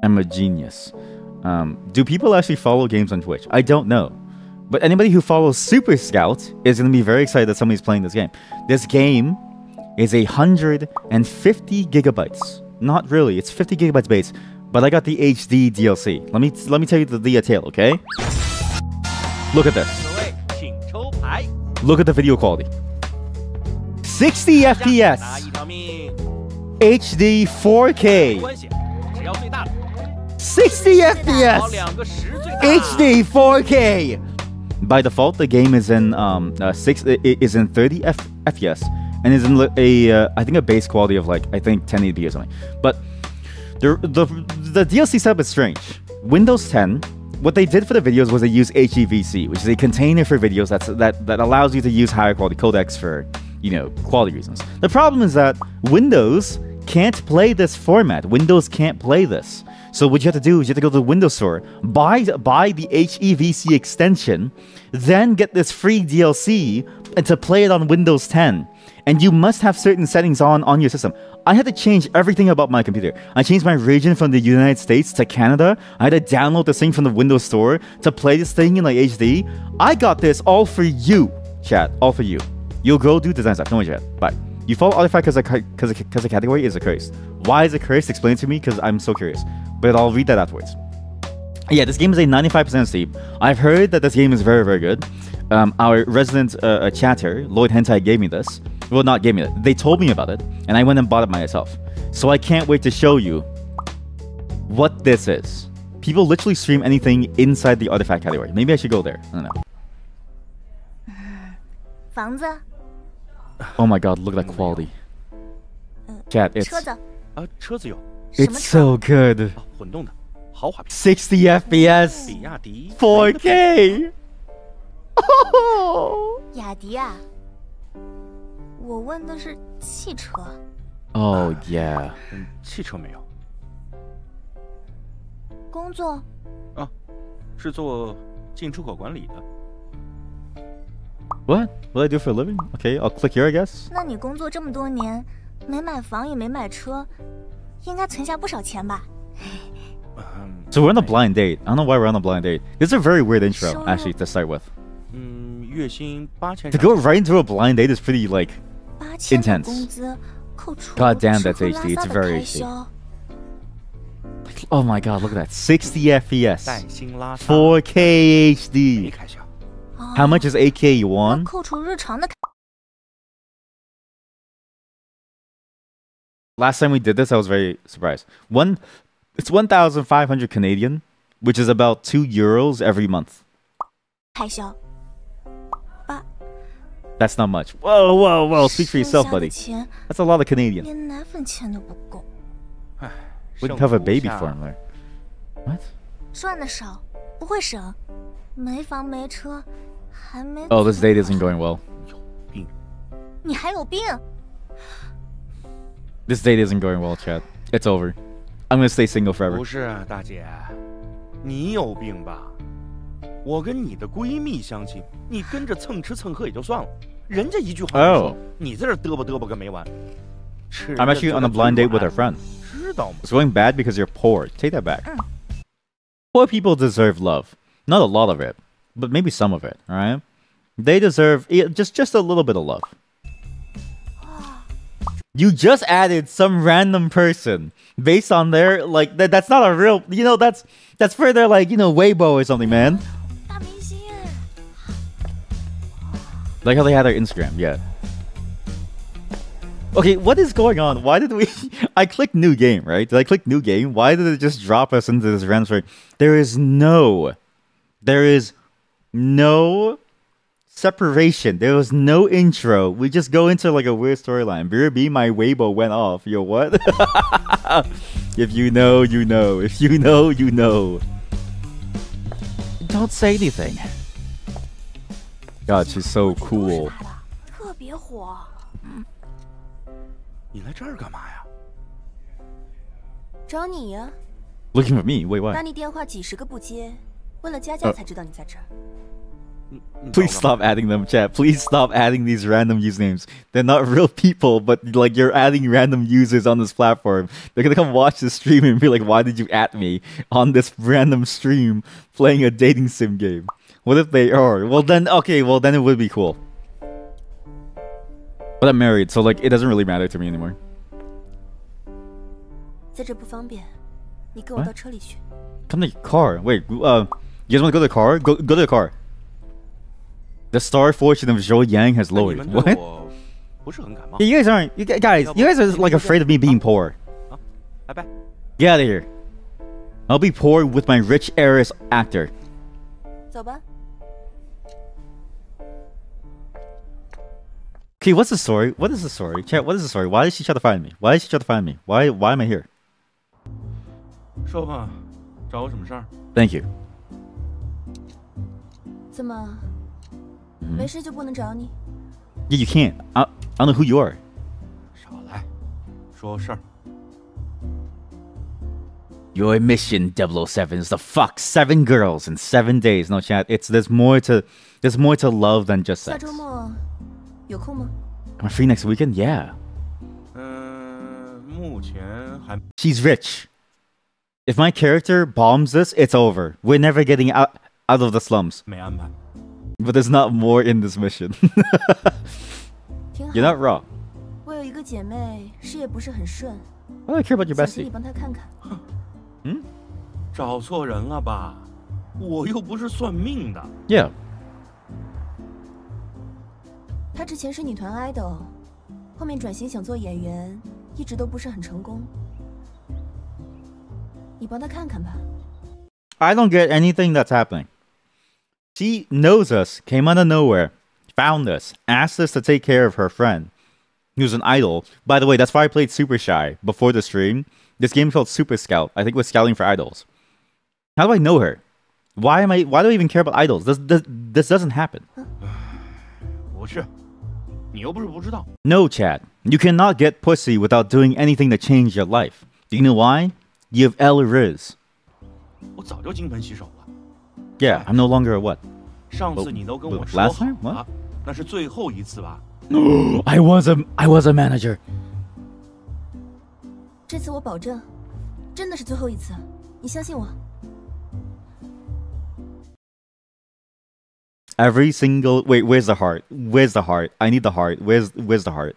am a genius. Do people actually follow games on Twitch? I don't know. But anybody who follows Superscout is going to be very excited that somebody's playing this game. This game is 150 gigabytes. Not really, it's 50 gigabytes base. But I got the HD DLC. Let me tell you the detail, okay? Look at this. Look at the video quality. 60 FPS. HD 4K. 60 FPS. HD 4K. By default, the game is in 30 FPS and is in I think a base quality of like 1080p or something. But the DLC setup is strange. Windows 10, what they did for the videos was they used HEVC, which is a container for videos that allows you to use higher quality codecs for, you know, quality reasons. The problem is that Windows can't play this format. Windows can't play this. So what you have to do is you have to go to the Windows Store, buy the HEVC extension, then get this free DLC and to play it on Windows 10. And you must have certain settings on your system. I had to change everything about my computer. I changed my region from the United States to Canada. I had to download this thing from the Windows Store to play this thing in like HD. I got this all for you, chat. All for you. You'll go do design stuff. No worries, chat. Bye. You follow Artifact because the category is a curse. Why is it cursed? Explain it to me because I'm so curious. But I'll read that afterwards. Yeah, this game is a 95% Steam. I've heard that this game is very, very good. Our resident chatter, Lloyd Hentai, gave me this. Well, not gave me it. They told me about it, and I went and bought it myself. So I can't wait to show you what this is. People literally stream anything inside the Artifact category. Maybe I should go there. I don't know. Oh my god, look at that quality. Chat, it's so good. 60 FPS, 4K. Oh yeah. 汽车没有。工作？啊，是做进出口管理的。What? What do I do for a living? Okay, I'll click here, I guess. 那你工作这么多年，没买房也没买车，应该存下不少钱吧？ So we're on a blind date. I don't know why we're on a blind date. This is a very weird intro, actually, to start with. 月薪8000。To go right into a blind date is pretty like intense. God damn, that's HD. It's very HD. Oh my god, look at that. 60 FPS. 4K HD. How much is 8K yuan? Last time we did this, I was very surprised. It's 1,500 Canadian, which is about €2 every month. That's not much. Whoa, whoa, whoa. Speak for yourself, buddy. That's a lot of Canadian. Wouldn't have a baby formula. What? Oh, this date isn't going well. This date isn't going well, chat. It's over. I'm gonna stay single forever. 不是啊，大姐，你有病吧？我跟你的闺蜜相亲，你跟着蹭吃蹭喝也就算了，人家一句话没说，你在这嘚啵嘚啵个没完。I'm actually on a blind date with her friend. 知道吗？ It's going bad because you're poor. Take that back. Poor people deserve love. Not a lot of it, but maybe some of it. All right? They deserve just a little bit of love. You just added some random person based on their like that's not a real, you know, that's for their like, you know, Weibo or something, man. Like how they had their Instagram, yeah. Okay, what is going on? Why did we I clicked new game, right? Did I click new game? Why did it just drop us into this random story? There is no separation. There was no intro. We just go into like a weird storyline. BRB, my Weibo went off. Yo, what? If you know, you know. If you know, you know. Don't say anything. God, she's so cool. 特别火。你来这儿干嘛呀？找你呀。Looking for me? Wait, what? 打你电话几十个不接，问了佳佳才知道你在这儿。Please stop adding them, chat. Please stop adding these random usernames. They're not real people, but like you're adding random users on this platform. They're gonna come watch the stream and be like, "Why did you add me on this random stream playing a dating sim game?" What if they are? Well then, okay. Well then, it would be cool. But I'm married, so like it doesn't really matter to me anymore. 在这不方便，你跟我到车里去。Come to your car. Wait, you guys want to go to the car? Go to the car. The star fortune of Zhou Yang has lowered. What? Yeah, you guys aren't. You guys are like afraid of me being poor. Get out of here. I'll be poor with my rich heiress actor. 走吧。 Okay, what's the story? What is the story? Chat, what is the story? Why did she try to find me? Why did she try to find me? Why am I here? 说吧，找我什么事儿？ Thank you. 怎么？没事就不能找你？ Yeah, you can't. I don't know who you are. 少来，说事儿。 Your mission, 007, is to fuck 7 girls in 7 days. No, chat. There's more to love than just 下 sex. 周末有空吗？ Am I free next weekend? Yeah. 目前还。 She's rich. If my character bombs this, it's over. We're never getting out of the slums. 没安排。 But there's not more in this mission. 挺好。 You're not wrong. 我有一个姐妹，事业不是很顺， Why do I care about your 想请 bestie? 你帮她看看。找错人了吧？我又不是算命的。 Yeah. 她之前是女团 idol， 后面转型想做演员，一直都不是很成功。你帮她看看吧。 I don't get anything that's happening. She knows us, came out of nowhere, found us, asked us to take care of her friend, who's an idol. By the way, that's why I played Supershy before the stream. This game called Superscout. I think it was scouting for idols. How do I know her? Why do I even care about idols? This doesn't happen. 不是，你又不是不知道。 No, Chad. You cannot get pussy without doing anything to change your life. Do you know why? You have El Riz. 我早就金盆洗手了。 Yeah, I'm no longer a what? 上次你都跟我说 last 好 time? What? 了，那是最后一次吧？ I was a manager. 这次我保证，真的是最后一次，你相信我。 Every single wait, where's the heart? Where's the heart? I need the heart. Where's the heart?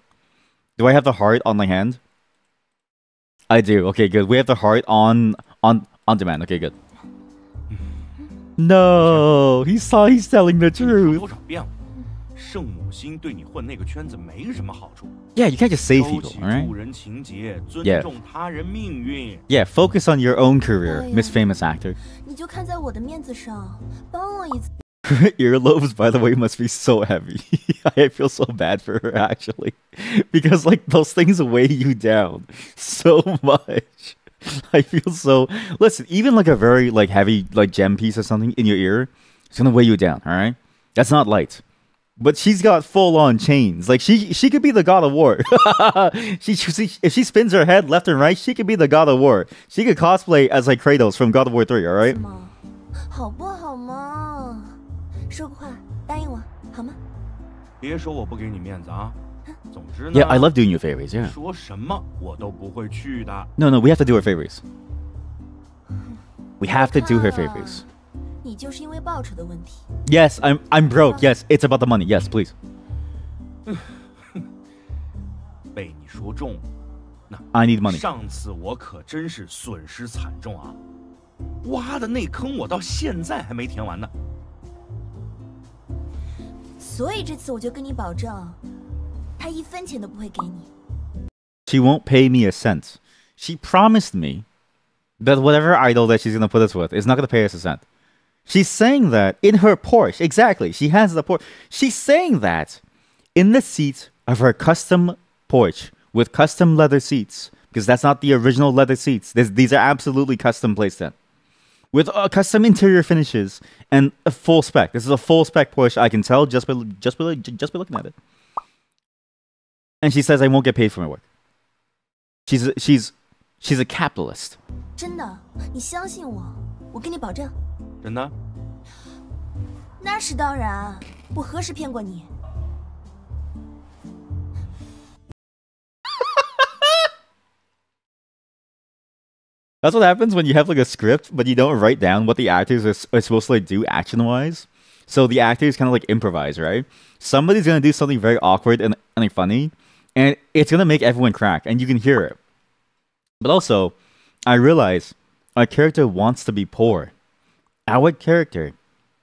Do I have the heart on my hand? I do. Okay, good. We have the heart on demand. Okay, good. No, he's telling the 跟你说 truth. 多少遍了？圣母心对你混那个圈子没什么好处。 Yeah, you can't just save 收 people, 起 all right? 助人情节，尊 Yeah. 重他人命运。 Yeah, focus on your own career, Oh, yeah. Miss Famous Actor. 你就看在我的面子上，帮我一次。 Her earlobes, by the way, must be so heavy. I feel so bad for her, actually. Because, like, those things weigh you down so much. I feel so... Listen, even, like, a very, like, heavy, like, gem piece or something in your ear, it's gonna weigh you down, alright? That's not light. But she's got full-on chains. Like, she could be the god of war. If she spins her head left and right, she could be the god of war. She could cosplay as, like, Kratos from God of War 3, alright? 好不好嘛？说个话，答应我好吗？别说我不给你面子啊！总之呢 Yeah, I love doing you favors, yeah. 说什么我都不会去的。 No, we have to do her favors. We have to do her favors. 你就是因为报酬的问题。 Yes, I'm broke. Yes, it's about the money. Yes, please. 被你说中，那 I need money. 上次我可真是损失惨重啊！挖的那坑我到现在还没填完呢。所以这次我就跟你保证，他一分钱都不会给你。 She won't pay me a cent. She promised me that whatever idol that she's gonna put us with is not gonna pay us a cent. She's saying that in her Porsche. Exactly. She has the Porsche. She's saying that in the seat of her custom Porsche with custom leather seats, because that's not the original leather seats. These are absolutely custom placed in. With custom interior finishes and a full spec. This is a full spec Porsche. I can tell just by looking at it. And she says I won't get paid for my work. She's a capitalist. 真的，你相信我，我跟你保证。真的？那是当然，我何时骗过你？ That's what happens when you have like a script, but you don't write down what the actors are supposed to like do action-wise. So the actors kind of like improvise, right? Somebody's gonna do something very awkward and like funny, and it's gonna make everyone crack, and you can hear it. But also, I realize our character wants to be poor. Our character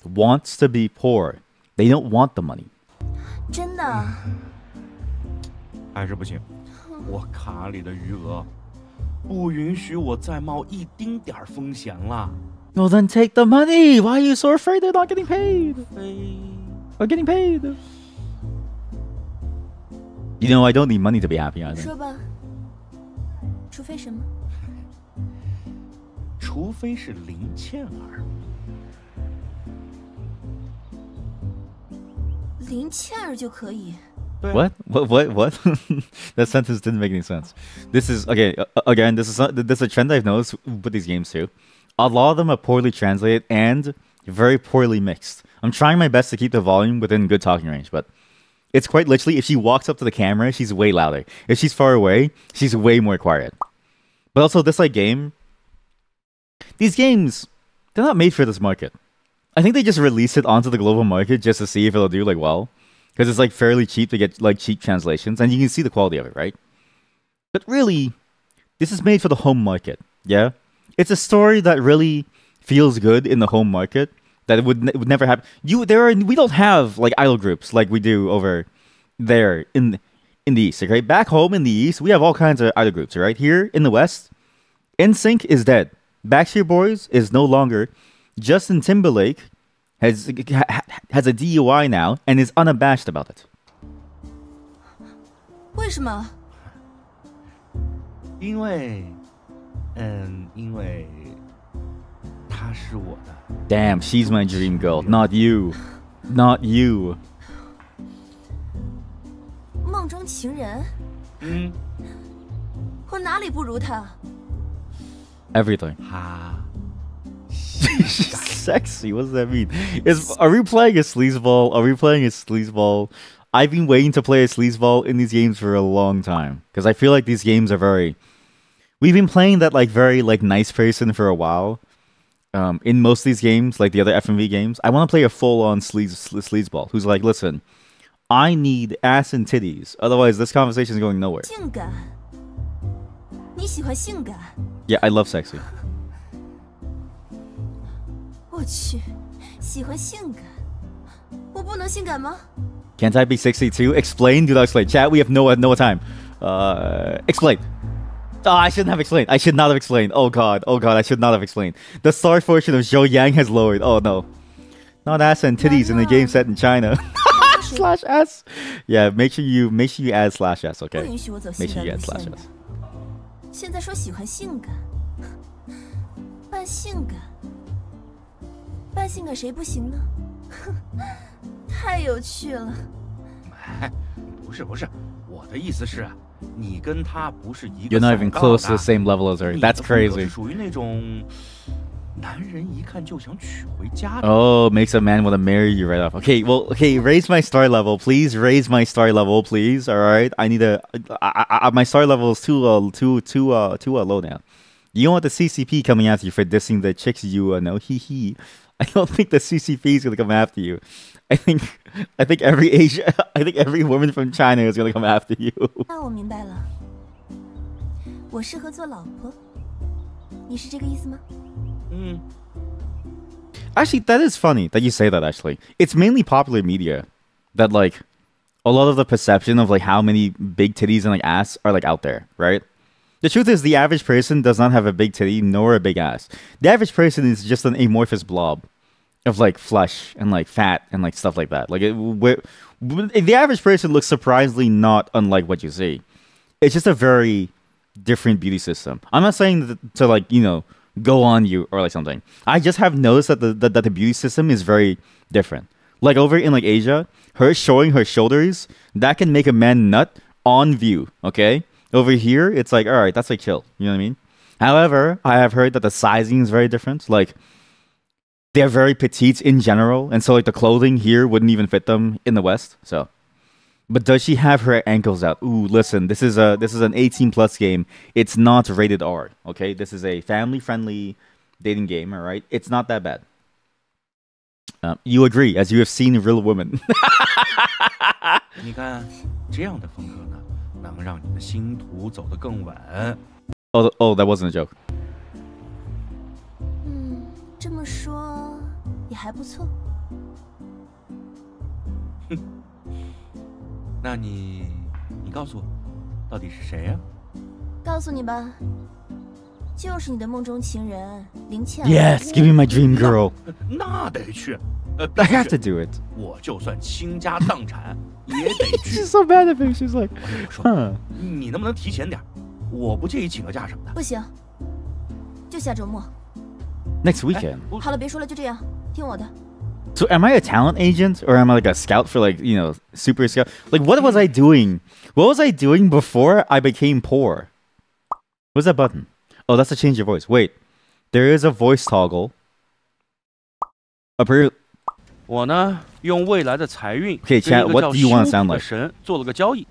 wants to be poor. They don't want the money. 真的？还是不行，我卡里的余额不允许我再冒一丁点儿风险了。Well, then take the money. Why are you so afraid they're not getting paid? 非 Or getting paid? You know, I don't need money to be happy either. 说吧，除非什么？除非是林倩儿。林倩儿就可以。 What? What? That sentence didn't make any sense. This is okay. Again, this is a trend I've noticed with these games too. A lot of them are poorly translated and very poorly mixed. I'm trying my best to keep the volume within good talking range, but it's quite literally if she walks up to the camera, she's way louder. If she's far away, she's way more quiet. But also, this like game, these games, they're not made for this market. I think they just release it onto the global market just to see if it'll do like well. Because it's like fairly cheap to get like cheap translations, and you can see the quality of it, right? But really, this is made for the home market. Yeah, it's a story that really feels good in the home market. That it would never happen. We don't have like idol groups like we do over there in the East. Okay, back home in the East, we have all kinds of idol groups. Right here in the West, NSYNC is dead. Backstreet Boys is no longer. Justin Timberlake has a DUI now and is unabashed about it. 为什么？因为她是我的。Damn, she's my dream girl, not you, not you. 梦中情人？嗯，我哪里不如她？ Everything. 她。Sexy. What does that mean? Are we playing a sleazeball? Are we playing a sleazeball? I've been waiting to play a sleazeball in these games for a long time because I feel like these games are very. We've been playing that like very like nice person for a while. In most of these games, like the other FMV games, I want to play a full-on sleazeball who's like, listen, I need ass and titties. Otherwise, this conversation is going nowhere. 性感？你喜欢性感？ Yeah, I love sexy. 我去，喜欢性感，我不能性感吗？ Can't I be sexy too? Explain. Do not explain. Chat. We have no time. Explain. Oh, I shouldn't have explained. I should not have explained. Oh god. I should not have explained. The star fortune of Zhou Yang has lowered. Oh no. Not ass and titties in the game set in China. Slash S. Yeah, make sure you add slash S, okay? 不允许我走 Make 性 sure 感 you 路 add slash 线的。 S. 现在说喜欢性感，扮性感，扮性感谁不行呢？太有趣了。哎，不是，我的意思是，你跟他不是一 You're 个 not 赛 even 道 close to 的 the same level as her. 你的 That's 风格 crazy. 是属于那种男人一看就想娶回家的。 Oh, makes a man want to marry you right off. Okay, well, okay, raise my star level, please. Raise my star level, please. All right, I need my star level is too low now. You don't want the CCP coming after you for dissing the chicks you know. Hee. I don't think the CCP is gonna come after you. I think every woman from China is gonna come after you. 那我明白了，我适合做老婆，你是这个意思吗？ Actually, that is funny that you say that. Actually, it's mainly popular media that like a lot of the perception of like how many big titties and like ass are like out there, right? The truth is, the average person does not have a big titty nor a big ass. The average person is just an amorphous blob of like flesh and like fat and like stuff like that. Like the average person looks surprisingly not unlike what you see. It's just a very different beauty system. I'm not saying to like, you know, go on you or like something. I just have noticed that the beauty system is very different. Like over in like Asia, her showing her shoulders, that can make a man nut on view, okay? Over here, it's like, all right, that's like chill. You know what I mean? However, I have heard that the sizing is very different. Like they're very petite in general, and so like the clothing here wouldn't even fit them in the West. So, but does she have her ankles out? Ooh, listen, this is an 18+ game. It's not rated R. Okay, this is a family-friendly dating game. All right, it's not that bad. You agree, as you have seen real women. 你看，这样的风格呢，能让你的星途走得更稳。Oh, that wasn't a joke. 这么说也还不错。那你告诉我，到底是谁呀？告诉你吧，就是你的梦中情人林倩。Yes, give me my dream girl. 那得去。I have to do it. 我就算倾家荡产也得去。She's so bad at me. She's like, 你能不能提前点？我不介意请个假什么的。不行，就下周末。Next weekend. 好了，别说了，就这样，听我的。So am I a talent agent or am I like a scout for like, you know, super scout? Like what was I doing? What was I doing before I became poor? What's that button? Oh, that's to change your voice. Wait, there is a voice toggle. 我呢，用未来的财运 Okay, chat, what do you want to sound 的 like? 神做了个交易。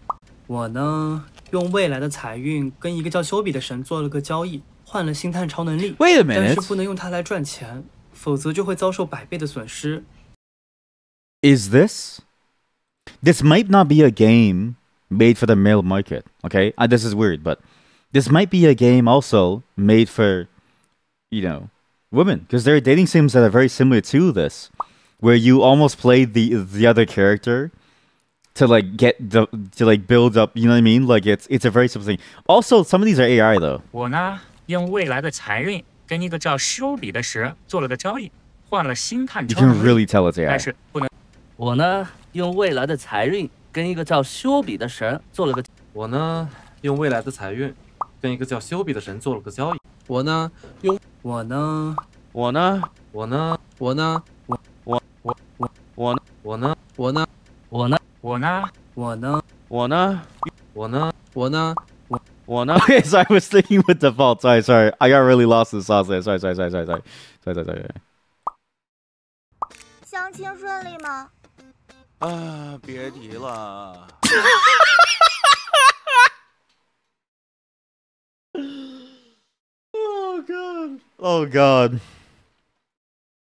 我呢，用未来的财运跟一个叫修比的神做了个交易，换了星探超能力。 Wait a 但是 minute. 不能用它来赚钱，否则就会遭受100倍的损失。 Is this? This might not be a game made for the male market, okay? This is weird, but this might be a game also made for, you know, women. Because there are dating sims that are very similar to this, where you almost play the other character to like to like build up, you know what I mean? Like it's a very simple thing. Also, some of these are AI though. 我呢，用未来的财运跟一个叫修比的石做了个交易，换了星探 You 超能 can 力， really tell it's 但 AI. 是不能。我呢，用未来的财运跟一个叫修比的神做了个。我呢，用未来的财运跟一个叫修比的神做了个交易。我呢，用我呢，我呢，我呢，我呢，我呢，我呢，我呢，我呢，我呢，我呢，我呢，我呢。Okay, so I was thinking with default. Sorry. I got really lost in the sauce there. Sorry. 相亲顺利吗？别提了。Oh god.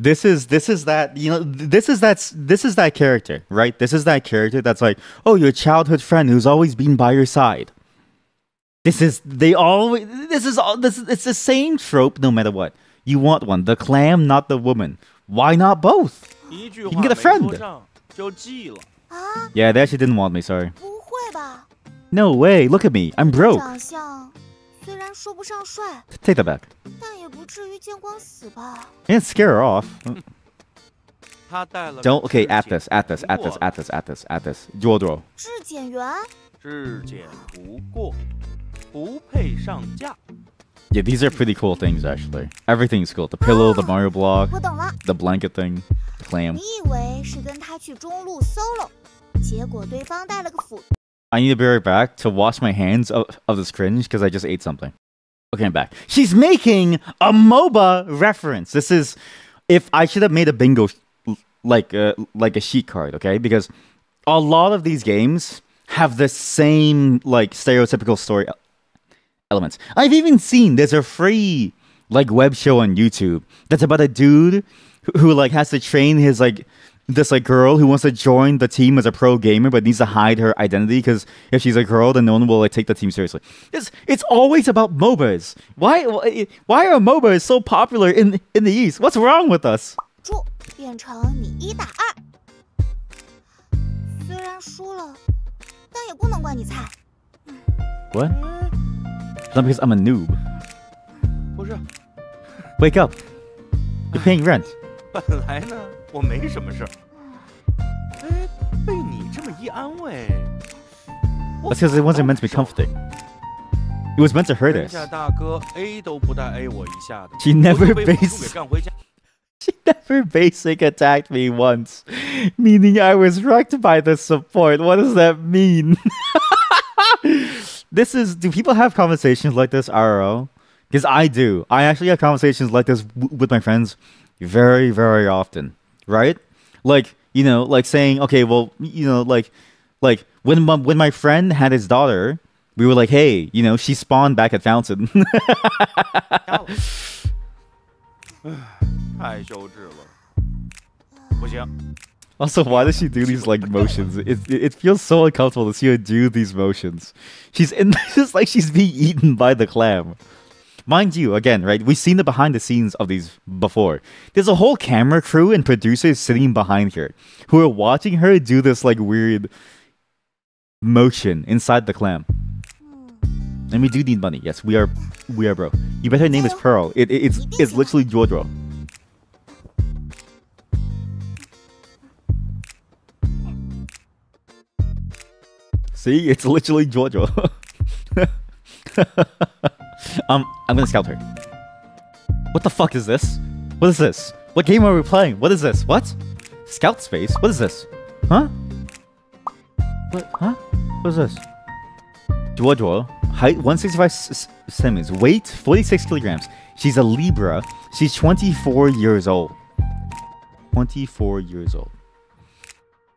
This is that, you know, this is that character, right? This is that character that's like, oh, your childhood friend who's always been by your side. It's the same trope no matter what. You want one, the clam, not the woman. Why not both? You can get a friend. Yeah, they actually didn't want me, sorry. 不会吧？ No way, look at me, I'm broke. 长相虽然说不上帅， Take that back. 但也不至于见光死吧？ And scare her off. 他带了 Don't, okay, at 质 this. 检 Draw. 质检员，质检不过，不配上架。 Yeah, these are pretty cool things, actually. Everything's cool. The pillow, the Mario block, 我懂了。 the blanket thing, the clam. 你以为是跟他去中路 solo，结果对方带了个辅。 I need to be right back to wash my hands of this cringe because I just ate something. Okay, I'm back. She's making a MOBA reference. This is, if I should have made a bingo, like a sheet card, okay? Because a lot of these games have the same like stereotypical story elements. I've even seen there's a free like web show on YouTube that's about a dude who like has to train his like this like girl who wants to join the team as a pro gamer but needs to hide her identity because if she's a girl then no one will like take the team seriously. It's always about MOBAs. Why are MOBAs so popular in the East? What's wrong with us? 注变成你1打2，虽然输了，但也不能怪你菜。 What? Not because I'm a noob. 不是， Wake up. You're paying rent. 本来呢我没什么事儿，被你这么一安慰， That's because it wasn't meant to be comforting. It was meant to hurt 人 us. 家大哥 A 都不带 A 我一下的， She never 我就被辅助 base- 给干回家。 She never basic attacked me once, meaning I was wrecked by the support. What does that mean? Do people have conversations like this IRL? Because I do. I actually have conversations like this with my friends very, very often, right? Like, you know, like saying, okay, well, you know, like when my friend had his daughter, we were like, hey, you know, she spawned back at Fountain. Also, why does she do these like motions? It feels so uncomfortable to see her do these motions. She's in just like she's being eaten by the clam. Mind you, again, right? We've seen the behind the scenes of these before. There's a whole camera crew and producers sitting behind her who are watching her do this like weird motion inside the clam. And we do need money. Yes, we are bro. You bet her name is Pearl. It's literally Jojo. See, it's literally Jojo. I'm gonna scout her. What the fuck is this? What is this? What game are we playing? What is this? What? Scout space? What is this? Huh? What? Huh? What is this? Jojo. Height 165 centimeters. Weight 46 kilograms. She's a Libra. She's 24 years old. 24 years old.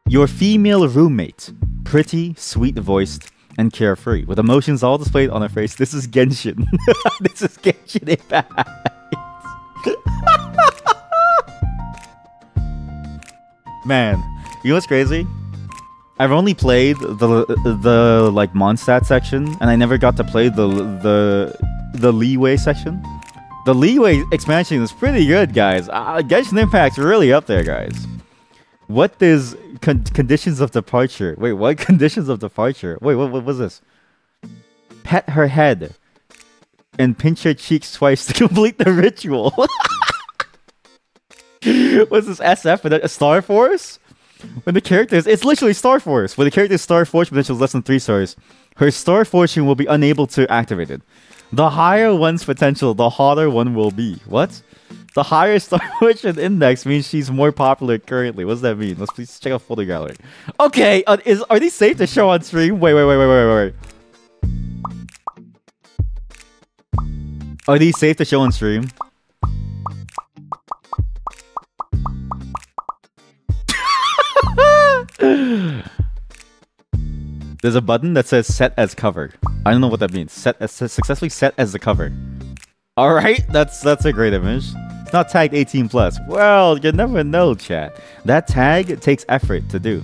Your female roommate. Pretty, sweet-voiced, and carefree, with emotions all displayed on her face. This is Genshin. This is Genshin Impact. Man, you know what's crazy? I've only played the like Mondstadt section, and I never got to play the Leeway section. The Leeway expansion is pretty good, guys. Genshin Impact's really up there, guys. What is conditions of departure? Wait, what conditions of departure? Wait, what was this? Pet her head and pinch her cheeks twice to complete the ritual. What's this SF? A Star Force? When the characters, it's literally Star Force. When the character's Star Fortune potential is less than 3 stars, her Star Fortune will be unable to activate it. The higher one's potential, the hotter one will be. What? The higher Star Fortune index means she's more popular currently. What does that mean? Let's please check out photo gallery. Okay, are these safe to show on stream? Wait. Are these safe to show on stream? There's a button that says set as cover. I don't know what that means. Successfully set as the cover. Alright, that's a great image. It's not tagged 18 plus. Well, you never know, chat. That tag takes effort to do.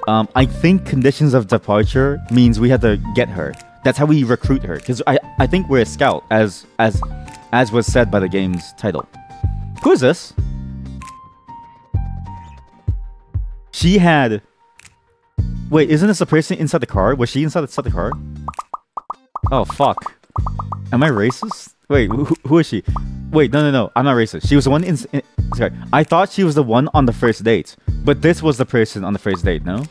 I think conditions of departure means we have to get her. That's how we recruit her. Because I think we're a scout, as was said by the game's title. Who is this? She had... Wait, isn't this a person inside the car? Was she inside the car? Oh, fuck. Am I racist? Wait, who is she? Wait, no. I'm not racist. She was the one in... Sorry. I thought she was the one on the first date. But this was the person on the first date, no?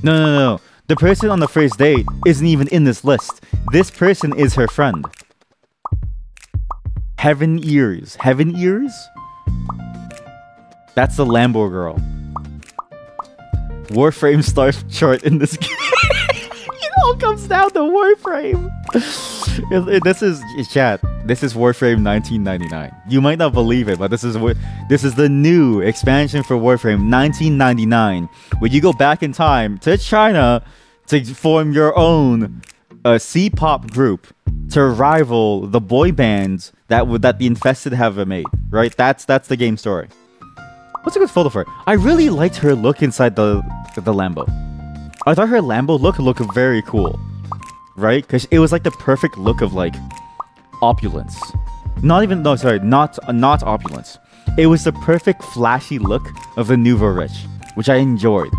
No. The person on the first date isn't even in this list. This person is her friend. Heaven Ears. Heaven Ears? That's the Lambo girl. Warframe star chart in this game. It all comes down to Warframe. This is chat. This is Warframe 1999. You might not believe it, but this is the new expansion for Warframe 1999. Where you go back in time to China to form your own C-pop group to rival the boy bands that the Infested have made. Right? That's the game story. What's a good photo for her? I really liked her look inside the Lambo. I thought her Lambo looked very cool. Right? Because it was like the perfect look of like opulence. Not opulence. It was the perfect flashy look of the nouveau riche, which I enjoyed.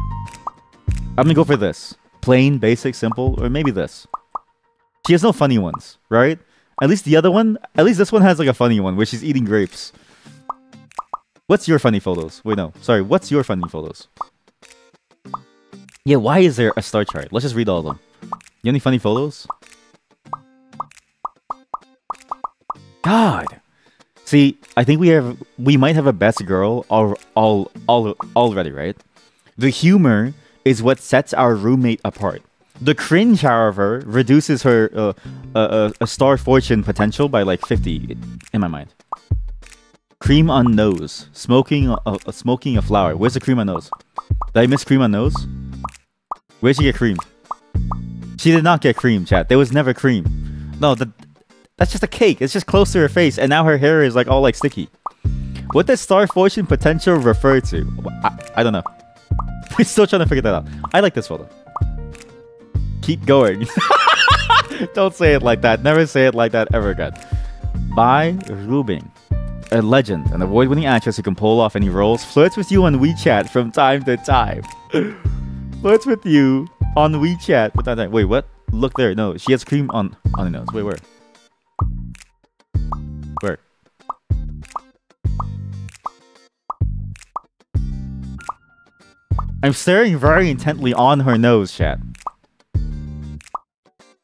I'm gonna go for this. Plain, basic, simple, or maybe this. She has no funny ones, right? At least this one has like a funny one where she's eating grapes. What's your funny photos? Wait, no. Sorry, what's your funny photos? Yeah, why is there a star chart? Let's just read all of them. You have any funny photos? God! See, I think we might have a best girl already, right? The humor is what sets our roommate apart. The cringe, however, reduces her a star fortune potential by like 50 in my mind. Cream on nose. Smoking a flower. Where's the cream on nose? Did I miss cream on nose? Where'd she get cream? She did not get cream, chat. There was never cream. No, that's just a cake. It's just close to her face, and now her hair is like all like sticky. What does star fortune potential refer to? I don't know. We're still trying to figure that out. I like this photo. Keep going. Don't say it like that. Never say it like that ever again. By Rubin. A legend, an award-winning actress who can pull off any roles, flirts with you on WeChat from time to time. Flirts with you on WeChat from time to time. Wait, what? Look there. No, she has cream on her nose. Wait, where? Where? I'm staring very intently on her nose, chat.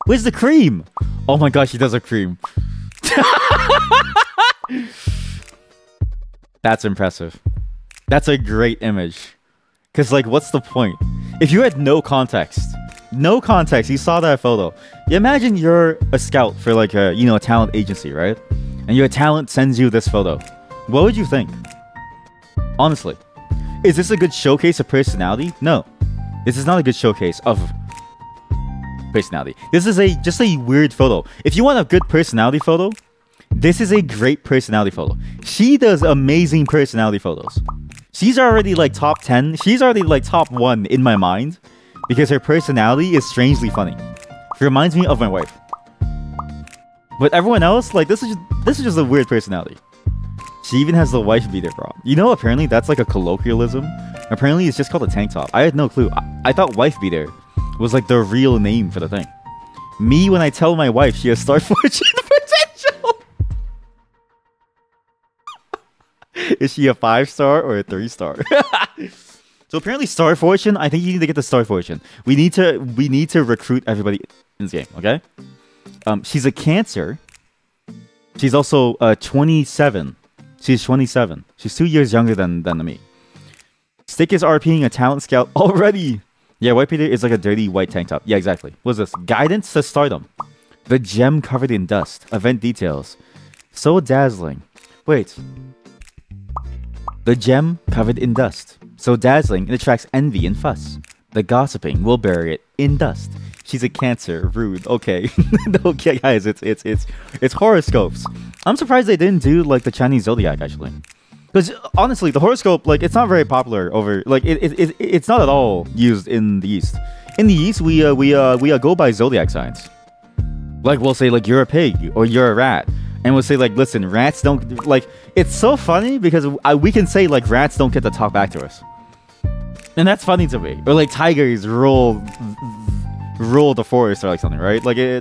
Where's the cream? Oh my gosh, she does have cream. That's impressive. That's a great image. Because, like, what's the point? If you had no context, you saw that photo. You imagine you're a scout for, like, a talent agency, right? And your talent sends you this photo. What would you think? Honestly. Is this a good showcase of personality? No. This is not a good showcase of personality. This is just a weird photo. If you want a good personality photo, this is a great personality photo. She does amazing personality photos. She's already like top 10. She's already like top 1 in my mind because her personality is strangely funny. She reminds me of my wife. But everyone else, like, this is just a weird personality. She even has the wife beater bra. You know, apparently that's like a colloquialism. Apparently it's just called a tank top. I had no clue. I thought wife beater was like the real name for the thing. Me, when I tell my wife she has star fortune potential. Is she a 5-star or a 3-star? So apparently star fortune, I think you need to get the star fortune. We need to recruit everybody in this game, okay? She's a Cancer. She's also 27. She's 27. She's 2 years younger than me. Stick is RPing a talent scout already. Yeah, white Peter is like a dirty white tank top. Yeah, exactly. What's this? Guidance to stardom. The gem covered in dust. Event details. So dazzling. Wait. The gem covered in dust. So dazzling, it attracts envy and fuss. The gossiping will bury it in dust. She's a Cancer. Rude. Okay. Okay, guys, it's horoscopes. I'm surprised they didn't do like the Chinese zodiac actually. Because honestly, the horoscope, like, it's not very popular over, like, it's not at all used in the East. In the East, we go by zodiac signs. Like, we'll say, like, you're a pig or you're a rat, and we'll say, like, listen, rats don't, like, it's so funny because we can say, like, rats don't get to talk back to us, and that's funny to me. Or like tigers rule the forest or like something, right? Like I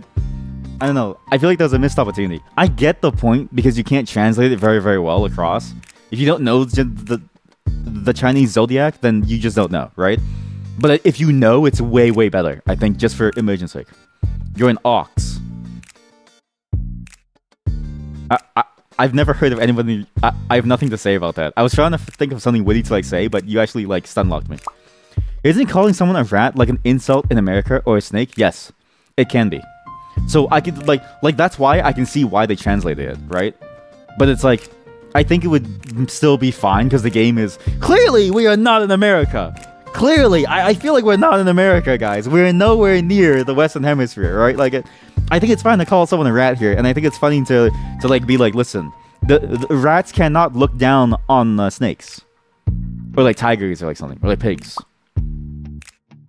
don't know. I feel like there's a missed opportunity. I get the point because you can't translate it very, very well across. If you don't know the Chinese zodiac, then you just don't know, right? But if you know, it's way, way better, I think, just for immersion's sake. You're an ox. I've never heard of anybody... I have nothing to say about that. I was trying to think of something witty to like say, but you actually like stun-locked me. Isn't calling someone a rat like an insult in America or a snake? Yes, it can be. So I could like that's why I can see why they translated it, right? But it's like, I think it would still be fine because the game is clearly we are not in America. Clearly, I feel like we're not in America, guys. We're nowhere near the Western Hemisphere, right? Like, I think it's fine to call someone a rat here, and I think it's funny to like be like, listen, the rats cannot look down on snakes, or like tigers, or like something, or like pigs.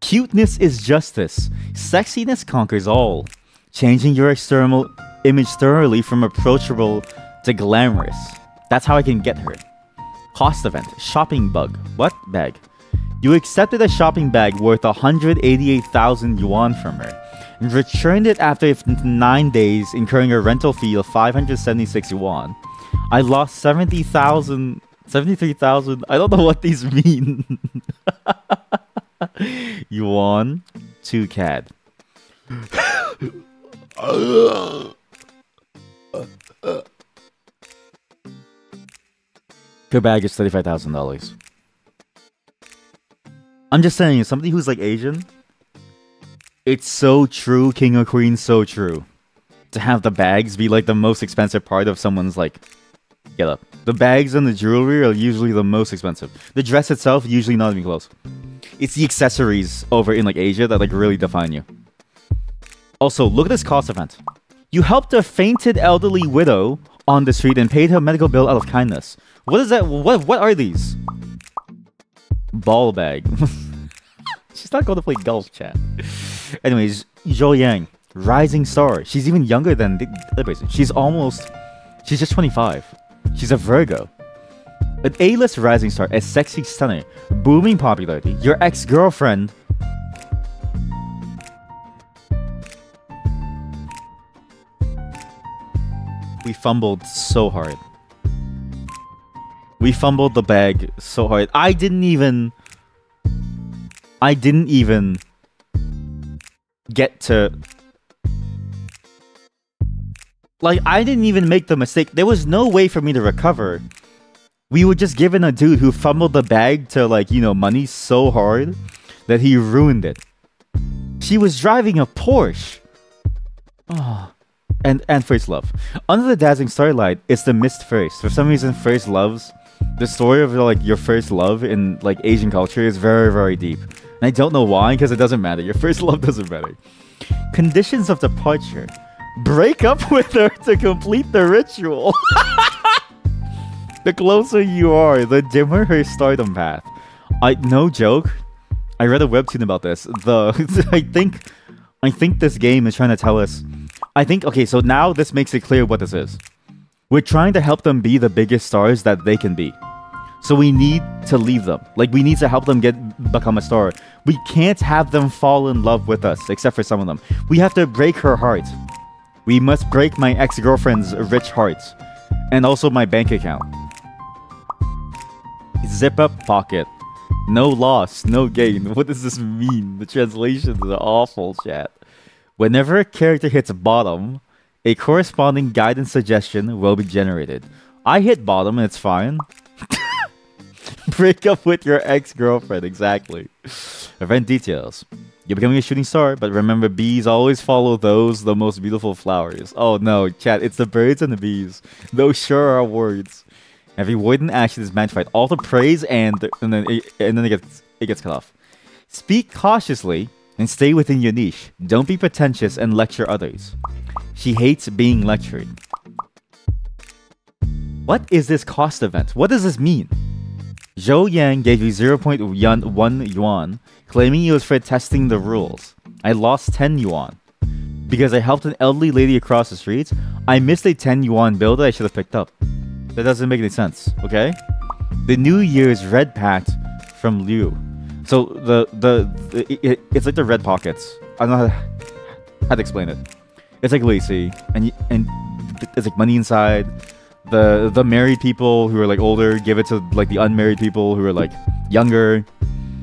Cuteness is justice. Sexiness conquers all. Changing your external image thoroughly from approachable to glamorous. That's how I can get her. Cost event. Shopping bug. What bag? You accepted a shopping bag worth 188,000 yuan from her and returned it after 9 days, incurring a rental fee of 576 yuan. I lost 73,000. I don't know what these mean. Yuan to CAD. Her bag is $35,000. I'm just saying, somebody who's like Asian, it's so true, king or queen, so true. To have the bags be like the most expensive part of someone's like Get up. The bags and the jewelry are usually the most expensive. The dress itself, usually not even close. It's the accessories over in like Asia that like really define you. Also, look at this cost event. You helped a fainted elderly widow on the street and paid her medical bill out of kindness. What is that? What are these? Ball bag. She's not going to play golf, chat. Anyways, Zhou Yang, rising star. She's even younger than the other person. She's just 25. She's a Virgo. An A-list rising star, a sexy stunner, booming popularity. Your ex-girlfriend. We fumbled so hard. We fumbled the bag so hard. I didn't even get to... Like, I didn't even make the mistake. There was no way for me to recover. We were just given a dude who fumbled the bag to, like, you know, money so hard that he ruined it. She was driving a Porsche. Oh. And first love. Under the dazzling starlight, it's the missed first. For some reason, first loves... The story of, like, your first love in, like, Asian culture is very, very deep. And I don't know why, because it doesn't matter. Your first love doesn't matter. Conditions of departure. Break up with her to complete the ritual. The closer you are, the dimmer her stardom path. No joke. I read a webtoon about this. I think this game is trying to tell us... Okay, so now this makes it clear what this is. We're trying to help them be the biggest stars that they can be. So we need to leave them. Like, we need to help them become a star. We can't have them fall in love with us, except for some of them. We have to break her heart. We must break my ex-girlfriend's rich heart. And also my bank account. Zip up pocket. No loss, no gain. What does this mean? The translations are awful, chat. Whenever a character hits bottom, a corresponding guidance suggestion will be generated. I hit bottom and it's fine. Break up with your ex-girlfriend, exactly. Event details. You're becoming a shooting star, but remember, bees always follow the most beautiful flowers. Oh no, chat, it's the birds and the bees. Those sure are words. Every word and action is magnified. All the praise and then it gets cut off. Speak cautiously and stay within your niche. Don't be pretentious and lecture others. She hates being lectured. What is this cost event? What does this mean? Zhou Yang gave you 0.1 yuan, claiming it was for testing the rules. I lost 10 yuan. Because I helped an elderly lady across the street, I missed a 10 yuan bill that I should have picked up. That doesn't make any sense, okay? The New Year's Red Pact from Liu. So it's like the red pockets. I don't know how to explain it. It's like lacy, and it's like money inside. The married people who are like older give it to like the unmarried people who are like younger.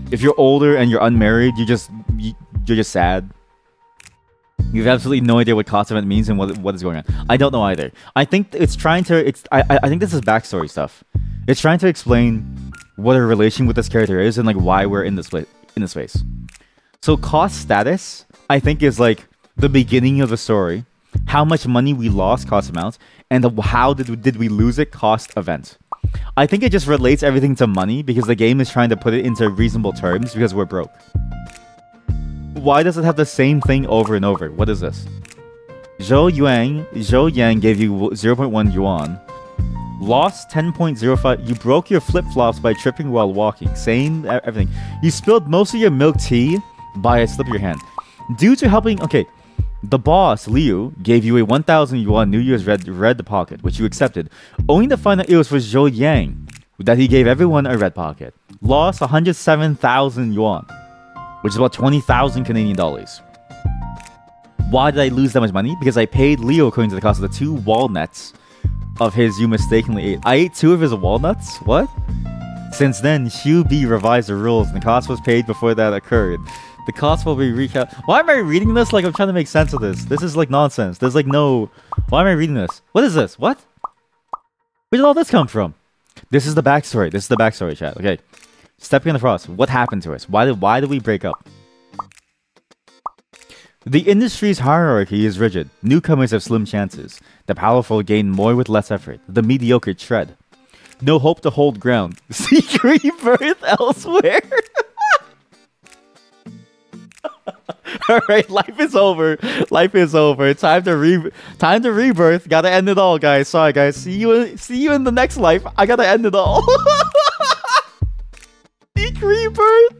If you're older and you're unmarried, you're just sad. You have absolutely no idea what cost event means and what is going on. I don't know either. I think it's trying to. I think this is backstory stuff. It's trying to explain what our relation with this character is and like why we're in this space. So cost status, I think, is like the beginning of the story. How much money we lost, cost amount, and how did we lose it, cost event. I think it just relates everything to money because the game is trying to put it into reasonable terms because we're broke. Why does it have the same thing over and over? What is this? Zhou Yang gave you 0.1 yuan. Lost 10.05. You broke your flip-flops by tripping while walking. Same everything. You spilled most of your milk tea by a slip of your hand. Due to helping... Okay. The boss, Liu, gave you a 1,000 yuan New Year's red pocket, which you accepted, only to find out it was for Zhou Yang, that he gave everyone a red pocket. Lost 107,000 yuan, which is about 20,000 Canadian dollars. Why did I lose that much money? Because I paid Liu according to the cost of the 2 walnuts of his you mistakenly ate. I ate 2 of his walnuts? What? Since then, Xu B revised the rules and the cost was paid before that occurred. The cost will be recap. Why am I reading this? Like I'm trying to make sense of this. This is like nonsense. There's like no... Why am I reading this? What is this? What? Where did all this come from? This is the backstory. This is the backstory, chat. Okay. Stepping on the frost. What happened to us? Why did we break up? The industry's hierarchy is rigid. Newcomers have slim chances. The powerful gain more with less effort. The mediocre tread. No hope to hold ground. Seek rebirth elsewhere. Alright, life is over. Life is over. Time to rebirth. Gotta end it all, guys. Sorry, guys. See you in the next life. I gotta end it all. Seek rebirth.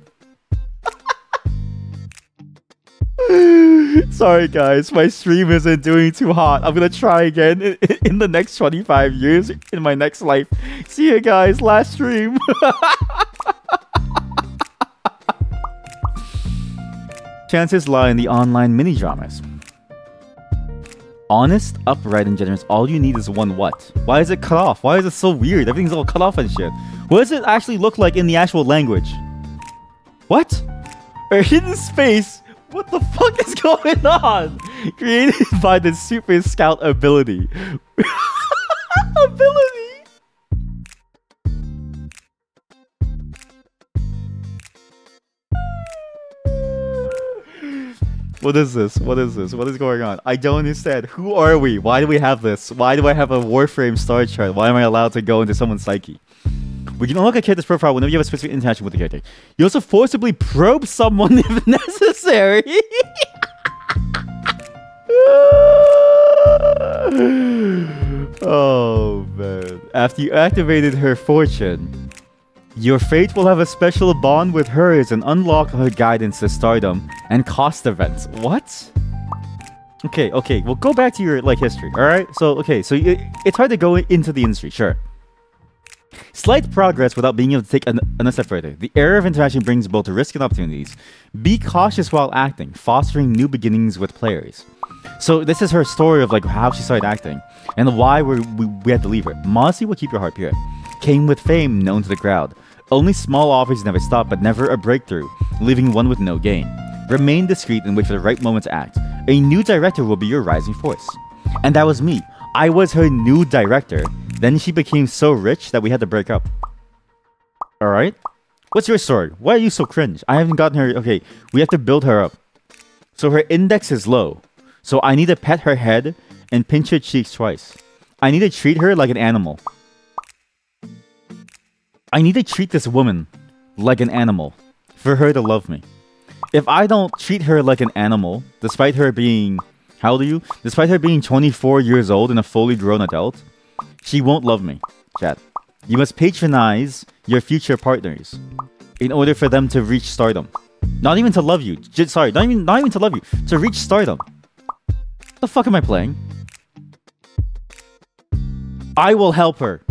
Sorry, guys. My stream isn't doing too hot. I'm gonna try again in the next 25 years in my next life. See you guys. Last stream. Chances lie in the online mini-dramas. Honest, upright, and generous. All you need is one what? Why is it cut off? Why is it so weird? Everything's all cut off and shit. What does it actually look like in the actual language? What? A hidden space? What the fuck is going on? Created by the Superscout ability. Ability? What is this? What is this? What is going on? I don't understand. Who are we? Why do we have this? Why do I have a Warframe star chart? Why am I allowed to go into someone's psyche? We can unlock a character's profile whenever you have a specific interaction with the character. You also forcibly probe someone if necessary. Oh, man. After you activated her fortune, your fate will have a special bond with hers and unlock her guidance to stardom and cost events. What? Okay, well, go back to your, history, alright? So it's hard to go into the industry, sure. Slight progress without being able to take a step further. The era of interaction brings both risk and opportunities. Be cautious while acting, fostering new beginnings with players. So this is her story of how she started acting and why we had to leave her. Modesty will keep your heart pure. Came with fame, known to the crowd. Only small offers never stop, but never a breakthrough, leaving one with no gain. Remain discreet and wait for the right moment to act. A new director will be your rising force. And that was me. I was her new director. Then she became so rich that we had to break up. Alright? What's your story? Why are you so cringe? I haven't gotten her... Okay, we have to build her up. So her index is low. So I need to pet her head and pinch her cheeks twice. I need to treat her like an animal. I need to treat this woman like an animal for her to love me. If I don't treat her like an animal, despite her being... How old are you? Despite her being 24 years old and a fully grown adult, she won't love me. Chat. You must patronize your future partners in order for them to reach stardom. Not even to love you. Sorry, not even to love you. To reach stardom. What the fuck am I playing? I will help her.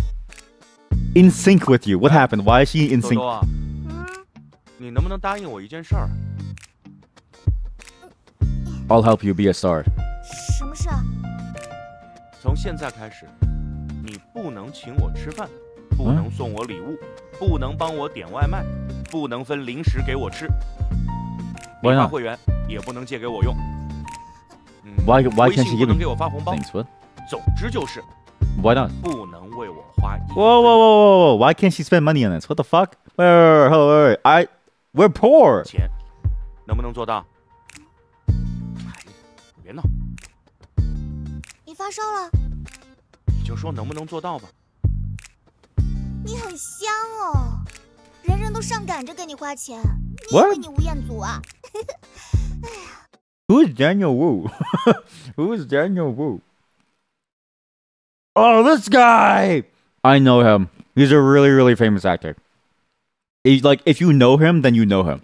In sync with you. What happened? Why is she in sync? 你能不能答应我一件事儿？ I'll help you be a star. 什么事啊？从现在开始，你不能请我吃饭，不能送我礼物，不能帮我点外卖，不能分零食给我吃。没发会员也不能借给我用。Why can't she give me? 不能给我发红包。 Thanks, what? 总之就是。 Why not? 不能为我花一。Whoa! Why can't she spend money on this? What the fuck? Wait. We're poor. 钱能不能做到？ 别闹！你发烧了？你就说能不能做到吧。你很香哦，人人都上赶着给你花钱，你以 What? 为你吴彦祖啊？哎呀 Who's Daniel Wu? Who's Daniel Wu? Oh, this guy! I know him. He's a really, really famous actor. He's if you know him, then you know him.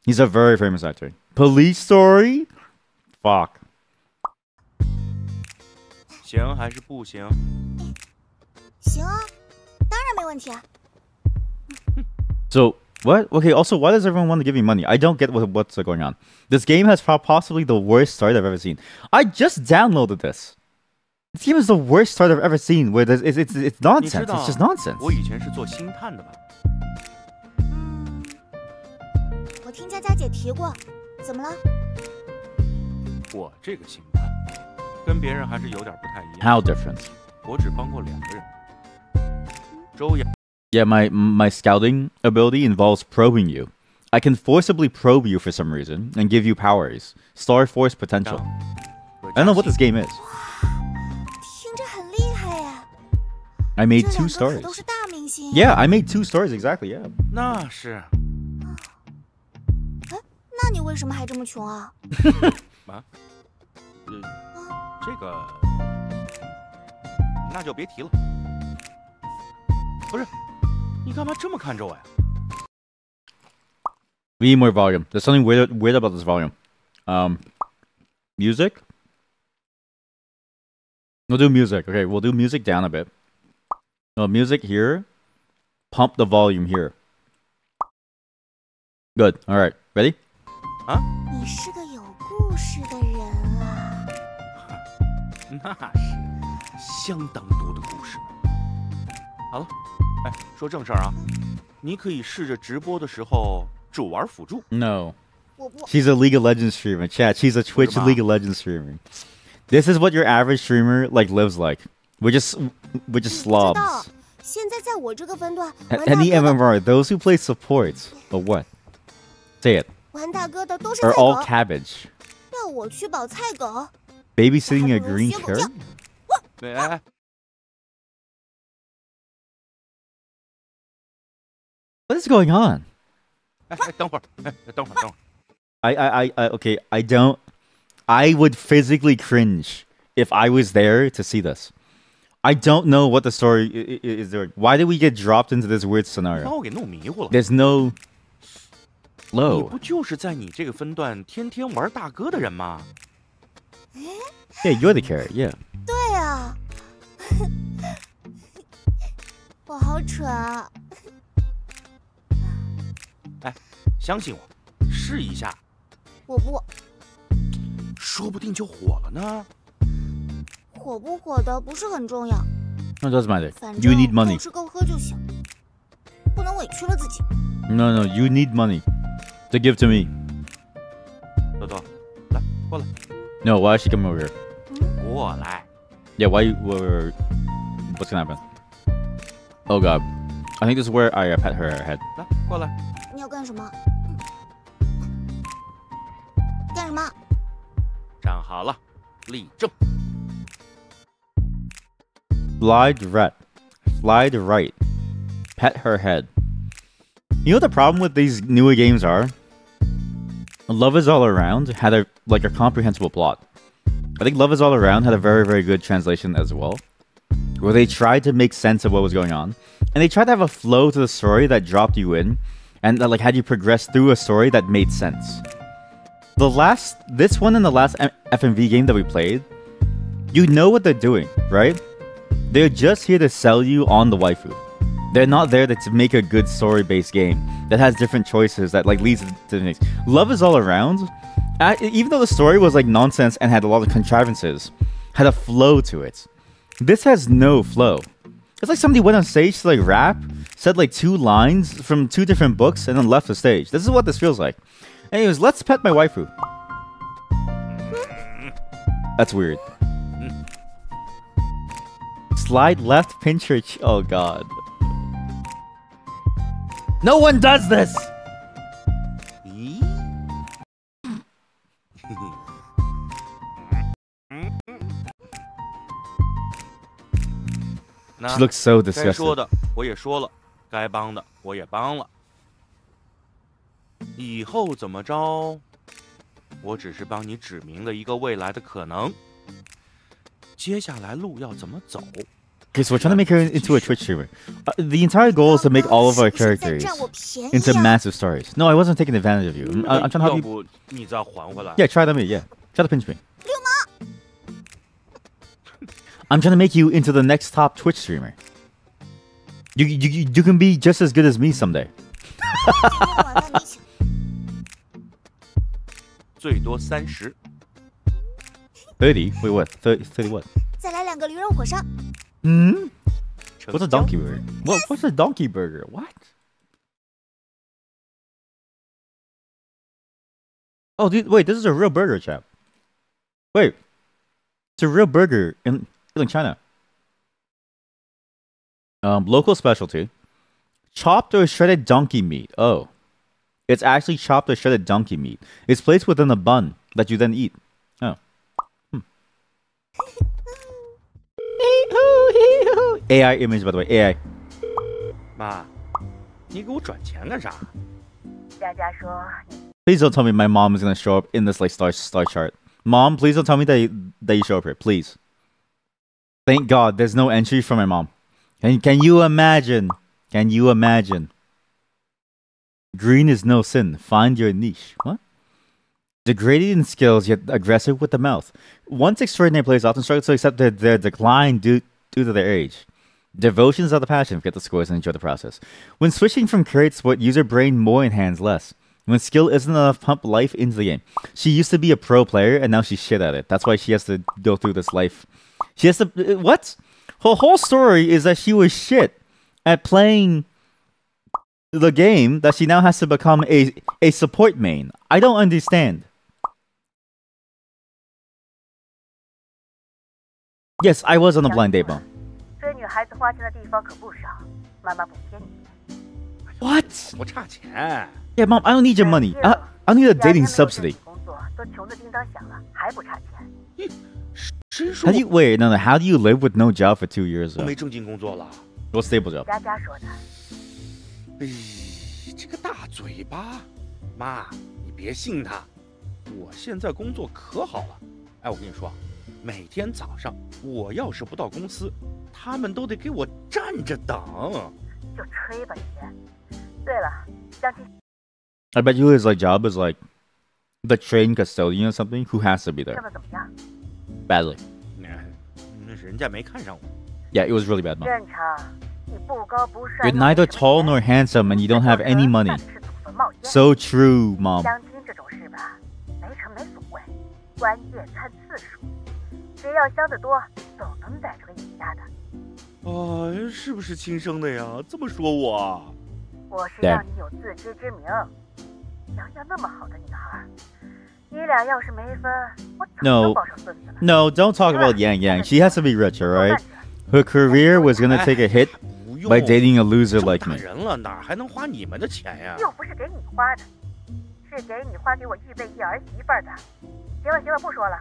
He's a very famous actor. Police Story? Fuck. 行还是不行？行啊，当然没问题啊。So, what? Okay, also, why does everyone want to give me money? I don't get what's going on. This game has possibly the worst start I've ever seen. I just downloaded this. This game is the worst start I've ever seen. Where it's nonsense. It's just nonsense. 我以前是做星探的吧？我听佳佳姐提过，怎么了？我这个星探跟别人还是有点不太一样。 How different? 我只帮过2个人。周阳。 Yeah, my scouting ability involves probing you. I can forcibly probe you for some reason and give you powers. Star Force potential. I don't know what this game is. 听着很厉害呀。 I made 这 2 两个可 stories. 都是大明星。 Yeah, I made 2 stories exactly. Yeah. 那是。哎，那你为什么还这么穷啊？啊？这个，那就别提了。不是，你干嘛这么看着我呀？ We need more volume. There's something weird about this volume. Music? We'll do music. Okay, we'll do music down a bit. Music here. Pump the volume here. Good. All right. Ready? 啊？你是个有故事的人啊。那是相当多的故事。好了，哎，说正事儿啊，你可以试着直播的时候只玩辅助。No. 我不。 She's a League of Legends streamer. Chat, she's a Twitch League of Legends streamer. This is what your average streamer lives like. We're just slobs. 现在在我这个分段， Any MMR, those who play support or what? Say it. 玩大哥的都是菜 Are 狗。 all cabbage. 要我去保菜狗。 Babysitting a green carrot? 哎， What is going on? 哎，等会儿，哎，等会儿。 Okay, I would physically cringe if I was there to see this. I don't know what the story is doing. Why did we get dropped into this weird 把 scenario? 我给弄迷糊了。 There's no 你 low. 不就是在你这个分段天天玩大哥的人吗？ Yeah, you're the carrot. Yeah. 对啊，我好蠢啊！哎，相信我，试一下，我不，说不定就火了呢。火不火的不是很重要， No, it doesn't matter. 反 You 正 need money. 够吃够喝就行，不能委屈了自己。 No, you need money to give to me. 豆豆，来，过来， No, why is she coming over here? 过来。 Yeah, why? What's gonna happen? Oh god. I think this is where I pet her head. 来，过来。你要干什么？干什么？站好了，立正。 Slide right. Pet her head. You know what the problem with these newer games are? Love is All Around had a comprehensible plot. I think Love is All Around had a very, very good translation as well, where they tried to make sense of what was going on, and they tried to have a flow to the story that dropped you in, and that had you progress through a story that made sense. This one and the last FMV game that we played, you know what they're doing, right? They're just here to sell you on the waifu. They're not there to make a good story-based game that has different choices that leads to things. Love is All Around, even though the story was nonsense and had a lot of contrivances, had a flow to it. This has no flow. It's like somebody went on stage to rap, said 2 lines from 2 different books, and then left the stage. This is what this feels like. Anyways, let's pet my waifu. That's weird. Slide left, pinch her oh god. No one does this! 咦？ She looks so 该 disgusted. 说的我也说了，该帮的我也帮了。以后怎么着，我只是帮你指明了一个未来的可能。接下来路要怎么走？ Okay, so we're trying to make her into a Twitch streamer. The entire goal is to make all of our characters into massive stars. No, I wasn't taking advantage of you. I'm trying to help you. 要不你再还回来？ Yeah, try me. Yeah, try to pinch me. I'm trying to make you into the next top Twitch streamer. You can be just as good as me someday. 最多30。30? Wait, what? 30 what? 再来2个驴肉火烧。 Hmm? What's a donkey burger? What's a donkey burger? What? Oh, dude, wait, this is a real burger, chap. Wait. It's a real burger in China. Local specialty. Chopped or shredded donkey meat. Oh. It's actually chopped or shredded donkey meat. It's placed within a bun that you then eat. Oh. AI image, by the way. AI. 妈，你给我转钱干啥？佳佳说 Please don't tell me my mom is gonna show up in this like star chart. Mom, please don't tell me that you show up here, please. Thank God, there's no entry for my mom. Can you imagine? Can you imagine? Green is no sin. Find your niche. What? Degraded in skills, yet aggressive with the mouth. Once extraordinary players often struggle to accept their decline due to their age. Devotion is not the passion. Forget the scores and enjoy the process. When switching from career to sport, use her brain more and hands less. When skill isn't enough, pump life into the game. She used to be a pro player, and now she's shit at it. That's why she has to go through this life. She has to... What? Her whole story is that she was shit at playing the game, that she now has to become a support main. I don't understand. Yes, I was on a blind date, Mom. 追女孩子花钱的地方可不少，妈妈补贴你。What? 我差钱。Yeah, Mom, I don't need your money. I need a dating subsidy. 工作都穷得叮当响了，还不差钱。谁说？ How do you wait? No, how do you live with no job for 2 years? 我没正经工作了。What stable job? 佳佳说的。哎，这个大嘴巴，妈，你别信他。我现在工作可好了。哎，我跟你说，每天早上我要是不到公司，他们都得给我站着等。就吹吧你。对了，相亲。I bet you his like job is like the train custodian or something. Who has to be there? 上的怎么样？ Badly. 人家没看上我。Yeah, it was really bad, Mom. 正常，你不高不帅。 You're neither tall nor handsome, and you don't have any money. So true, Mom. 相亲这种事吧，没成没所谓，关键看次数。谁要相得多，总能逮着个赢家的。哎，是不是亲生的呀？这么说我？我是让你有自知之明。想想那么好的女孩，你俩要是没分，我早就抱上孙子了。No, don't talk about Yang Yang. She has to be rich, alright? Her career was gonna take a hit by dating a loser like me. 人了，哪还能花你们的钱呀？又不是给你花的，是给你花给我预备一儿媳妇的。行了行了，不说了，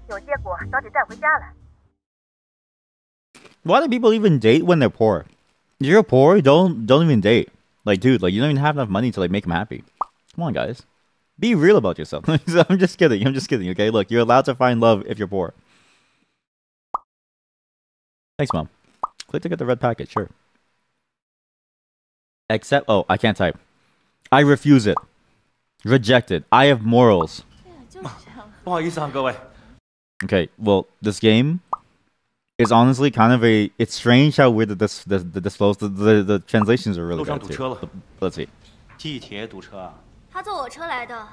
有结果早点带回家来。 Why do people even date when they're poor? If you're poor, don't even date. Like, dude, like you don't even have enough money to like make them happy. Come on, guys. Be real about yourself. I'm just kidding. I'm just kidding. Okay, look, you're allowed to find love if you're poor. Thanks, Mom. Click to get the red packet. Sure. Except, oh, I can't type. I refuse it. Rejected. I have morals. 不好意思啊，各位。 Okay, well, this game is honestly kind of a... It's strange how weird the translations are really bad too. Let's see. 地铁堵车啊？他坐我车来的。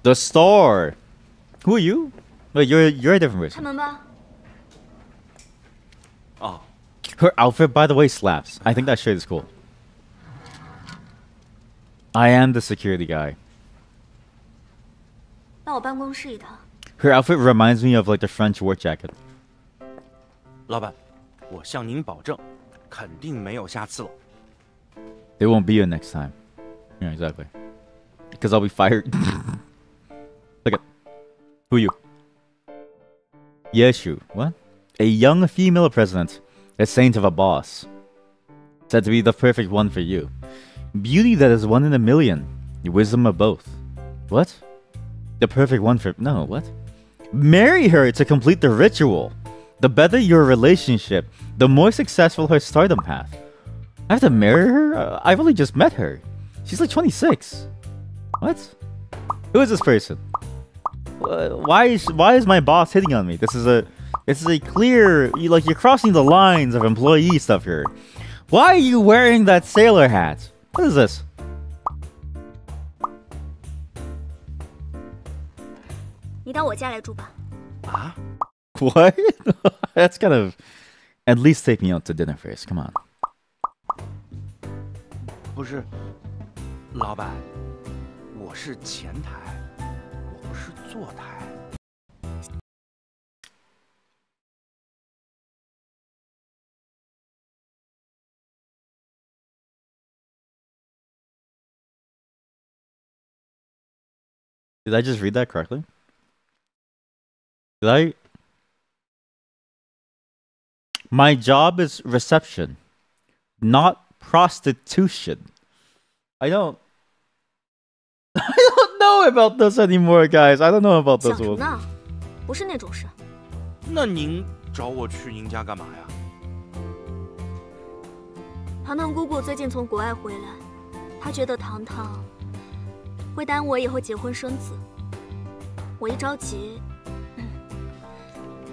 The Star. Who are you? Wait, you're a different person. 开门吧。 Oh. Her outfit, by the way, slaps. I think that shirt is cool. I am the security guy. 到我办公室一趟。 Her outfit reminds me of like the French war jacket. 老板，我向您保证，肯定没有下次了。 There won't be a next time. Yeah, exactly. Because I'll be fired. Look at... Who are you? Yeshu. What? A young female president. A saint of a boss. Said to be the perfect one for you. Beauty that is 1 in a million. Wisdom of both. What? The perfect one for... No, what? Marry her to complete the ritual. The better your relationship, the more successful her stardom path. I have to marry her? I've only just met her. She's like 26. What? Who is this person? Why is my boss hitting on me? This is a clear... You're crossing the lines of employee stuff here. Why are you wearing that sailor hat? What is this? What? That's kind of... At least take me out to dinner first. Come on. 不是，老板，我是前台，我不是坐台。Did I just read that correctly? Did I? My job is reception, not prostitution. I don't know about this anymore, guys. I don't know about this 想什么呢？不是那种事。那您找我去您家干嘛呀？糖糖姑姑最近从国外回来，她觉得糖糖会耽误我以后结婚生子。我一着急，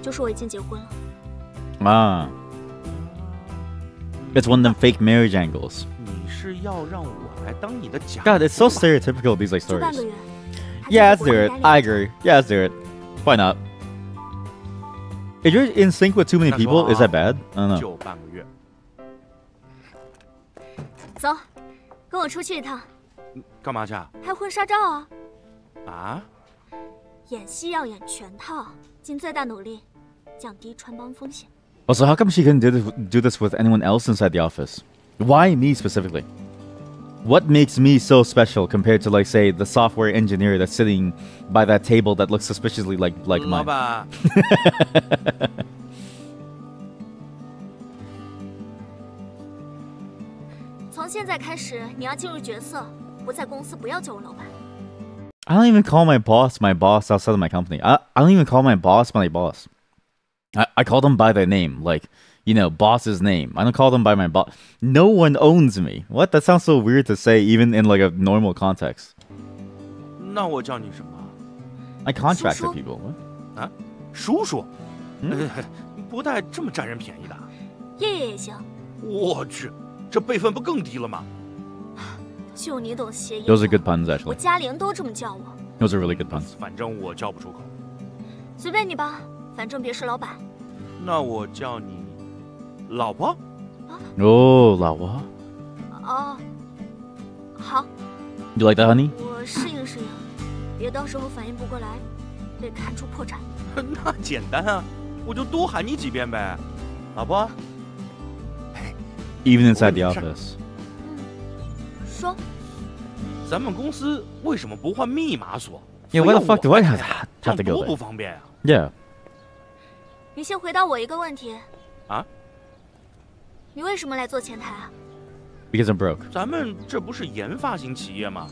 就说我已经结婚了。Ah. It's one of them fake marriage angles. 你是要让我来当你的假？ God, it's so stereotypical, these like 就半 stories. 个月。 Yeah, let's do it. I agree. Yeah, let's do it. Why not? If you're in sync with too many people, is that bad? I don't know. 就半个月。走，跟我出去一趟。干嘛去？拍婚纱照啊！啊？演戏要演全套，尽最大努力降低穿帮风险。 Also, how come she couldn't do this with anyone else inside the office? Why me specifically? What makes me so special compared to, like, say, the software engineer that's sitting by that table that looks suspiciously like mine? 老板。从现在开始，你要进入角色，不在公司不要叫我老板。 I don't even call my boss outside of my company. I don't even call my boss my boss. I call them by their name, like, you know, boss's name. I don't call them by my boss. No one owns me. What? That sounds so weird to say, even in like a normal context. 那我叫你什么？ I contracted people. What? 啊，叔叔？不带这么占人便宜的。爷爷也行。我去，这辈分不更低了吗？就你懂谐音。 Those are good puns, actually. 我嘉玲都这么叫我。 Those are really good puns. 反正我叫不出口。随便你吧。 反正别是老板，那我叫你老婆。哦，老婆。哦，好。You like that, honey? 我适应适应，别到时候反应不过来，被看出破绽。那简单啊，我就多喊你几遍呗，老婆。Even inside the office. 说。咱们公司为什么不换密码锁 Yeah, why the fuck do I have to go there? 不方便啊。Yeah. 你先回答我一个问题。啊？你为什么来做前台啊 ？Because I'm broke. 咱们这不是研发型企业吗？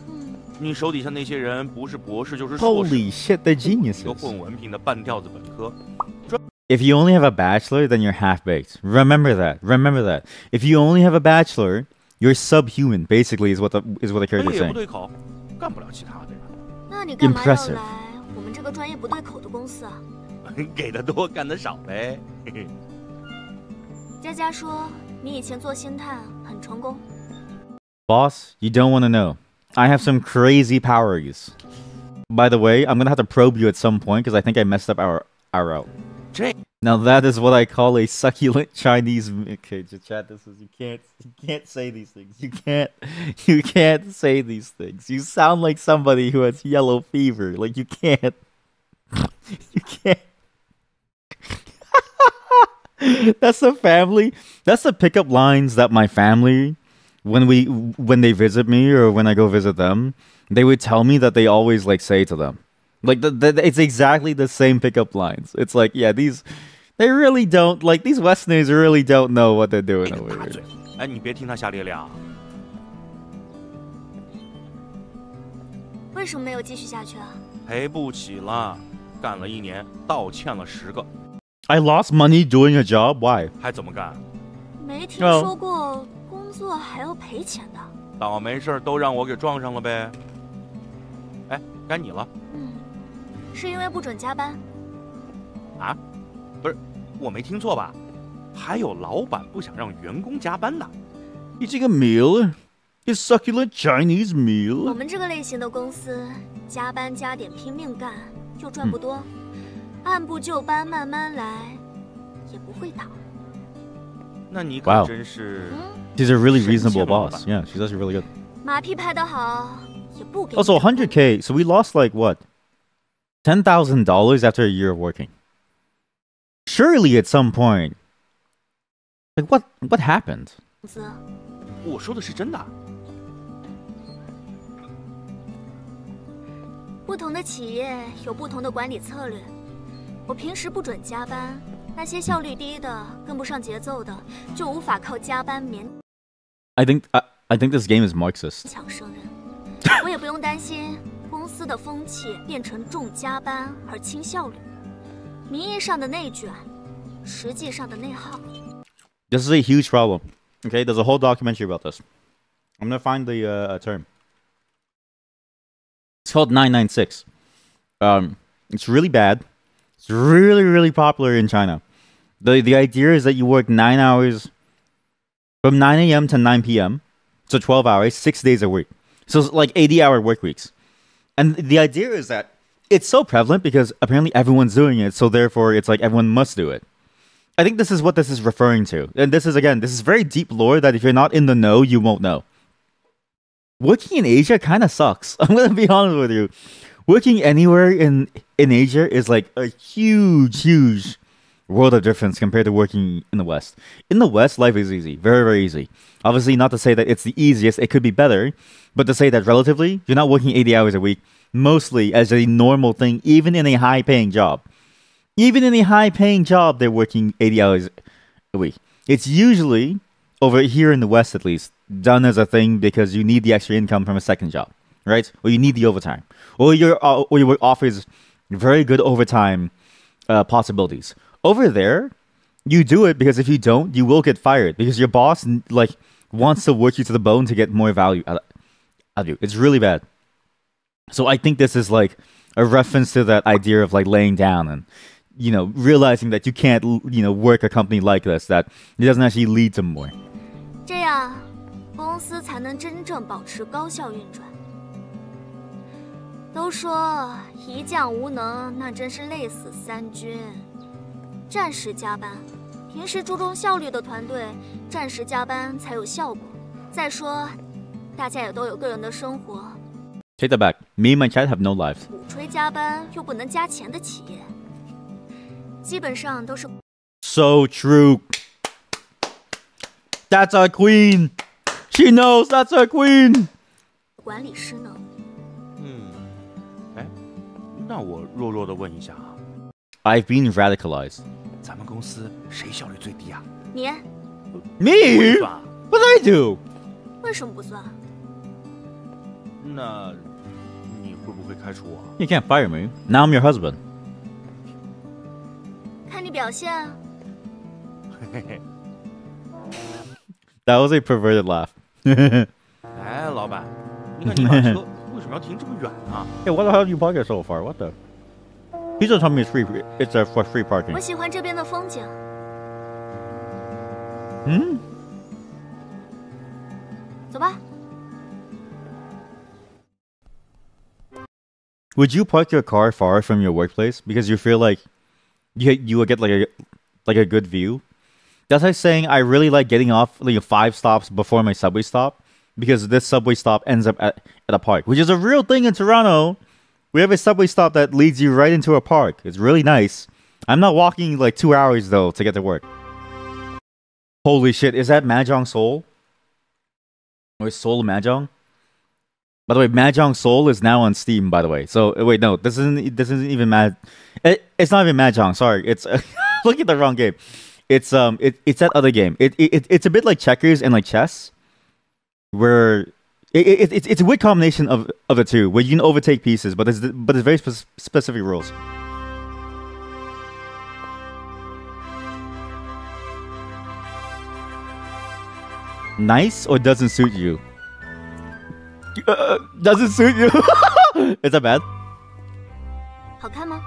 你手底下那些人不是博士就是硕士。Holy shit, they're geniuses. 一个混文凭的半吊子本科。If you only have a bachelor, then you're half baked. Remember that. Remember that. If you only have a bachelor, you're subhuman. Basically, is what the character is saying. 不对口，干不了其他的呀。那你干嘛要来我们这个专业不对口的公司啊？ 给的多，干的少呗。佳佳说你以前做星探很成功。Boss, you don't want to know. I have some crazy powers. By the way, I'm gonna have to probe you at some point because I think I messed up our out. Now that is what I call a succulent Chinese. Okay, just chat. This is you can't say these things. You can't say these things. You sound like somebody who has yellow fever. Like you can't. You can't. That's the family. That's the pickup lines that my family, when they visit me or when I go visit them, they would tell me that they always like say to them, like it's exactly the same pickup lines. It's like, yeah, they really don't like these Westerners really don't know what they're doing over here. 哎，你别听他瞎咧咧啊！为什么没有继续下去啊？赔不起了，干了1年，倒欠了10个。 I lost money doing a job. Why? 还怎么干？没听说过工作还要赔钱的。倒霉事儿都让我给撞上了呗。哎，该你了。是因为不准加班。啊？不是，我没听错吧？还有老板不想让员工加班的。Eating a meal? A succulent Chinese meal? 我们这个类型的公司，加班加点拼命干，就赚不多。按部就班，慢慢来，也不会倒。那你可真是。She's a really reasonable boss. Yeah, she's actually really good. 马屁拍得好，也不给。Also, 100K. So we lost like what? $10,000 after a year of working. Surely at some point, like what happened? 我说的是真的。不同的企业有不同的管理策略。我平时不准加班，那些效率低的、跟不上节奏的，就无法靠加班勉。I think this game is Marxist. 强胜任，我也不用担心公司的风气变成重加班而轻效率，名义上的内卷，实际上的内耗。This is a huge problem. Okay, there's a whole documentary about this. I'm gonna find the term. It's called 996. It's really bad. It's really, really popular in China. The idea is that you work 9 hours from 9 a.m. to 9 p.m. So 12 hours, 6 days a week. So it's like 80-hour work weeks. And the idea is that it's so prevalent because apparently everyone's doing it. So therefore, it's like everyone must do it. I think this is what this is referring to. And this is very deep lore that if you're not in the know, you won't know. Working in Asia kind of sucks. I'm going to be honest with you. Working anywhere in Asia is like a huge world of difference compared to working in the West. In the West, life is easy. Very, very easy. Obviously, not to say that it's the easiest. It could be better. But to say that relatively, you're not working 80 hours a week, mostly as a normal thing, even in a high-paying job. Even in a high-paying job, they're working 80 hours a week. It's usually, over here in the West at least, done as a thing because you need the extra income from a second job, right? Or you need the overtime. Or your work offers very good overtime possibilities. Over there, you do it because if you don't, you will get fired because your boss like wants to work you to the bone to get more value out of you. It's really bad. So I think this is like a reference to that idea of like laying down and, you know, realizing that you can't, you know, work a company like this, that it doesn't actually lead to more. 这样，公司才能真正保持高效运转。都说一将无能，那真是累死三军。战时加班，平时注重效率的团队，战时加班才有效果。再说，大家也都有个人的生活。Take that back. Me and my chat have no lives. 鼓吹加班又不能加钱的企业，基本上都是。So true. That's our queen. She knows that's our queen. 管理失能。哎，那我弱弱的问一下啊 ，I've been radicalized. 咱们公司谁效率最低啊？你 Me? What did I do? 为什么不算？那你会不会开除我？ You can't fire me. Now I'm your husband. 看你表现。嘿嘿。That was a perverted laugh. 哎，老板，你看你把车为什么要停这么远呢？ Hey, what the hell do you park it so far? What the? He's just telling me it's free. It's for free parking. 我喜欢这边的风景。走吧。Would you park your car far from your workplace because you feel like you will get like a good view? That's like saying I really like getting off like 5 stops before my subway stop because this subway stop ends up at a park, which is a real thing in Toronto. We have a subway stop that leads you right into a park. It's really nice. I'm not walking like 2 hours though to get to work. Holy shit, is that Mahjong Soul? Or is Soul Mahjong? By the way, Mahjong Soul is now on Steam, by the way. So wait, no, this isn't even it's not even Mahjong, sorry. It's look at the wrong game. It's that other game. It's a bit like checkers and like chess, where it's a weird combination of the two, where you can overtake pieces, but there's very specific rules. Nice or doesn't suit you? Doesn't suit you? Is that bad? 好看吗？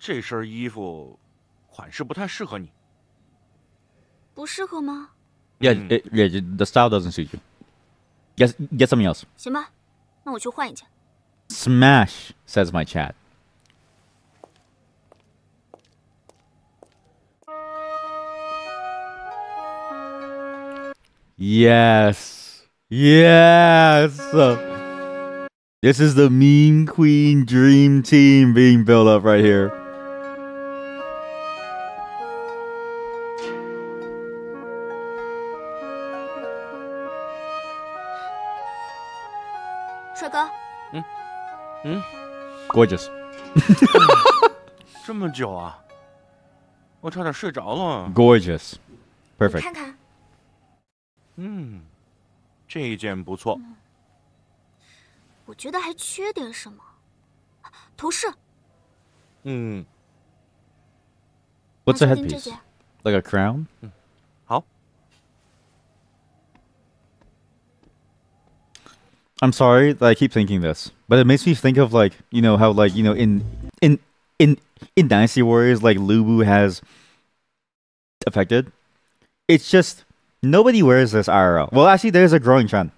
这身衣服款式不太适合你。不适合吗？ Yeah, the style doesn't suit you. Get something else. 行吧，那我去换一件。Smash, says my chat. Yes. This is the meme queen dream team being built up right here. 帅哥。Gorgeous. 这么久啊，我差点睡着了。Gorgeous. Perfect. 看看。这一件不错。我觉得还缺点什么。头饰。What's a headpiece? Like a crown? 好。I'm sorry that I keep thinking this, but it makes me think of like, you know, how like, you know, in Dynasty Warriors, like Lubu has affected. It's just nobody wears this IRL. Well, actually, there's a growing trend.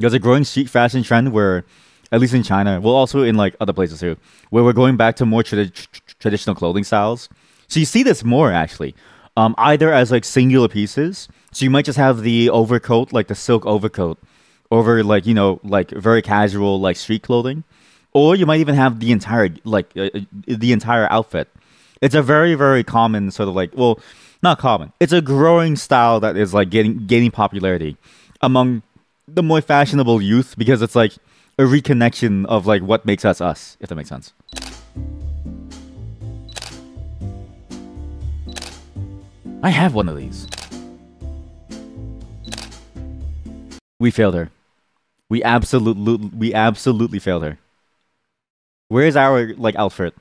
There's a growing street fashion trend where, at least in China, well, also in like other places too, where we're going back to more traditional clothing styles. So you see this more actually, either as like singular pieces. So you might just have the overcoat, like the silk overcoat, over like, you know, like very casual like street clothing, or you might even have the entire like the entire outfit. It's a very, very common sort of like, well, not common. It's a growing style that is like gaining popularity among the more fashionable youth, because it's like a reconnection of like what makes us us, if that makes sense. I have one of these. We failed her. We absolutely failed her. Where's our like outfit?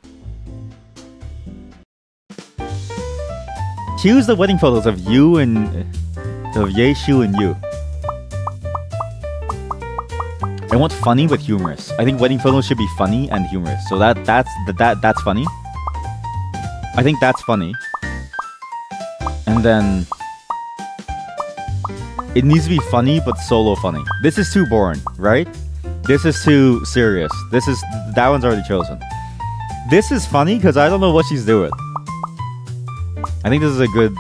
Choose the wedding photos of you and of Yeshu and you. I want funny but humorous. I think wedding photos should be funny and humorous. So that's funny. I think that's funny. And then it needs to be funny but solo funny. This is too boring, right? This is too serious. That one's already chosen. This is funny because I don't know what she's doing. I think this is a good.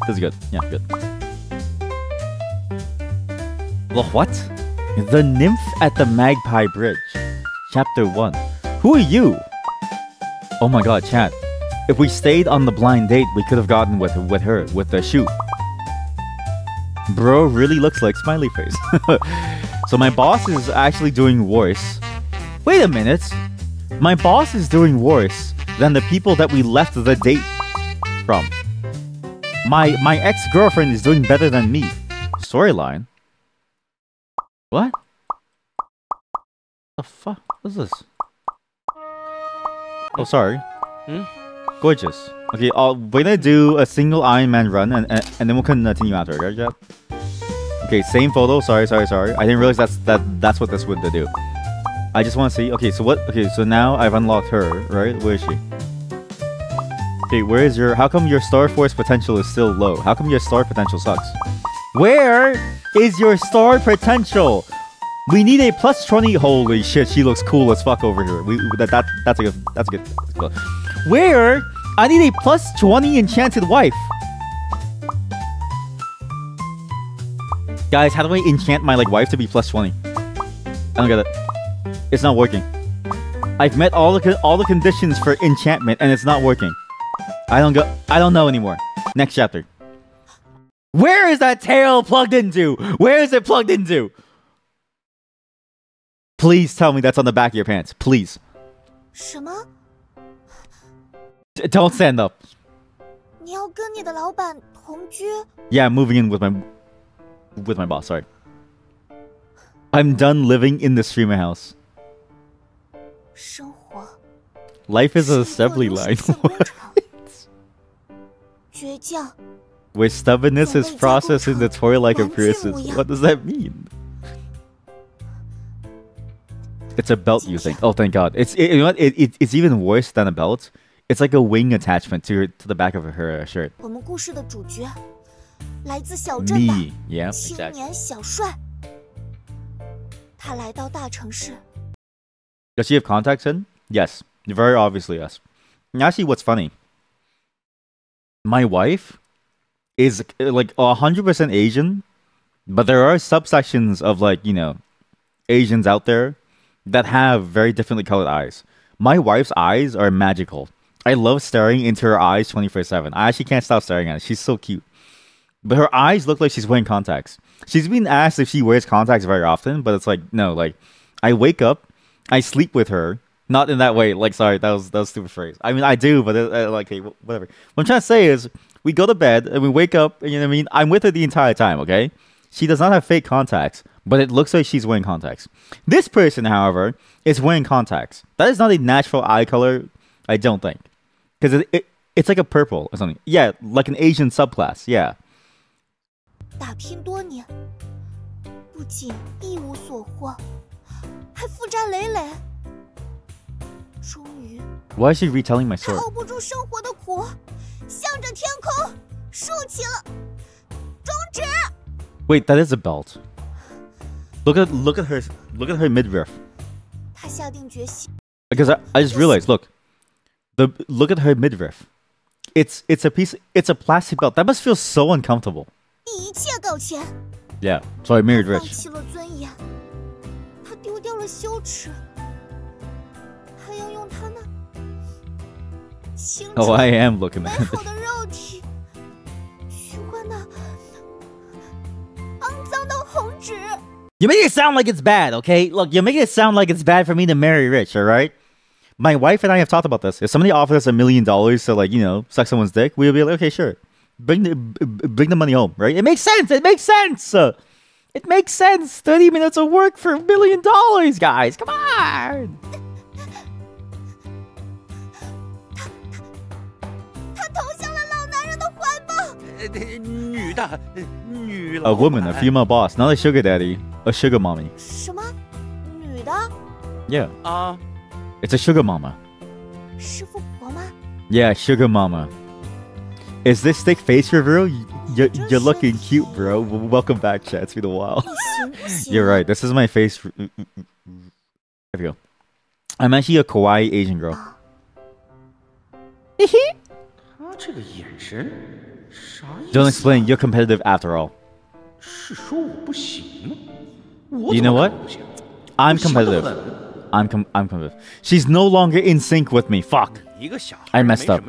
This is good. Yeah, good. The what? The Nymph at the Magpie Bridge, Chapter 1. Who are you? Oh my god, chat. If we stayed on the blind date, we could have gotten with her, with the shoe. Bro really looks like smiley face. So my boss is actually doing worse. Wait a minute. My boss is doing worse than the people that we left the date from. My ex-girlfriend is doing better than me. Storyline? What? The fuck? What is this? Oh, sorry. Gorgeous. Okay, we're gonna do a single Iron Man run and then we'll continue after, right, Jet? Okay, same photo. Sorry. I didn't realize that's what this would do. I just want to see. Okay, so what? Okay, so now I've unlocked her, right? Where is she? Okay, where is your? How come your Star Force potential is still low? How come your star potential sucks? Where is your star potential? We need a plus 20. Holy shit, she looks cool as fuck over here. That's a good. Where? I need a plus 20 enchanted wife. Guys, how do I enchant my like wife to be plus 20? I don't get it. It's not working. I've met all the conditions for enchantment and it's not working. I don't know anymore. Next chapter. Where is that tail plugged into? Where is it plugged into? Please tell me that's on the back of your pants. Please. 什么? Don't stand up. 你要跟你的老板同居? Yeah, I'm moving in with my boss. Sorry. I'm done living in the streamer house. 生活. Life is an assembly line. Where stubbornness is processed into toy-like appearances. What does that mean? It's a belt you think. Oh, thank God. You know what? It's even worse than a belt. It's like a wing attachment to the back of her shirt. Me, yeah, exactly. Does she have contacts in? Yes, very obviously yes. And actually, what's funny? My wife is like 100% Asian, but there are subsections of like, you know, Asians out there that have very differently colored eyes. My wife's eyes are magical. I love staring into her eyes 24/7. I actually can't stop staring at her. She's so cute. But her eyes look like she's wearing contacts. She's been asked if she wears contacts very often, but it's like, no, like, I wake up, I sleep with her. Not in that way. Like, sorry, that was a stupid phrase. I mean, I do, but like, hey, whatever. What I'm trying to say is, we go to bed and we wake up. And, you know what I mean? I'm with her the entire time. Okay. She does not have fake contacts, but it looks like she's wearing contacts. This person, however, is wearing contacts. That is not a natural eye color. I don't think, because it's like a purple or something. Yeah, like an Asian subclass. Yeah. 打拼多年，不仅一无所获，还负债累累。终于 Why is she retelling my story? 熬不住生活的苦，向着天空竖起了中指。Wait, that is a belt. Look at her midriff. 他下定决心。Because I just realized, look at her midriff. It's a plastic belt. That must feel so uncomfortable. 一切告前。Yeah, sorry, mirrored 放 rich. 弃了尊严，他丢掉了羞耻，还要用他那清 Oh, I am looking 美 at 好 it. 的肉体去换那肮脏的红纸。You make it sound like it's bad, okay? Look, you make it sound like it's bad for me to marry rich, all right? My wife and I have talked about this. If somebody offered us $1 million to, like, you know, suck someone's dick, we would be like, okay, sure. Bring the money home, right? It makes sense. It makes sense. It makes sense. 30 minutes of work for $1 million, guys. Come on. 他投向了老男人的怀抱。女 A woman, a female boss, not a sugar daddy, a sugar mommy. 什么？女的？ Yeah. It's a sugar mama. 师傅婆吗？ Yeah, sugar mama. Is this thick face reveal? You're looking cute, bro. Welcome back, chat. It's been a while. You're right. This is my face. There we go. I'm actually a kawaii Asian girl. 他这个眼神，啥意思？ Don't explain. You're competitive after all. 是说我不行吗？ You know what? I'm competitive. I'm competitive. She's no longer in sync with me. Fuck. I messed up.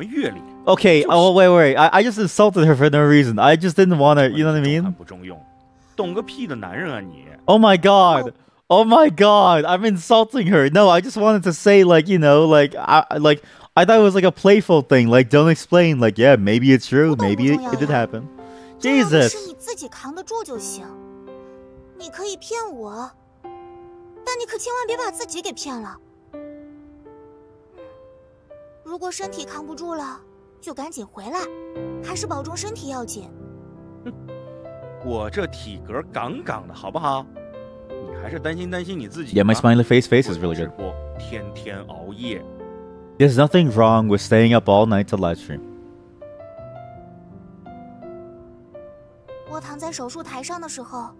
Okay, oh wait. I just insulted her for no reason. I just didn't want to, you know what I mean? 懂个屁的男人啊你！ Oh my god. Oh my god. I'm insulting her. No, I just wanted to say, like, you know, like I thought it was like a playful thing. Like, don't explain. Like, yeah, maybe it's true. Maybe it did happen. Jesus. 是你自己扛得住就行。你可以骗我，但你可千万别把自己给骗了。如果身体扛不住了，就赶紧回来，还是保重身体要紧。我这体格杠杠的，好不好？你还是担心你自己。 Yeah, my smiley face is really good. 天天熬夜。 There's nothing wrong with staying up all night to live stream. 我躺在手术台上的时候。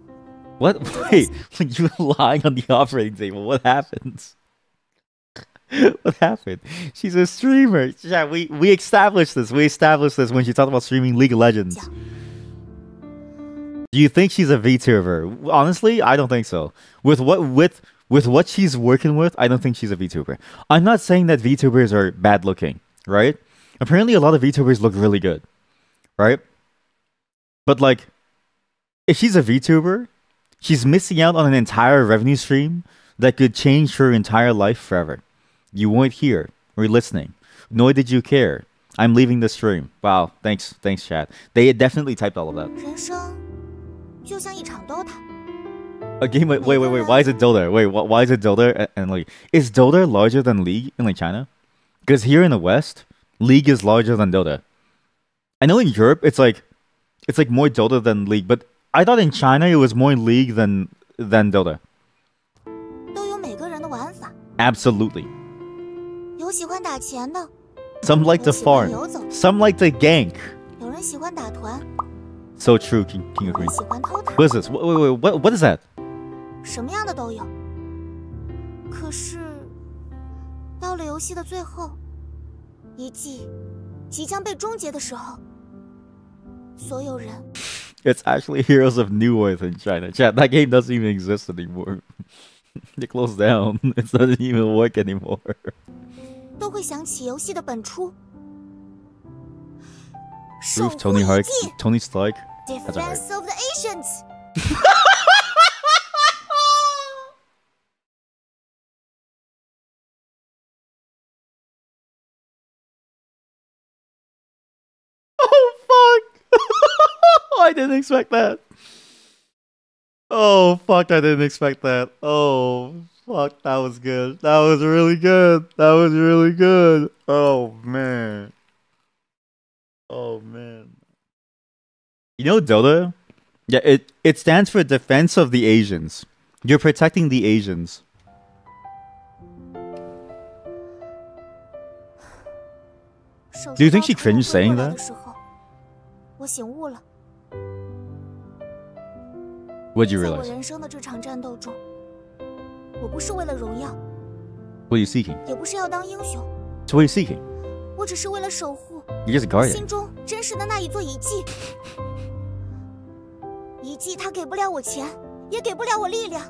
What? Wait, when you were lying on the operating table, what happens? What happened? She's a streamer. Yeah, we established this. We established this when she talked about streaming League of Legends. Do you think she's a VTuber? Honestly, I don't think so. With what she's working with, I don't think she's a VTuber. I'm not saying that VTubers are bad looking, right? Apparently, a lot of VTubers look really good, right? But like, if she's a VTuber, she's missing out on an entire revenue stream that could change her entire life forever. You weren't here or listening, nor did you care. I'm leaving the stream. Wow, thanks, chat. They definitely typed all of that. 人生就像一场 Dota. A game. Wait. Why is it Dota? Wait, why is it Dota? And like, is Dota larger than League in like China? Because here in the West, League is larger than Dota. I know in Europe it's like more Dota than League, but I thought in China it was more League than Dota. 都有每个人的玩法。 Absolutely. 有喜欢打钱的， Some like to farm. Some like to gank. 有人喜欢打团。 So true, King of Green. 喜欢偷塔。 What is this? Wait, what is that? 什么样的都有。可是，到了游戏的最后，一季即将被终结的时候，所有人。 It's actually Heroes of New Earth in China. Chat, that game doesn't even exist anymore. It closed down. It doesn't even work anymore. 都会想起游戏的本初。 Ruth, Tony Hawk, Tony Stark. Defense of the Asians. I didn't expect that. Oh, fuck, I didn't expect that. Oh, fuck, that was good. That was really good. That was really good. Oh, man. Oh, man. You know Dota? Yeah, it stands for Defense of the Asians. You're protecting the Asians. Do you think she cringed saying that? What'd you realize? What are you seeking? So what are you seeking? You're just a guardian. 心中真实的那一座遗迹。遗迹它给不了我钱，也给不了我力量，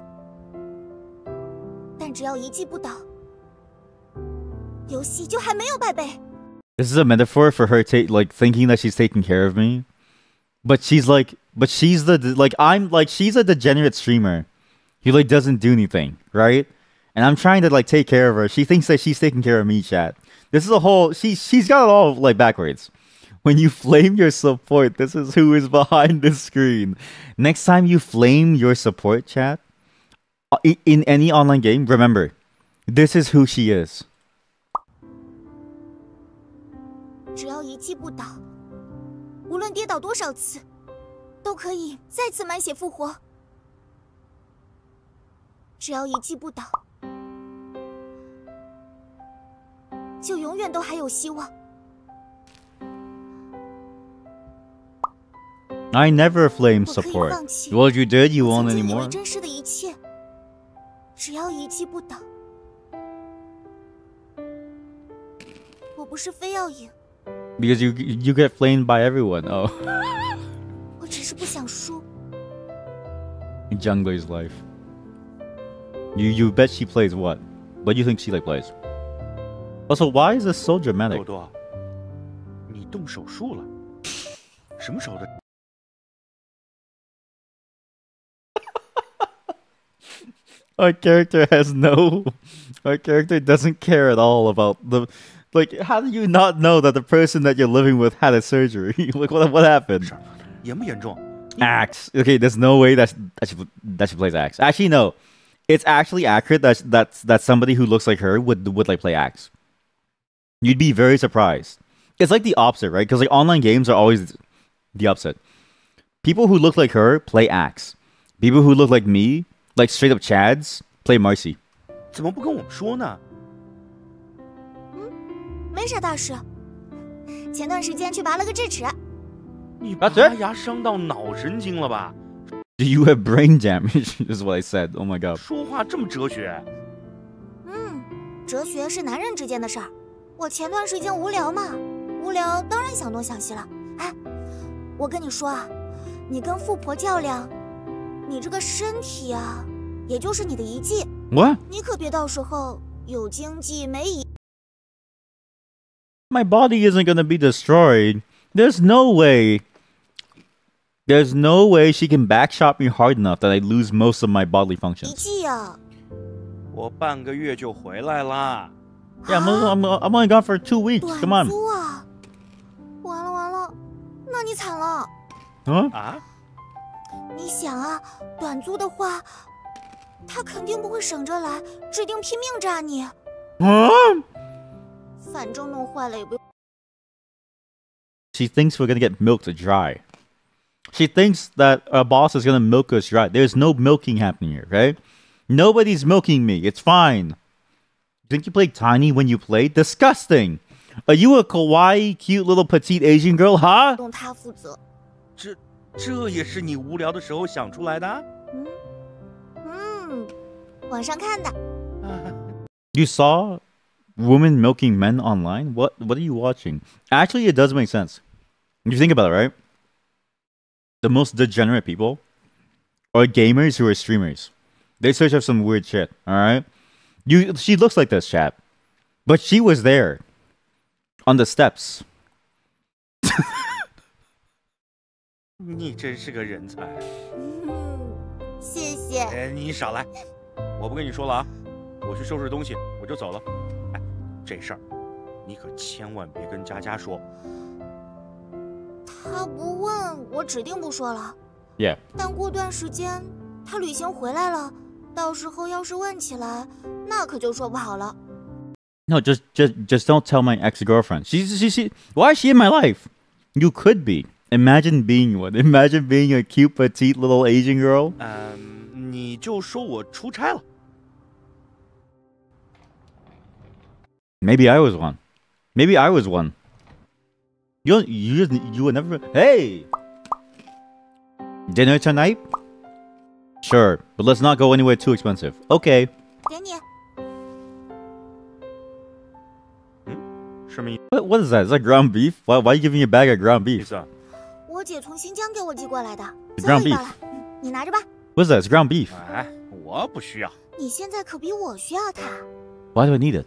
但只要遗迹不倒，游戏就还没有败北。This is a metaphor for her like thinking that she's taking care of me, but she's she's a degenerate streamer who like doesn't do anything, right? And I'm trying to like take care of her. She thinks that she's taking care of me, chat. This is a whole she's got it all like backwards. When you flame your support, this is who is behind the screen. Next time you flame your support, chat, in any online game, remember, this is who she is. 只要一击不倒，无论跌倒多少次，都可以再次满血复活。只要一击不倒，就永远都还有希望。I never flame support. Well, you did, you won't anymore. 真实的一切，只要一击不倒，我不是非要赢。 Because you get flamed by everyone. Oh. 我只是不想输。 Jungler's life. You bet she plays what? What do you think she like plays? Also, why is this so dramatic? 多多，你动手术了？什么时候的？ Our character doesn't care at all about the. Like, how do you not know that the person that you're living with had a surgery? Like, what happened? 严不严重？ Axe. Okay, there's no way that she plays Axe. Actually, no. It's actually accurate that somebody who looks like her would like play Axe. You'd be very surprised. It's like the opposite, right? Because like online games are always the opposite. People who look like her play Axe. People who look like me, like straight up Chads, play Marcy. 怎么不跟我们说呢？ 没啥大事，前段时间去拔了个智齿。你拔牙伤到脑神经了吧 Do you have brain damage? Is what I said. Oh my god. 说话这么哲学。哲学是男人之间的事儿。我前段时间无聊嘛，无聊当然想东想西了。哎，我跟你说啊，你跟富婆较量，你这个身体啊，也就是你的遗迹。What? 你可别到时候有经济没遗。 My body isn't gonna be destroyed. There's no way. There's no way she can backshot me hard enough that I lose most of my bodily functions. 遗迹啊！我半个月就回来啦。Yeah, I'm only gone for 2 weeks. Come on. 短租啊！完了，那你惨了。啊？你想啊，短租的话，他肯定不会省着来，指定拼命扎你。反正弄坏了也不用。 She thinks we're gonna get milked dry. She thinks that our boss is gonna milk us dry. There's no milking happening here, okay? Nobody's milking me. It's fine. You think you played tiny when you played? Disgusting. Are you a kawaii, cute little petite Asian girl, huh? 用他负责。这也是你无聊的时候想出来的？网上看的。You saw women milking men online? What are you watching? Actually, it does make sense. If you think about it, right? The most degenerate people are gamers who are streamers. They search up some weird shit, alright? She looks like this, chat. But she was there. On the steps. 你真是个人才。谢谢。你少来，我不跟你说了啊，我去收拾东西，我就走了。这事儿，你可千万别跟佳佳说。他不问，我指定不说了。Yeah. 但过段时间他旅行回来了，到时候要是问起来，那可就说不好了。No, just don't tell my ex-girlfriend. She. Why is she in my life? You could be. Imagine being one. Imagine being a cute, petite little Asian girl. 你就说我出差了。Maybe I was one. Maybe I was one. You would never. Hey, dinner tonight? Sure, but let's not go anywhere too expensive. Okay. 给你。什么意思？ What is that? Is that ground beef? Why are you giving me a bag of ground beef? 我姐从新疆给我寄过来的， ground beef. 你拿着吧。What is that? It's ground beef. 哎，我不需要。你现在可比我需要它。 Why do I need it?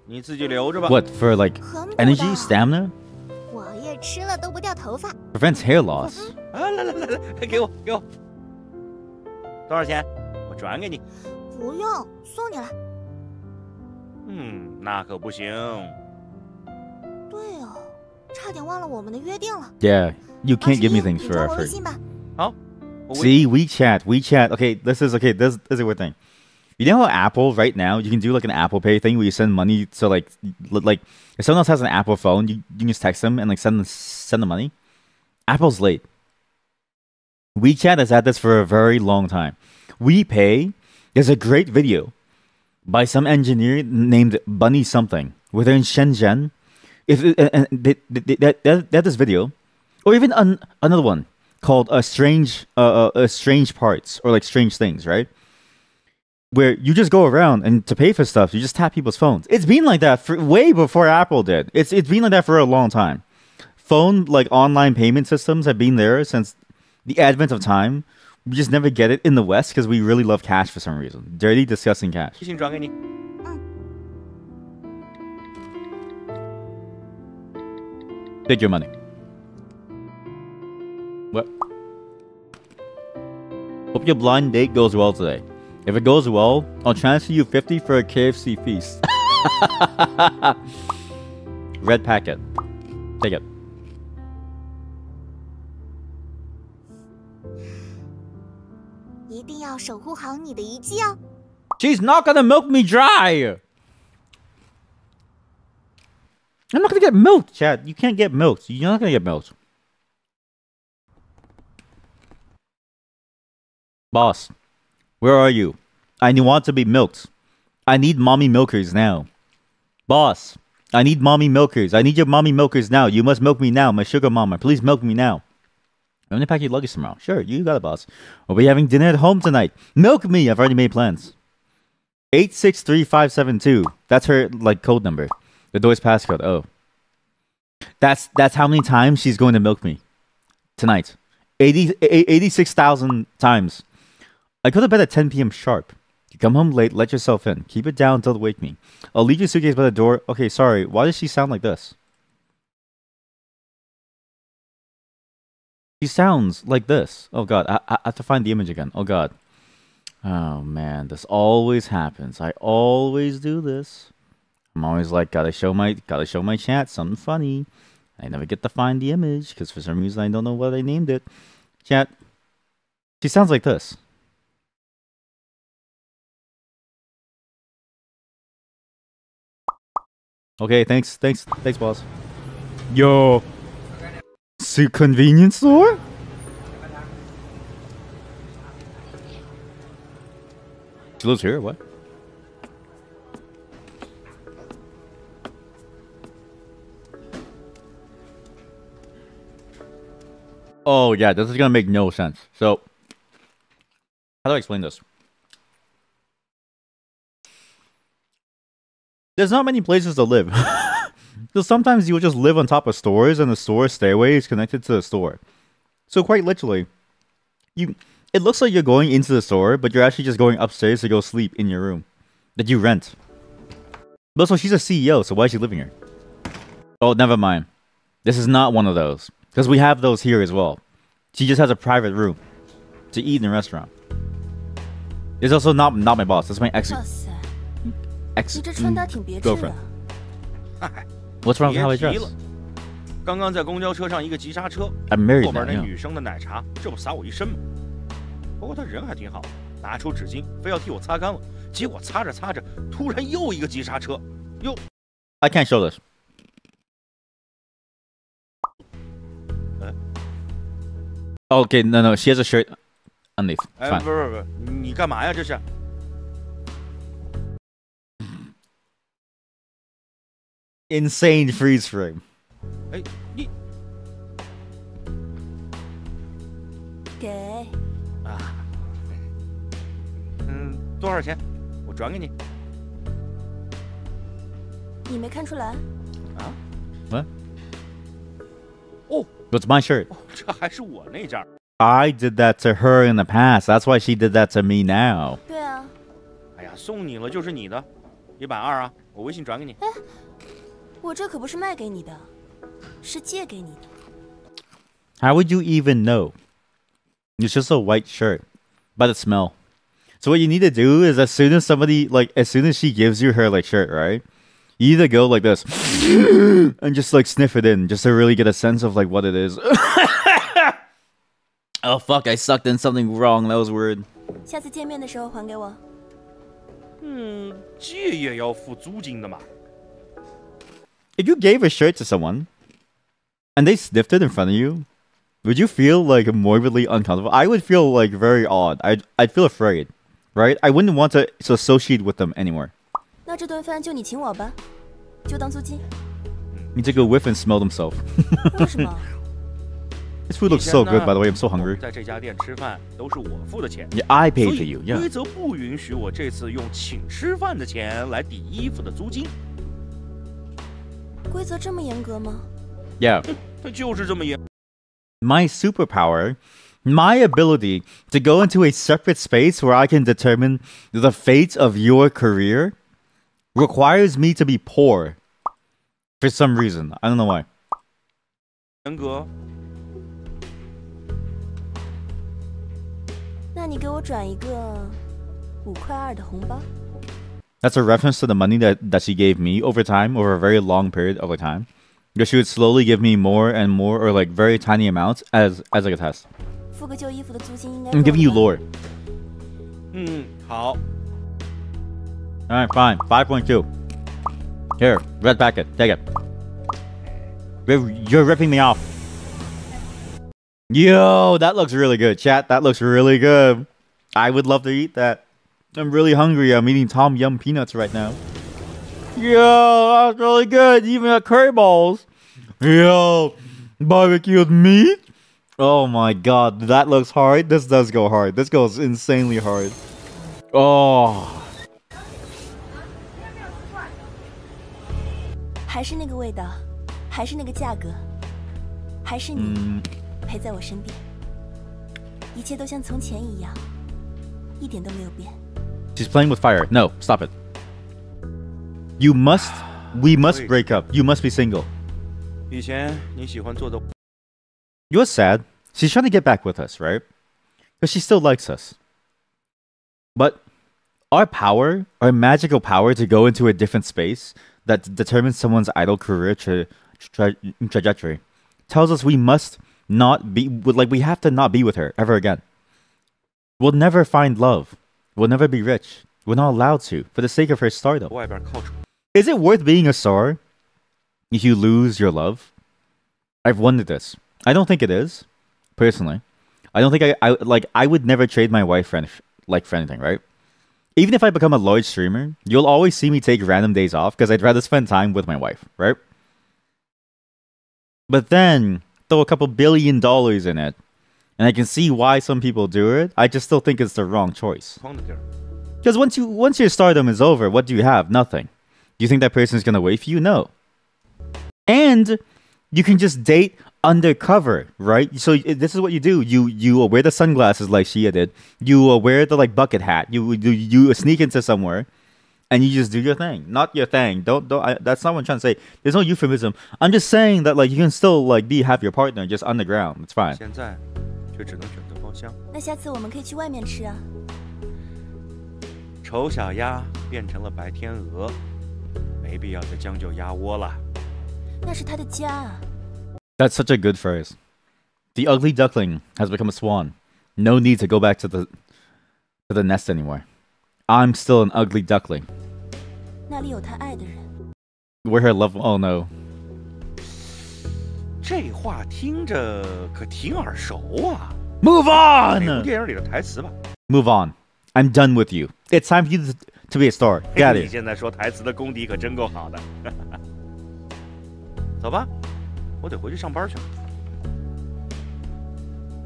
你自己留着吧。 What, for like energy, stamina? 我也吃了都不掉头发。 Prevents hair loss. 来，给我。多少钱？我转给你。不用，送你了。那可不行。对哦，差点忘了我们的约定了。 Yeah, you can't give me things for free. 微信吧。好。See, WeChat. Okay, this is a weird thing. You know how Apple right now you can do like an Apple Pay thing where you send money to like if someone else has an Apple phone, you can just text them and like send the money. Apple's late. WeChat has had this for a very long time. WePay is a great video by some engineer named Bunny something, where they're in Shenzhen. They had this video, or even another one called strange parts or like strange things, right? Where you just go around and to pay for stuff, you just tap people's phones. It's been like that for way before Apple did. It's been like that for a long time. Phone like online payment systems have been there since the advent of time. We just never get it in the West because we really love cash for some reason. Dirty, disgusting cash. 微信转给你。Take your money. What? Hope your blind date goes well today. If it goes well, I'll transfer you 50 for a KFC feast. Red packet. Take it. She's not gonna milk me dry! I'm not gonna get milked, Chad. You can't get milked. You're not gonna get milked. Boss. Where are you? I want to be milked. I need mommy milkers now. Boss, I need mommy milkers. I need your mommy milkers now. You must milk me now, my sugar mama. Please milk me now. I'm gonna pack your luggage tomorrow. Sure, you got it, boss. We'll be having dinner at home tonight. Milk me. I've already made plans. 863572. That's her like code number. The door's passcode. Oh. That's how many times she's going to milk me tonight. 86,000 times. I go to bed at 10 p.m. sharp. You come home late, let yourself in. Keep it down until they wake me. I'll leave your suitcase by the door. Okay, sorry. Why does she sound like this? She sounds like this. Oh god, I have to find the image again. Oh god. Oh man, this always happens. I always do this. I'm always like, gotta show my chat something funny. I never get to find the image because for some reason I don't know what I named it. Chat. She sounds like this. Okay, thanks, boss. Yo, convenience store? She lives here, what? Oh yeah, this is gonna make no sense. So, how do I explain this? There's not many places to live. So sometimes you will just live on top of stores and the store stairway is connected to the store. So quite literally, it looks like you're going into the store, but you're actually just going upstairs to go sleep in your room that you rent. But also, she's a CEO, so why is she living here? Oh, never mind. This is not one of those. Because we have those here as well. She just has a private room to eat in a restaurant. It's also not my boss. That's my ex-girlfriend. What's wrong with how I dress? 刚刚在公交车上一个急刹车，后边那女生的奶茶，这不洒我一身吗？不过他人还挺好，拿出纸巾非要替我擦干了，结果擦着擦着，突然又一个急刹车，又。I can't show this. Okay, no, she has a shirt underneath. 哎，不是，你干嘛呀？这是。Insane freeze frame. 哎，你给啊，多少钱？我转给你。你没看出来？啊？ What? 哦 ，What's my shirt? 这还是我那件。I did that to her in the past. That's why she did that to me now. 对啊。哎呀，送你了就是你的，120啊，我微信转给你。哎，我这可不是卖给你的，是借给你的。How would you even know? It's just a white shirt, by the smell. So what you need to do is as soon as she gives you her like shirt, right? You either go like this and just like sniff it in just to really get a sense of like what it is. Oh fuck, I sucked in something wrong. That was weird. 下次见面的时候还给我。借也要付租金的嘛。If you gave a shirt to someone and they sniffed it in front of you, would you feel like morbidly uncomfortable? I would feel like very odd. I'd feel afraid, right? I wouldn't want to associate with them anymore. 那这顿饭就你请我吧，就当租金。You take a whiff and smell himself. 为什么？ This food looks so good, by the way. I'm so hungry. 在这家店吃饭都是我付的钱。Yeah, I paid for you. Yeah. 规则不允许我这次用请吃饭的钱来抵衣服的租金。规则这么严格吗？ Yeah. 它就是这么严。My superpower, my ability to go into a separate space where I can determine the fate of your career, requires me to be poor. For some reason, I don't know why. 严格。那你给我转一个5.2块的红包。 That's a reference to the money that she gave me over time, over a very long period of time. Because she would slowly give me more and more, or like very tiny amounts as like a test. 付个旧衣服的租金应该。I'm giving you lore. 好。All right, fine. 5.2. Here, red packet. Take it. You're ripping me off. Yo, that looks really good, chat. That looks really good. I would love to eat that. I'm really hungry. I'm eating Tom Yum peanuts right now. Yo, that's really good. You even got curry balls. Yo, barbecued meat. Oh my god, that looks hard. This does go hard. This goes insanely hard. Oh. 还是那个味道，还是那个价格，还是你陪在我身边，一切都像从前一样，一点都没有变。She's playing with fire. No, stop it. We must break up. You must be single. 以前你喜欢做的。You know what's sad? She's trying to get back with us, right? Because she still likes us. But our power, our magical power to go into a different space that determines someone's idol career trajectory, tells us we must not be, we have to not be with her ever again. We'll never find love. We'll never be rich. We're not allowed to, for the sake of her stardom. Is it worth being a star if you lose your love? I've wondered this. I don't think it is, personally. I don't think I would never trade my wife for anything, right? Even if I become a large streamer, you'll always see me take random days off because I'd rather spend time with my wife, right? But then, throw a couple $1 billion in it, and I can see why some people do it, I just still think it's the wrong choice. Because once your stardom is over, what do you have? Nothing. Do you think that person is going to wait for you? No. And you can just date undercover, right? So this is what you do. You wear the sunglasses like Shia did. You wear the bucket hat. You sneak into somewhere, and you just do your thing. Not your thing. That's not what I'm trying to say. There's no euphemism. I'm just saying that you can still have your partner just underground. It's fine. 现在却只能选择包厢。那下次我们可以去外面吃啊。丑小鸭变成了白天鹅，没必要再将就鸭窝了。那是他的家啊。That's such a good phrase. The ugly duckling has become a swan. No need to go back to the nest anymore. I'm still an ugly duckling. 那里有他爱的人。 We're her love. Oh no. 这话听着可挺耳熟啊。 Move on. 美国电影里的台词吧。 Move on. I'm done with you. It's time for you to be a star. Got it. 你现在说台词的功底可真够好的。走吧，我得回去上班去了。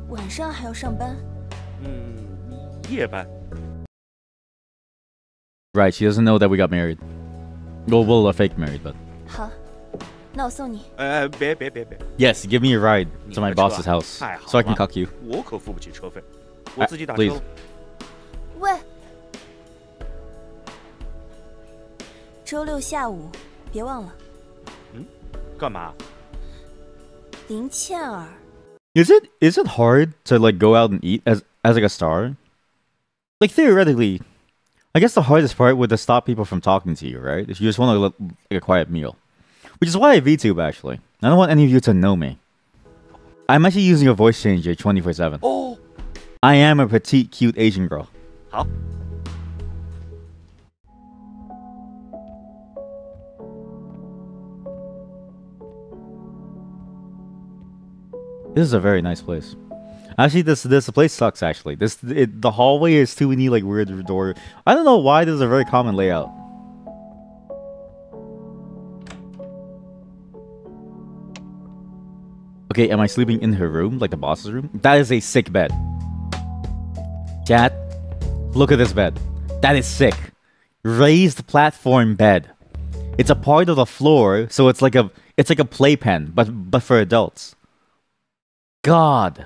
晚上还要上班？夜班。 Right, she doesn't know that we got married. Well, we'll fake married, but. 好，那我送你。别。Yes, give me a ride to my boss's house, so I can cuck you. 我可付不起车费，我自己打车。Please. 喂，周六下午别忘了。干嘛？林倩儿。Is it hard to like go out and eat as like a star? Like theoretically, I guess the hardest part would to stop people from talking to you, right? If you just want to like a quiet meal, which is why I VTube actually. I don't want any of you to know me. I'm actually using a voice changer 24/7. Oh, I am a petite, cute Asian girl. 好。 This is a very nice place. Actually, this place sucks. Actually, the hallway is too many like weird door. I don't know why this is a very common layout. Okay, am I sleeping in her room, like the boss's room? That is a sick bed. Chat, look at this bed. That is sick. Raised platform bed. It's a part of the floor, so it's like a playpen, but for adults. God.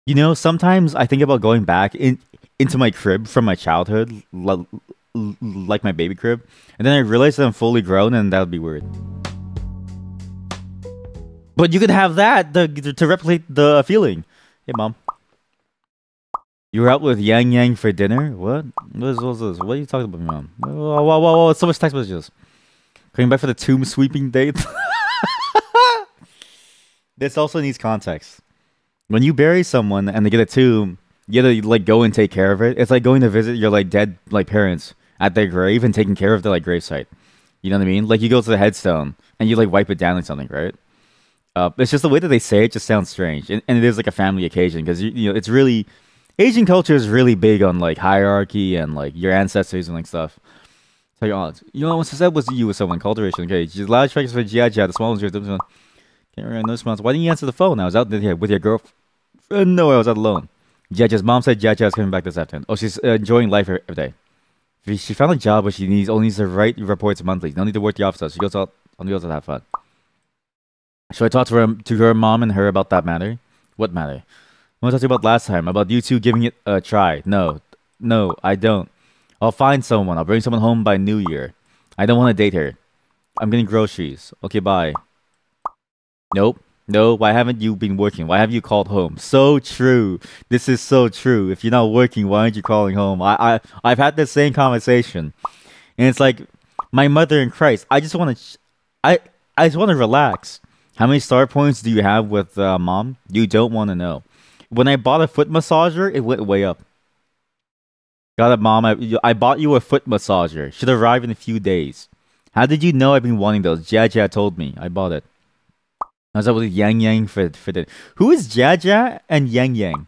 You know, sometimes I think about going back into my crib from my childhood, like my baby crib, and then I realize that I'm fully grown, and that would be weird. But you could have that to replicate the feeling. Hey, Mom. You were out with Yang Yang for dinner? What? What is this? What are you talking about, Mom? Whoa. So much text messages. Coming back for the tomb sweeping date? This also needs context. When you bury someone and they get a tomb, you have to like go and take care of it. It's like going to visit your like dead like parents at their grave and taking care of their like gravesite. You know what I mean? Like you go to the headstone and you like wipe it down or something, right? It's just the way that they say it just sounds strange, and it is like a family occasion because you know it's really Asian culture is really big on like hierarchy and like your ancestors and like stuff. It's like, oh, you know, once I said was you with someone cultivation. Okay, just loud strikes for Jia. The small ones. Can't remember no response. Why didn't you answer the phone? I was out there with your girlfriend. No, I was out alone. Jaja's mom said Jaja is coming back this afternoon. Oh, she's enjoying life every day. She found a job, but she only needs to write reports monthly. No need to work the office. She goes out on the to have fun. Should I talk to her mom and her about that matter? What matter? I want to talk to you about last time, about you two giving it a try. No, I don't. I'll find someone. I'll bring someone home by New Year. I don't want to date her. I'm getting groceries. Okay, bye. Nope. No, why haven't you been working? Why have you called home? So true. This is so true. If you're not working, why aren't you calling home? I've had the same conversation. And it's like, my mother in Christ, I just want to relax. How many star points do you have with Mom? You don't want to know. When I bought a foot massager, it went way up. Got it, Mom. I bought you a foot massager. Should arrive in a few days. How did you know I've been wanting those? Jaja told me. I bought it. I was up with Yang Yang for it. Who is Jaja and Yang Yang?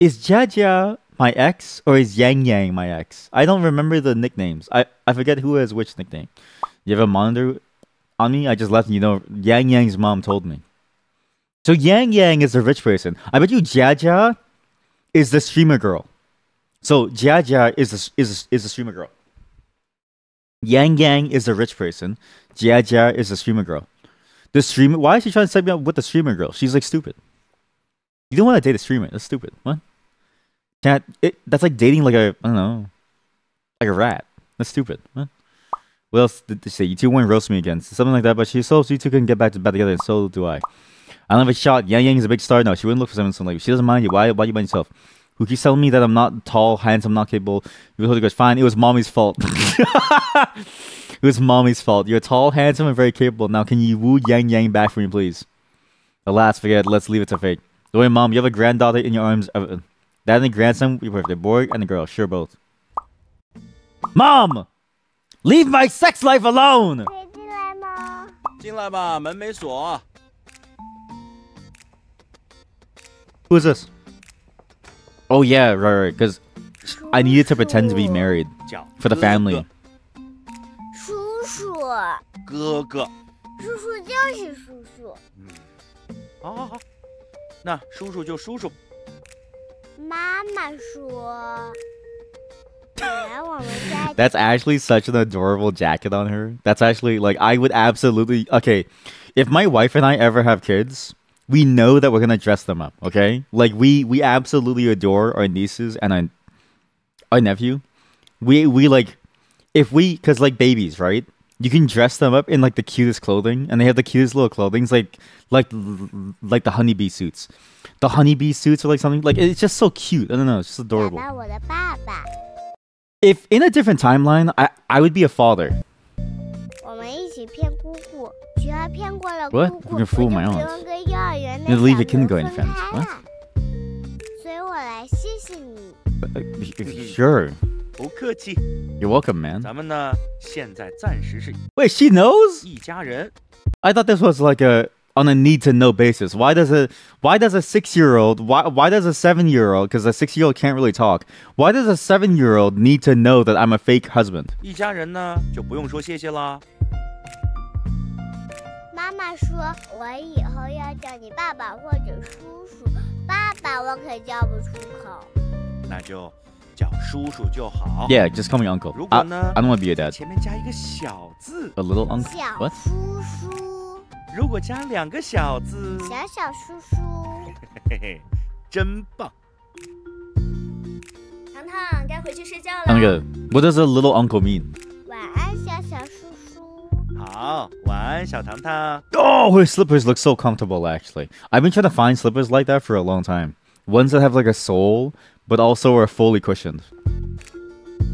Is Jaja my ex or is Yang Yang my ex? I don't remember the nicknames. I forget who has which nickname. You have a monitor on me? I just let you know. Yang Yang's mom told me. So Yang Yang is the rich person. I bet you Jaja is the streamer girl. So Jaja is the streamer girl. Yang Yang is the rich person. Jia is the streamer girl. The streamer. Why is she trying to set me up with the streamer girl? She's like stupid. You don't want to date a streamer. That's stupid. What? That's like dating like a, I don't know, like a rat. That's stupid. What? What else did they say? You two want to roast me again. Something like that. But she so you two can get back together, and so do I. I don't have a shot. Yang Yang is a big star now. She wouldn't look for someone like she doesn't mind you. Why you mind yourself? Who keeps telling me that I'm not tall, handsome, not capable? You told you guys, fine, it was mommy's fault. It was mommy's fault. You're tall, handsome, and very capable. Now, can you woo Yang Yang back for me, please? Alas, forget it. Let's leave it to fate. Don't worry, Mom. You have a granddaughter in your arms. Dad and a grandson. We birthday. Boy and a girl. Sure, both. Mom! Leave my sex life alone! 可以进来吗？进来吧，门没锁。 Who is this? Oh, yeah, right. Because I needed to pretend to be married for the family. 叔叔。哥哥。叔叔就是叔叔。好，那叔叔就叔叔。妈妈说。 That's actually such an adorable jacket on her. That's actually like I would absolutely okay. If my wife and I ever have kids, we know that we're gonna dress them up. Okay, like we absolutely adore our nieces and our nephew. We like if we because like babies, right? You can dress them up in like the cutest clothing, and they have the cutest little clothing, like the honeybee suits. The honeybee suits are like something like it's just so cute. I don't know, it's just adorable. If in a different timeline, I would be a father. What? I'm gonna fool my aunt. I'm gonna leave the kindergarten friends. What? Sure. You're welcome, man. Wait, she knows? I thought this was like on a need-to-know basis. Why does a 6-year-old, why does a 7-year-old, because a 6-year-old can't really talk, why does a 7-year-old need to know that I'm a fake husband? 一家人呢就不用说谢谢啦。妈妈说，我以后要叫你爸爸或者叔叔。爸爸我可叫不出口。那就叫叔叔就好。Yeah, just call me uncle. 如果呢 I don't want to be your dad. 前面加一个小字。A little uncle. 小 What? 叔叔。 如果加2个小字，小小叔叔，嘿嘿，真棒！糖糖，该回去睡觉了。What does a little uncle mean? 晚安，小小叔叔。好，晚安，小糖糖。Oh, her slippers look so comfortable. Actually, I've been trying to find slippers like that for a long time. Ones that have like a sole, but also are fully cushioned.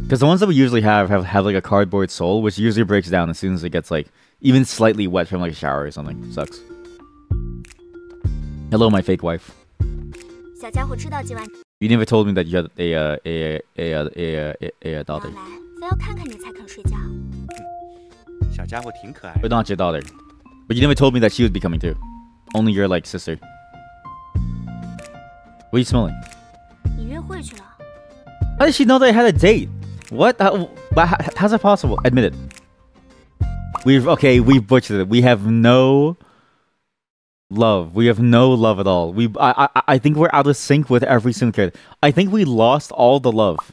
Because the ones that we usually have like a cardboard sole, which usually breaks down as soon as it gets like even slightly wet from like a shower or something. Sucks. Hello, my fake wife. 小家伙知道今晚 You never told me that you had a daughter. 非要看看你才肯睡觉。小家伙挺可爱。 But not your daughter. But you never told me that she would be coming too. Only your like sister. What are you smelling? 你约会去了？ How did she know that I had a date? What? How's that possible? Admit it. We've butchered it. We have no love. We have no love at all. I think we're out of sync with every single character. I think we lost all the love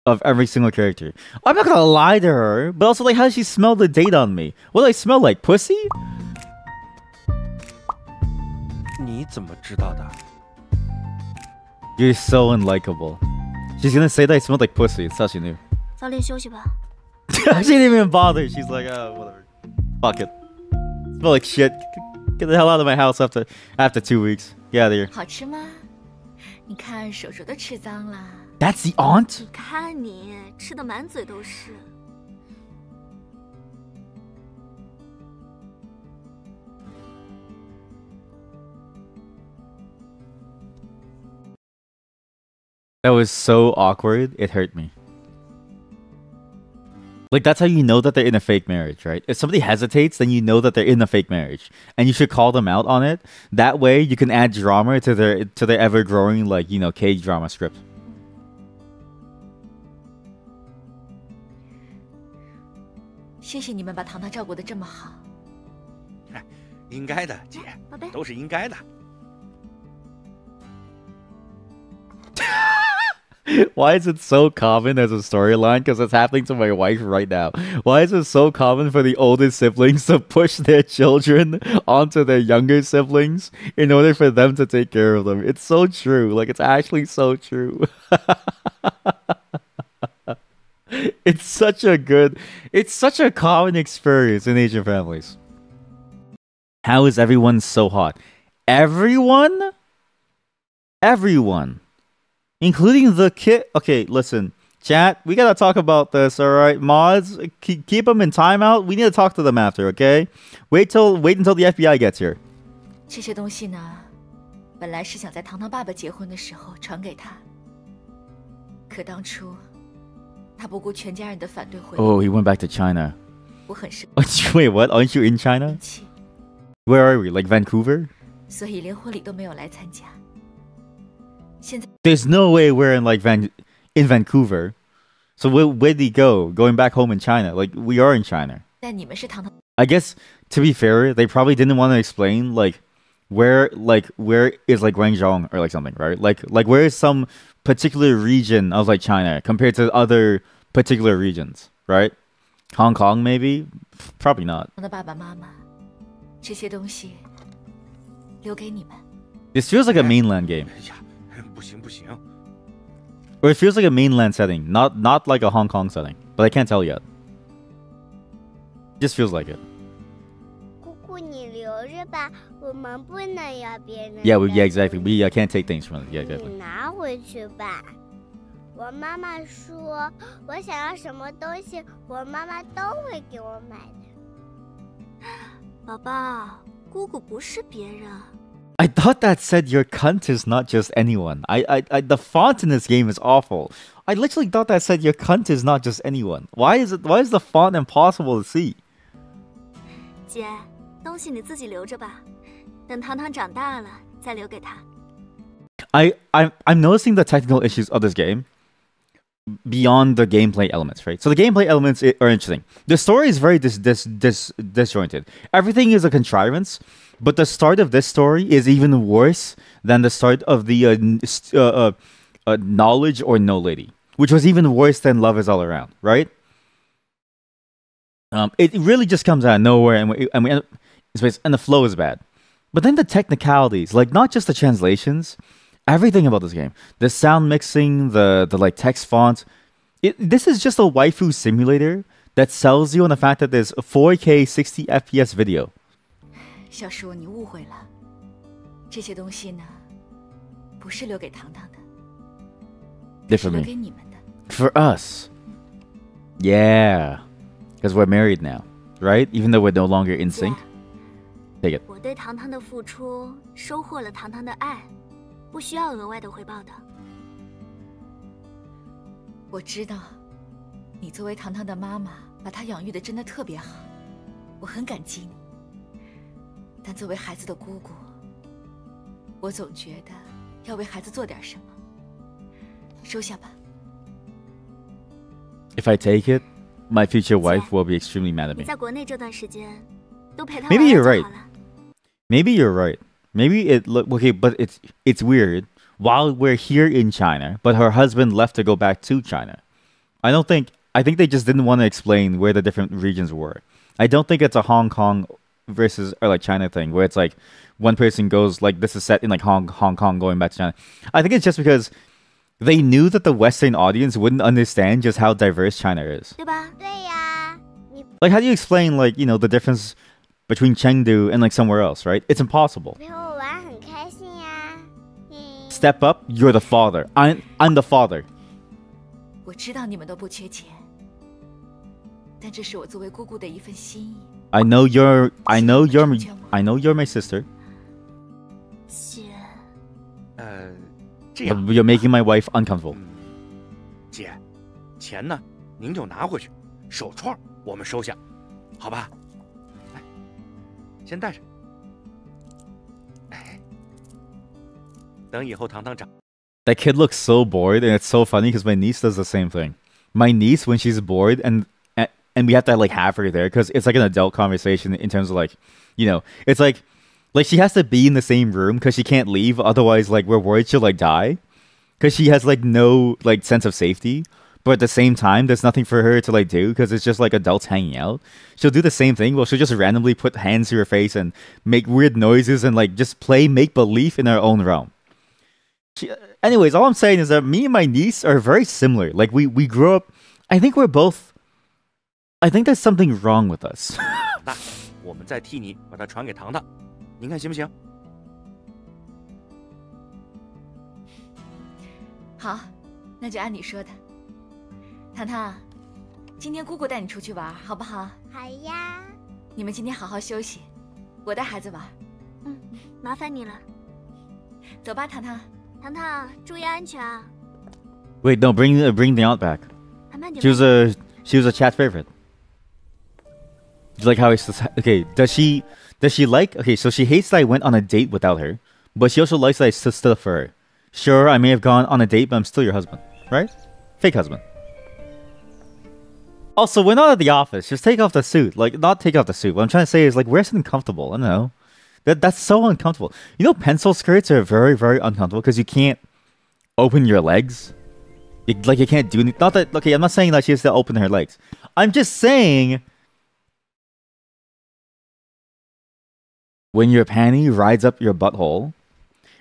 of every single character. I'm not gonna lie to her, but also like, how does she smell the date on me? What do I smell like? Pussy? 你怎么知道的？ You're so unlikable. She's gonna say that I smelled like pussy. That's how she knew. 早点休息吧。She didn't even bother. She's like, oh, whatever. Fuck it. Smell like shit. Get the hell out of my house after 2 weeks. Get out of here. 好吃吗？你看手手都吃脏了。 That's the aunt? 你看你吃的满嘴都是。 That was so awkward. It hurt me. Like, that's how you know that they're in a fake marriage, right? If somebody hesitates, then you know that they're in a fake marriage. And you should call them out on it. That way, you can add drama to their ever-growing, like, you know, K-drama script. 谢谢你们把糖糖照顾得这么好。应该的，姐，都是应该的。 Why is it so common as a storyline? Because it's happening to my wife right now. Why is it so common for the oldest siblings to push their children onto their younger siblings in order for them to take care of them? It's so true. Like, it's actually so true. It's such a common experience in Asian families. How is everyone so hot? Everyone? Including the kid. Okay, listen. Chat, we gotta talk about this, alright? Mods, keep them in timeout. We need to talk to them after, okay? Wait until the FBI gets here. 这些东西呢，本来是想在糖糖爸爸结婚的时候传给他，可当初他不顾全家人的反对回。Oh, he went back to China. 我很生。Wait, what? Aren't you in China? Where are we? Like Vancouver? 所以连婚礼都没有来参加。现在 There's no way we're in like in Vancouver. So where did he go? Going back home in China? Like we are in China. 但你们是糖糖。I guess to be fair, they probably didn't want to explain like where is like Guangdong or like something, right? Like where is some particular region of like China compared to other particular regions, right? Hong Kong maybe? Probably not. 的爸爸妈妈，这些东西留给你们。This feels like a mainland game. 不行不行。Or it feels like a mainland setting, not like a Hong Kong setting. But I can't tell yet. It just feels like it. 姑姑，你留着吧，我们不能要别人。Yeah, yeah, exactly. We can't take things from it. Yeah, exactly. 你拿回去吧。我妈妈说，我想要什么东西，我妈妈都会给我买的。宝宝，姑姑不是别人。 I thought that said your cunt is not just anyone. The font in this game is awful. I literally thought that said your cunt is not just anyone. Why is the font impossible to see? 姐，东西你自己留着吧，等糖糖长大了再留给他。I'm noticing the technical issues of this game beyond the gameplay elements, right? So the gameplay elements are interesting. The story is very disjointed. Everything is a contrivance. But the start of this story is even worse than the start of the Knowledge or No Lady, which was even worse than Love Is All Around, right? It really just comes out of nowhere, and the flow is bad. But then the technicalities, like not just the translations, everything about this game, the sound mixing, the like text fonts, this is just a waifu simulator that sells you on the fact that there's a 4K 60 FPS video. 小叔，你误会了，这些东西呢，不是留给糖糖的，是留给你们的。For us, yeah, because we're married now, right? Even though we're no longer in sync. Take it. 我对糖糖的付出，收获了糖糖的爱，不需要额外的回报的。我知道，你作为糖糖的妈妈，把她养育的真的特别好，我很感激你。 但作为孩子的姑姑，我总觉得要为孩子做点什么。收下吧。If I take it, my future wife will be extremely mad at me. 你在国内这段时间，都陪她 Maybe you're 玩 right. 就好了。Maybe you're right. Maybe it look okay, but it's weird. While we're here in China, but her husband left to go back to China. I think they just didn't want to explain where the different regions were. I don't think it's a Hong Kong versus or like China thing where it's like one person goes like this is set in like Hong Kong going back to China. I think it's just because they knew that the Western audience wouldn't understand just how diverse China is. 对吧？对呀。Like how do you explain like, you know, the difference between Chengdu and like somewhere else, right? It's impossible. 陪我玩很开心呀。Step up, you're the father. I'm the father. 我知道你们都不缺钱，但这是我作为姑姑的一份心意。 I know you're my sister. 姐，这样 You're making my wife uncomfortable. 姐，钱呢，您就拿回去，手串我们收下，好吧？来，先带着。哎，等以后糖糖长。 That kid looks so bored, and it's so funny because my niece does the same thing. My niece, when she's bored, and we have to like have her there because it's like an adult conversation in terms of like, you know, it's like she has to be in the same room because she can't leave. Otherwise, like we're worried she'll like die because she has like no like sense of safety. But at the same time, there's nothing for her to like do because it's just like adults hanging out. She'll do the same thing. Well, she'll just randomly put hands to her face and make weird noises and like just play make believe in her own realm. Anyways, all I'm saying is that me and my niece are very similar. Like we grew up. I think there's something wrong with us. 那我们再替你把它传给糖糖，您看行不行？好，那就按你说的。糖糖，今天姑姑带你出去玩，好不好？好呀。你们今天好好休息，我带孩子玩。麻烦你了。走吧，糖糖。糖糖，注意安全啊。Wait, no, bring the aunt back. She was a chat favorite. Like how okay, does she like, okay, so she hates that I went on a date without her, but she also likes that I stood up for her. Sure, I may have gone on a date, but I'm still your husband, right? Fake husband. Also, we're not at the office. Just take off the suit. Like, not take off the suit. What I'm trying to say is, like, wear something comfortable. I don't know. That's so uncomfortable. You know, pencil skirts are very, very uncomfortable because you can't open your legs. You can't do anything. Not that, okay, I'm not saying that she has to open her legs. I'm just saying, when your panty rides up your butthole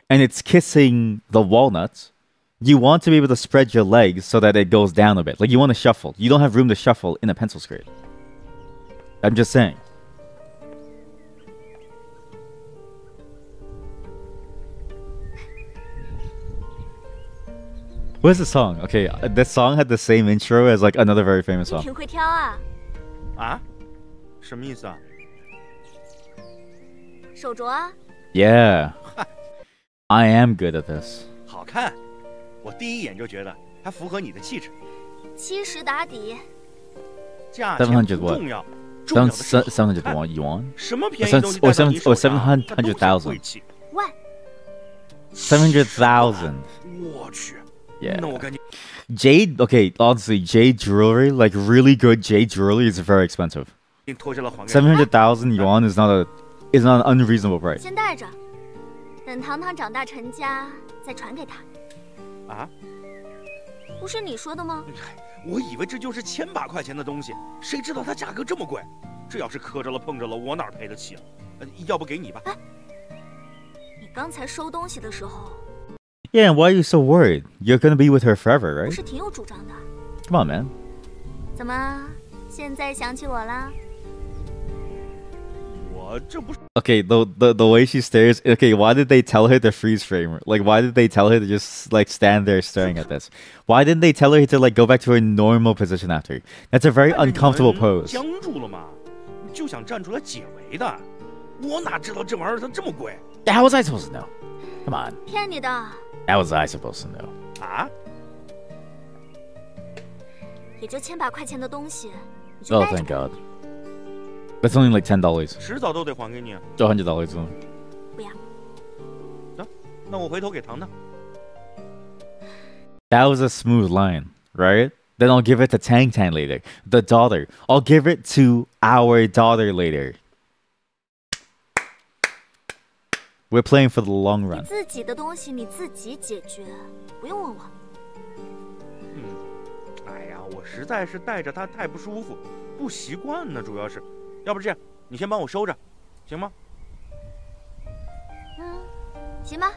and it's kissing the walnuts, you want to be able to spread your legs so that it goes down a bit. Like, you want to shuffle. You don't have room to shuffle in a pencil skirt. I'm just saying. What's the song? Okay, this song had the same intro as like another very famous song. 挺会挑啊。啊？什么意思啊？手镯啊。Yeah. I am good at this. 好看，我第一眼就觉得还符合你的气质。70打底。价钱不重要，重要的是700 yuan. 什么便宜东西带到你手上，它都是贵气。万。700,000. 我去。 Yeah. Jade, okay, honestly, jade jewelry, like really good jade jewelry is very expensive. 700,000 yuan is not an unreasonable price. 先带着，等糖糖长大成家再传给他。啊？不是你说的吗？我以为这就是1000把块钱的东西，谁知道它价格这么贵？这要是磕着了碰着了，我哪赔得起啊？要不给你吧。你刚才收东西的时候。 Yeah, and why are you so worried? You're gonna be with her forever, right? 不是挺有主张的。Come on, man. 怎么，现在想起我了？我这不是。 Okay, the way she stares. Okay, why did they tell her to freeze frame? Like, why did they tell her to just like stand there staring at this? Why didn't they tell her to like go back to her normal position after? That's a very uncomfortable pose. 僵住了吗？就想站出来解围的。我哪知道这玩意儿它这么贵 ？How was I supposed to know? Come on. 骗你的。 How was I supposed to know? 啊？也就1000把块钱的东西，你就 Oh, 带着 thank God. That's only like $10. 迟早都得还给你。$100 only. 不要。行，那我回头给糖糖。That was a smooth line, right? Then I'll give it to Tang Tang later. The daughter. I'll give it to our daughter later. We're playing for the long run. 自己的东西你自己解决，不用问我。哎呀，我实在是带着它太不舒服，不习惯呢，主要是。要不这样，你先帮我收着，行吗？行吧。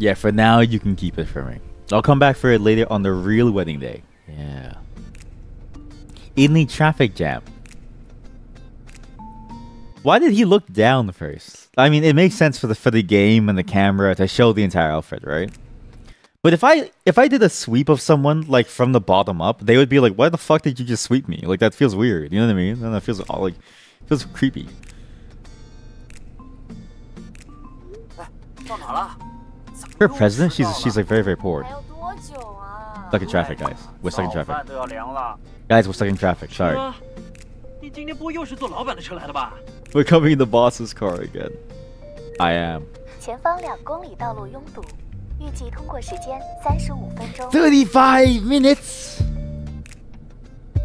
Yeah, for now you can keep it for me. I'll come back for it later on the real wedding day. Yeah. In the traffic jam. Why did he look down first? I mean, it makes sense for the game and the camera to show the entire outfit, right? But if I did a sweep of someone like from the bottom up, they would be like, "Why the fuck did you just sweep me?" Like that feels weird. You know what I mean? And that feels like feels creepy. For a president, she's like very poor. Stuck in traffic, guys. We're stuck in traffic. Guys, we're stuck in traffic. Sorry. 你今天不会又是坐老板的车来的吧？ We're coming in the boss's car again. I am. 前方2公里道路拥堵，预计通过时间35分钟。35 minutes.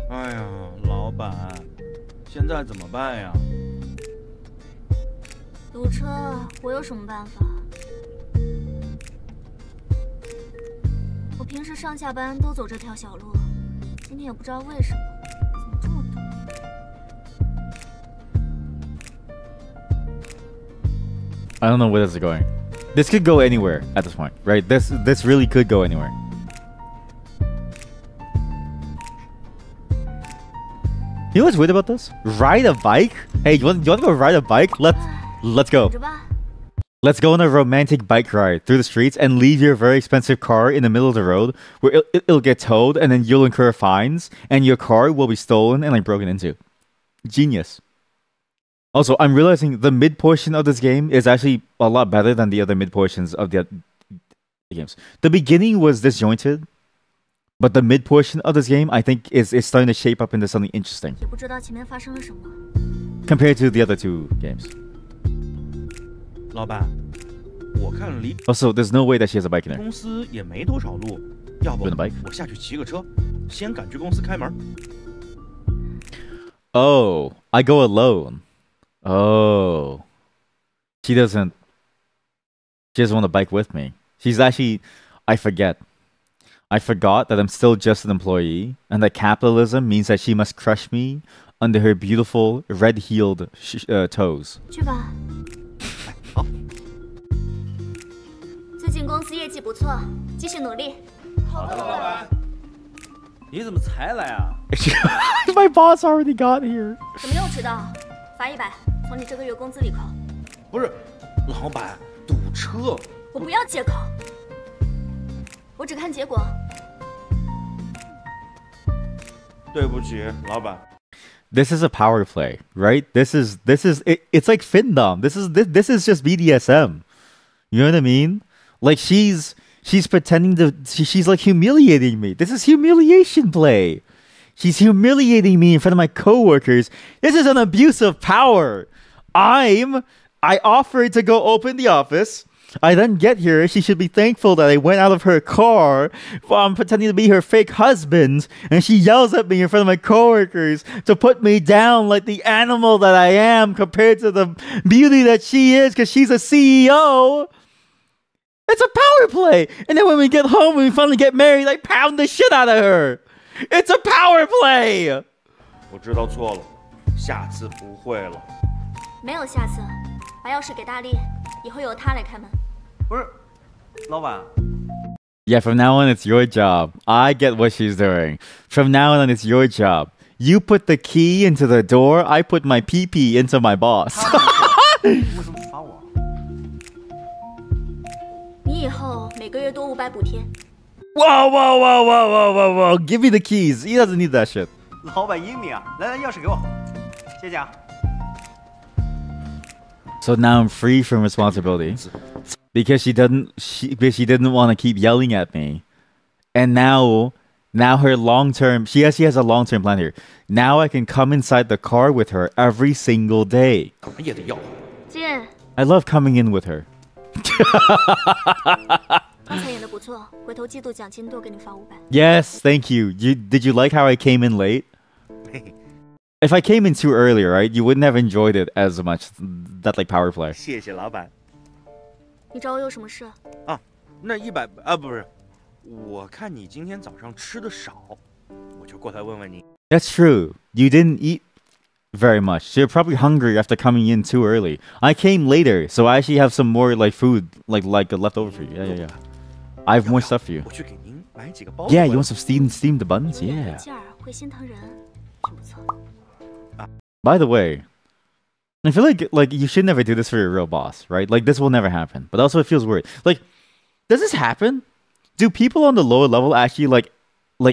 哎呀，老板，现在怎么办呀？堵车，我有什么办法？我平时上下班都走这条小路，今天也不知道为什么，怎么这么堵。 I don't know where this is going. This could go anywhere at this point, right? This really could go anywhere. You know what's weird about this? Ride a bike? Hey, you want to go ride a bike? Let's go. Let's go on a romantic bike ride through the streets and leave your very expensive car in the middle of the road where it'll get towed and then you'll incur fines and your car will be stolen and like broken into. Genius. Also, I'm realizing the mid portion of this game is actually a lot better than the other mid portions of the games. The beginning was disjointed, but the mid portion of this game I think is starting to shape up into something interesting compared to the other two games. 老板，我看离 Also, there's no way that she has a bike in there. 公司也没多少路，要不 With a bike? 我下去骑个车，先赶去公司开门。Oh, I go alone. Oh, she doesn't want a bike with me. She's actually, I forgot that I'm still just an employee and that capitalism means that she must crush me under her beautiful red-heeled toes. 去吧。好。最近公司业绩不错，继续努力。好的，老板。你怎么才来啊？ My boss already got here. 怎么又迟到？罚100，从你这个月工资里扣。不是，老板，堵车。我不要借口，我只看结果。对不起，老板。This is a power play, right? This is it's like Findom. This is just BDSM. You know what I mean? Like she's pretending she's like humiliating me. This is humiliation play. She's humiliating me in front of my coworkers. This is an abuse of power. I offered to go open the office. I then get here. She should be thankful that I went out of her car while I'm pretending to be her fake husband. And she yells at me in front of my coworkers to put me down like the animal that I am compared to the beauty that she is because she's a CEO. It's a power play. And then when we get home, when we finally get married, I pound the shit out of her. It's a power play. 我知道错了，下次不会了。没有下次，把钥匙给大力，以后由他来开门。不是，老板。Yeah, from now on, it's your job. I get what she's doing. From now on, it's your job. You put the key into the door, I put my pee-pee into my boss. 为什么罚我？你以后每个月多500补贴。Whoa. Give me the keys. He doesn't need that shit. 老板英明啊！来，钥匙给我，谢谢啊。So now I'm free from responsibility because she didn't want to keep yelling at me, and now her she has a long-term plan here. Now I can come inside the car with her every single day. 干嘛也得要。进。I love coming in with her. 刚才演得不错，回头季度奖金多给你发500。Yes, thank you. Did you like how I came in late? If I came in too early, right, you wouldn't have enjoyed it as much. That like power play. 谢谢老板。你找我有什么事？啊，那100啊，不是，我看你今天早上吃的少，我就过来问问你。That's true. You didn't eat very much. So you're probably hungry after coming in too early. I came later, so I actually have some more like food, like left over for you. Yeah. I have more stuff for you. 我去给您买几个包。Yeah, you want some steamed buns? Yeah. 会心疼人，挺不错。By the way, I feel like you should never do this for your real boss, right? Like this will never happen. But also it feels weird. Like, does this happen? Do people on the lower level actually like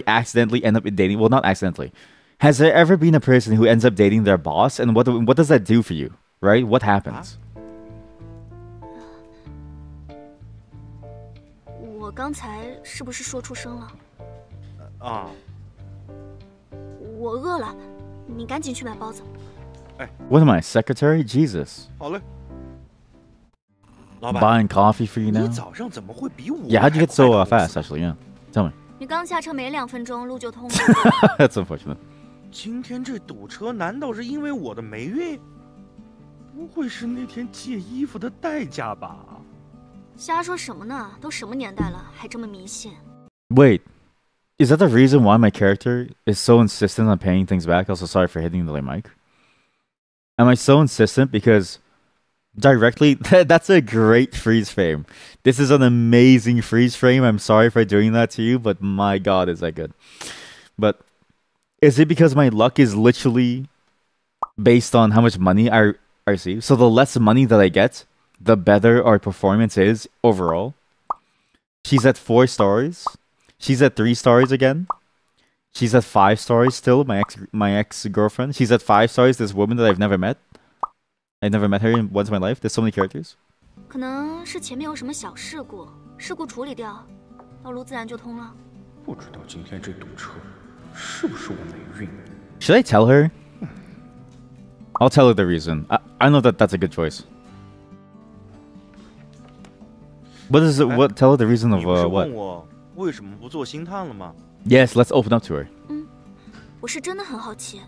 accidentally end up dating? Well, not accidentally. Has there ever been a person who ends up dating their boss? And what does that do for you, right? What happens? 我刚才是不是说出声了？啊。我饿了，你赶紧去买包子。What am I, secretary? Jesus. 好嘞。老板 Buying coffee for you now? 你早上怎么会比我 Yeah, how'd you get so fast, actually? Yeah. Tell me. 你刚下车没2分钟，路就通了。That's unfortunate. 今天这堵车，难道是因为我的霉运？不会是那天借衣服的代价吧？瞎说什么呢？都什么年代了，还这么迷信？ Wait, is that the reason why my character is so insistent on paying things back? Also, sorry for hitting the mic. Am I so insistent because directly that's a great freeze frame. This is an amazing freeze frame. I'm sorry for doing that to you, but my god, is that good. But is it because my luck is literally based on how much money I receive? So the less money that I get, the better our performance is overall. She's at 4 stars. She's at 3 stars again. She's at 5 stars still, my ex-girlfriend. She's at 5 stars, this woman that I've never met. I've never met her once in my life. There's so many characters. 可能是前面有什么小事故，事故处理掉，道路自然就通了。不知道今天这堵车是不是我没运 Should I tell her? I'll tell her the reason. I know that that's a good choice. What is it? What? Tell her the reason of what? 问我为什么不做星探了吗？ Yes, let's open up to her. 我是真的很好奇。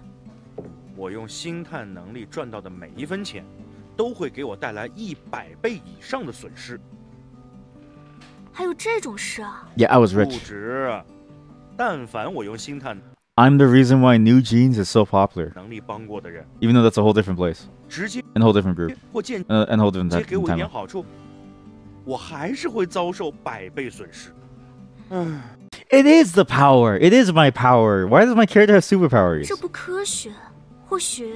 我用星探能力赚到的每一分钱，都会给我带来100倍以上的损失。还有这种事啊 Yeah, I was 不 rich. 止，但凡我用星探 I'm the reason why New Jeans is so popular. 能力帮过的人， Even though that's a whole different place. 直接 And a whole different group. 或间 And a whole different 接给我一点 time. 好处，我还是会遭受100倍损失。It is the power. It is my power. Why does my character have superpowers? 这不科学，或许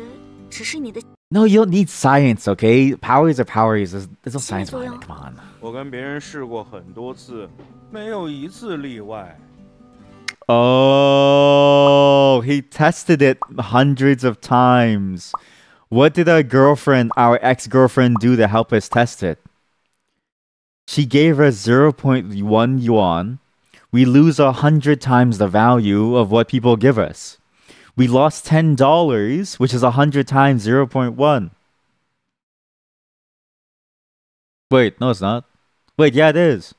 只是你的。 No, you don't need science, okay? Powers are powers. There's no science behind it. Come on. 我跟别人试过很多次，没有一次例外。 Oh, he tested it hundreds of times. What did our ex-girlfriend do to help us test it? She gave us 0.1 yuan. We lose 100 times the value of what people give us. We lost $10, which is 100 times 0.1. Wait, no, it's not. Wait, yeah, it is.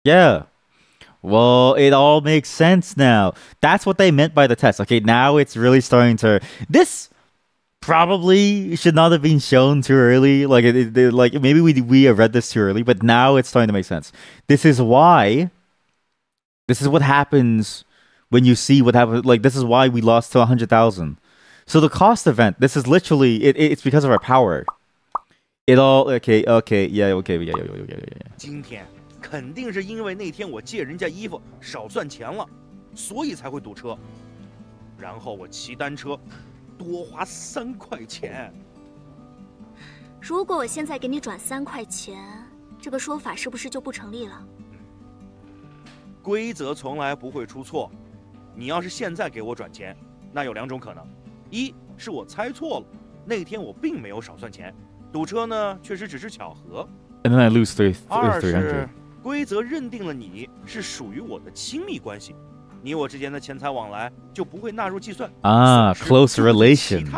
Yeah. Well, it all makes sense now. That's what they meant by the test. Okay, now it's really starting to... This probably should not have been shown too early. Like, like maybe we have read this too early, but now it's starting to make sense. This is why... This is what happens when you see what happened. Like, this is why we lost to 100,000. So the cost event, this is literally... It's because of our power. It all... Okay, yeah. 今天 肯定是因为那天我借人家衣服少算钱了，所以才会堵车。然后我骑单车多花3块钱。如果我现在给你转3块钱，这个说法是不是就不成立了？规则从来不会出错。你要是现在给我转钱，那有2种可能：一是我猜错了，那天我并没有少算钱，堵车呢确实只是巧合。And then I lose 300. 二是规则认定了你是属于我的亲密关系，你我之间的钱财往来就不会纳入计算。Ah, close relations.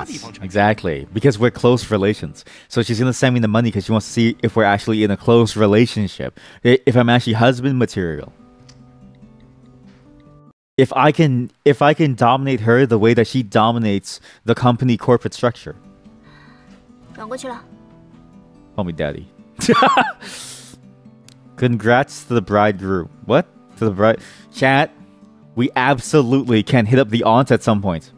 Exactly, because we're close relations. So she's gonna send me the money because she wants to see if we're actually in a close relationship. If I'm actually husband material. If I can dominate her the way that she dominates the company corporate structure. 转过去了。 Call me daddy. Congrats to the bridegroom. What? To the bride? Chat, we absolutely can hit up the aunt at some point.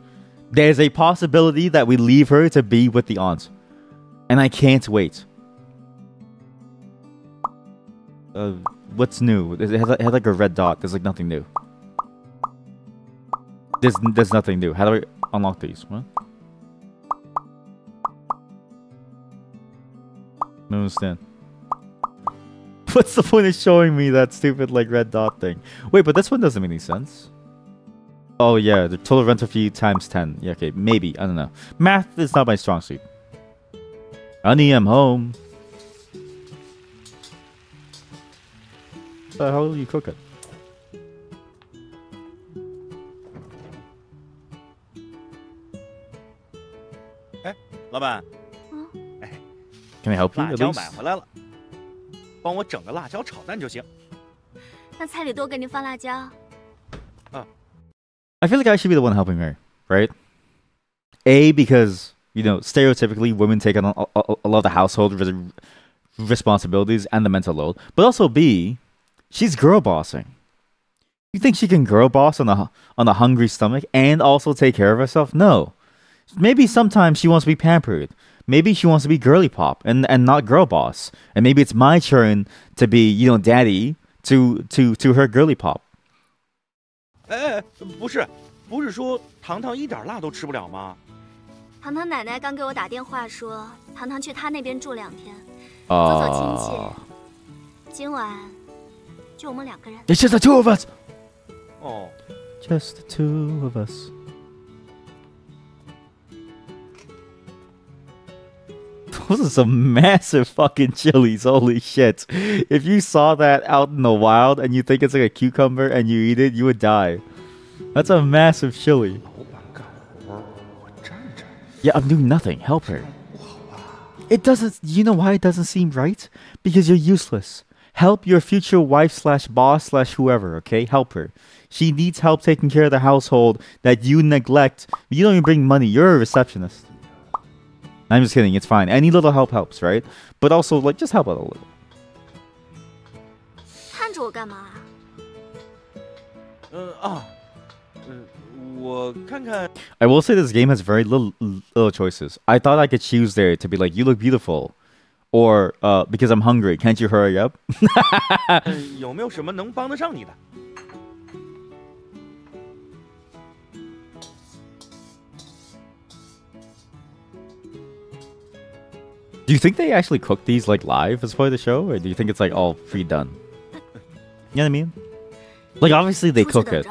There's a possibility that we leave her to be with the aunt. And I can't wait. What's new? It has like a red dot. There's like nothing new. There's nothing new. How do I unlock these? What? I don't understand. What's the point of showing me that stupid like red dot thing? Wait, but this one doesn't make any sense. Oh yeah, the total rental fee times 10. Yeah, okay, maybe. I don't know. Math is not my strong suit. Honey, I'm home. How do you cook it? Can I help you at least? 辣椒买回来了，帮我整个辣椒炒蛋就行。那菜里多给您放辣椒。I feel like I should be the one helping her, right? A, because, you know, stereotypically women take on a lot of the household responsibilities and the mental load. But also B, she's girl bossing. You think she can girl boss on a hungry stomach and also take care of herself? No. Maybe sometimes she wants to be pampered. Maybe she wants to be girly pop and not girl boss. And maybe it's my turn to be, you know, daddy to her girly pop. 哎，不是说糖糖一点辣都吃不了吗？糖糖奶奶刚给我打电话说，糖糖去他那边住2天，走走亲戚。今晚就我们2个人。 It's just the 2 of us. 哦 Just the 2 of us. Those are some massive fucking chilies. Holy shit. If you saw that out in the wild and you think it's like a cucumber and you eat it, you would die. That's a massive chili. Yeah, I'm doing nothing. Help her. It doesn't... You know why it doesn't seem right? Because you're useless. Help your future wife / boss / whoever, okay? Help her. She needs help taking care of the household that you neglect. You don't even bring money. You're a receptionist. I'm just kidding. It's fine. Any little help helps, right? But also, like, just help out a little. 看着我干嘛？我看看。I will say this game has very little choices. I thought I could choose there to be like, you look beautiful, or because I'm hungry, can't you hurry up? 有没有什么能帮得上你的？ Do you think they actually cook these like live as part of the show, or do you think it's like all pre-done? You know what I mean? Like obviously they cook it,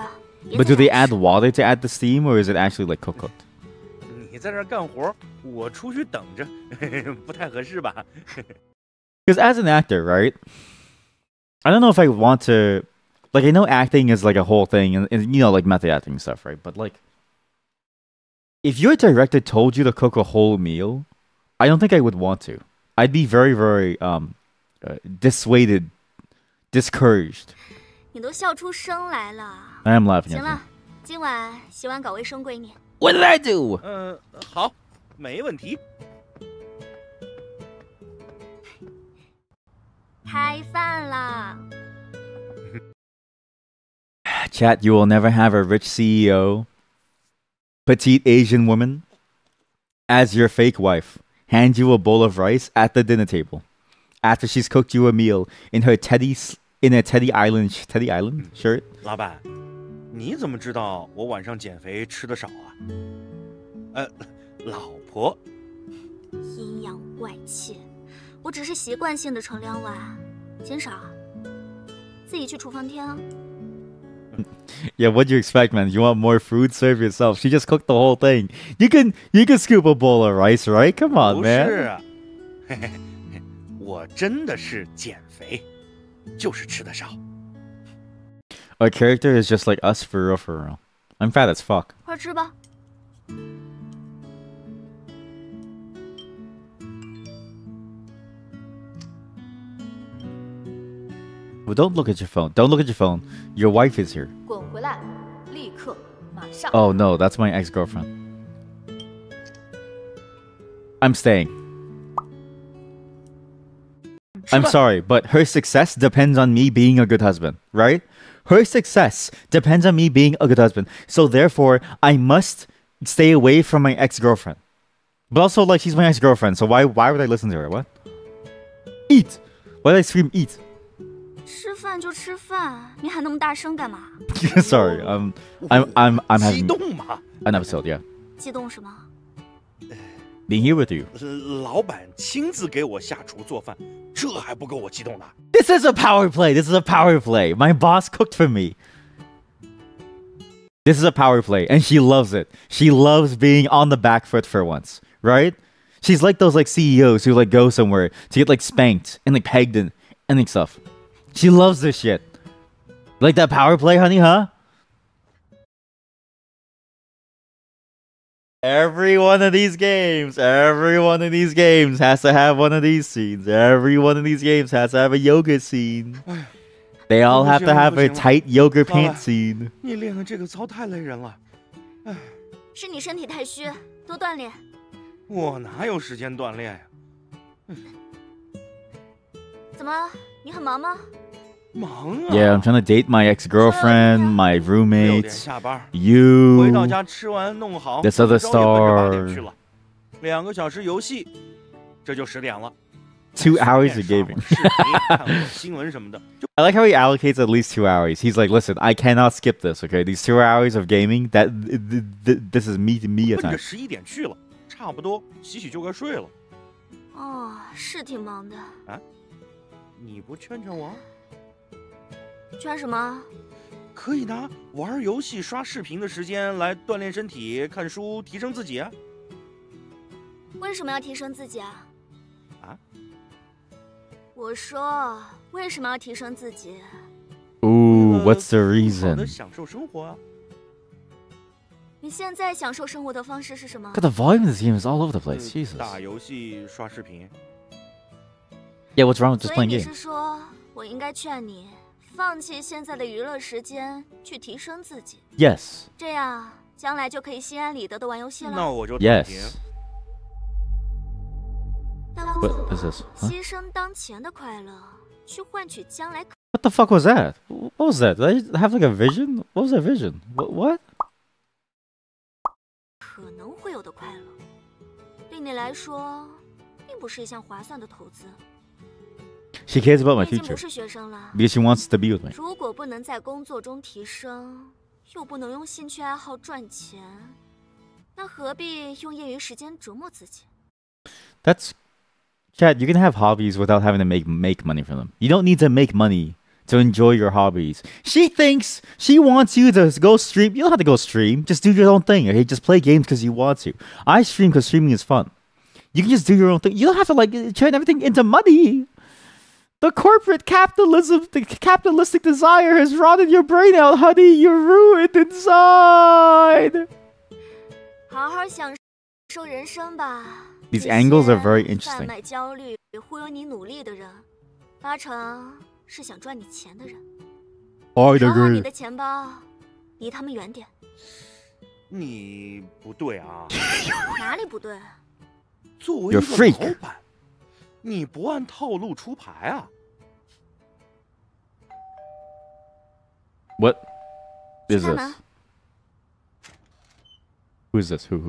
but do they add water to add the steam, or is it actually like cooked? 你在这儿干活，我出去等着，不太合适吧？ Because as an actor, right? I don't know if I want to, like I know acting is like a whole thing, and you know like method acting and stuff, right? But like, if your director told you to cook a whole meal, I don't think I would want to. I'd be very, very dissuaded, discouraged. 你都笑出声来了。 I am laughing. 行了，今晚洗碗搞卫生归你。 What did I do? 好，没问题。开饭啦！ Chat, you will never have a rich CEO, petite Asian woman, as your fake wife. Hand you a bowl of rice at the dinner table after she's cooked you a meal in her Teddy Island shirt. 老板，你怎么知道我晚上减肥吃的少啊？老婆。阴阳怪气，我只是习惯性的盛2碗，减少。自己去厨房添啊。 Yeah, what do you expect, man? You want more food? Serve yourself. She just cooked the whole thing. You can scoop a bowl of rice, right? Come on, man. 不是啊，嘿嘿，我真的是减肥，就是吃的少。 Our character is just like us for real, for real. I'm fat as fuck. 快吃吧。 Well, don't look at your phone. Don't look at your phone. Your wife is here. 滚回来，立刻，马上。 Oh no, that's my ex-girlfriend. I'm staying. I'm sorry, but her success depends on me being a good husband, right? Her success depends on me being a good husband. So therefore, I must stay away from my ex-girlfriend. But also, like, she's my ex-girlfriend, so why would I listen to her? What? Eat! Why did I scream eat? 吃饭就吃饭，你喊那么大声干嘛？ Sorry, I'm having 激动嘛 an episode, yeah. 激动什么？ Being here with you. 老板亲自给我下厨做饭，这还不够我激动的。 This is a power play. This is a power play. My boss cooked for me. This is a power play, and she loves it. She loves being on the back foot for once, right? She's like those like CEOs who like go somewhere to get like spanked and like pegged and like stuff. She loves this shit. Like that power play, honey, huh? Every one of these games has to have one of these scenes. Every one of these games has to have a yoga scene. They all have to have a tight yoga pants scene. 你练的这个操太累人了。是你身体太虚，多锻炼。我哪有时间锻炼呀？怎么，你很忙吗？ Yeah, I'm trying to date my ex-girlfriend, my roommates, you, 回到家吃完弄好 this other star. 2个小时游戏，这就10点了。 2 hours of gaming. 看新闻什么的。 I like how he allocates at least 2 hours. He's like, listen, I cannot skip this, okay? These 2 hours of gaming, this is me to me at 奔着 time. 11点去了，差不多洗洗就该睡了。哦，是挺忙的。啊？你不劝劝我？劝什么？可以拿玩游戏、刷视频的时间来锻炼身体、看书、提升自己啊。为什么要提升自己啊？啊？我说为什么要提升自己？ Ooh, what's the reason? 好的享受生活啊。你现在享受生活的方式是什么 God, the volume of this game is all over the place. Jesus. 打游戏、刷视频。Yeah, what's wrong with just 所以 playing 你 games? 是说我应该劝你放弃现在的娱乐时间，去提升自己？ Yes. 这样将来就可以心安理得的玩游戏了。那我就 Yes. What is this? Huh? 牺牲当前的快乐，去换取将来。 What the fuck was that? What was that? Did I have like a vision? What was that vision? What? 可能会有的快乐，对你来说，并不是一项划算的投资。 She cares about my 你已经 future 不是学生了 because she wants to be with me. 如果不能在工作中提升，又不能用兴趣爱好赚钱，那何必用业余时间折磨自己？ That's Chad, you can have hobbies without having to make money from them. You don't need to make money to enjoy your hobbies. She thinks she wants you to go stream. You don't have to go stream. Just do your own thing. Okay, just play games because you want to. I stream because streaming is fun. You can just do your own thing. You don't have to like turn everything into money. The corporate capitalism, the capitalistic desire has rotted your brain out, honey. You're ruined inside. 好好享受人生吧。 These angles are very interesting. 贩卖焦虑、忽悠你努力的人，8成是想赚你钱的人。I 收好 agree. 你的钱包，离他们远点。你不对啊！哪里不对？作为一 You're 个 freak. 老板，你不按套路出牌啊！ What is 去干 this? 嘛？ Who is this? Who?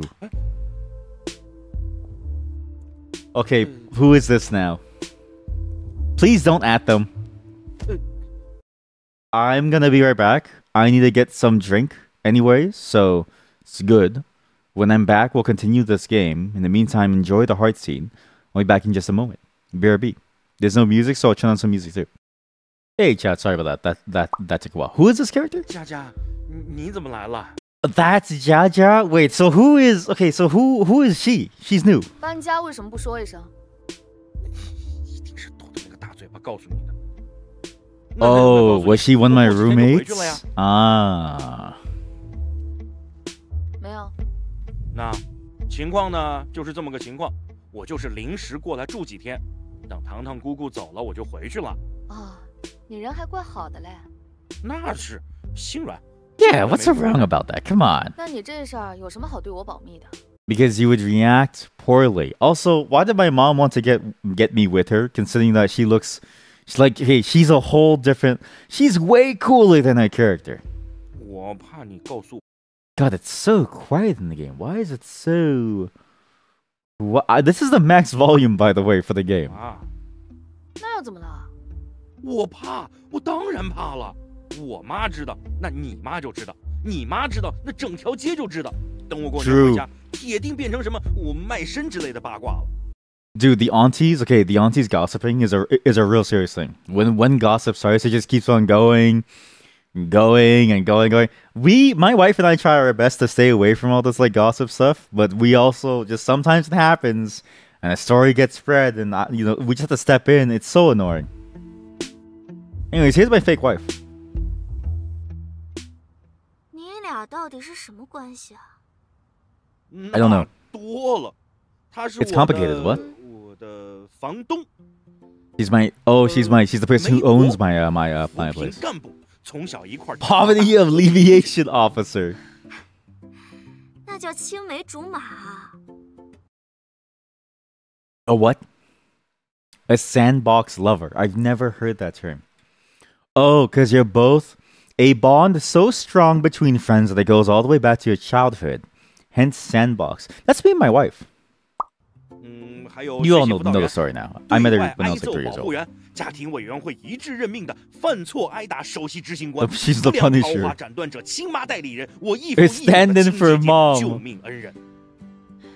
Okay, who is this now? Please don't at them. I'm gonna be right back. I need to get some drink anyways, so it's good. When I'm back, we'll continue this game. In the meantime, enjoy the heart scene. I'll be back in just a moment. BRB. There's no music, so I'll turn on some music too. Hey, chat. Sorry about that. That took a while. Who is this character? 佳佳，你怎么来了？ That's Jaja. Wait, so who is? Okay, so who is she? She's new. 搬家为什么不说一声？一定是逗的那个大嘴巴告诉你的。 Oh, was she one of my 我过几天就回去 roommates? 了呀。 Ah. 没有。那情况呢，就是这么个情况。我就是临时过来住几天，等糖糖姑姑走了，我就回去了。哦，你人还怪好的嘞。那是心软。 Yeah, what's so wrong about that? Come on. 那你这事儿有什么好对我保密的？ Because you would react poorly. Also, why did my mom want to get me with her, considering that she's like, hey, she's a whole different. She's way cooler than her character. 我怕你告诉。 God, it's so quiet in the game. Why is it so? This is the max volume, by the way, for the game. 啊，那又怎么了？我怕，我当然怕了。我妈知道，那你妈就知道；你妈知道，那整条街就知道。等我过年回家，铁定变成什么我卖身之类的八卦了。 Dude, the aunties gossiping is a real serious thing. When gossip starts, it just keeps on going. My wife and I try our best to stay away from all this like gossip stuff, but we also just sometimes it happens and a story gets spread and we just have to step in. It's so annoying. Anyways, here's my fake wife. 你俩到底是什么关系啊？ I don't know. 多了，他是 It's complicated. What? 我的房东。 She's the person who owns my place. 干部，从小一块。Poverty alleviation officer. 那叫青梅竹马。 A what? A sandbox lover. I've never heard that term. Oh, because you're both a bond so strong between friends that it goes all the way back to your childhood. Hence, sandbox. That's me and my wife. You all know the story now. I met her when I was like 3 years old. 家庭委员会一致任命的犯错挨打首席执行官， She's the Punisher. 豪华斩断者，亲妈代理人，我义父 It's 义母的 stand-in 亲 for 姐姐 mom. 救命恩人。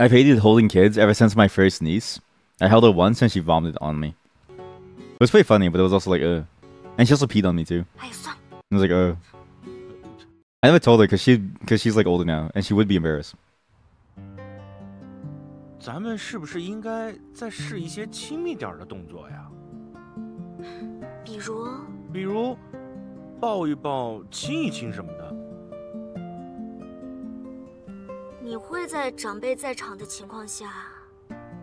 I've hated holding kids ever since my first niece. I held her once and she vomited on me. It was pretty funny, but it was also like, And she also peed on me too. I was like, I never told her because she's like older now and she would be embarrassed. 咱们是不是应该再试一些亲密点的动作呀？比如抱一抱、亲一亲什么的。你会在长辈在场的情况下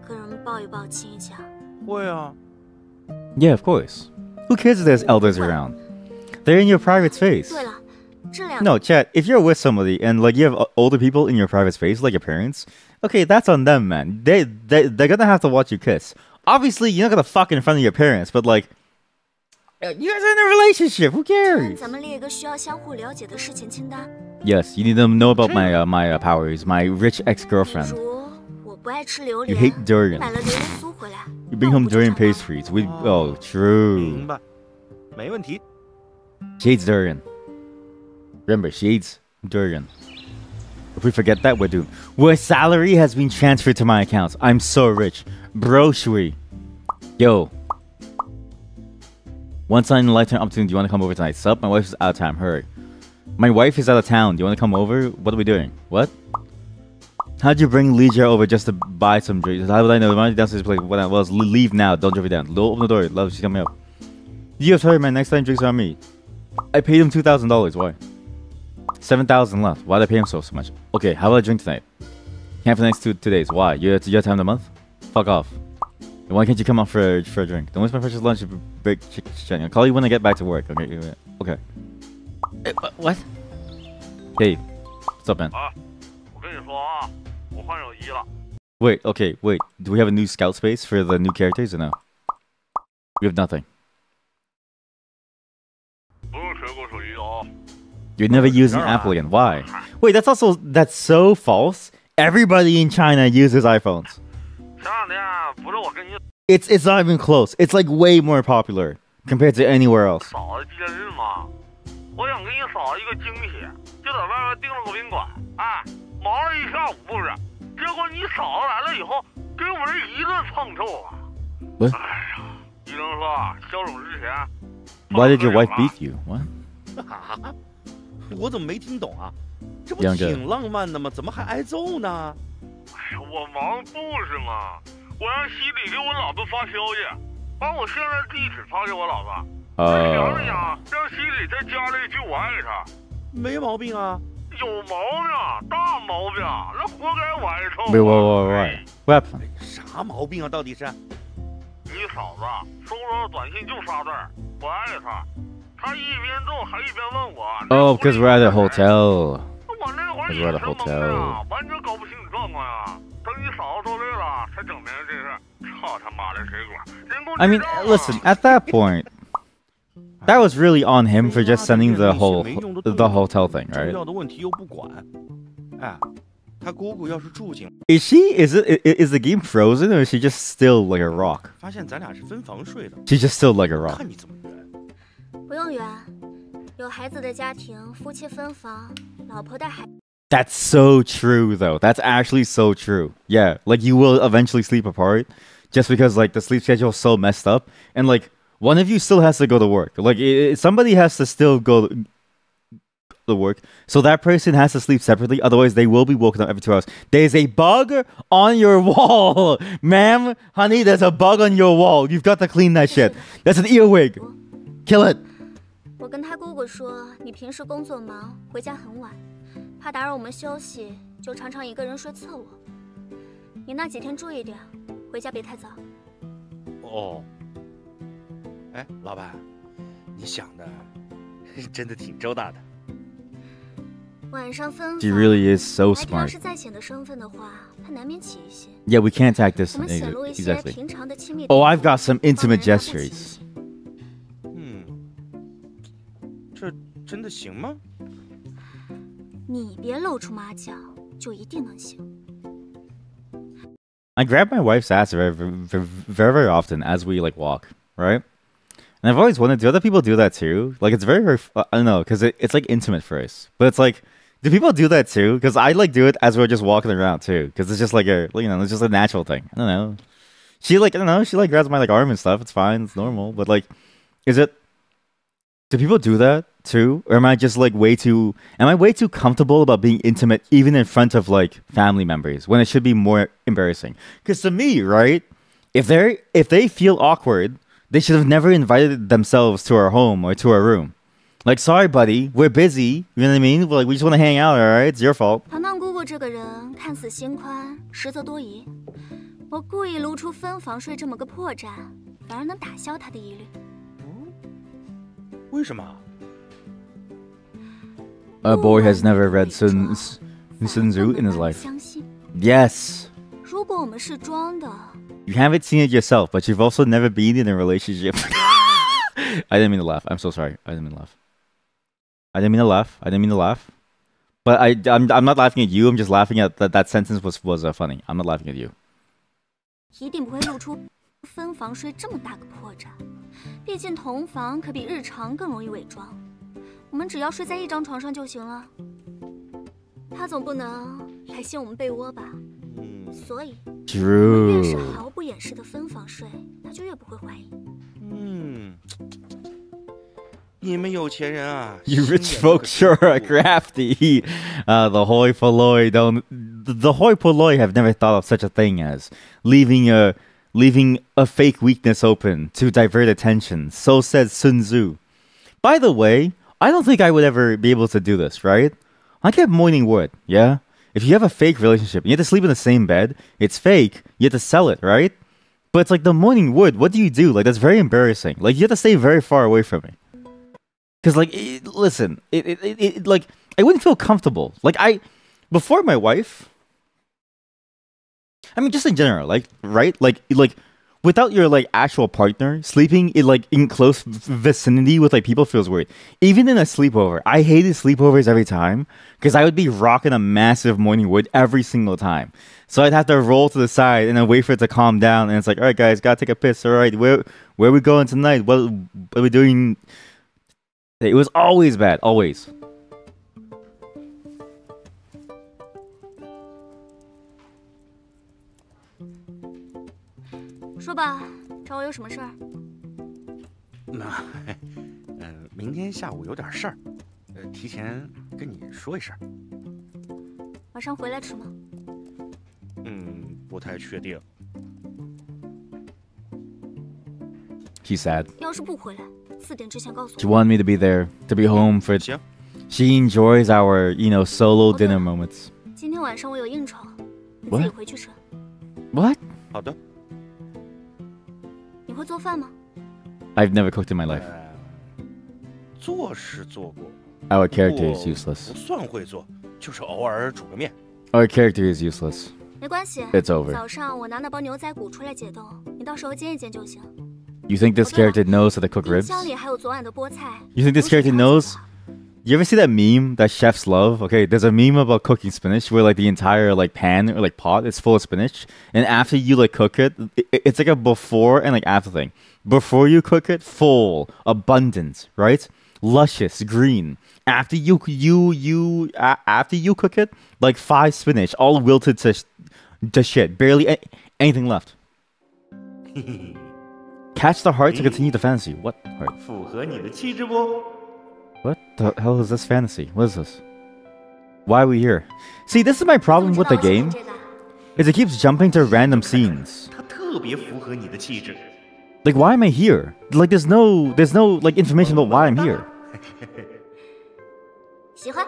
跟人抱一抱、亲一亲？会啊。Yeah, of course. Who cares if there's elders around? They're in your private space. 对了，这两 No, chat. If you're with somebody and like you have older people in your private space, like your parents, okay, that's on them, man. They're gonna have to watch you kiss. Obviously, you're not gonna fuck in front of your parents, but like, you guys are in a relationship. Who cares? 咱们列一个需要相互了解的事情清单。Yes, you need to know about my powers. My rich ex-girlfriend. 我不爱吃榴 You 莲， hate durian. 买了榴莲酥回来。You bring home durian pastries. Oh, true. 明白，没问题。She hates durian. Remember, she hates durian. If we forget that, we're doomed. Where salary has been transferred to my accounts. I'm so rich. Bro, Shui. Yo. Once in a lifetime opportunity. Do you want to come over tonight? Sup? My wife is out of town. Hurry. My wife is out of town. Do you want to come over? What are we doing? What? How'd you bring Leisure over just to buy some drinks? How would I know? The money downstairs place. What? Well, leave now. Don't drop it down. Open the door. Love, she's coming up. You have to hurry, man. Next time drinks are on me. I paid him $2,000. Why? 7,000 left. Why'd I pay him so much? Okay, how about I drink tonight? Can't for the next two days. Why? You have time of the month? Fuck off. Why can't you come out for a drink? Don't waste my precious lunch break. I'll call you when I get back to work. Okay. Okay. What? Hey, what's up, man? Wait, okay, wait. Do we have a new scout space for the new characters or no? We have nothing. You're never using Apple again. Why? Wait, that's so false. Everybody in China uses iPhones. It's not even close. It's like way more popular compared to anywhere else. 我想给你嫂子一个惊喜，就在外面订了个宾馆，哎，忙了一下午不是，结果你嫂子来了以后，给我们这一顿蹭臭啊！哎呀，医生说消肿之前。Why did your wife beat you? What? 我怎么没听懂啊？这不挺浪漫的吗？怎么还挨揍呢？哎呀，我忙不是吗？我让西里给我老婆发消息，把我现在地址发给我老婆。想了想，让西里在家里句我爱她，没毛病啊。有毛病，大毛病，那活该我挨臭。Wait. What happened? 啥毛病啊？到底是？你嫂子收到短信就仨字儿，我爱她。她一边揍还一边问我。Oh, because we're at a hotel. 我那会儿也是懵的，完全搞不清楚状况呀。等你嫂子受累了，才整明白这事。操他妈的水果！ I mean, listen. At that point. That was really on him for just sending the hotel thing, right? Is the game frozen or is she just still like a rock? She's just still like a rock. 不用圆，有孩子的家庭，夫妻分房，老婆带孩。That's so true, though. That's actually so true. Yeah, like you will eventually sleep apart, just because like the sleep schedule is so messed up, and like. One of you still has to go to work. Like, somebody has to still go to work. So that person has to sleep separately. Otherwise, they will be woken up every 2 hours. There's a bug on your wall. Ma'am, honey, there's a bug on your wall. You've got to clean that shit. That's an earwig. Kill it. 我跟他姑姑说，你平时工作忙，回家很晚，怕打扰我们休息，就常常一个人睡侧卧。你那几天注意点，回家别太早。哦。哎，老板，你想的真的挺周到的。晚上分房 She really is so smart. 要是再显得身份的话，他难免起一些。Yeah, we can't act this 我们显露一些 exactly. 平常的亲密。Oh, I've got some intimate gestures. 这真的行吗？你别露出马脚，就一定能行。I grab my wife's ass very often as we like walk, right? And I've always wondered, do other people do that too? Like, it's very I don't know, because it's like intimate first. But it's like, Do people do that too? Because I like do it as we're just walking around too. Because it's just like a, you know, it's just a natural thing. I don't know. She like, I don't know. She like grabs my like arm and stuff. It's fine. It's normal. But like, is it? Do people do that too, or am I just like way too? Am I way too comfortable about being intimate even in front of like family members when it should be more embarrassing? Because to me, right, if they feel awkward, they should have never invited themselves to our home or to our room. Like, sorry, buddy, we're busy. You know what I mean? Like, we just want to hang out, all right? It's your fault. 糖糖姑姑这个人看似心宽，实则多疑。我故意露出分房睡这么个破绽，反而能打消她的疑虑。为什么 A boy has never read Sun Tzu in his life. Yes. 如果我们是装的。You haven't seen it yourself, but you've also never been in a relationship. I didn't mean to laugh. I'm so sorry. I didn't mean to laugh. I didn't mean to laugh. But I'm not laughing at you. I'm just laughing at that sentence was funny. I'm not laughing at you. 一定不会露出分房睡这么大个破绽，毕竟同房可比日常更容易伪装。我们只要睡在一张床上就行了。他总不能来掀我们被窝吧？所以，越是毫不掩饰的分房睡，他就越不会怀疑。你们有钱人啊 You rich folks sure are crafty. The hoi polloi have never thought of such a thing as leaving a fake weakness open to divert attention. So says Sun Tzu. By the way, I don't think I would ever be able to do this, right? I get morning wood, yeah? If you have a fake relationship and you have to sleep in the same bed, it's fake, you have to sell it, right? But it's like the morning wood, what do you do? Like, that's very embarrassing. Like, you have to stay very far away from me. Because, like, listen, like, I wouldn't feel comfortable. Like, before my wife, I mean, just in general, like, right? Like, without your, like, actual partner, sleeping in close vicinity with, like, people feels weird. Even in a sleepover, I hated sleepovers every time because I would be rocking a massive morning wood every single time. So I'd have to roll to the side and then wait for it to calm down. And it's like, all right, guys, gotta take a piss. All right, where are we going tonight? What are we doing? It was always bad, always. 说吧，找我有什么事儿？那，明天下午有点事儿，提前跟你说一声。晚上回来吃吗？不太确定。She's sad. 要是不回来，4点之前告诉我。She wanted me to be there, to be home for. She enjoys our, solo dinner moments. 今天晚上我有应酬，你自己回去吃。What? 好的。你会做饭吗 I've never cooked in my life. 做是做过。Our character is useless. 不算会做，就是偶尔煮个面。Our character is useless. 没关系 It's over. 早上我拿那包牛仔骨出来解冻，你到时候煎一煎就行。You think this character knows how to cook ribs? 冰箱里还有昨晚的菠菜。You think this character knows? You ever see that meme that chefs love? Okay, there's a meme about cooking spinach where like the entire like pan or like pot is full of spinach, and after you like cook it, it's like a before and like after thing. Before you cook it, full, abundant, right? Luscious, green. After you cook it, like 5 spinach, all wilted to shit, barely anything left. Catch the heart to continue the fantasy. What heart? 符合你的气质不？ What the hell is this fantasy? What is this? Why are we here? See, this is my problem with the game. Is it keeps jumping to random scenes. 它特别符合你的气质。 Like, why am I here? Like, there's no like information about why I'm here. 喜欢。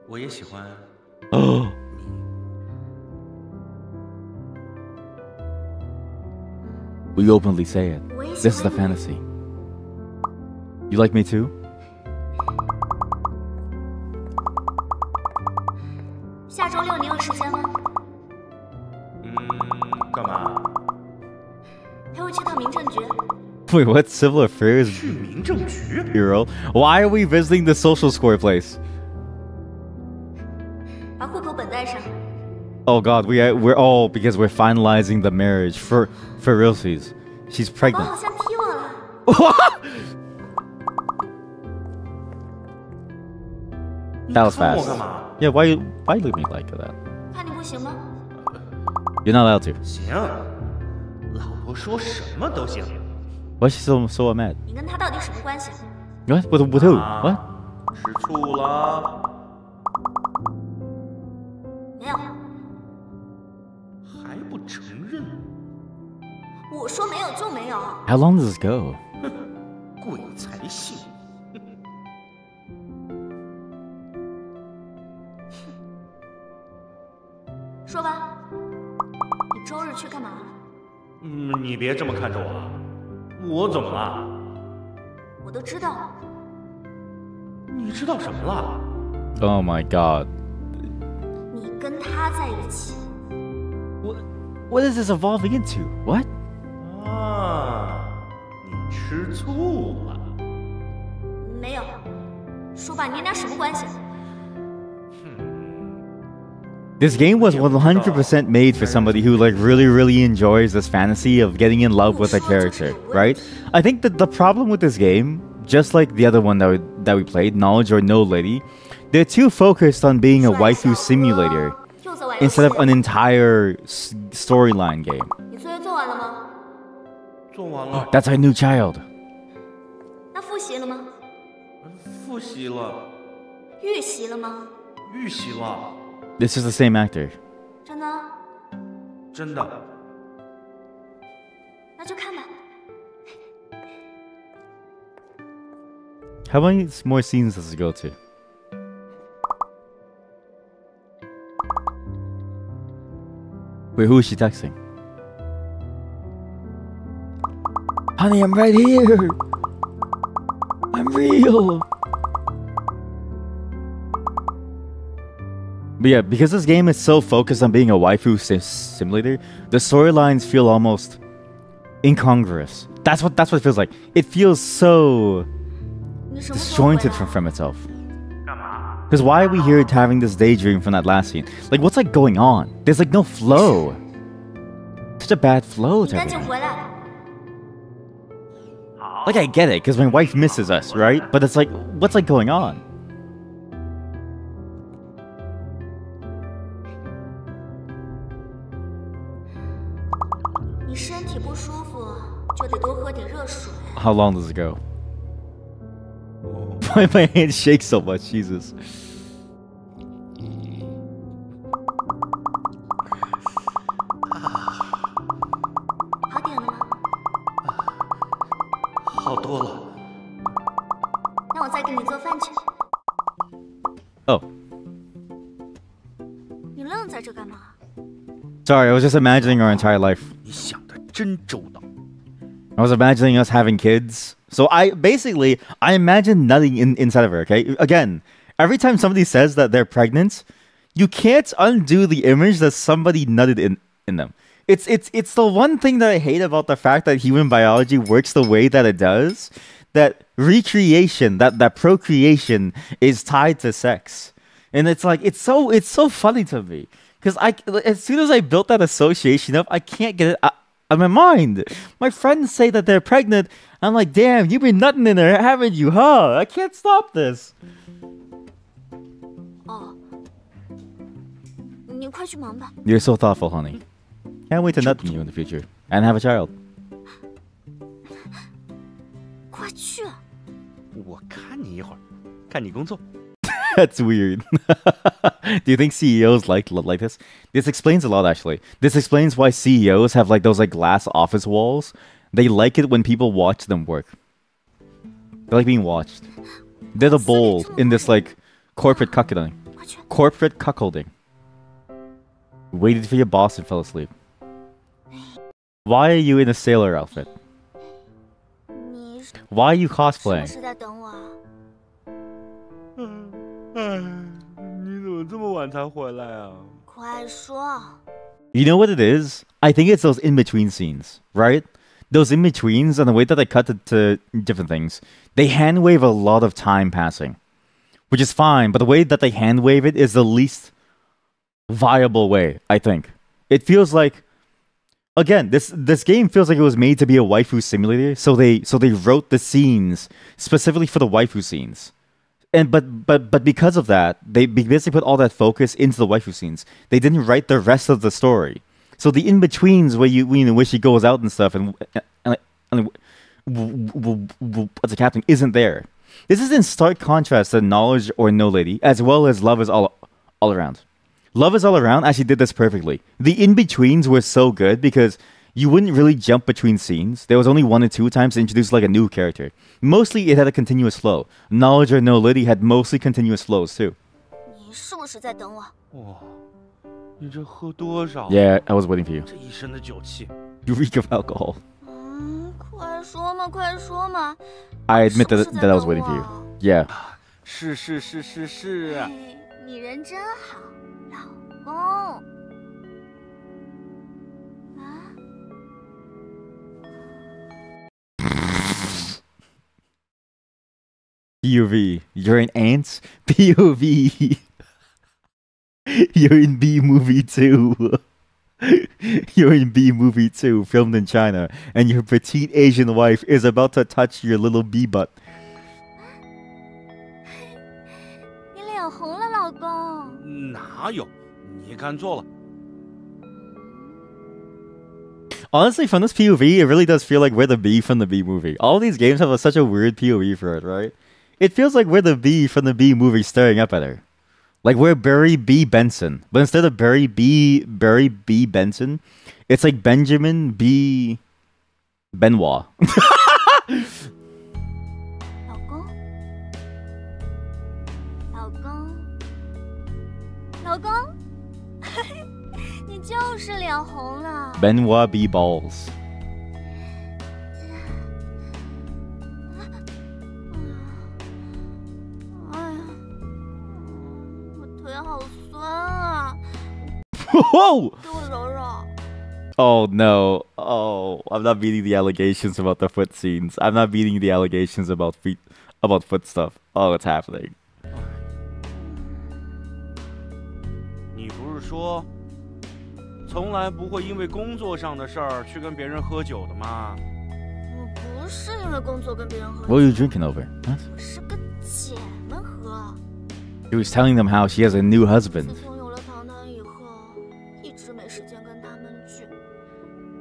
我也喜欢。Oh. We openly say it. This is the fantasy. You like me too? 下周6你有时间吗？干嘛？陪我去趟民政局。 Wait, what? Civil affairs? 去民政局 Bureau? Why are we visiting the social score place? 把户口本带上。 Oh God, we're all because we're finalizing the marriage for realsies. She's pregnant. 好像踢我了。 What? That was fast. Yeah, why you look at me like that? 看你不行吗？ You're not allowed to. 行，老婆说什么都行。 Why is she so mad? 你跟他到底什么关系？ What? With who? What? 吃醋了？没有。还不承认？我说没有就没有。 How long does this go? 鬼才信！说吧，你周日去干嘛？你别这么看着我啊！我怎么了？我都知道。你知道什么了 Oh my god. 你跟他在一起。What is this evolving into? What? 啊，你吃醋了？没有。说吧，你俩什么关系？ This game was 100% made for somebody who like really enjoys this fantasy of getting in love with a character, right? I think that the problem with this game, just like the other one that we played, Knowledge or No Lady, they're too focused on being a waifu simulator instead of an entire storyline game. 你作业做完了吗？做完了。 That's our new child. 那复习了吗？复习了。预习了吗？预习了。 This is the same actor. 真的？真的。那就看吧。 How many more scenes does it go to? Wait, who is she texting? Honey, I'm right here. I'm real. But yeah, because this game is so focused on being a waifu simulator, the storylines feel almost incongruous. That's what it feels like. It feels so disjointed from itself. Because why are we here having this daydream from that last scene? Like, what's like going on? There's like no flow. Such a bad flow to everything. Like, I get it, because my wife misses us, right? But it's like, what's like going on? How long does it go? Why my hand shakes so much? Jesus. Oh. Sorry, I was just imagining our entire life. I was imagining us having kids. So I imagine nutting inside of her, okay? Again, every time somebody says that they're pregnant, you can't undo the image that somebody nutted in them. It's the one thing that I hate about the fact that human biology works the way that it does, that recreation, that procreation is tied to sex. And it's like, it's so funny to me. Because as soon as I built that association up, I can't get it out of my mind. My friends say that they're pregnant. I'm like, damn, you've been nutting in her, haven't you, huh? I can't stop this. You're so thoughtful, honey. Can't wait to nut in you in the future. And have a child. That's weird. Do you think CEOs like this? This explains a lot, actually. This explains why CEOs have like those like glass office walls. They like it when people watch them work. They like being watched. They're the bold in this like corporate cuckolding. Corporate cuckolding. Waited for your boss and fell asleep. Why are you in a sailor outfit? Why are you cosplaying? You know what it is? I think it's those in-between scenes, right? Those in-betweens and the way that they cut it to different things. They hand-wave a lot of time passing, which is fine, but the way that they hand-wave it is the least viable way, I think. It feels like, again, this game feels like it was made to be a waifu simulator, so they wrote the scenes specifically for the waifu scenes. And but because of that, they basically put all that focus into the waifu scenes. They didn't write the rest of the story. So the in betweens where where she goes out and stuff and what's happening isn't there. This is in stark contrast to Knowledge or No Lady, as well as Love is All Around. Love is All Around actually did this perfectly. The in betweens were so good because you wouldn't really jump between scenes. There was only 1 or 2 times to introduce like a new character. Mostly it had a continuous flow. Knowledge or No Lady had mostly continuous flows too. Yeah, I was waiting for you. You reek of alcohol. I admit that I was waiting for you. Yeah. 是。你人真好，老公。 POV, you're in ants? POV, you're in B movie 2. You're in B movie 2, filmed in China, and your petite Asian wife is about to touch your little bee butt. 你脸红了，老公。哪有？你看错了。 Honestly, from this POV, it really does feel like we're the bee from the B movie. All these games have such a weird POV for it, right? It feels like we're the bee from the B movie staring up at her. Like we're Barry B. Benson. But instead of Barry B. Benson, it's like Benjamin B. Benoit. 老公，你就是脸红了。 Benoit B. Balls. 腿好酸啊！ Whoa! 给我揉揉。 Oh no. Oh, I'm not beating the allegations about the foot scenes. I'm not beating the allegations about foot stuff. Oh, it's happening. 你不是说从来不会因为工作上的事儿去跟别人喝酒的吗？我不是因为工作跟别人喝酒。 What are you drinking over? Huh? 我是跟姐们喝。 She was telling them how she has a new husband. 自从有了糖糖以后，一直没时间跟他们聚。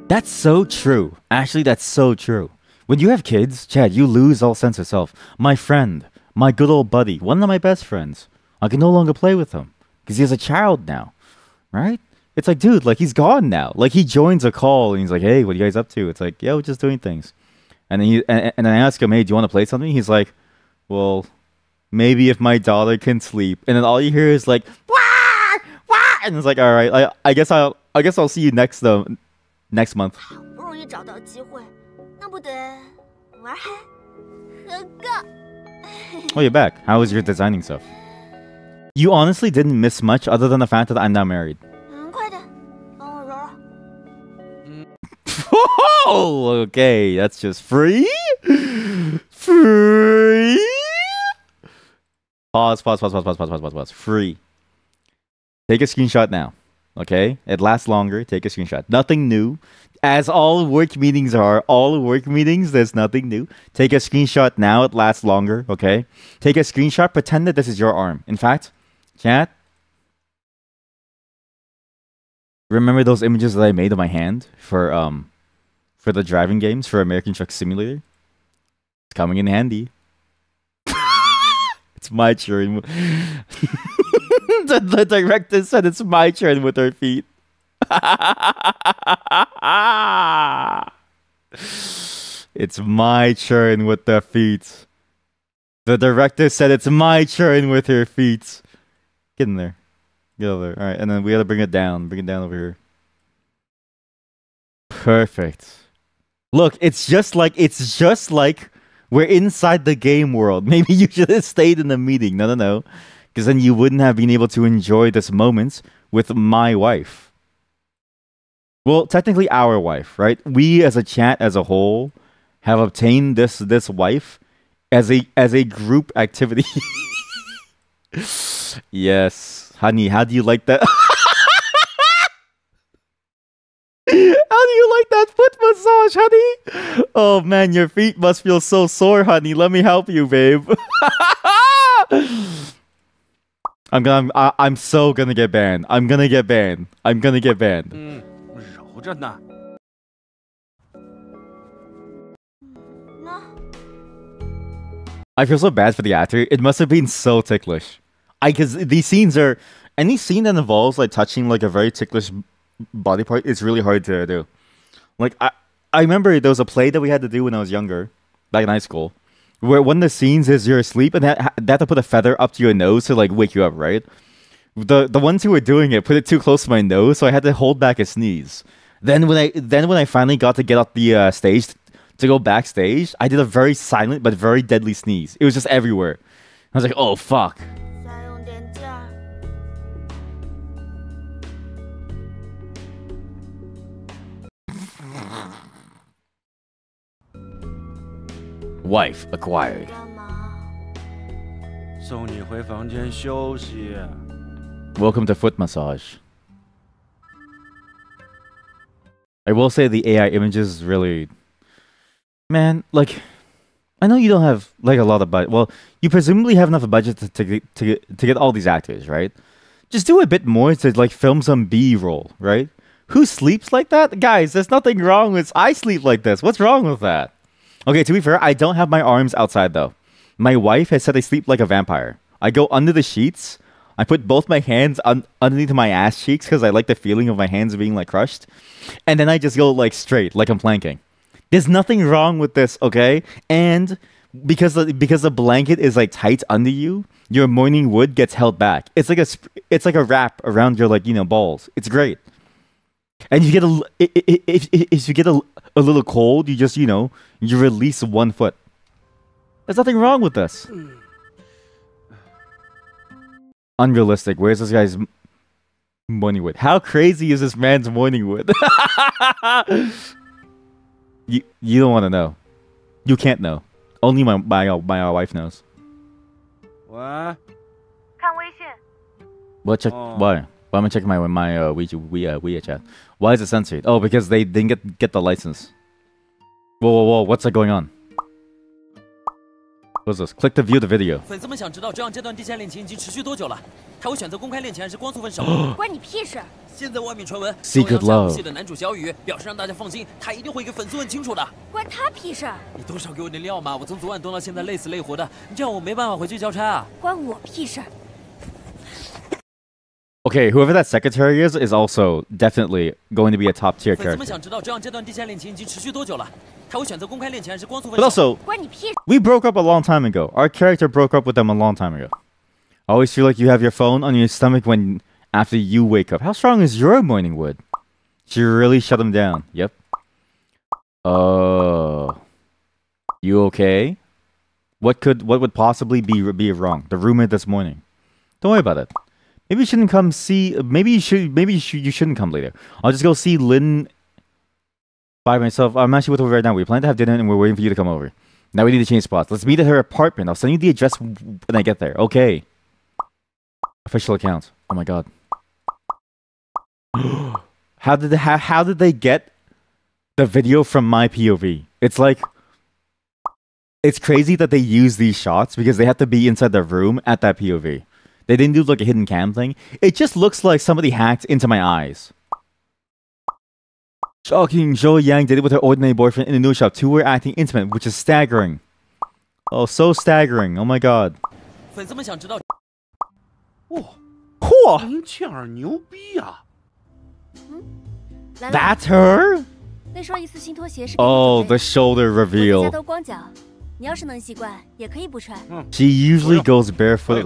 That's so true. Actually, that's so true. When you have kids, Chad, you lose all sense of self. My friend, my good old buddy, one of my best friends, I can no longer play with him because he has a child now, right? It's like, dude, like he's gone now. Like he joins a call and he's like, hey, what are you guys up to? It's like, yeah, we're just doing things. And then and I ask him, hey, do you want to play something? He's like, well, maybe if my daughter can sleep. And then all you hear is like, wah, wah, and it's like, all right, I guess I'll see you next month. 不容易找到机会，那不得玩嗨，喝个。 Oh, you're back. How was your designing stuff? You honestly didn't miss much other than the fact that I'm now married. 快点，帮我揉揉。 Oh, okay, that's just free. Free. Pause. Free. Take a screenshot now. Okay? It lasts longer. Take a screenshot. Nothing new. As all work meetings are, all work meetings, there's nothing new. Take a screenshot now. It lasts longer. Okay? Take a screenshot. Pretend that this is your arm. In fact, chat. Remember those images that I made of my hand for the driving games for American Truck Simulator? It's coming in handy. It's my turn. The director said it's my turn with her feet. It's my turn with the feet. The director said it's my turn with her feet. Get in there. Get over there. Alright, and then we gotta bring it down. Bring it down over here. Perfect. Look, it's just like we're inside the game world. Maybe you should have stayed in the meeting. No. Because then you wouldn't have been able to enjoy this moment with my wife. Well, technically our wife, right? We as a chat as a whole have obtained this wife as a group activity. Yes. Honey, how do you like that? How do you like that foot massage, honey? Oh man, your feet must feel so sore, honey. Let me help you, babe. I'm so gonna get banned. I'm gonna get banned. I'm gonna get banned. 揉着呢。I feel so bad for the actor. It must have been so ticklish. Because these scenes are... Any scene that involves like touching like a very ticklish body part is really hard to do. Like, I remember there was a play that we had to do when I was younger, back in high school, where one of the scenes is you're asleep and they have to put a feather up to your nose to like wake you up, right? The ones who were doing it put it too close to my nose, so I had to hold back a sneeze. Then when I finally got to get off the stage to go backstage, I did a very silent but very deadly sneeze. It was just everywhere. I was like, oh fuck. Wife acquired. 送你回房间休息。 Welcome to foot massage. I will say the AI images really... Man, like... I know you don't have like a lot of budget. Well, you presumably have enough budget to get all these actors, right? Just do a bit more to like film some B-roll, right? Who sleeps like that? Guys, there's nothing wrong with... I sleep like this. What's wrong with that? Okay, to be fair, I don't have my arms outside though. My wife has said I sleep like a vampire. I go under the sheets. I put both my hands underneath my ass cheeks because I like the feeling of my hands being like crushed. And then I just go like straight, like I'm planking. There's nothing wrong with this, okay? And because the blanket is like tight under you, your morning wood gets held back. It's like a wrap around your like, you know, balls. It's great. And you get if you get a little cold, you just, you know, you release one foot. There's nothing wrong with this. Unrealistic. Where's this guy's morning wood? How crazy is this man's morning wood? You don't want to know. You can't know. Only my wife knows. What? 看微信。 What check? Why? Why am I checking my WeChat chat? Why is it censored? Oh, because they didn't get the license. Whoa! What's that going on? What's this? Click to view the video. 粉丝们想知道这样这段地下恋情已经持续多久了？他会选择公开恋情还是光速分手？关你屁事！现在外面传闻 Secret Love 戏的男主小雨表示让大家放心，他一定会给粉丝问清楚的。关他屁事！你多少给我点料嘛！我从昨晚蹲到现在累死累活的，这样我没办法回去交差啊！关我屁事！ Okay, whoever that secretary is also definitely going to be a top tier 粉丝们 character. 想知道这样这段地下恋情已经持续多久了？他会选择公开恋情还是光速分 But 手？ also, we broke up a long time ago. Our character broke up with them a long time ago. I always feel like you have your phone on your stomach when after you wake up. How strong is your morning wood? She really shut him down. Yep. You okay? What would possibly be wrong? The rumor this morning. Don't worry about it. Maybe you shouldn't come see. Maybe you shouldn't come later. I'll just go see Lynn by myself. I'm actually with her right now. We plan to have dinner and we're waiting for you to come over. Now we need to change spots. Let's meet at her apartment. I'll send you the address when I get there. Okay. Official account. Oh my god. How did they get the video from my POV? It's like, it's crazy that they use these shots because they have to be inside the room at that POV. They didn't do like a hidden cam thing. It just looks like somebody hacked into my eyes. Shocking. Zhou Yang did it with her ordinary boyfriend in a new shop. Two were acting intimate, which is staggering. Oh, so staggering. Oh my god. 粉丝们想知道。嚯！林倩儿牛逼啊！ That's her? 那双疑似新拖鞋是 Oh, the shoulder 大 reveal. 家都光脚，你要是能习惯，也可以不穿。She usually goes barefoot.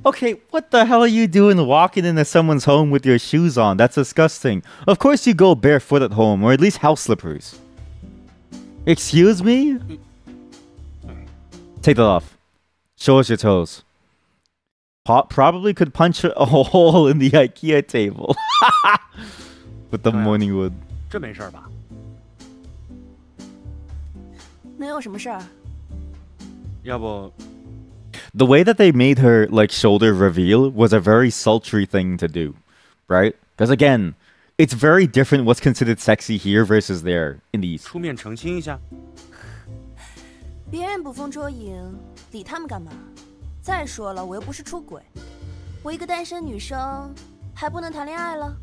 Okay, what the hell are you doing walking into someone's home with your shoes on? That's disgusting. Of course you go barefoot at home, or at least house slippers. Excuse me? Take that off. Show us your toes. Probably could punch a hole in the IKEA table. With the morning wood. 这没事吧？能有什么事儿？要不 The way that they made her like shoulder reveal was a very sultry thing to do, right? Because again, it's very different what's considered sexy here versus there in these. 出面澄清一下。别人捕风捉影，理他们干嘛？再说了，我又不是出轨，我一个单身女生还不能谈恋爱了？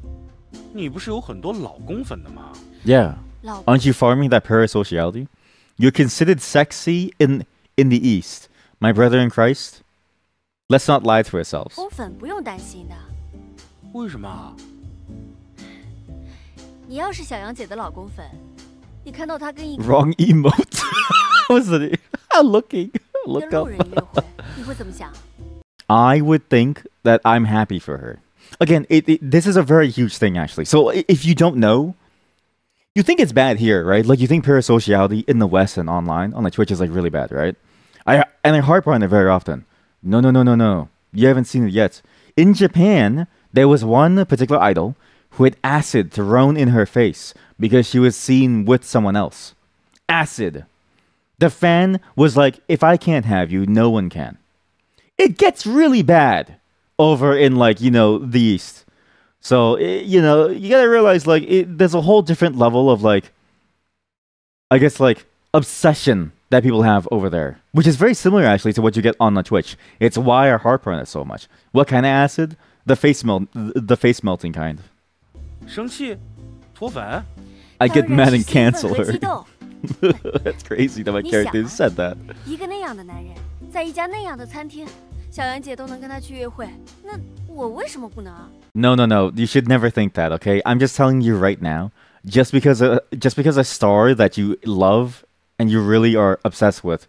你不是有很多老公粉的吗？ Yeah. Aren't you farming that parasociality? You're considered sexy in the East. My brother in Christ. Let's not lie to ourselves. 公粉不用担心的。为什么？你要是小杨姐的老公粉，你看到她跟一个 Wrong emote. What's it? Look up. 路人约会，你会怎么想？ I would think that I'm happy for her. Again, this is a very huge thing, actually. So if you don't know, you think it's bad here, right? Like, you think parasociality in the West and online on like Twitch is like really bad, right? I harp on it very often. No. You haven't seen it yet. In Japan, there was one particular idol who had acid thrown in her face because she was seen with someone else. Acid. The fan was like, if I can't have you, no one can. It gets really bad over in, like, you know, the East. So, you know, you gotta realize, like, there's a whole different level of, like, I guess, like, obsession that people have over there, which is very similar, actually, to what you get on the Twitch. It's why I harp on it so much. What kind of acid? The face melting kind. 生气？脱粉？ I get mad and cancel her. That's crazy that my character said that. 一个那样的男人，在一家那样的餐厅，小杨姐都能跟他去约会，那我为什么不能啊？ No. You should never think that, okay? I'm just telling you right now. Just because a star that you love and you really are obsessed with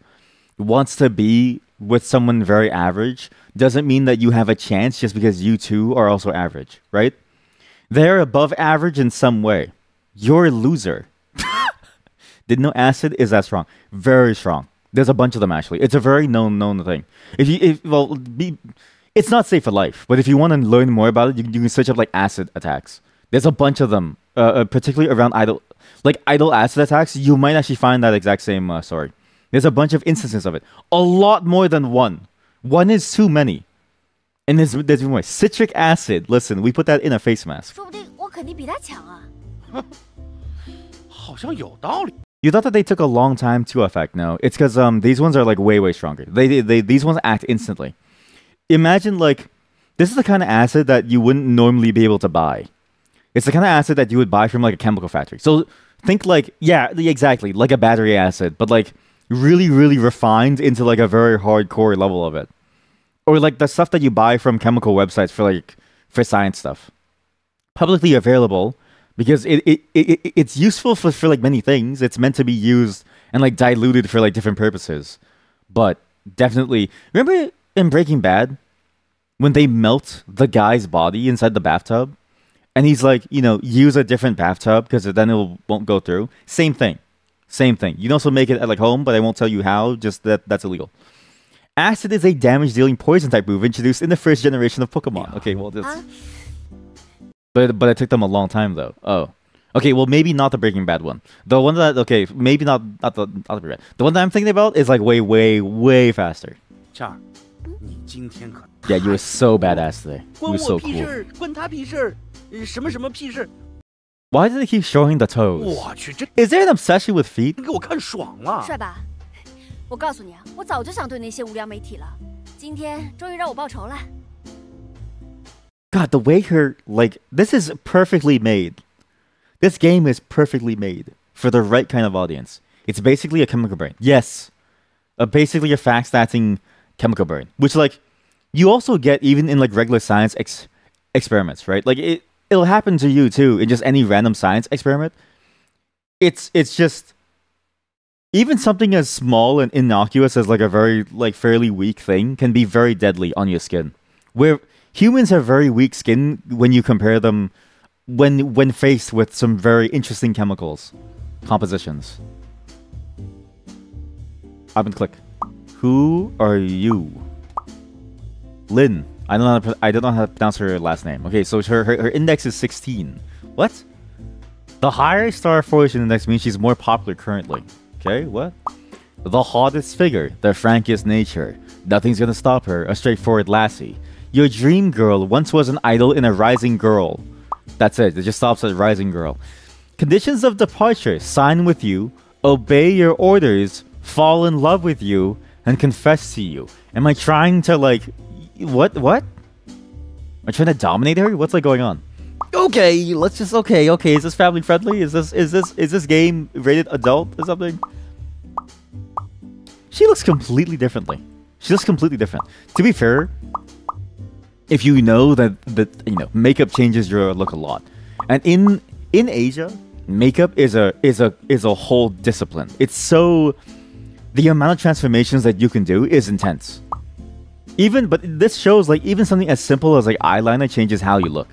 wants to be with someone very average doesn't mean that you have a chance just because you too are also average, right? They're above average in some way. You're a loser. Didn't know acid is that strong. Very strong. There's a bunch of them, actually. It's a very known thing. It's not safe for life, but if you want to learn more about it, you can search up like acid attacks. There's a bunch of them, particularly around idle acid attacks. You might actually find that exact same story. There's a bunch of instances of it. A lot more than one. One is too many. And there's more. Citric acid. Listen, we put that in a face mask. 说不定我肯定比他强啊。好像有道理。 You thought that they took a long time to affect. No, it's because these ones are like way stronger. These ones act instantly. Imagine, like, this is the kind of acid that you wouldn't normally be able to buy. It's the kind of acid that you would buy from like a chemical factory. So think like, yeah, exactly, like a battery acid, but like really refined into like a very hardcore level of it. Or like the stuff that you buy from chemical websites for science stuff. Publicly available. Because it's useful for like many things. It's meant to be used and like diluted for like different purposes. But definitely, remember in Breaking Bad when they melt the guy's body inside the bathtub, and he's like, you know, use a different bathtub because then it won't go through. Same thing. You can also make it at like home, but I won't tell you how. Just that's illegal. Acid is a damage-dealing poison type move introduced in the first generation of Pokemon. Okay, well that's. But it took them a long time though. Oh, okay. Well, maybe not the Breaking Bad one. The one that maybe not the Breaking Bad. The one that I'm thinking about is like way faster. Yeah, you were so badass today. You were so cool. 关他屁事，什么什么屁事？ Why do they keep showing the toes? 我去，这 Is there an obsession with feet? 给我看爽了。帅吧？我告诉你啊，我早就想对那些无良媒体了，今天终于让我报仇了。 God, the way this is perfectly made. This game is perfectly made for the right kind of audience. It's basically a chemical brain. Yes, basically a fact-statting chemical brain, which like you also get even in like regular science experiments, right? Like it'll happen to you too in just any random science experiment. It's just even something as small and innocuous as like a very like fairly weak thing can be very deadly on your skin. Where humans have very weak skin when you compare them when faced with some very interesting chemicals compositions. I've been click. Who are you? Lynn. I don't know how to pronounce her last name. Okay, so her index is 16. What? The higher star formation index means she's more popular currently. Okay, what? The hottest figure, the frankest nature. Nothing's gonna stop her. A straightforward lassie. Your dream girl once was an idol in a rising girl. That's it. It just stops at rising girl. Conditions of departure. Sign with you. Obey your orders. Fall in love with you. And confess to you. Am I trying to like, what? Am I trying to dominate her? What's like going on? Okay, let's just okay. Is this family friendly? Is this game rated adult or something? She looks completely differently. She looks completely different. To be fair, if you know that makeup changes your look a lot, and in Asia, makeup is a whole discipline. It's so the amount of transformations that you can do is intense. But this shows like even something as simple as like eyeliner changes how you look,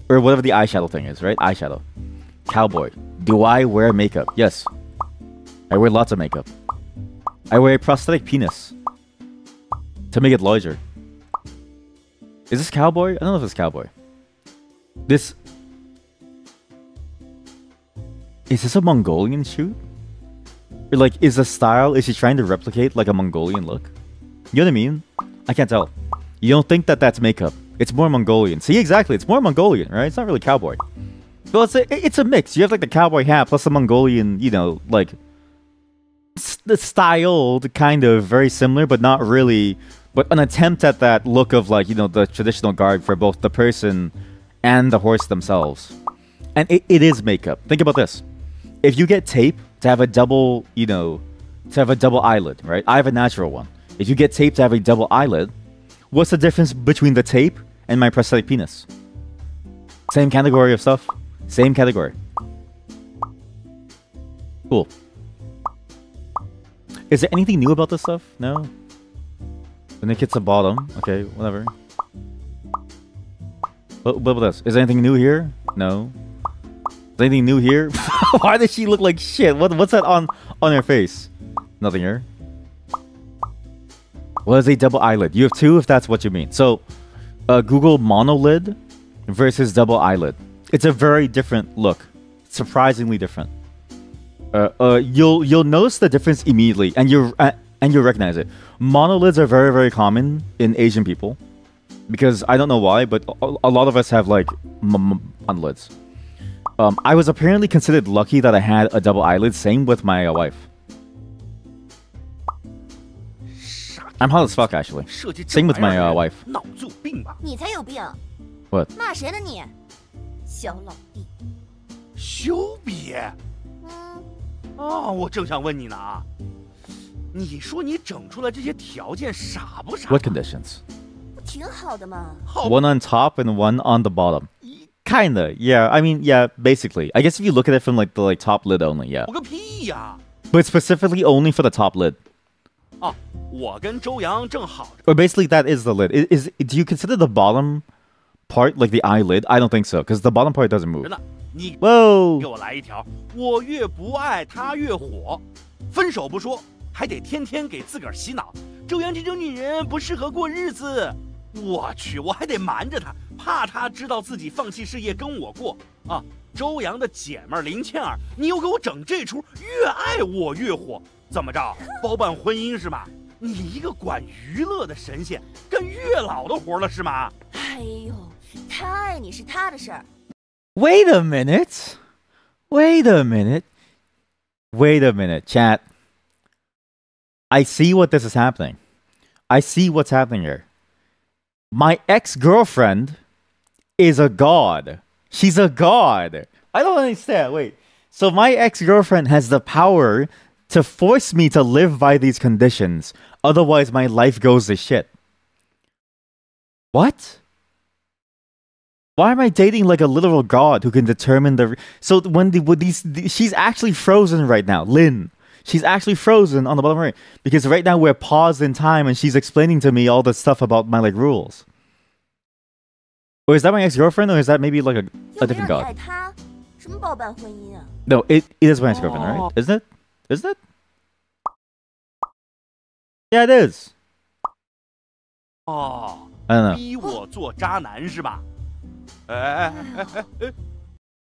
or whatever the eyeshadow thing is, right? Eyeshadow. Cowboy. Do I wear makeup? Yes. I wear lots of makeup. I wear a prosthetic penis to make it larger. Is this cowboy? I don't know if it's cowboy. Is this a Mongolian shoot? Or like, is the style, is she trying to replicate like a Mongolian look? You know what I mean? I can't tell. You don't think that that's makeup. It's more Mongolian. See, exactly. It's more Mongolian, right? It's not really cowboy. Well, it's a mix. You have like the cowboy hat plus the Mongolian, like the styled kind of very similar, but not really. But an attempt at that look of like, the traditional garb for both the person and the horse themselves. And it is makeup. Think about this. If you get tape to have a double, to have a double eyelid, right? I have a natural one. If you get tape to have a double eyelid, what's the difference between the tape and my prosthetic penis? Same category of stuff. Same category. Cool. Is there anything new about this stuff? No? When it hits the bottom. Okay, whatever. What about this? Is there anything new here? No. Is there anything new here? Why does she look like shit? What's that on her face? Nothing here. What is a double eyelid? You have two if that's what you mean. So, Google monolid versus double eyelid. It's a very different look. Surprisingly different. You'll notice the difference immediately, and you'll recognize it. Monolids are very, very common in Asian people, because I don't know why, but a lot of us have like monolids. I was apparently considered lucky that I had a double eyelid. Same with my wife. I'm hot as fuck, actually. Same with my wife. What? 骂谁呢你？小老弟。修比。我正想问你呢啊。你说你整出来这些条件傻不傻 ？What conditions? 挺好的嘛。One on top and one on the bottom. Kinda, yeah. I mean, yeah. Basically, I guess if you look at it from like the top lid only, yeah. 我个屁呀！ But specifically only for the top lid. 我跟周洋正好。Or basically, that is the lid. Do you consider the bottom part like the eyelid? I don't think so, because the bottom part doesn't move. 你 Whoa! 给我来一条，我越不爱他越火，分手不说，还得天天给自个儿洗脑。周洋这种女人不适合过日子。我去，我还得瞒着她，怕她知道自己放弃事业跟我过啊。周洋的姐们儿林倩儿，你又给我整这出，越爱我越火，怎么着？包办婚姻是吗？你一个管娱乐的神仙，干月老的活了是吗？哎呦，他爱你是他的事儿。Wait a minute. Wait a minute. Wait a minute, chat. I see what this is happening. I see what's happening here. My ex-girlfriend is a god. She's a god. I don't understand. Wait. So my ex-girlfriend has the power to force me to live by these conditions. Otherwise, my life goes to shit. What? Why am I dating like a literal god who can determine the... So when she's actually frozen right now. Lynn. She's actually frozen on the bottom right. Because right now we're paused in time and she's explaining to me all the stuff about my like rules. Or is that my ex-girlfriend, or is that maybe like a different god? No, it is my ex-girlfriend, right? Isn't it? Isn't it? Yeah, it is. I don't know. 逼我做渣男是吧？ I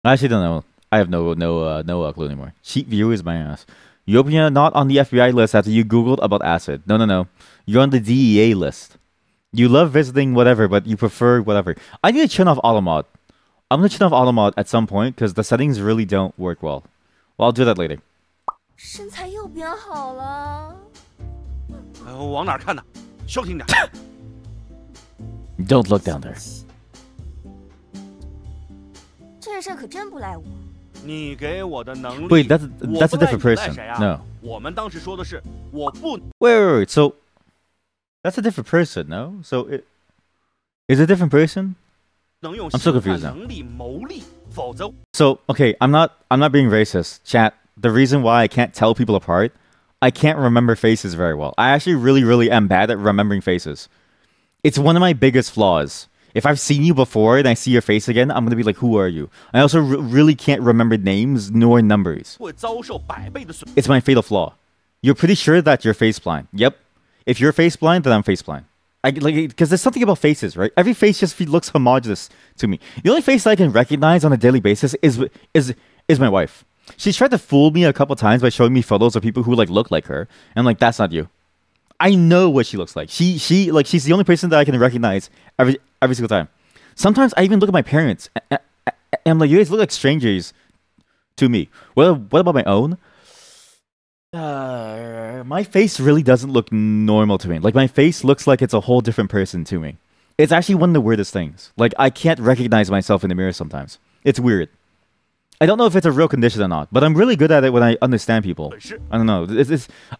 actually don't know. I have no clue anymore. Cheap view is my ass. You open you're not on the FBI list after you Googled about acid. No. You're on the DEA list. You love visiting whatever, but you prefer whatever. I need to turn off auto mod. I'm gonna turn off auto mod at some point because the settings really don't work well. Well, I'll do that later. 身材又变好了。往哪儿看呢？消停点。Don't look down there. 这事可真不赖我。你给我的能力。 Wait, that's a different person. No. 我们当时说的是我不。Wait. So that's a different person, no? So is it a different person? I'm so confused now. So okay, I'm not being racist, chat. The reason why I can't tell people apart, I can't remember faces very well. I actually really am bad at remembering faces. It's one of my biggest flaws. If I've seen you before and I see your face again, I'm gonna be like, who are you? I also really can't remember names nor numbers. It's my fatal flaw. You're pretty sure that you're face blind. Yep. If you're face blind, then I'm face blind. Because there's something about faces, right? Every face just looks homogenous to me. The only face I can recognize on a daily basis is my wife. She's tried to fool me a couple times by showing me photos of people who look like her, and I'm like, that's not you. I know what she looks like. She's the only person that I can recognize every single time. Sometimes I even look at my parents, and I'm like, you guys look like strangers to me. Well, what about my own? My face really doesn't look normal to me. Like, my face looks like it's a whole different person to me. It's actually one of the weirdest things. Like, I can't recognize myself in the mirror sometimes. It's weird. I don't know if it's a real condition or not, but I'm really good at it when I understand people. I don't know.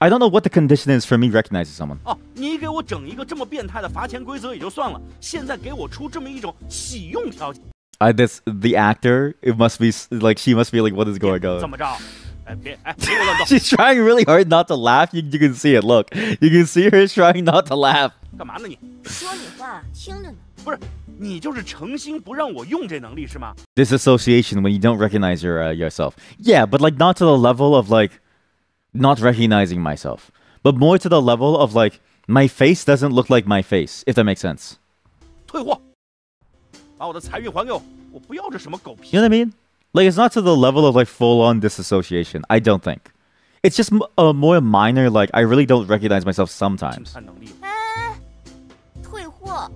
I don't know what the condition is for me recognizing someone. 你给我整一个这么变态的罚钱规则也就算了，现在给我出这么一种喜用条件。The actor, it must be like she must be like, what is going on? 怎么着？ She's trying really hard not to laugh. You can see it. Look, you can see her trying not to laugh. 干嘛呢你？说你话听着呢。不是，你就是诚心不让我用这能力是吗？ Disassociation when you don't recognize yourself. Yeah, but like not to the level of like not recognizing myself, but more to the level of like my face doesn't look like my face. If that makes sense. 退货，把我的财运还给我，我不要这什么狗屁。 You know what I mean? Like, it's not to the level of like full-on disassociation. I don't think. It's just a more minor. Like, I really don't recognize myself sometimes. 退货。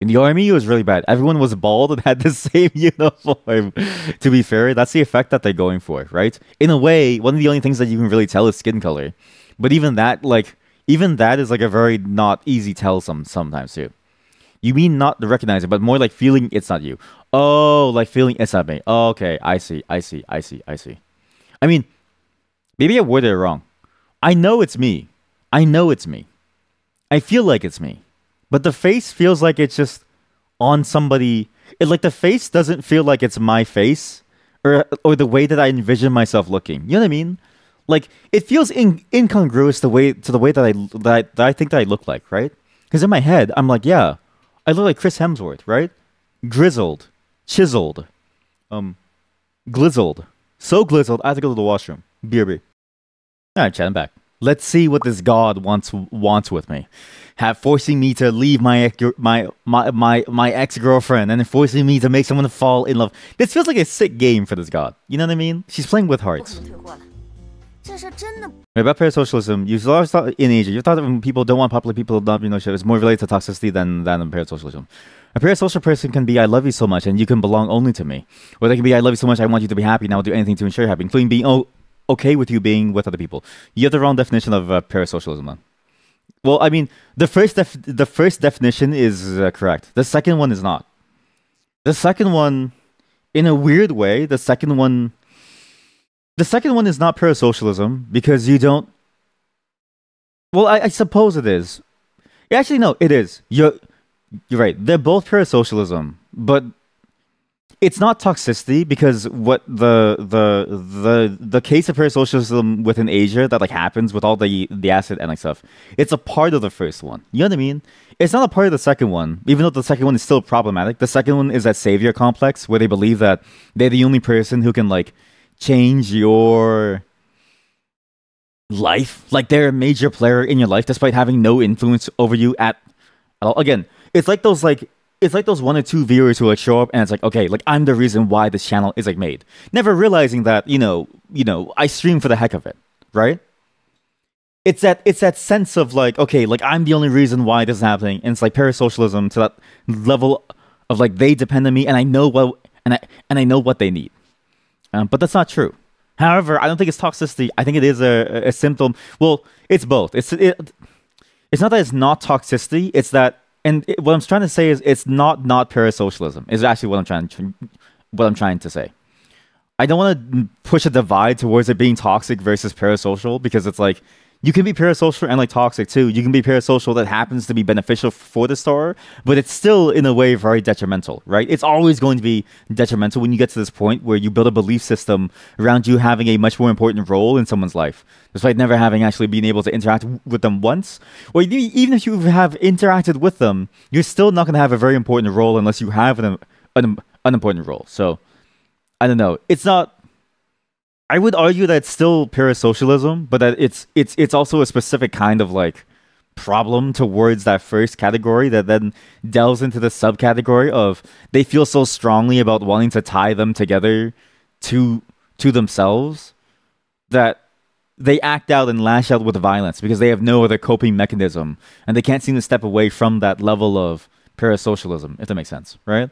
In the army, it was really bad. Everyone was bald and had the same uniform. To be fair, that's the effect that they're going for, right? In a way, one of the only things that you can really tell is skin color. But even that is like a very not easy tell sometimes too. You mean not to recognize it, but more like feeling it's not you. Oh, like feeling it's not me. Oh, okay, I see. I mean, maybe I worded it wrong. I know it's me. I feel like it's me. But the face feels like it's just on somebody. Like the face doesn't feel like it's my face or the way that I envision myself looking. You know what I mean? Like it feels incongruous to the way that I think that I look like, right? Because in my head, I'm like, yeah, I look like Chris Hemsworth, right? Grizzled, chiseled, glizzled. So glizzled, I have to go to the washroom. BRB. Alright, chat, I'm back. Let's see what this god wants with me. Forcing me to leave my ex-girlfriend and then forcing me to make someone fall in love. This feels like a sick game for this god. You know what I mean? She's playing with hearts. About parasocialism, you've always thought in Asia, you thought that when people don't want popular people not being no shit, it's more related to toxicity than parasocialism. A parasocial person can be, I love you so much and you can belong only to me. Or they can be, I love you so much, I want you to be happy and I will do anything to ensure you're happy, including being okay with you being with other people. You have the wrong definition of parasocialism, man. Well, I mean, the first definition is correct. The second one is not. The second one, in a weird way, the second one is not parasocialism because you don't. Well, I suppose it is. Actually, no, it is. You're right. They're both parasocialism, but it's not toxicity because what the case of parasocialism within Asia that like happens with all the acid and like stuff. It's a part of the first one. You know what I mean? It's not a part of the second one, even though the second one is still problematic. The second one is that savior complex where they believe that they're the only person who can like change your life. Like they're a major player in your life despite having no influence over you at all. Again, it's like those one or two viewers who like show up and it's like, okay, like I'm the reason why this channel is like made. Never realizing that, you know, I stream for the heck of it, right? It's that sense of like, okay, like I'm the only reason why this is happening. And it's like parasocialism to that level of like they depend on me and I know what they need. But that's not true. However, I don't think it's toxicity. I think it is a symptom. Well, it's both. It's not that it's not toxicity. It's that, and what I'm trying to say is it's not parasocialism. Is actually what I'm trying to say. I don't want to push a divide towards it being toxic versus parasocial, because it's like you can be parasocial and like toxic too. You can be parasocial that happens to be beneficial for the star, but it's still in a way very detrimental, right? It's always going to be detrimental when you get to this point where you build a belief system around you having a much more important role in someone's life, despite never having actually been able to interact with them once. Or even if you have interacted with them, you're still not going to have a very important role unless you have an unimportant role. So, I don't know. It's not... I would argue that it's still parasocialism, but that it's also a specific kind of like problem towards that first category that then delves into the subcategory of they feel so strongly about wanting to tie them together to themselves that they act out and lash out with violence because they have no other coping mechanism and they can't seem to step away from that level of parasocialism, if that makes sense, right?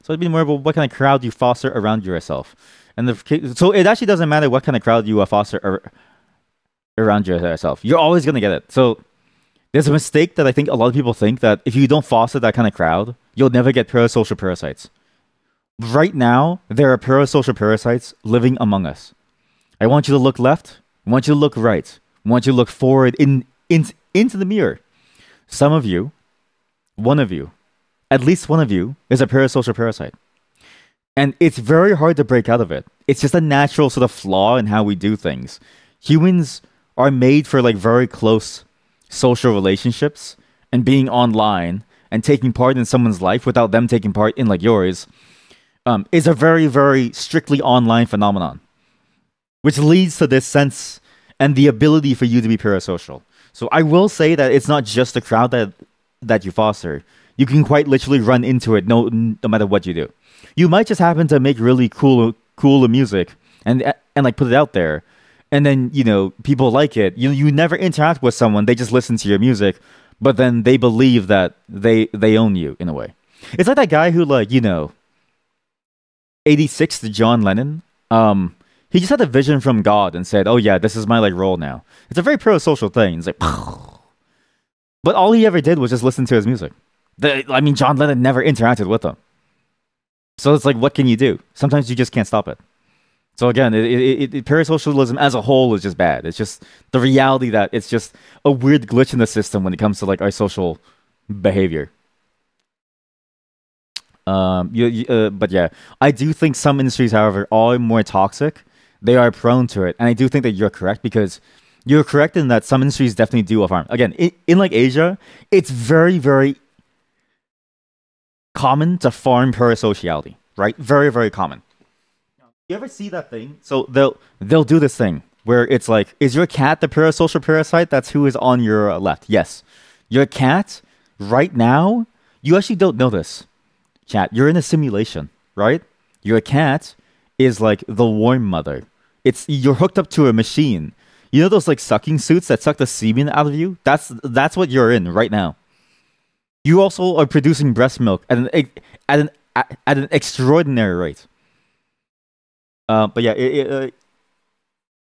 So it'd be more about what kind of crowd you foster around yourself. And so it actually doesn't matter what kind of crowd you foster around yourself. You're always going to get it. So there's a mistake that I think a lot of people think that if you don't foster that kind of crowd, you'll never get parasocial parasites. Right now, there are parasocial parasites living among us. I want you to look left. I want you to look right. I want you to look forward into the mirror. Some of you, one of you, at least one of you, is a parasocial parasite. And it's very hard to break out of it. It's just a natural sort of flaw in how we do things. Humans are made for like very close social relationships, and being online and taking part in someone's life without them taking part in like yours is a very, very strictly online phenomenon, which leads to this sense and the ability for you to be parasocial. So I will say that it's not just the crowd that you foster. You can quite literally run into it no matter what you do. You might just happen to make really cool music and like put it out there, and then people like it. You never interact with someone; they just listen to your music, but then they believe that they own you in a way. It's like that guy who 86 to John Lennon. He just had a vision from God and said, "Oh yeah, this is my like role now." It's a very pro-social thing. It's like, but all he ever did was just listen to his music. John Lennon never interacted with him. So it's like, what can you do? Sometimes you just can't stop it. So again, parasocialism as a whole is just bad. It's just the reality that it's just a weird glitch in the system when it comes to like our social behavior. But yeah, I do think some industries, however, are more toxic. They are prone to it, and I do think that you're correct, because you're correct in that some industries definitely do harm. Again, in like Asia, it's very, very common to farm parasociality, right? Very, very common. You ever see that thing? So they'll do this thing where it's like, is your cat the parasocial parasite? That's who is on your left. Yes. Your cat, right now, you actually don't know this. Chat, you're in a simulation, right? Your cat is like the warm mother. You're hooked up to a machine. You know those like sucking suits that suck the semen out of you? That's what you're in right now. You also are producing breast milk at an extraordinary rate. But yeah,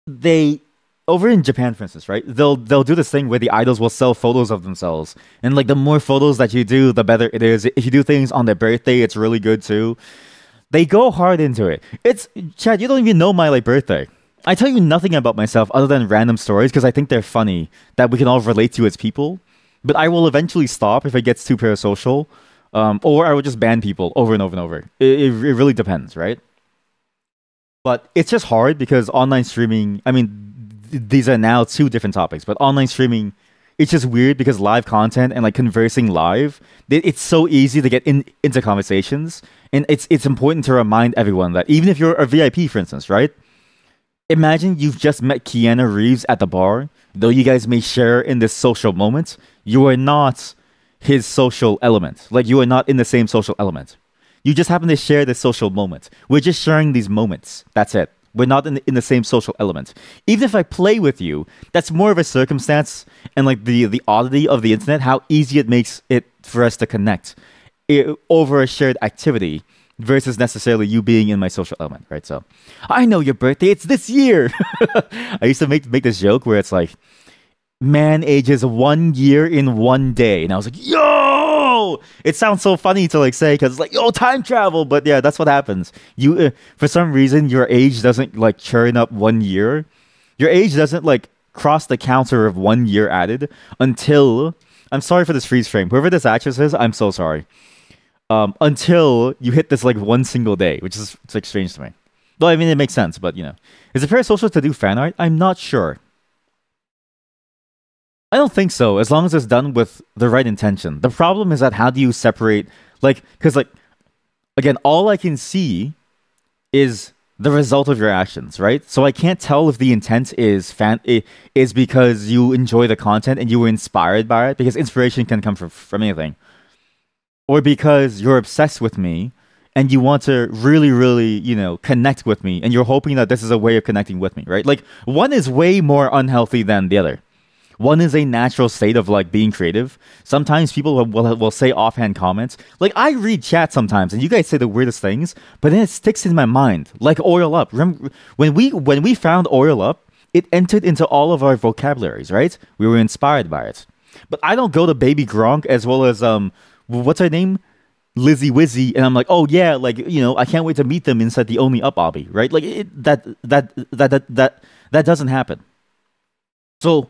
they over in Japan, for instance, right? They'll do this thing where the idols will sell photos of themselves, and like the more photos that you do, the better it is. If you do things on their birthday, it's really good too. They go hard into it. Chad, you don't even know my like birthday. I tell you nothing about myself other than random stories because I think they're funny that we can all relate to as people. But I will eventually stop if it gets too parasocial, or I will just ban people over and over and over. It really depends, right? But it's just hard because online streaming, these are now two different topics, but online streaming, it's just weird because live content and like conversing live, it's so easy to get into conversations. And it's important to remind everyone that even if you're a VIP, for instance, right? Imagine you've just met Keanu Reeves at the bar. Though you guys may share in this social moment, you are not his social element. Like, you are not in the same social element. You just happen to share this social moment. We're just sharing these moments. That's it. We're not in the same social element. Even if I play with you, that's more of a circumstance and like the oddity of the internet, how easy it makes it for us to connect over a shared activity versus necessarily you being in my social element, right? So, I know your birthday, it's this year. I used to make this joke where it's like, man ages 1 year in 1 day. And I was like, yo! It sounds so funny to like say because it's like, yo, time travel. But yeah, that's what happens. You, for some reason, your age doesn't like churn up 1 year. Your age doesn't like cross the counter of 1 year added until, I'm sorry for this freeze frame. Whoever this actress is, I'm so sorry. Until you hit this like one single day, which is, it's like strange to me. Well, I mean, it makes sense, but you know. Is it parasocial to do fan art? I'm not sure. I don't think so, as long as it's done with the right intention. The problem is that how do you separate, like, because like, again, all I can see is the result of your actions, right? So I can't tell if the intent is because you enjoy the content and you were inspired by it, because inspiration can come from anything. Or because you're obsessed with me and you want to really, really, you know, connect with me and you're hoping that this is a way of connecting with me, right? Like, one is way more unhealthy than the other. One is a natural state of like being creative. Sometimes people will say offhand comments. Like, I read chat sometimes and you guys say the weirdest things, but then it sticks in my mind. Like Oil Up. Remember when we found Oil Up, it entered into all of our vocabularies, right? We were inspired by it. But I don't go to Baby Gronk as well as what's her name? Lizzie Wizzy, and I'm like, oh yeah, like, you know, I can't wait to meet them inside the Only Up obby, right? Like that doesn't happen. So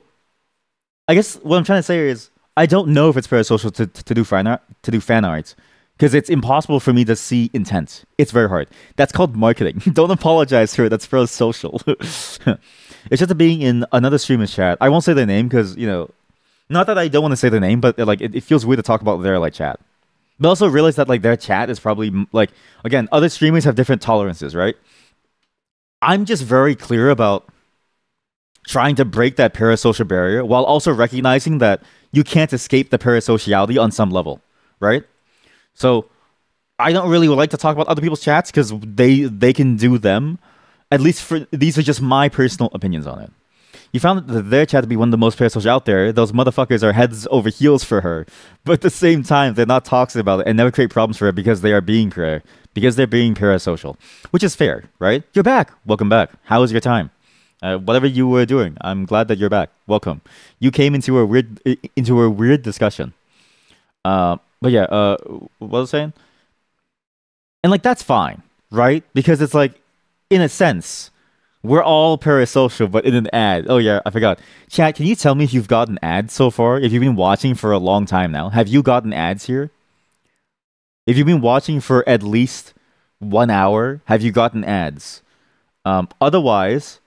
I guess what I'm trying to say is I don't know if it's parasocial to do fan art because it's impossible for me to see intent. It's very hard. That's called marketing. Don't apologize for it. That's parasocial. It's just being in another streamer's chat. I won't say their name because, you know, not that I don't want to say their name, but like it feels weird to talk about their like chat. But also realize that like their chat is probably like, again, other streamers have different tolerances, right? I'm just very clear about trying to break that parasocial barrier while also recognizing that you can't escape the parasociality on some level, right? So I don't really like to talk about other people's chats because they can do them. At least for these are just my personal opinions on it. You found their chat to be one of the most parasocial out there. Those motherfuckers are heads over heels for her. But at the same time, they're not toxic about it and never create problems for her because they are being because they're being parasocial. Which is fair, right? You're back. Welcome back. How was your time? Whatever you were doing, I'm glad that you're back. Welcome. You came into a weird discussion. But yeah, what was I saying? And like that's fine, right? Because it's like, in a sense, we're all parasocial, but in an ad. Oh yeah, I forgot. Chat, can you tell me if you've gotten ads so far? If you've been watching for a long time now, have you gotten ads here? If you've been watching for at least 1 hour, have you gotten ads? Otherwise,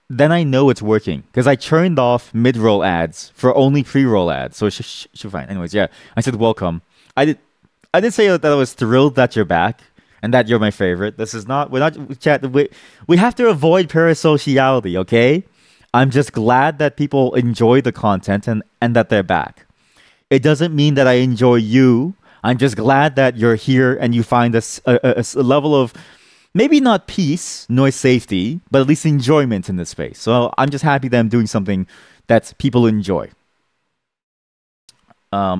then I know it's working because I turned off mid-roll ads for only pre-roll ads, so it should be fine. Anyways, yeah, I said welcome. I did say that I was thrilled that you're back. And that you're my favorite. We're not chat. We have to avoid parasociality, okay? I'm just glad that people enjoy the content and that they're back. It doesn't mean that I enjoy you. I'm just glad that you're here and you find a level of maybe not peace nor safety, but at least enjoyment in this space. So I'm just happy that I'm doing something that people enjoy.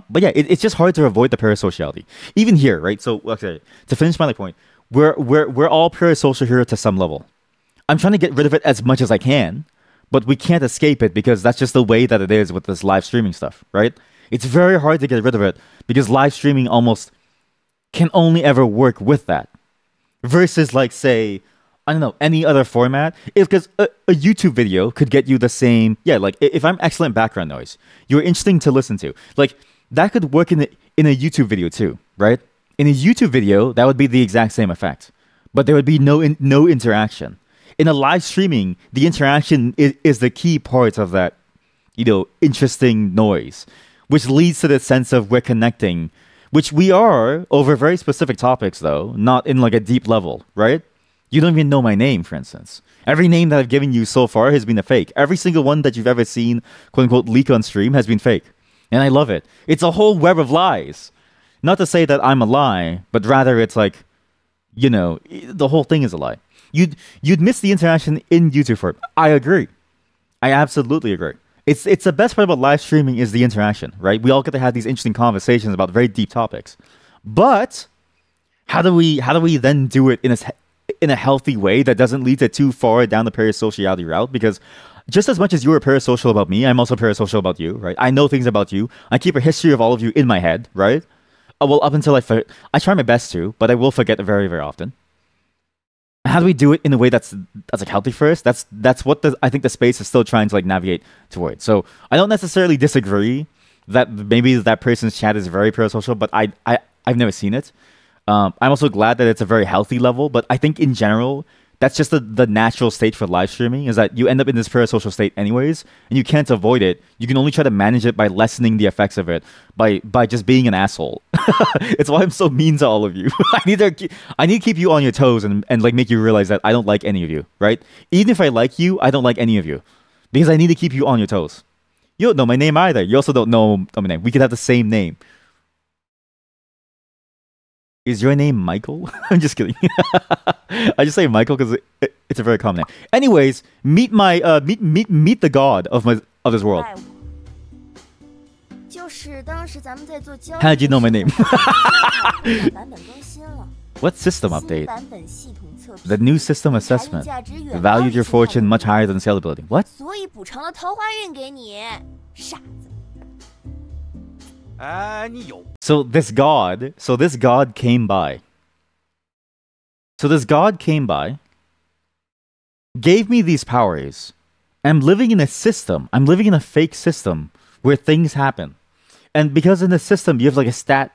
But yeah, it's just hard to avoid the parasociality. Even here, right? So, okay, to finish my point, we're all parasocial here to some level. I'm trying to get rid of it as much as I can, but we can't escape it because that's just the way that it is with this live streaming stuff, right? It's very hard to get rid of it because live streaming almost can only ever work with that. Versus, like, say, I don't know, any other format. It's because a YouTube video could get you the same. Yeah, like if I'm excellent background noise, you're interesting to listen to. Like that could work in a YouTube video too, right? In a YouTube video, that would be the exact same effect, but there would be no interaction. In a live streaming, the interaction is the key part of that, you know, interesting noise, which leads to the sense of we're connecting, which we are over very specific topics, though, not in like a deep level, right? You don't even know my name, for instance. Every name that I've given you so far has been a fake. Every single one that you've ever seen, quote-unquote, leak on stream has been fake. And I love it. It's a whole web of lies. Not to say that I'm a lie, but rather it's like, you know, the whole thing is a lie. You'd miss the interaction in YouTube for it. I agree. I absolutely agree. It's the best part about live streaming is the interaction, right? We all get to have these interesting conversations about very deep topics. But how do we then do it in a healthy way that doesn't lead to too far down the parasociality route? Because just as much as you were parasocial about me, I'm also parasocial about you, right? I know things about you. I keep a history of all of you in my head, right? Well, up until I try my best to, but I will forget very, very often. How do we do it in a way that's like healthy for us? That's what I think the space is still trying to like navigate towards. So I don't necessarily disagree that maybe that person's chat is very parasocial, but I've never seen it. I'm also glad that it's a very healthy level, but I think in general, that's just the natural state for live streaming, is that you end up in this parasocial state anyways, and you can't avoid it. You can only try to manage it by lessening the effects of it, by just being an asshole. It's why I'm so mean to all of you. I need to keep you on your toes and like make you realize that I don't like any of you, right? Even if I like you, I don't like any of you. Because I need to keep you on your toes. You don't know my name either. You also don't know my name. We could have the same name. Is your name Michael? I'm just kidding. I just say Michael because it's a very common name. Anyways, meet the god of this world. How did you know my name? What system update? The new system assessment valued your fortune much higher than sale ability. What? So this god came by. Gave me these powers. I'm living in a system. I'm living in a fake system where things happen. And because in the system you have like a stat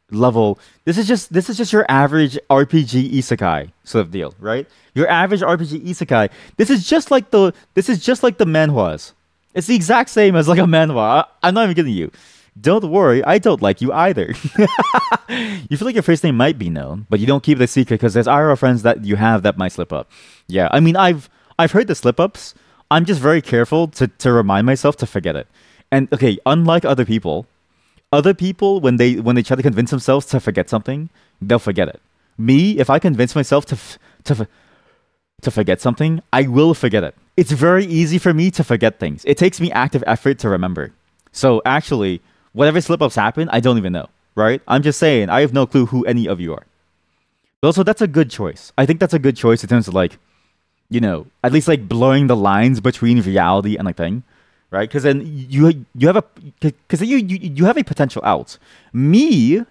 level, this is just your average RPG isekai sort of deal, right? Your average RPG isekai. This is just like the manhwas. It's the exact same as like a manhwa. I'm not even kidding you. Don't worry, I don't like you either. You feel like your first name might be known, but you don't keep it a secret because there's IRL friends that you have that might slip up. Yeah, I mean, I've heard the slip ups. I'm just very careful to remind myself to forget it. And okay, unlike other people when they try to convince themselves to forget something, they'll forget it. Me, if I convince myself to forget something, I will forget it. It's very easy for me to forget things. It takes me active effort to remember. So actually, whatever slip-ups happen, I don't even know, right? I'm just saying, I have no clue who any of you are. But also, that's a good choice. I think that's a good choice in terms of like, you know, at least like blurring the lines between reality and like thing, right? Because then you have a potential out. Me,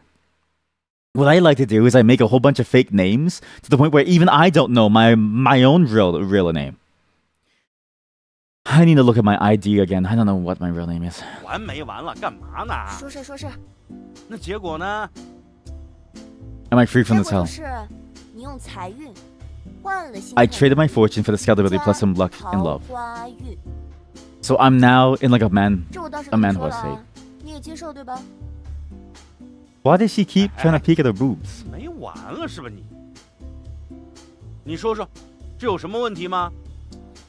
what I like to do is I make a whole bunch of fake names to the point where even I don't know my own real name. I need to look at my ID again. I don't know what my real name is. 完没完了，干嘛呢？说事。那结果呢？ Am I free from this hell? I traded my fortune for the scout ability plus some luck and love. So I'm now in like a manhwa state. Why does she keep trying to peek at her boobs? 没完了是吧你？你说说，这有什么问题吗？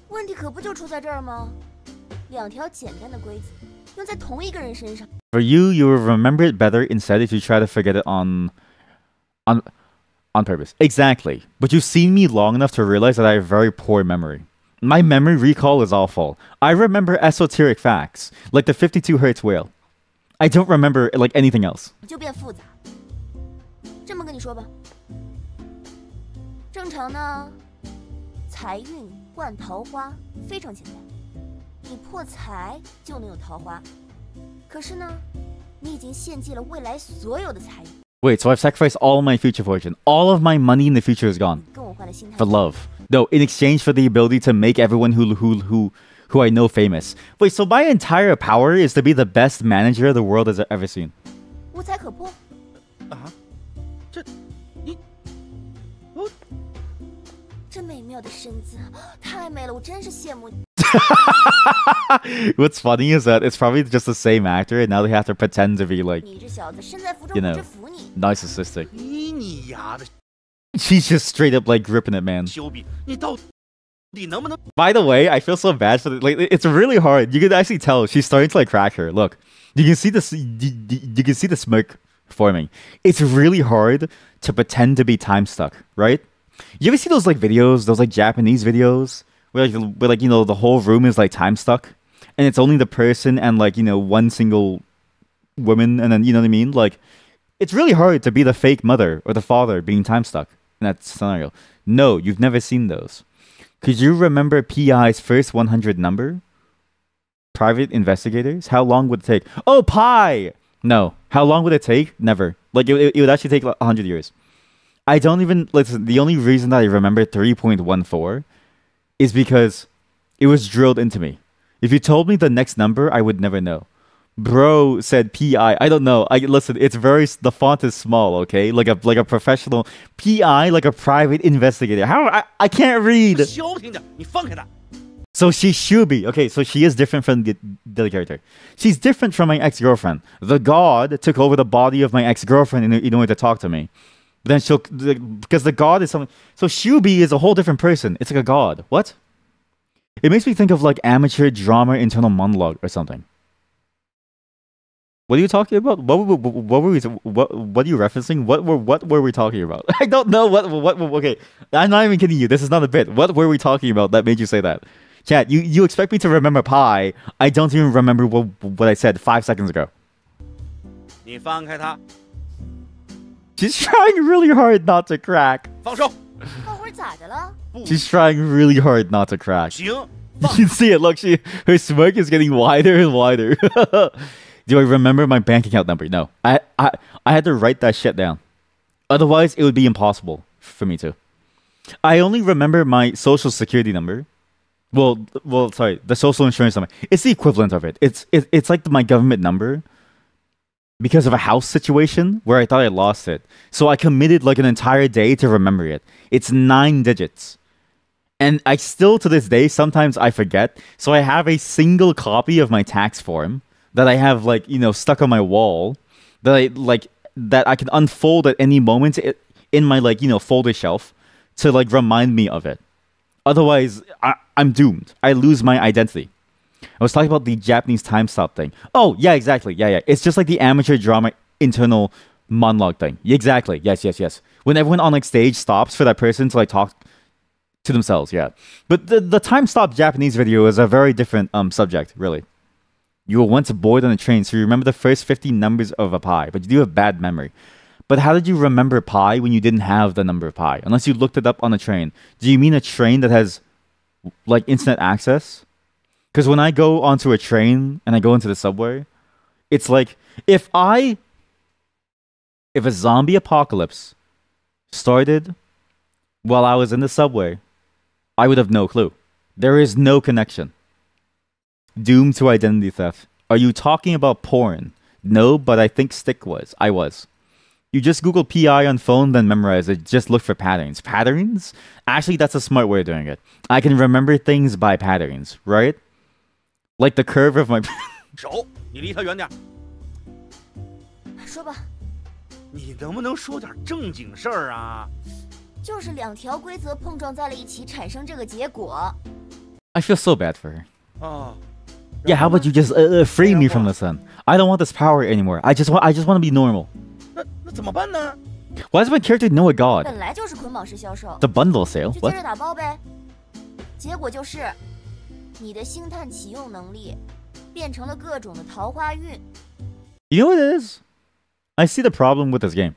问题可不就出在这儿吗？两条简单的规则用在同一个人身上。For you, you will remember it better instead if you try to forget it on purpose. Exactly. But you've seen me long enough to realize that I have very poor memory. My memory recall is awful. I remember esoteric facts, like the 52 Hertz whale. I don't remember like anything else. 就变复杂。这么跟你说吧，正常呢，财运 换桃花非常简单，你破财就能有桃花。可是呢，你已经献祭了未来所有的财运。Wait, so I've sacrificed all my future fortune. All of my money in the future is gone. For love. No, in exchange for the ability to make everyone who I know famous. Wait, so my entire power is to be the best manager the world has ever seen. 无财可破。啊？这，你，我。 这美妙的身子，太美了，我真是羡慕你。What's funny is that it's probably just the same actor, and now they have to pretend to be like, you know, narcissistic. She's just straight up like gripping it, man. By the way, I feel so bad for the, like, it's really hard. You can actually tell she's starting to like crack her. Look, you can see this. You can see the smoke forming. It's really hard to pretend to be time stuck, right? You ever see those like videos, those like Japanese videos where like you know the whole room is like time stuck, and it's only the person and like you know one single woman, and then you know what I mean? Like, it's really hard to be the fake mother or the father being time stuck in that scenario. No, you've never seen those. Could you remember PI's first 100 number? Private investigators? How long would it take? Oh, pi! No. How long would it take? Never. Like, it would actually take like 100 years. I don't even... Listen, the only reason that I remember 3.14 is because it was drilled into me. If you told me the next number, I would never know. Bro said PI. I don't know. Listen, it's very... The font is small, okay? Like a professional... PI, like a private investigator. How? I can't read. So she should be. Okay, so she is different from the character. She's different from my ex-girlfriend. The god took over the body of my ex-girlfriend in order to talk to me. But then because the god is something... So Shubi is a whole different person. It's like a god. What? It makes me think of like amateur drama internal monologue or something. What are you talking about? What were what are you referencing? What were we talking about? I don't know what okay. I'm not even kidding you. This is not a bit. What were we talking about that made you say that? Chat, you expect me to remember pi. I don't even remember what I said 5 seconds ago. She's trying really hard not to crack. She's trying really hard not to crack. You can see it. Look, her smirk is getting wider and wider. Do I remember my bank account number? No. I had to write that shit down. Otherwise, it would be impossible for me to. I only remember my social security number. Well, sorry, the social insurance number. It's the equivalent of it. It's like my government number because of a house situation where I thought I lost it. So I committed like an entire day to remember it. It's 9 digits. And I still, to this day, sometimes I forget. So I have a single copy of my tax form that I have like, stuck on my wall that I can unfold at any moment in my folder shelf to like remind me of it. Otherwise, I'm doomed. I lose my identity. I was talking about the Japanese time stop thing. Oh, yeah, exactly. Yeah. It's just like the amateur drama internal monologue thing. Exactly. Yes. When everyone on like stage stops for that person to like talk to themselves, yeah. But the time stop Japanese video is a very different subject, really. You were once bored on a train, so you remember the first 50 numbers of a pi, but you do have bad memory. But how did you remember pi when you didn't have the number of pi? Unless you looked it up on a train. Do you mean a train that has like internet access? Because when I go onto a train and I go into the subway, it's like if a zombie apocalypse started while I was in the subway, I would have no clue. There is no connection. Doomed to identity theft. Are you talking about porn? No, but I think Stick was. I was. You just Google PI on phone, then memorize it. Just look for patterns. Patterns? Actually, that's a smart way of doing it. I can remember things by patterns, right? Like the curve of my... 手，你离他远点。说吧。你能不能说点正经事儿啊？就是2条规则碰撞在了一起，产生这个结果。 I feel so bad for her. 哦。 Yeah, how about you just free me from this then? I don't want this power anymore. I just want to be normal. 那怎么办呢？ Why does my character know a god? 本来就是捆绑式销售。 The bundle sale. 就接着打包呗。结果就是，你的星探启用能力变成了各种的桃花运。 You know what it is? I see the problem with this game.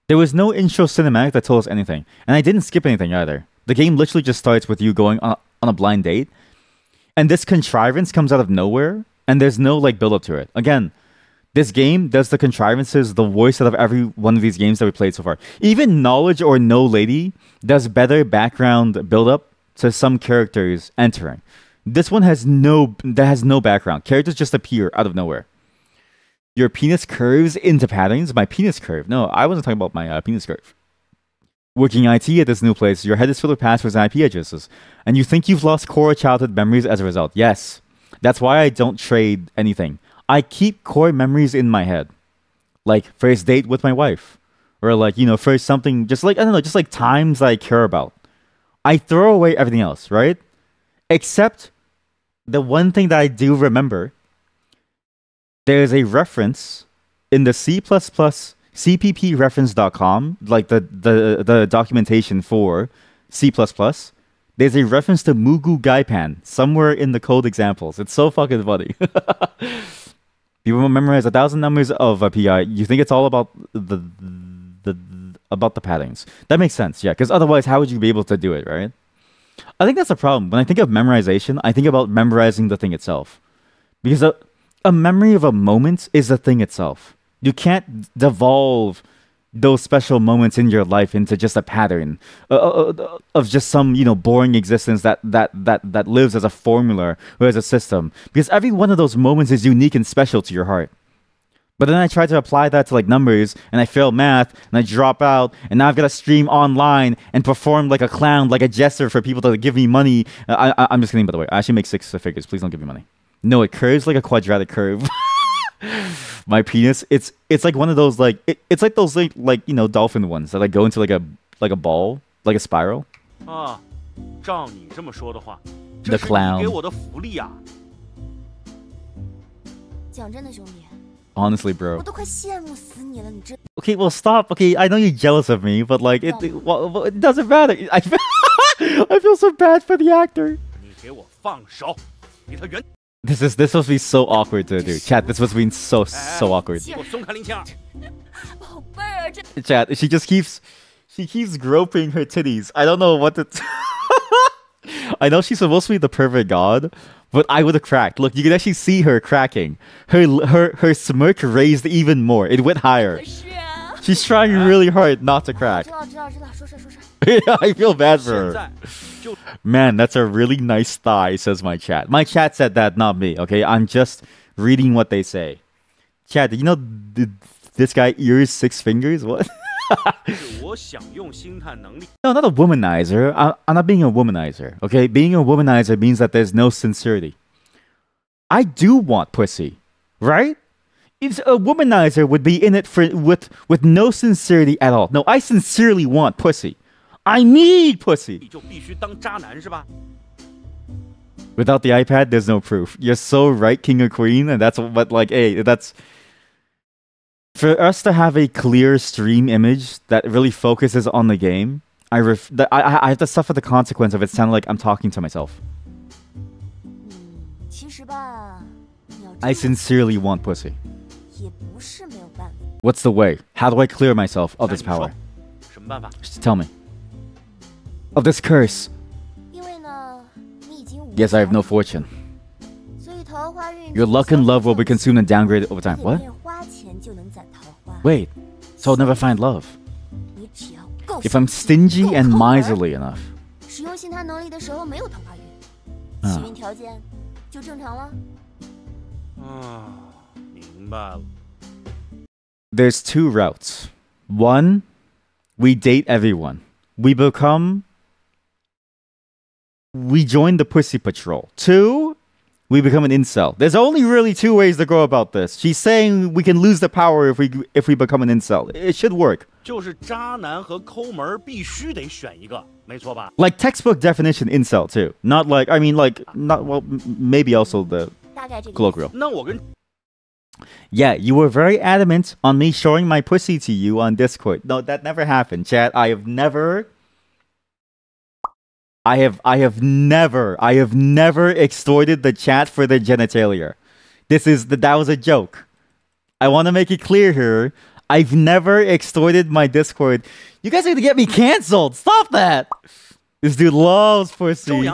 There was no intro cinematic that told us anything, and I didn't skip anything either. The game literally just starts with you going on a blind date. And this contrivance comes out of nowhere, and there's no like build up to it. Again, this game does the contrivances the worst out of every one of these games that we played so far. Even Knowledge or No Lady does better background build up to some characters entering. This one has no background. Characters just appear out of nowhere. Your penis curves into patterns. My penis curve. No, I wasn't talking about my penis curve. Working IT at this new place, your head is filled with passwords and IP addresses, and you think you've lost core childhood memories as a result. Yes, that's why I don't trade anything. I keep core memories in my head, like first date with my wife, or like first something, just like I don't know, just like times I care about. I throw away everything else, right? Except the one thing that I do remember. There's a reference in the C++ cppreference.com, like the documentation for C++, there's a reference to Mugu Gaipan somewhere in the code examples. It's so fucking funny. People memorize 1,000 numbers of a PI. You think it's all about the patterns. That makes sense, yeah, because otherwise how would you be able to do it, right? I think that's the problem. When I think of memorization, I think about memorizing the thing itself. Because a memory of a moment is the thing itself. You can't devolve those special moments in your life into just a pattern of just some, you know, boring existence that lives as a formula or as a system. Because every one of those moments is unique and special to your heart. But then I try to apply that to like numbers, and I fail math, and I drop out, and now I've got to stream online and perform like a clown, like a jester for people to give me money. I'm just kidding, by the way. I actually make 6 figures. Please don't give me money. No, it curves like a quadratic curve. My penis, it's like one of those like it's like those like you know, dolphin ones that like go into like a ball, like a spiral. The clown. Honestly, bro. Okay, well, stop. Okay, I know you're jealous of me, but like, it doesn't matter. I feel so bad for the actor. This must be so awkward to do. Chat, this must be so awkward. Chat, she keeps groping her titties. I don't know what to... I know she's supposed to be the perfect god, but I would have cracked. Look, you can actually see her cracking. Her smirk raised even more. It went higher. She's trying really hard not to crack. I feel bad for her. Man, that's a really nice thigh, says my chat. My chat said that, not me, okay? I'm just reading what they say. Chat, did you know this guy ears 6 fingers? What? No, not a womanizer. I'm not being a womanizer, okay? Being a womanizer means that there's no sincerity. I do want pussy, right? It's a womanizer would be in it with no sincerity at all. No, I sincerely want pussy. I need pussy. Without the iPad, there's no proof. You're so right, king or queen, and that's what, like, hey, that's... For us to have a clear stream image that really focuses on the game, I have to suffer the consequence of it sounding like I'm talking to myself. I sincerely want pussy. What's the way? How do I clear myself of this power? Just tell me. Of this curse. Yes, I have no fortune. Your luck and love will be consumed and downgraded over time. What? Wait, so I'll never find love. If I'm stingy and miserly enough. There's 2 routes. 1, we date everyone. We join the pussy patrol. 2, we become an incel. There's only really 2 ways to go about this. She's saying we can lose the power if we become an incel. It should work. Like textbook definition incel too. Not like, I mean like, not, well, maybe also the colloquial. Yeah, you were very adamant on me showing my pussy to you on Discord. No, that never happened, chat. I have never extorted the chat for their genitalia. That was a joke. I want to make it clear here. I've never extorted my Discord. You guys are gonna get me cancelled. Stop that. This dude loves pussy.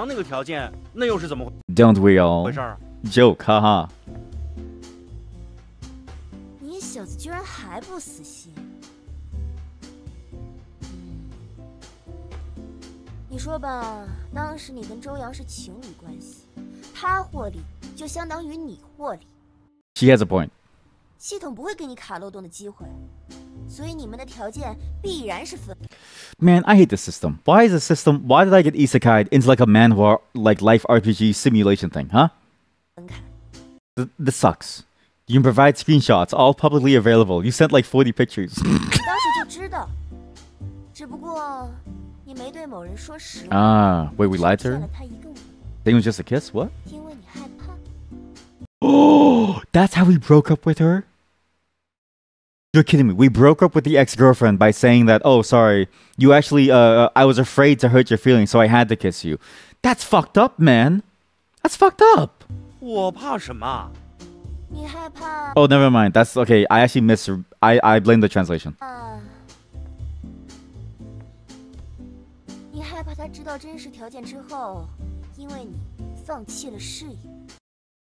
Don't we all? Joke, haha. 你小子居然还不死心！你说吧，当时你跟周洋是情侣关系，他获利就相当于你获利。She has a point. 系统不会给你卡漏洞的机会，所以你们的条件必然是分。Man, I hate the system. Why did I get isekai'd into like a manhwa, like life RPG simulation thing, huh? This sucks. You can provide screenshots, all publicly available. You sent like 40 pictures. 当时就知道，只不过你没对某人说实话。Ah, wait, we lied to her? Think it was just a kiss? What? 因为你害怕。Oh, that's how we broke up with her? You're kidding me. We broke up with the ex-girlfriend by saying that, oh, sorry, you actually, I was afraid to hurt your feelings, so I had to kiss you. That's fucked up, man. That's fucked up. 我怕什么？ Oh, never mind. That's okay. I actually I blame the translation. 你害怕他知道真实条件之后，因为你放弃了事业。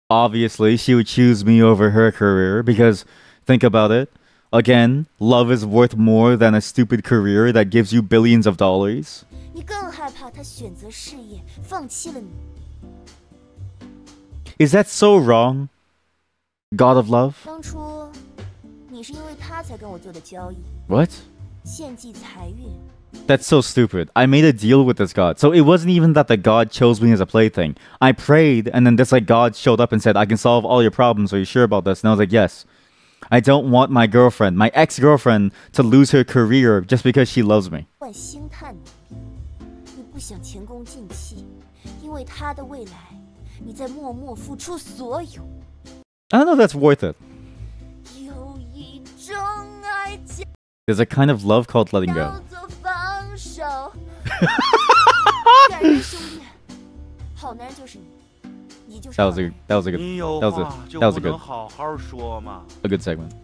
Obviously, she would choose me over her career because, think about it. Again, love is worth more than a stupid career that gives you billions of dollars. 你更害怕他选择事业，放弃了你。Is that so wrong? God of love? 当初你是因为他才跟我做的交易。What? 献祭财运。That's so stupid. I made a deal with this god. So it wasn't even that the god chose me as a plaything. I prayed, and then this god showed up and said, I can solve all your problems. Are you sure about this? And I was like, yes. I don't want my girlfriend, my ex-girlfriend, to lose her career just because she loves me. 换星探你不想前功尽弃，因为他的未来，你在默默付出所有。I don't know if that's worth it. 有一种爱叫 There's a kind of love called letting go. 做放手。感人兄弟，好男人就是你。That was a good segment.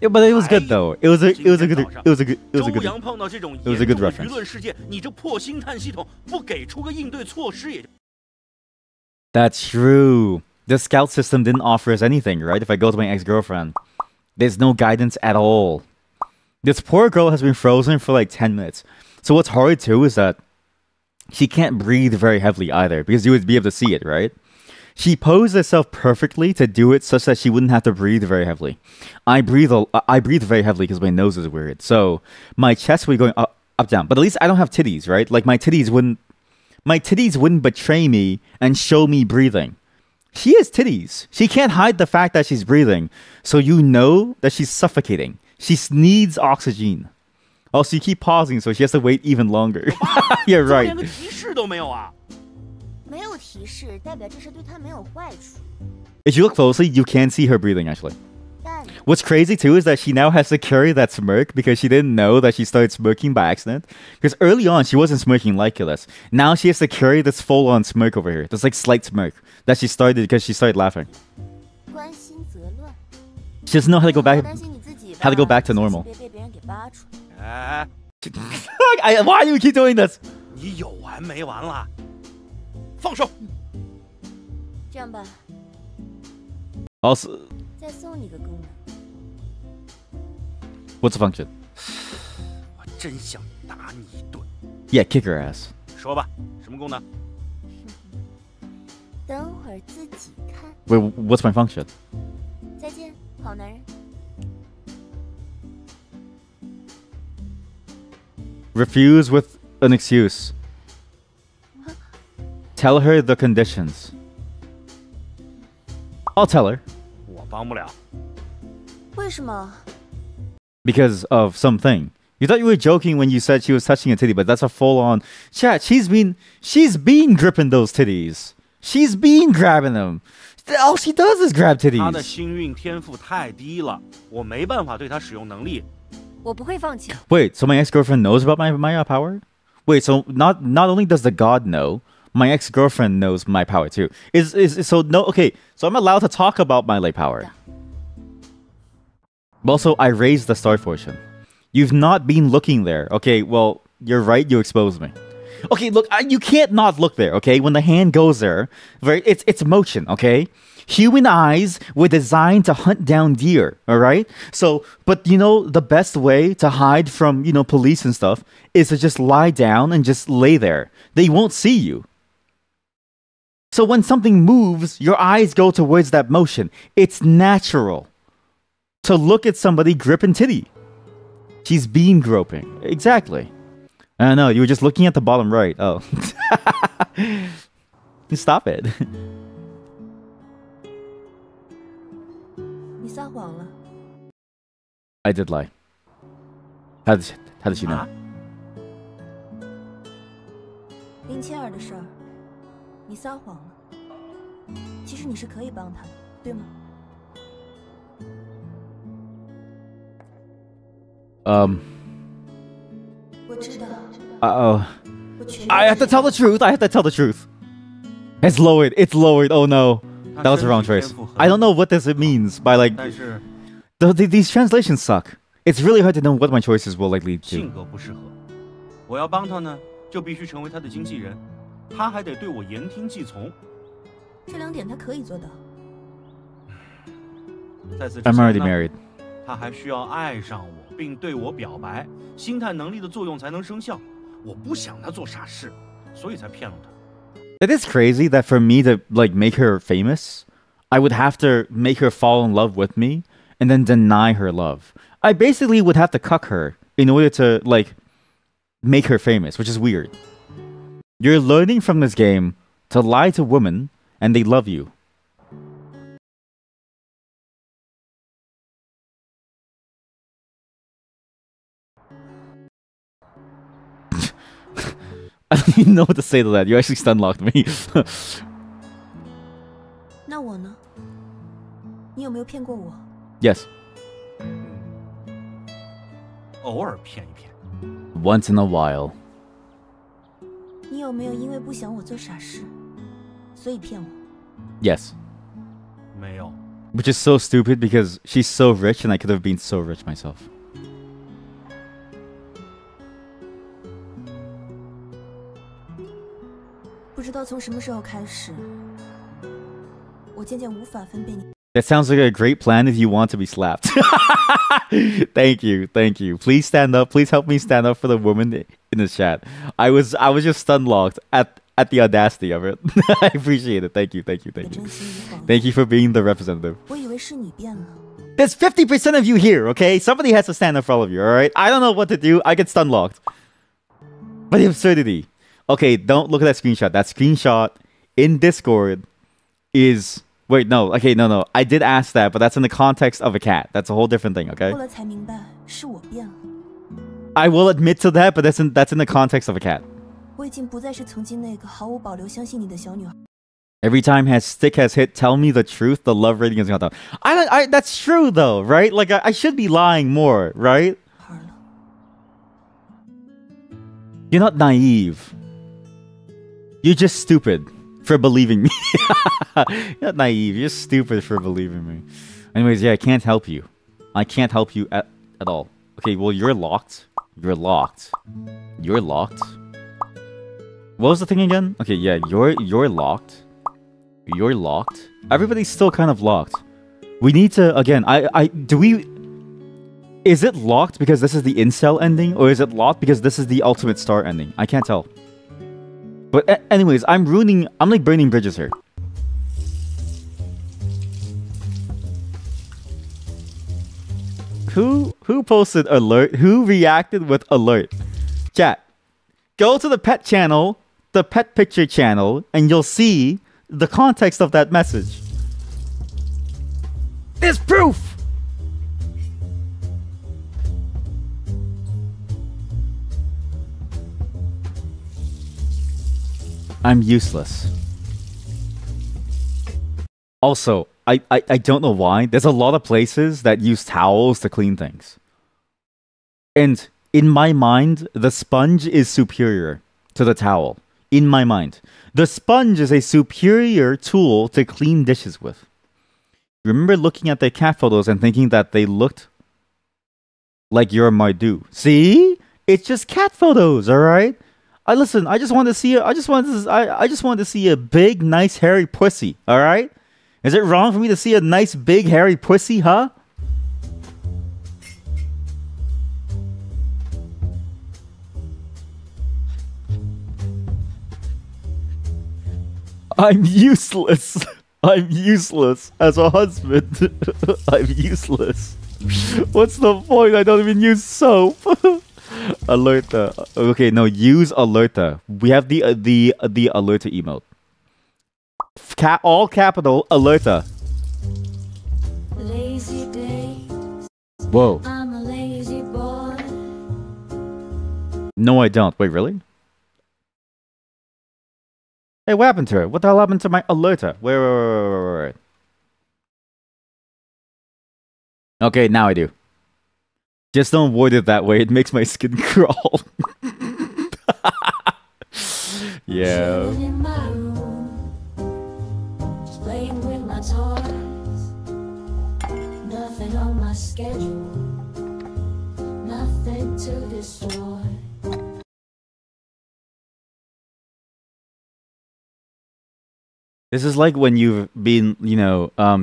Yeah, but it was good though. It was a good reference. That's true. The scout system didn't offer us anything, right? If I go to my ex-girlfriend, there's no guidance at all. This poor girl has been frozen for like 10 minutes. So what's hard too is that she can't breathe very heavily either, because you would be able to see it, right? She posed herself perfectly to do it such that she wouldn't have to breathe very heavily. I breathe very heavily because my nose is weird. So my chest would be going up, down. But at least I don't have titties, right? Like my titties wouldn't betray me and show me breathing. She has titties. She can't hide the fact that she's breathing. So you know that she's suffocating. She needs oxygen. Also, you keep pausing, so she has to wait even longer. You're right. 没有提示，代表这是对他没有坏处。If you look closely, you can see her breathing, actually. What's crazy, too, is that she now has to carry that smirk because she didn't know that she started smirking by accident. Because early on, she wasn't smirking like this. Now she has to carry this full-on smirk over here. This, like, slight smirk that she started because she started laughing. She doesn't know how to go back to normal. Why do you keep doing this? 你有完没完了？放手。这样吧。Also. 再送你个功能。What's the function? 我真想打你一顿。Yeah, kick her ass. 说吧，什么功能？等会儿自己看。Wait, what's my function? 再见，好男人。Refuse with an excuse. Tell her the conditions. I'll tell her. 我帮不了。为什么？ Because of something. You thought you were joking when you said she was touching a titty, but that's a full-on chat. She's been gripping those titties. She's been grabbing them. All she does is grab titties. 她的星运天赋太低了，我没办法对她使用能力。我不会放弃。 Wait, so my ex-girlfriend knows about my power? Wait, so not only does the god know, my ex-girlfriend knows my power too. Okay, so I'm allowed to talk about my late power. Also, I raised the star fortune. You've not been looking there. Okay, well, you're right, you exposed me. Okay, look, you can't not look there, okay? When the hand goes there, it's motion, okay? Human eyes were designed to hunt down deer, all right? So, but you know, the best way to hide from, you know, police and stuff is to just lie down and just lay there. They won't see you. So when something moves, your eyes go towards that motion. It's natural to look at somebody gripping titty. She's beam groping. Exactly. I don't know, you were just looking at the bottom right. Oh. Stop it. 你撒谎了。 I did lie. How did she know? 林千儿的事儿，你撒谎了。其实你是可以帮他的，对吗？ 我知道。Uh-oh. I have to tell the truth. I have to tell the truth. It's lowered. It's lowered. Oh no. That was the wrong choice. I don't know what this means by like... These translations suck. It's really hard to know what my choices will like lead to. 我要帮他呢，就必须成为他的经纪人，他还得对我言听计从。这2点他可以做到。在此之前 I'm already married. 他还需要爱上我，并对我表白，心态能力的作用才能生效。我不想他做傻事，所以才骗了他。It is crazy that for me to like make her famous, I would have to make her fall in love with me and then deny her love. I basically would have to cuck her in order to like make her famous, which is weird. You're learning from this game to lie to women and they love you. I don't even know what to say to that. You actually stun-locked me. 那我呢？你有没有骗过我？ Yes. 偶尔骗一骗。Once in a while. 你有没有因为不想我做傻事，所以骗我？ Yes. 没有。Which is so stupid because she's so rich and I could have been so rich myself. 不知道从什么时候开始，我渐渐无法分辨你。 That sounds like a great plan if you want to be slapped. Thank you, thank you. Please stand up. Please help me stand up for the woman in the chat. I was just stun-locked at the audacity of it. I appreciate it. Thank you, thank you, thank you. Thank you for being the representative. 我以为是你变了。 There's 50% of you here, okay? Somebody has to stand up for all of you, alright? I don't know what to do. I get stun-locked. But the absurdity. Okay, don't look at that screenshot. That screenshot in Discord is... Wait, no. Okay, no. I did ask that, but that's in the context of a cat. That's a whole different thing, okay? 后来才明白是我变了。 I will admit to that, but that's in the context of a cat. 我已经不再是曾经那个毫无保留相信你的小女孩。 Every time stick has hit, tell me the truth, the love rating has gone down. That's true though, right? Like I should be lying more, right? You're not naive. You're just stupid for believing me. You're not naive. You're just stupid for believing me. Anyways, yeah, I can't help you. I can't help you at all. Okay, well, you're locked. You're locked. You're locked. What was the thing again? Okay, yeah, you're locked. You're locked. Everybody's still kind of locked. We need to, again, is it locked because this is the incel ending? Or is it locked because this is the ultimate star ending? I can't tell. But anyways, I'm like burning bridges here. Who posted alert? Who reacted with alert? Chat. Go to the pet channel, the pet picture channel, and you'll see the context of that message. There's proof! I'm useless. Also, I don't know why. There's a lot of places that use towels to clean things. And in my mind, the sponge is superior to the towel. In my mind. The sponge is a superior tool to clean dishes with. Remember looking at the cat photos and thinking that they looked like your Mardu. See? It's just cat photos, alright? I just want to see a big, nice, hairy pussy, alright? Is it wrong for me to see a nice, big, hairy pussy, huh? I'm useless. I'm useless as a husband. I'm useless. What's the point? I don't even use soap. Alerta. Okay, no, use alerta. We have the alerta emote. All capital alerta. Lazy day. Whoa. I'm a lazy boy. No, I don't. Wait, really? Hey, what happened to her? What the hell happened to my alerta? Wait. Okay, now I do. Just don't word it that way. It makes my skin crawl. Yeah. In my room, just playing with my toys. Nothing on my schedule. Nothing to destroy. This is like when you've been,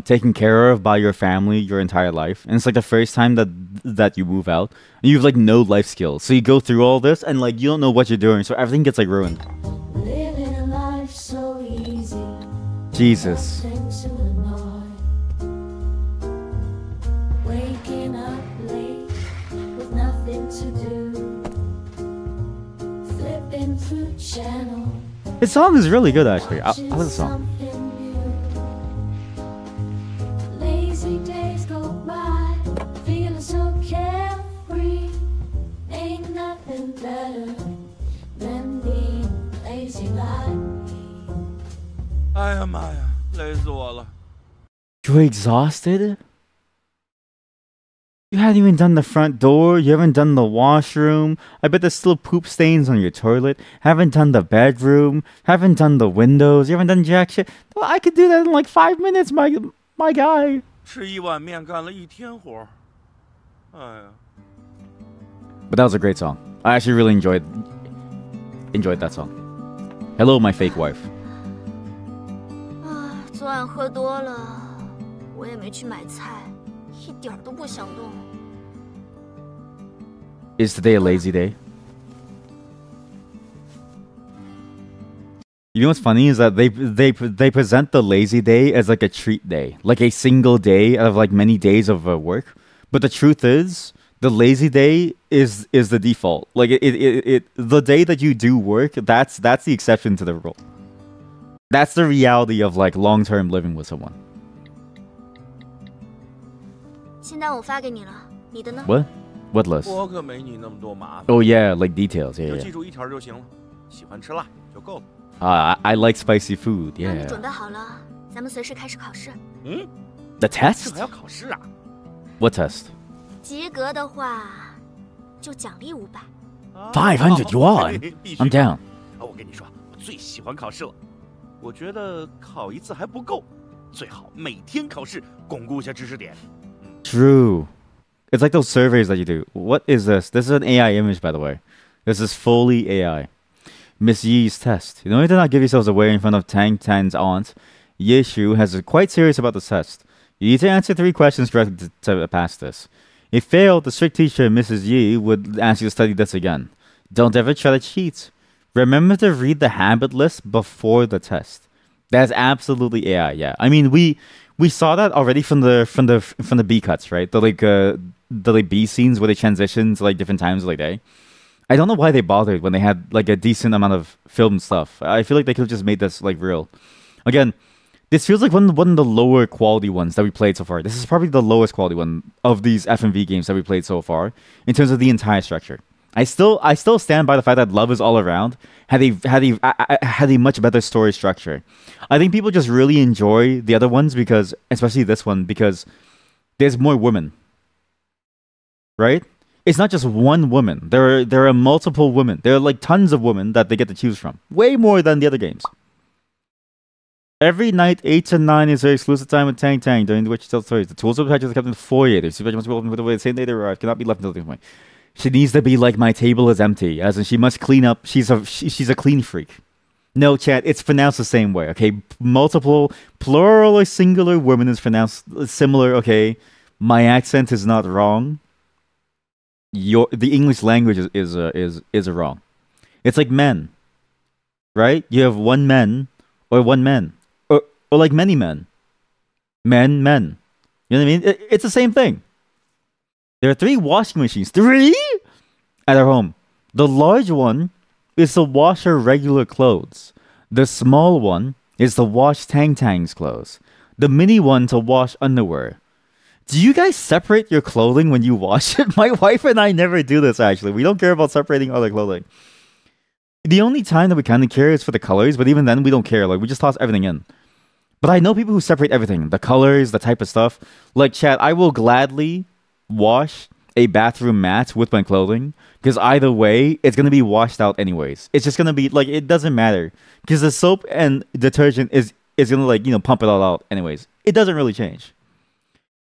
taken care of by your family your entire life, and it's like the first time that you move out, and you've like no life skills. So you go through all this, and like you don't know what you're doing, so everything gets like ruined. Living a life so easy. Jesus. Waking up late with nothing to do. Flipping through channel. This song is really good, actually. I like the song. Lazy days go by, feeling so carefree. Ain't nothing better than being lazy like me. 哎呀妈呀，累死我了！ You're exhausted? You haven't even done the front door. You haven't done the washroom. I bet there's still poop stains on your toilet. Haven't done the bedroom. Haven't done the windows. You haven't done jack shit. Well, I could do that in like 5 minutes, my guy. 吃一碗面干了一天活。哎呀。 But that was a great song. I actually really enjoyed that song. Hello, my fake wife. 啊，昨晚喝多了，我也没去买菜。 一点都不想动。 Is today a lazy day? You know what's funny is that they present the lazy day as like a treat day, like a single day out of like many days of work. But the truth is, the lazy day is the default. Like the day that you do work, that's the exception to the rule. That's the reality of like long-term living with someone. 清单我发给你了，你的呢 What list? 我可没你那么多麻烦。 Oh yeah, like details. 就 Yeah. 记住一条就行了，喜欢吃辣就够了。 I like spicy food. 那你 Yeah. 准备好了，咱们随时开始考试。嗯 The test? 这还要考试啊？ What test? 及格的话，就奖励500。 500 yuan. 必须 I'm down. 我跟你说，我最喜欢考试了。我觉得考一次还不够，最好每天考试，巩固一下知识点。 True. It's like those surveys that you do. What is this? This is an AI image, by the way. This is fully AI. Miss Yi's test. In order to not give yourselves away in front of Tang Tan's aunt, Ye Shu has quite serious about the test. You need to answer 3 questions correctly to pass this. If failed, the strict teacher, Mrs. Yi, would ask you to study this again. Don't ever try to cheat. Remember to read the habit list before the test. That's absolutely AI. Yeah, I mean we saw that already from the B cuts, right? The B scenes where they transition to like different times of the day. I don't know why they bothered when they had like a decent amount of film stuff. I feel like they could have just made this like real. Again, this feels like one of the lower quality ones that we played so far. This is probably the lowest quality one of these FMV games that we played so far in terms of the entire structure. I still stand by the fact that Love is All Around had a much better story structure. I think people just really enjoy the other ones because, especially this one, because there's more women, right? It's not just one woman. There are multiple women. There are like tons of women that they get to choose from. Way more than the other games. Every night, 8 to 9 is their exclusive time with Tang Tang, during which she tells stories. The tools of the patches are kept in the foyer. The super must be opened with the way the same day they arrive. Cannot be left until the point. She needs to be like my table is empty, as in she must clean up. She's a clean freak. No, chat, it's pronounced the same way, okay? Multiple, plural or singular women is pronounced similar, okay? My accent is not wrong. The English language is wrong. It's like men, right? You have one man or one man, or like many men. Men. You know what I mean? It's the same thing. There are 3 washing machines. 3 at our home. The large one is to wash her regular clothes. The small one is to wash Tang Tang's clothes. The mini one to wash underwear. Do you guys separate your clothing when you wash it? My wife and I never do this, actually. We don't care about separating other clothing. The only time that we kind of care is for the colors, but even then we don't care. Like, we just toss everything in. But I know people who separate everything. The colors, the type of stuff. Like, chat, I will gladly wash a bathroom mat with my clothing, because either way it's going to be washed out anyways. It's just going to be like, it doesn't matter, because the soap and detergent is going to, like, you know, pump it all out anyways. It doesn't really change.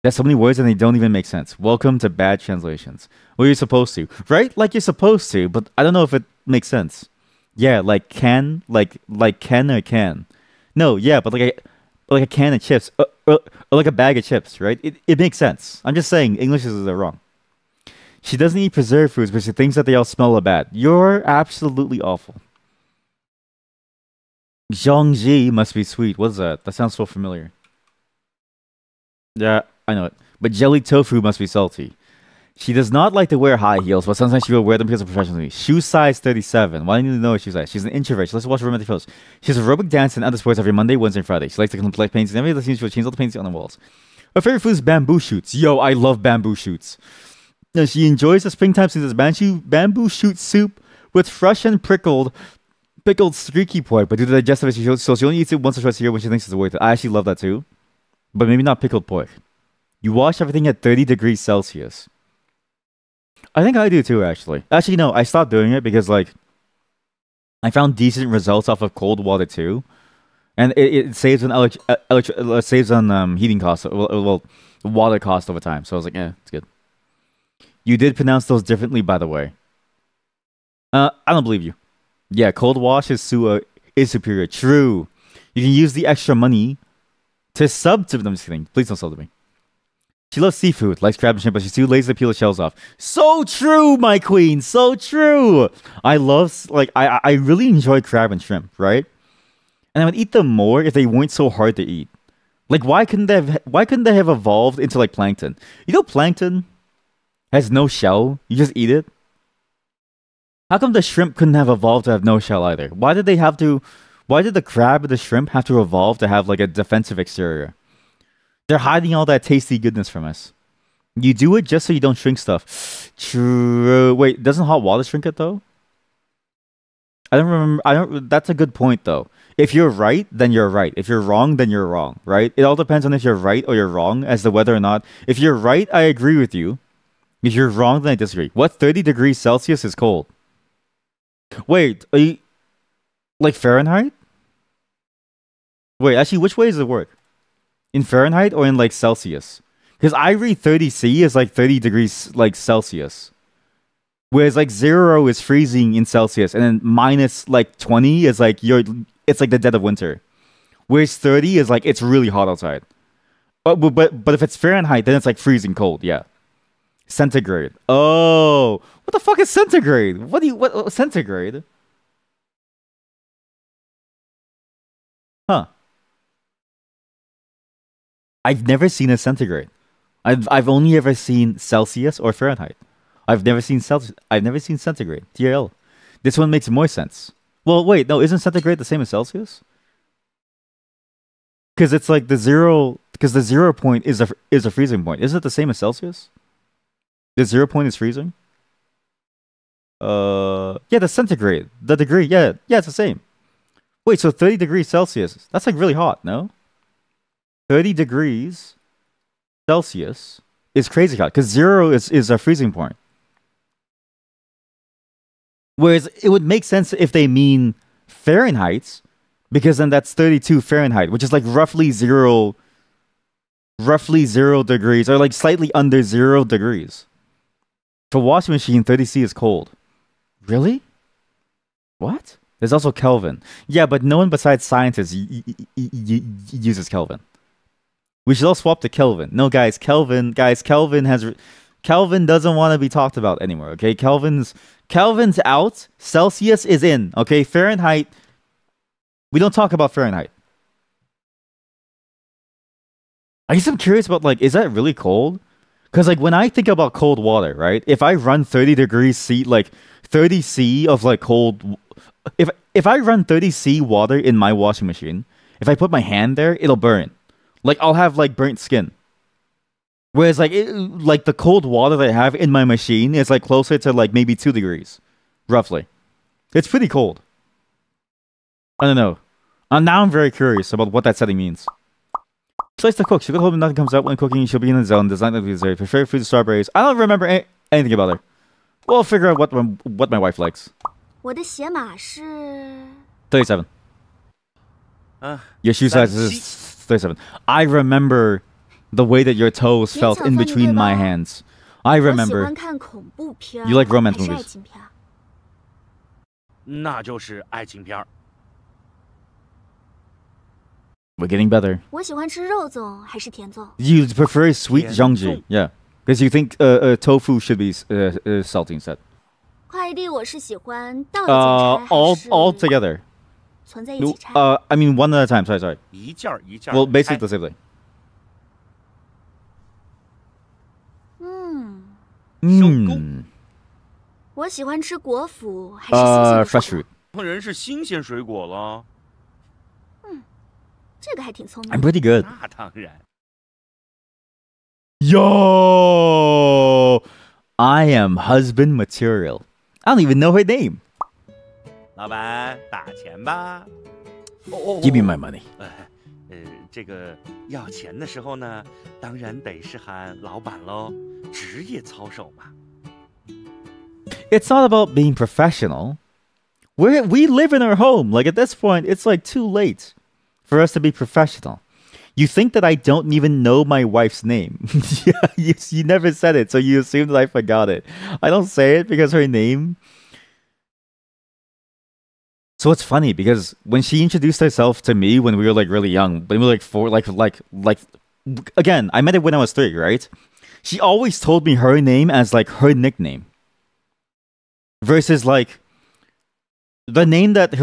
There's so many words and they don't even make sense. Welcome to bad translations. Well, you're supposed to, right? Like, you're supposed to, but I don't know if it makes sense. Yeah, like can, like can or can. No, yeah, but like a can of chips, or like a bag of chips, right? It makes sense. I'm just saying English is wrong. She doesn't eat preserved foods, but she thinks that they all smell bad. You're absolutely awful. Zhongji must be sweet. What's that? That sounds so familiar. Yeah, I know it. But jelly tofu must be salty. She does not like to wear high heels, but sometimes she will wear them because of professionally. Shoe size 37. Why do you need to know what shoe size? She's an introvert. She likes to watch romantic films. She has aerobic dance and other sports every Monday, Wednesday, and Friday. She likes to collect paintings and every other scene she will change all the paintings on the walls. Her favorite food is bamboo shoots. Yo, I love bamboo shoots. Now, she enjoys the springtime since bamboo shoot soup with fresh and pickled streaky pork, but due to the digestive issues, so she only eats it once or twice a year when she thinks it's worth it. I actually love that too, but maybe not pickled pork. You wash everything at 30 degrees Celsius. I think I do too, actually. Actually, no, I stopped doing it because, like, I found decent results off of cold water too, and it saves on heating costs, well, water cost over time. So I was like, it's good. You did pronounce those differently, by the way. I don't believe you. Yeah, cold wash is superior. True. You can use the extra money to sub to them. I'm just kidding. Please don't sub to me. She loves seafood, likes crab and shrimp, but she's too lazy to peel the shells off. So true, my queen. So true. I love, like, I really enjoy crab and shrimp, right? And I would eat them more if they weren't so hard to eat. Like, why couldn't they have evolved into like plankton? You know, plankton has no shell. You just eat it. How come the shrimp couldn't have evolved to have no shell either? Why did the crab and the shrimp have to evolve to have like a defensive exterior? They're hiding all that tasty goodness from us. You do it just so you don't shrink stuff. True. Wait, doesn't hot water shrink it though? I don't remember. That's a good point though. If you're right, then you're right. If you're wrong, then you're wrong, right? It all depends on if you're right or you're wrong as to whether or not. If you're right, I agree with you. If you're wrong, then I disagree. What 30 degrees Celsius is cold? Wait, are you like Fahrenheit? Wait, actually, which way does it work? In Fahrenheit or in like Celsius? Because I read 30C as like 30 degrees like Celsius. Whereas like 0 is freezing in Celsius and then minus like 20 is like it's like the dead of winter. Whereas 30 is like it's really hot outside. But if it's Fahrenheit, then it's like freezing cold, yeah. Centigrade. Oh, what the fuck is centigrade? What centigrade? Huh. I've never seen a centigrade. I've only ever seen Celsius or Fahrenheit. I've never seen centigrade. TRL. This one makes more sense. Well, wait, no, isn't centigrade the same as Celsius? Because it's like the 0 point is a freezing point. Isn't it the same as Celsius? The 0 point is freezing? Yeah, the centigrade. The degree, yeah, it's the same. Wait, so 30 degrees Celsius. That's like really hot, no? 30 degrees Celsius is crazy hot because 0 is a freezing point. Whereas it would make sense if they mean Fahrenheit, because then that's 32 Fahrenheit, which is like roughly zero degrees, or like slightly under 0 degrees. For washing machine, 30C is cold. Really? What? There's also Kelvin. Yeah, but no one besides scientists uses Kelvin. We should all swap to Kelvin. No, Kelvin doesn't want to be talked about anymore, okay? Kelvin's out. Celsius is in, okay? Fahrenheit, we don't talk about Fahrenheit. I guess I'm curious about, like, is that really cold? Because, like, when I think about cold water, right? If I run 30 degrees C, like, 30C of, like, cold... If I run 30C water in my washing machine, if I put my hand there, it'll burn. Like, I'll have, like, burnt skin. Whereas, like, like the cold water that I have in my machine is, like, closer to, like, maybe 2 degrees. Roughly. It's pretty cold. I don't know. Now I'm very curious about what that setting means. She likes to cook. She'll go home and nothing comes out when cooking. She'll be in the zone. Does not know dessert. Her favorite food is strawberries. I don't remember anything about her. We'll figure out what my wife likes. 我的鞋码是 37. Your shoe size is 37. I remember the way that your toes felt in between my hands. I remember. You like romance movies. 那就是爱情片儿。We're getting better. 我喜欢吃肉粽还是甜粽？ You prefer sweet zhangji, yeah. Because you think tofu should be salty instead. 快递我是喜欢倒着剪裁还是 all together. 存在一起拆？ I mean one at a time. Sorry. 一件儿一件儿。 Well, basically the same thing. 我喜欢吃果脯还是新鲜的 fresh fruit. 人是新鲜水果了。这个还挺聪明。 I'm pretty good. 那当然。 Yo, I am husband material. I don't even know her name. 老板，打钱吧。Give me my money. 这个要钱的时候呢，当然得是喊老板喽，职业操守嘛。 It's not about being professional. We live in our home. Like at this point, it's like too late for us to be professional. You think that I don't even know my wife's name. Yeah, you never said it, so you assume that I forgot it. I don't say it because her name. So it's funny because when she introduced herself to me when we were like really young, when we were like 4, like again, I met her when I was 3, right? She always told me her name as like her nickname. Versus like the name that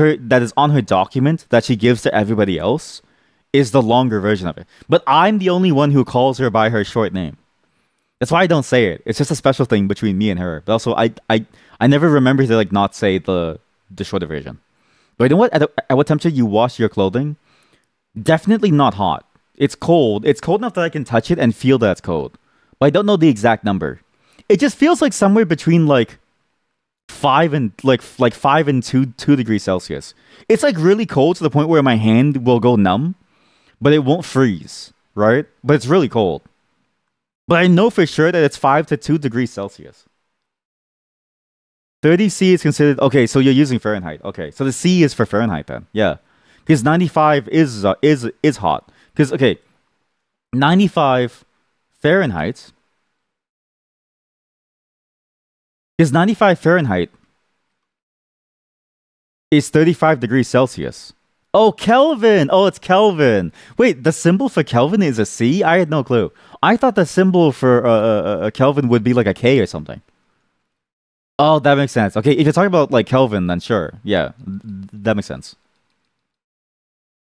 is on her document that she gives to everybody else is the longer version of it. But I'm the only one who calls her by her short name. That's why I don't say it. It's just a special thing between me and her. But also I never remember to like not say the shorter version. But you know what? At what temperature you wash your clothing? Definitely not hot. It's cold. It's cold enough that I can touch it and feel that it's cold. But I don't know the exact number. It just feels like somewhere between like 5 and 2 degrees Celsius. It's like really cold to the point where my hand will go numb, but it won't freeze, right? But it's really cold. But I know for sure that it's 5 to 2 degrees Celsius. 30 C is considered okay. So you're using Fahrenheit. Okay, so the C is for Fahrenheit then. Yeah, because 95 is hot. Because okay, 95 Fahrenheit. Because 95 Fahrenheit is 35 degrees Celsius. Oh, Kelvin! Oh, it's Kelvin. Wait, the symbol for Kelvin is a C? I had no clue. I thought the symbol for Kelvin would be like a K or something. Oh, that makes sense. Okay, if you're talking about like Kelvin, then sure. Yeah, that makes sense.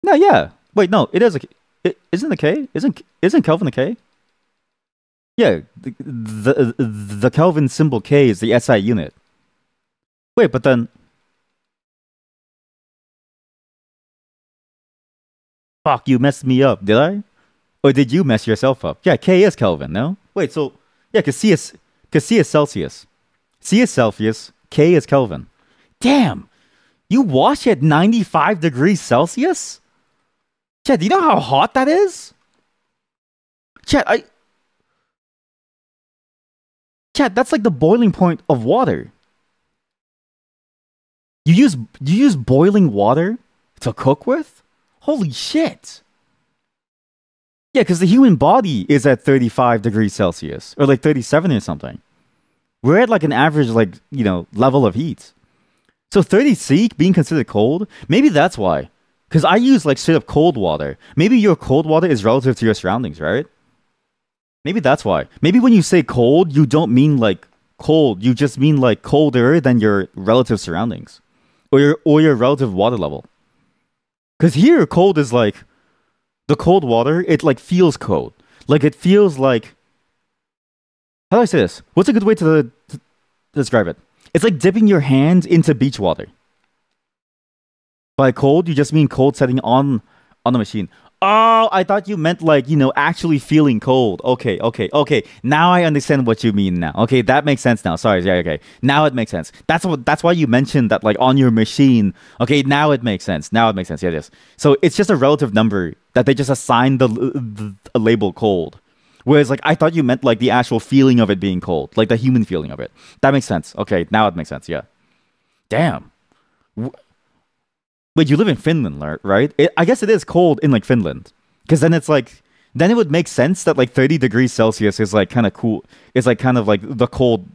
No, yeah. Wait, no, it is isn't a K? Isn't Kelvin a K? Yeah, the Kelvin symbol K is the SI unit. Wait, but then... Fuck, you messed me up, did I? Or did you mess yourself up? Yeah, K is Kelvin, no? Wait, so... Yeah, because C is Celsius. C is Celsius, K is Kelvin. Damn! You wash at 95 degrees Celsius? Chad, do you know how hot that is? Chad, Chad, that's like the boiling point of water. You use boiling water to cook with? Holy shit. Yeah, because the human body is at 35 degrees Celsius. Or like 37 or something. We're at like an average, like, you know, level of heat. So 30C being considered cold? Maybe that's why. Because I use like straight up cold water. Maybe your cold water is relative to your surroundings, right? Maybe that's why. Maybe when you say cold, you don't mean like cold. You just mean like colder than your relative surroundings. Or your relative water level. Because here, cold is like... The cold water, it like feels cold. Like it feels like... How do I say this? What's a good way to describe it? It's like dipping your hand into beach water. By cold, you just mean cold setting on the machine. Oh, I thought you meant like, you know, actually feeling cold. Okay. Now I understand what you mean now. Okay, that makes sense now. Sorry, yeah, okay. Now it makes sense. That's why you mentioned that like on your machine. Okay, now it makes sense. Yeah, yes. So it's just a relative number that they just assign the label cold. Whereas like I thought you meant like the actual feeling of it being cold, like the human feeling of it. That makes sense. Okay, now it makes sense. Yeah. Damn. Wait, you live in Finland, right? I guess it is cold in like Finland, because then it's like, then it would make sense that like 30 degrees Celsius is like kind of cool. It's like kind of like the cold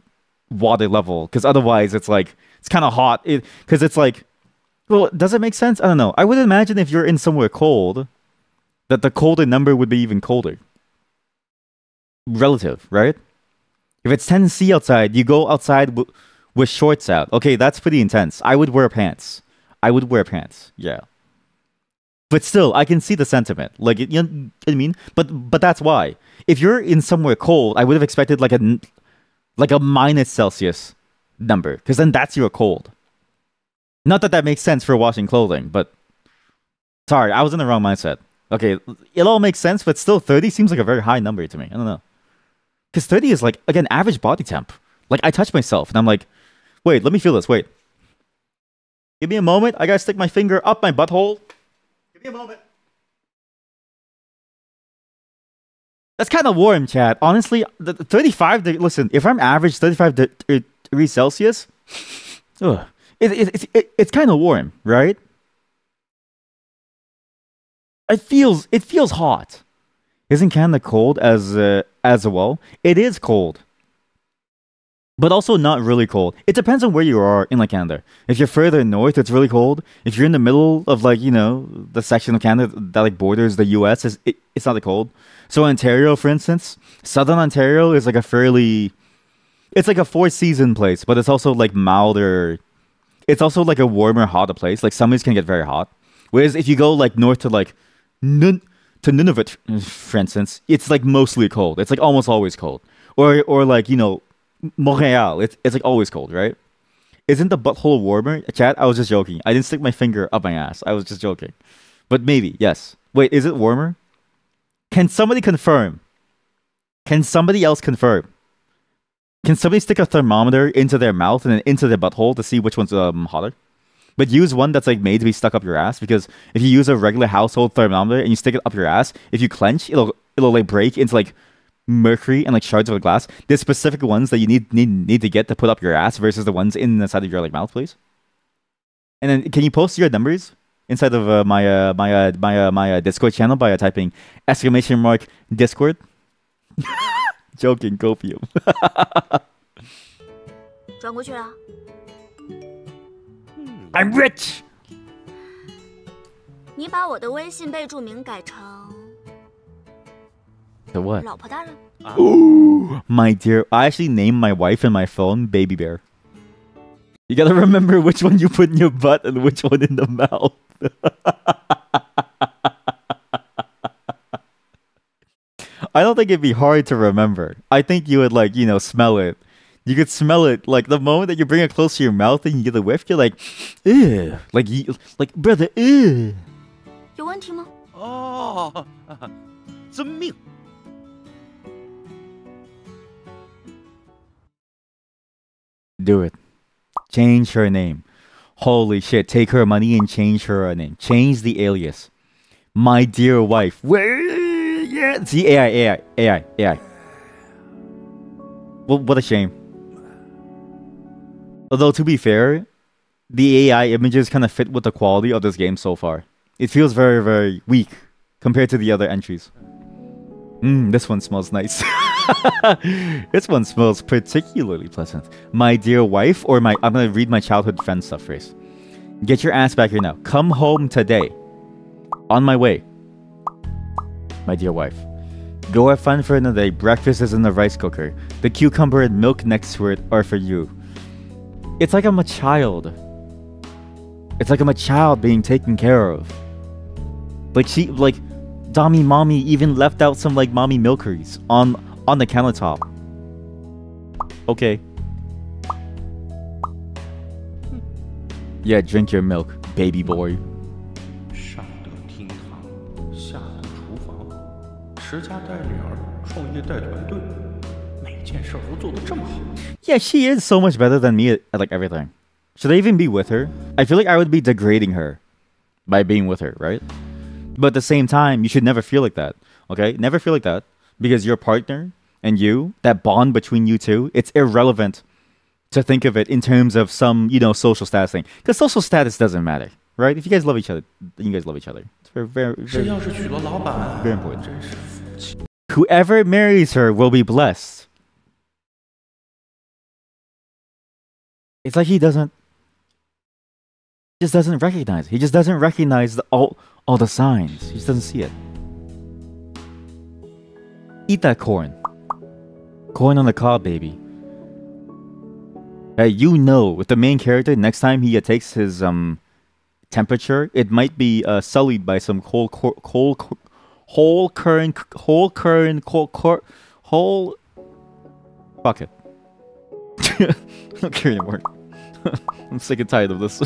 water level, because otherwise it's like it's kind of hot. Because it's like, well, does it make sense? I don't know. I would imagine if you're in somewhere cold, that the colder number would be even colder. Relative, right? If it's 10°C outside, you go outside with shorts out. Okay, that's pretty intense. I would wear pants. Yeah. But still, I can see the sentiment. Like, you know what I mean? But that's why. If you're in somewhere cold, I would have expected like a minus Celsius number, because then that's your cold. Not that makes sense for washing clothing, but sorry, I was in the wrong mindset. Okay, it all makes sense, but still 30 seems like a very high number to me. I don't know. Because 30 is like, again, average body temp. Like, I touch myself and I'm like, wait, let me feel this. Wait. Give me a moment. I gotta stick my finger up my butthole. Give me a moment. That's kind of warm, chat. Honestly, the 35, listen, if I'm average 35 degrees Celsius, it's kind of warm, right? It feels hot. Isn't Canada cold as well? It is cold, but also not really cold. It depends on where you are in like Canada. If you're further north, it's really cold. If you're in the middle of like, you know, the section of Canada that like borders the US, it's not that cold. So Ontario, for instance, Southern Ontario is like it's like a 4-season place, but it's also like milder. It's also like a warmer, hotter place. Like summers can get very hot. Whereas if you go like north to like Nunavut, for instance, it's like mostly cold. It's like almost always cold. Or like, you know, Montreal, it's like always cold, right? Isn't the butthole warmer? Chat, I was just joking. I didn't stick my finger up my ass. I was just joking. But maybe, yes. Wait, is it warmer? Can somebody confirm? Can somebody else confirm? Can somebody stick a thermometer into their mouth and then into their butthole to see which one's hotter? But use one that's like made to be stuck up your ass, because if you use a regular household thermometer and you stick it up your ass, if you clench, it'll like break into like mercury and like shards of glass. There's specific ones that you need to get to put up your ass versus the ones inside of your like mouth, please. And then can you post your numbers inside of my Discord channel by typing !Discord? Joking, copium. 转过去了。 I'm rich. 你把我的微信备注名改成 The what? 老婆大人。 Ooh, my dear. I actually named my wife in my phone Baby Bear. You gotta remember which one you put in your butt and which one in the mouth. I don't think it'd be hard to remember. I think you would like, you know, smell it. You could smell it, like the moment that you bring it close to your mouth and you get the whiff, you're like, ew, like brother, ew. 有问题吗？哦，遵命。Do it. Change her name. Holy shit! Take her money and change her name. Change the alias. My dear wife. Where? Yeah. See, AI. Well, what a shame. Although, to be fair, the AI images kind of fit with the quality of this game so far. It feels very, very weak compared to the other entries. This one smells nice. This one smells particularly pleasant. My dear wife, or I'm gonna read my childhood friend stuff first. Get your ass back here now. Come home today. On my way. My dear wife. Go have fun for another day. Breakfast is in the rice cooker. The cucumber and milk next to it are for you. It's like I'm a child. It's like I'm a child being taken care of. Like Dommy Mommy even left out some like mommy milkeries on the countertop. Okay. Yeah, drink your milk, baby boy. 上得厅堂，下得厨房，持家带女儿，创业带团队，每件事儿都做得这么好。 Yeah, she is so much better than me at like everything. Should I even be with her? I feel like I would be degrading her by being with her, right? But at the same time, you should never feel like that. Okay? Never feel like that. Because your partner and you, that bond between you two, it's irrelevant to think of it in terms of some, you know, social status thing. Because social status doesn't matter, right? If you guys love each other, then you guys love each other. It's very important. Whoever marries her will be blessed. It's like he just doesn't recognize. He just doesn't recognize all the signs. He just doesn't see it. Eat that corn. Corn on the cob, baby. You know, with the main character, next time he takes his temperature, it might be sullied by some whole fuck it. I don't care anymore. I'm sick and tired of this.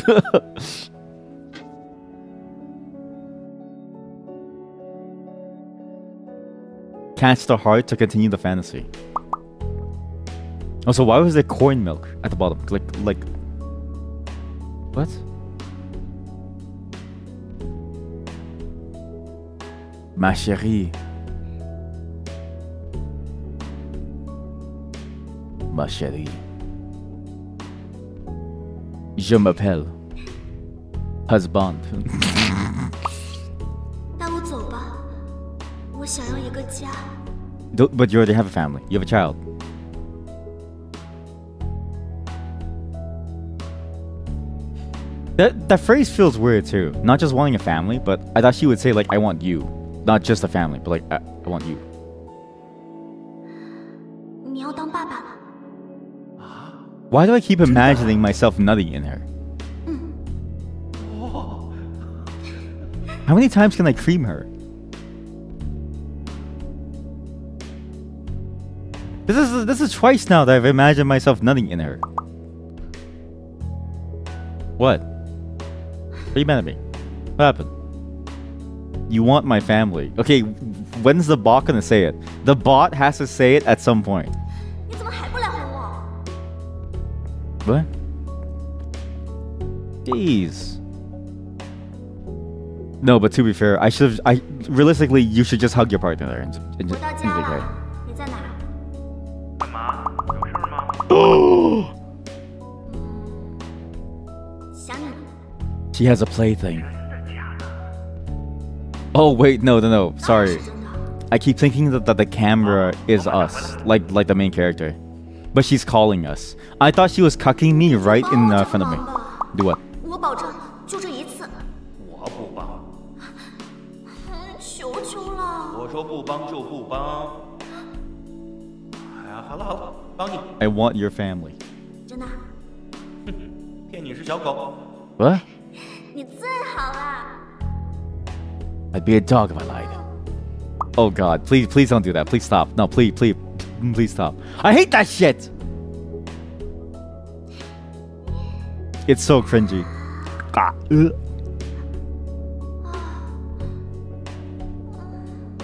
Catch the heart to continue the fantasy. Also, why was there corn milk at the bottom? Like, what? Ma chérie. Ma chérie. Je m'appelle husband. 带我走吧，我想要一个家。But you already have a family. You have a child. That phrase feels weird too. Not just wanting a family, but I thought she would say like, I want you. Not just a family, but like, I want you. 你要当爸爸了。 Why do I keep imagining myself nutting in her? How many times can I cream her? This is twice now that I've imagined myself nutting in her. What? Are you mad at me? What happened? You want my family. Okay, when's the bot gonna say it? The bot has to say it at some point. What? Jeez. No, but to be fair, realistically, you should just hug your partner there and just be okay. She has a plaything. Oh wait, no. Sorry, I keep thinking that the camera is us, like the main character, but she's calling us. I thought she was cucking me right in front of me. Do what? 我保证，就这一次。我不帮。求求了。我说不帮就不帮。哎呀，好了，帮你。I want your family. 真的？骗你是小狗。What? 你最好了。 I'd be a dog if I lied. Oh God, please don't do that. Please stop. No, please stop. I hate that shit. It's so cringy.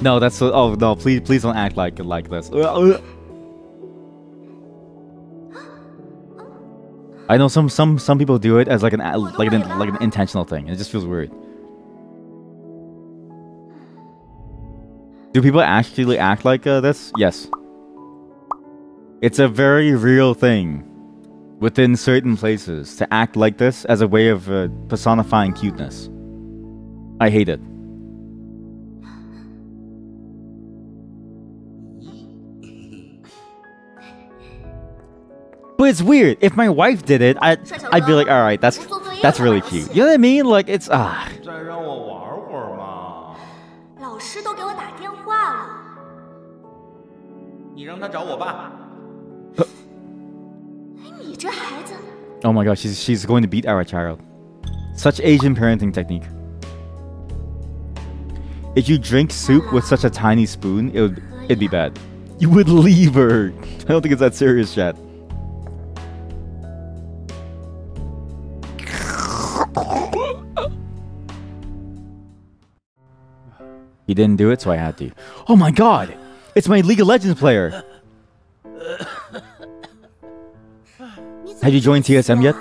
No, that's so. Oh no, please don't act like this. I know some people do it as like an intentional thing. It just feels weird. Do people actually act like this? Yes. It's a very real thing within certain places to act like this as a way of personifying cuteness. I hate it. But it's weird. If my wife did it, I'd be like, all right, that's really cute. You know what I mean? Like it's 再让我玩会儿嘛。老师都给我打电话了。你让他找我爸。你这孩子。Oh my God, she's going to beat our child. Such Asian parenting technique. If you drink soup with such a tiny spoon, it'd be bad. You would leave her. I don't think it's that serious, chat. He didn't do it, so I had to. Oh my God! It's my League of Legends player! Have you joined TSM yet?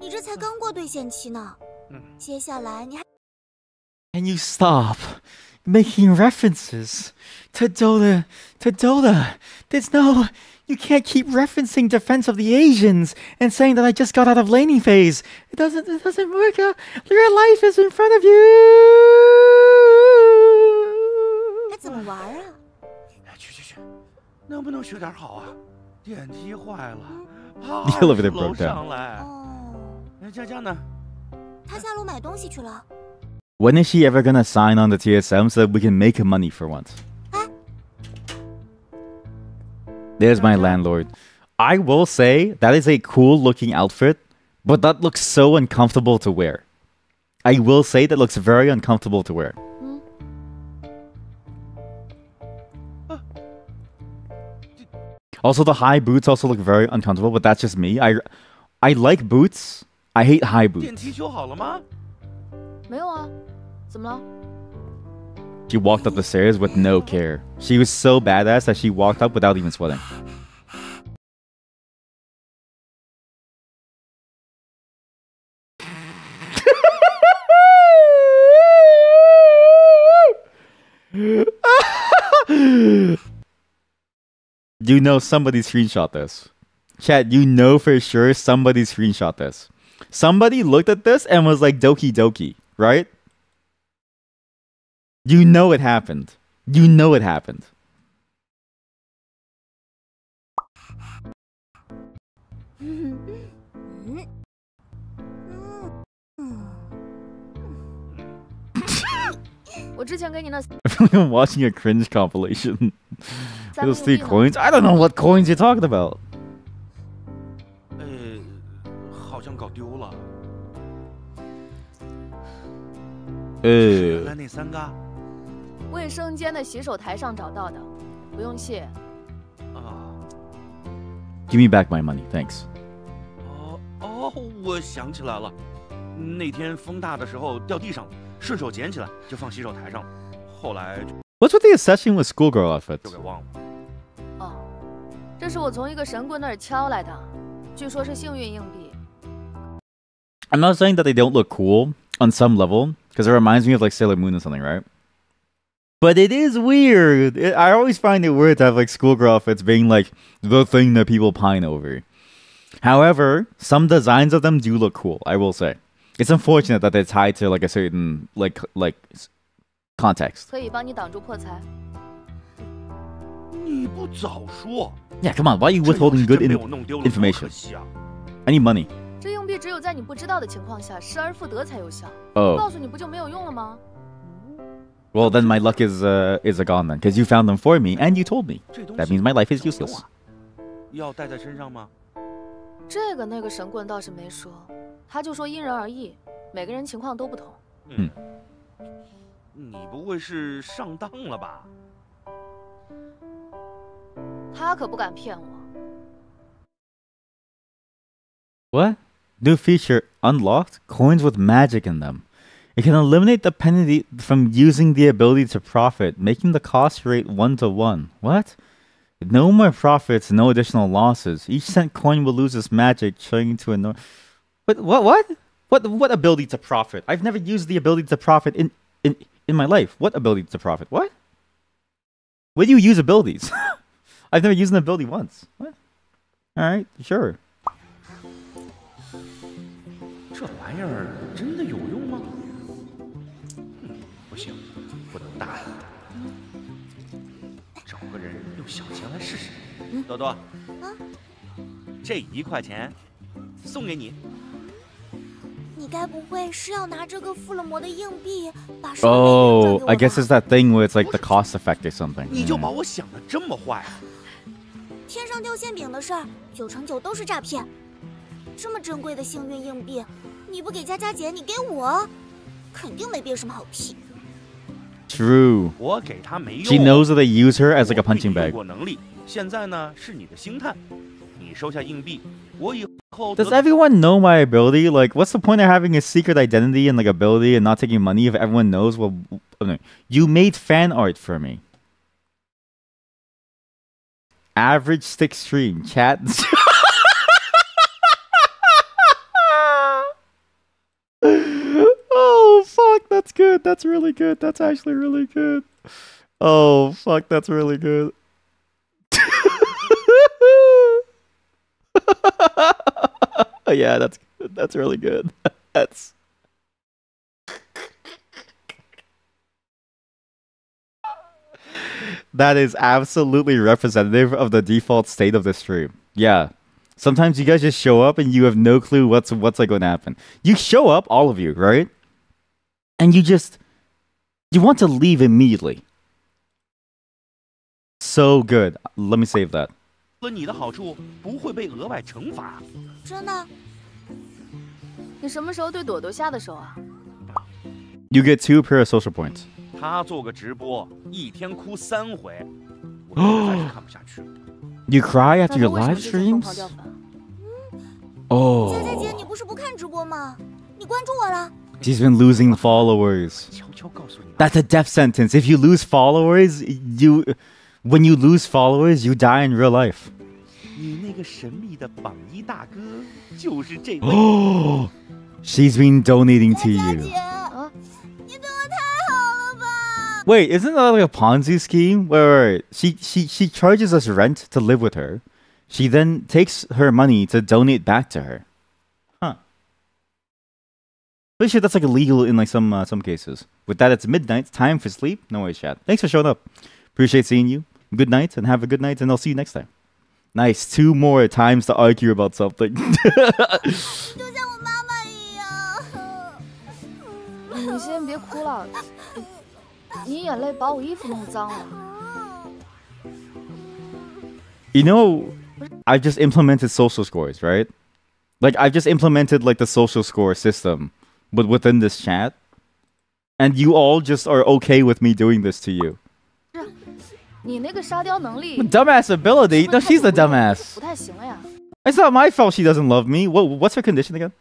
你这才刚过兑现期呢。接下来你还 Can you stop making references to Dota? There's no... You can't keep referencing Defense of the Asians and saying that I just got out of laning phase. It doesn't work out. Your life is in front of you. 该怎么玩啊？去，能不能学点好啊？电梯坏了， The elevator broke down. 上来。那佳佳呢？他下楼买东西去了。 When is she ever gonna sign on to TSM so that we can make money for once? There's my landlord. I will say that is a cool looking outfit, but that looks so uncomfortable to wear. I will say that looks very uncomfortable to wear. Also, the high boots also look very uncomfortable, but that's just me. I like boots. I hate high boots. 电梯修好了吗？没有啊，怎么了？ She walked up the stairs with no care. She was so badass that she walked up without even sweating. You know somebody screenshot this. Chat, you know for sure somebody screenshot this. Somebody looked at this and was like, Doki Doki, right? You know it happened. You know it happened. I'm watching a cringe compilation. Those 3 coins? I don't know what coins you're talking about. 好像搞丢了。原来那3个。卫生间的洗手台上找到的，不用谢。Give me back my money, thanks. 我想起来了，那天风大的时候掉地上，顺手捡起来就放洗手台上，后来。What's with the obsession with schoolgirl outfits? 就给忘了。哦，这是我从一个神棍那儿敲来的，据说是幸运硬币。I'm not saying that they don't look cool on some level, because it reminds me of like Sailor Moon or something, right? But it is weird. I always find it weird to have like schoolgirl outfits being like the thing that people pine over. However, some designs of them do look cool, I will say. It's unfortunate that they're tied to like a certain like context. 可以帮你挡住破财。你不早说。 Yeah, come on. Why are you withholding good information? I need money. 这硬币只有在你不知道的情况下失而复得才有效。 Oh. 告诉你不就没有用了吗？ Well, then my luck is gone then, because you found them for me and you told me. That means my life is useless. 要带在身上吗？这个那个神棍倒是没说，他就说因人而异，每个人情况都不同。你不会是上当了吧？他可不敢骗我。 What? New feature unlocked? Coins with magic in them. It can eliminate the penalty from using the ability to profit, making the cost rate 1-to-1. What? No more profits, no additional losses. Each cent coin will lose its magic, turning to a no. But what ability to profit? I've never used the ability to profit in my life. What ability to profit? What? Where do you use abilities? I've never used an ability once. What? All right, sure. 这玩意儿真的有用吗？不行，不能大意。找个人用小钱来试试。多多，这1块钱送给你。你该不会是要拿这个附了魔的硬币把？Oh, I guess it's that thing where it's like the cost effect or something. 你就把我想的这么坏？天上掉馅饼的事儿，9成9都是诈骗。这么珍贵的幸运硬币，你不给佳佳姐，你给我，肯定没憋什么好气。 True. 我给她没用。 She knows that they use her as like a punching bag. 能力，现在呢是你的星探，你收下硬币，我以后。 Does everyone know my ability? Like, what's the point of having a secret identity and like ability and not taking money if everyone knows? Well, no. You made fan art for me. Average stick stream chat. Oh fuck, that's good. That's really good. That's actually really good. Oh fuck, that's really good. Yeah, that's good. That's really good. That's that is absolutely representative of the default state of the stream. Yeah. Sometimes you guys just show up and you have no clue what's like going to happen. You show up, all of you, right? And you want to leave immediately. So good. Let me save that. 了你的好处，不会被额外惩罚。真的？你什么时候对朵朵下的手啊 You get 2 pair of social points. 他做个直播，一天哭3回，我实在是看不下去。You cry after your live streams? 佳佳姐，你不是不看直播吗？你关注我了。 She's been losing followers. That's a death sentence. If you lose followers, when you lose followers, you die in real life. 你那个神秘的榜一大哥就是这位。She's been donating to you. Wait, isn't that like a Ponzi scheme? Wait. She charges us rent to live with her. She then takes her money to donate back to her. Huh. Pretty sure that's like illegal in like some cases. With that, it's midnight. Time for sleep. No worries, chat. Thanks for showing up. Appreciate seeing you. Good night and have a good night, and I'll see you next time. Nice. 2 more times to argue about something. 你先别哭了，你眼泪把我衣服弄脏了。You know, I've just implemented social scores, right? Like I've just implemented like the social score system, but within this chat, and you all just are okay with me doing this to you. 你那个沙雕能力 Dumbass ability? No, she's the dumbass. 不太行了呀。 It's not my fault she doesn't love me. What's her condition again?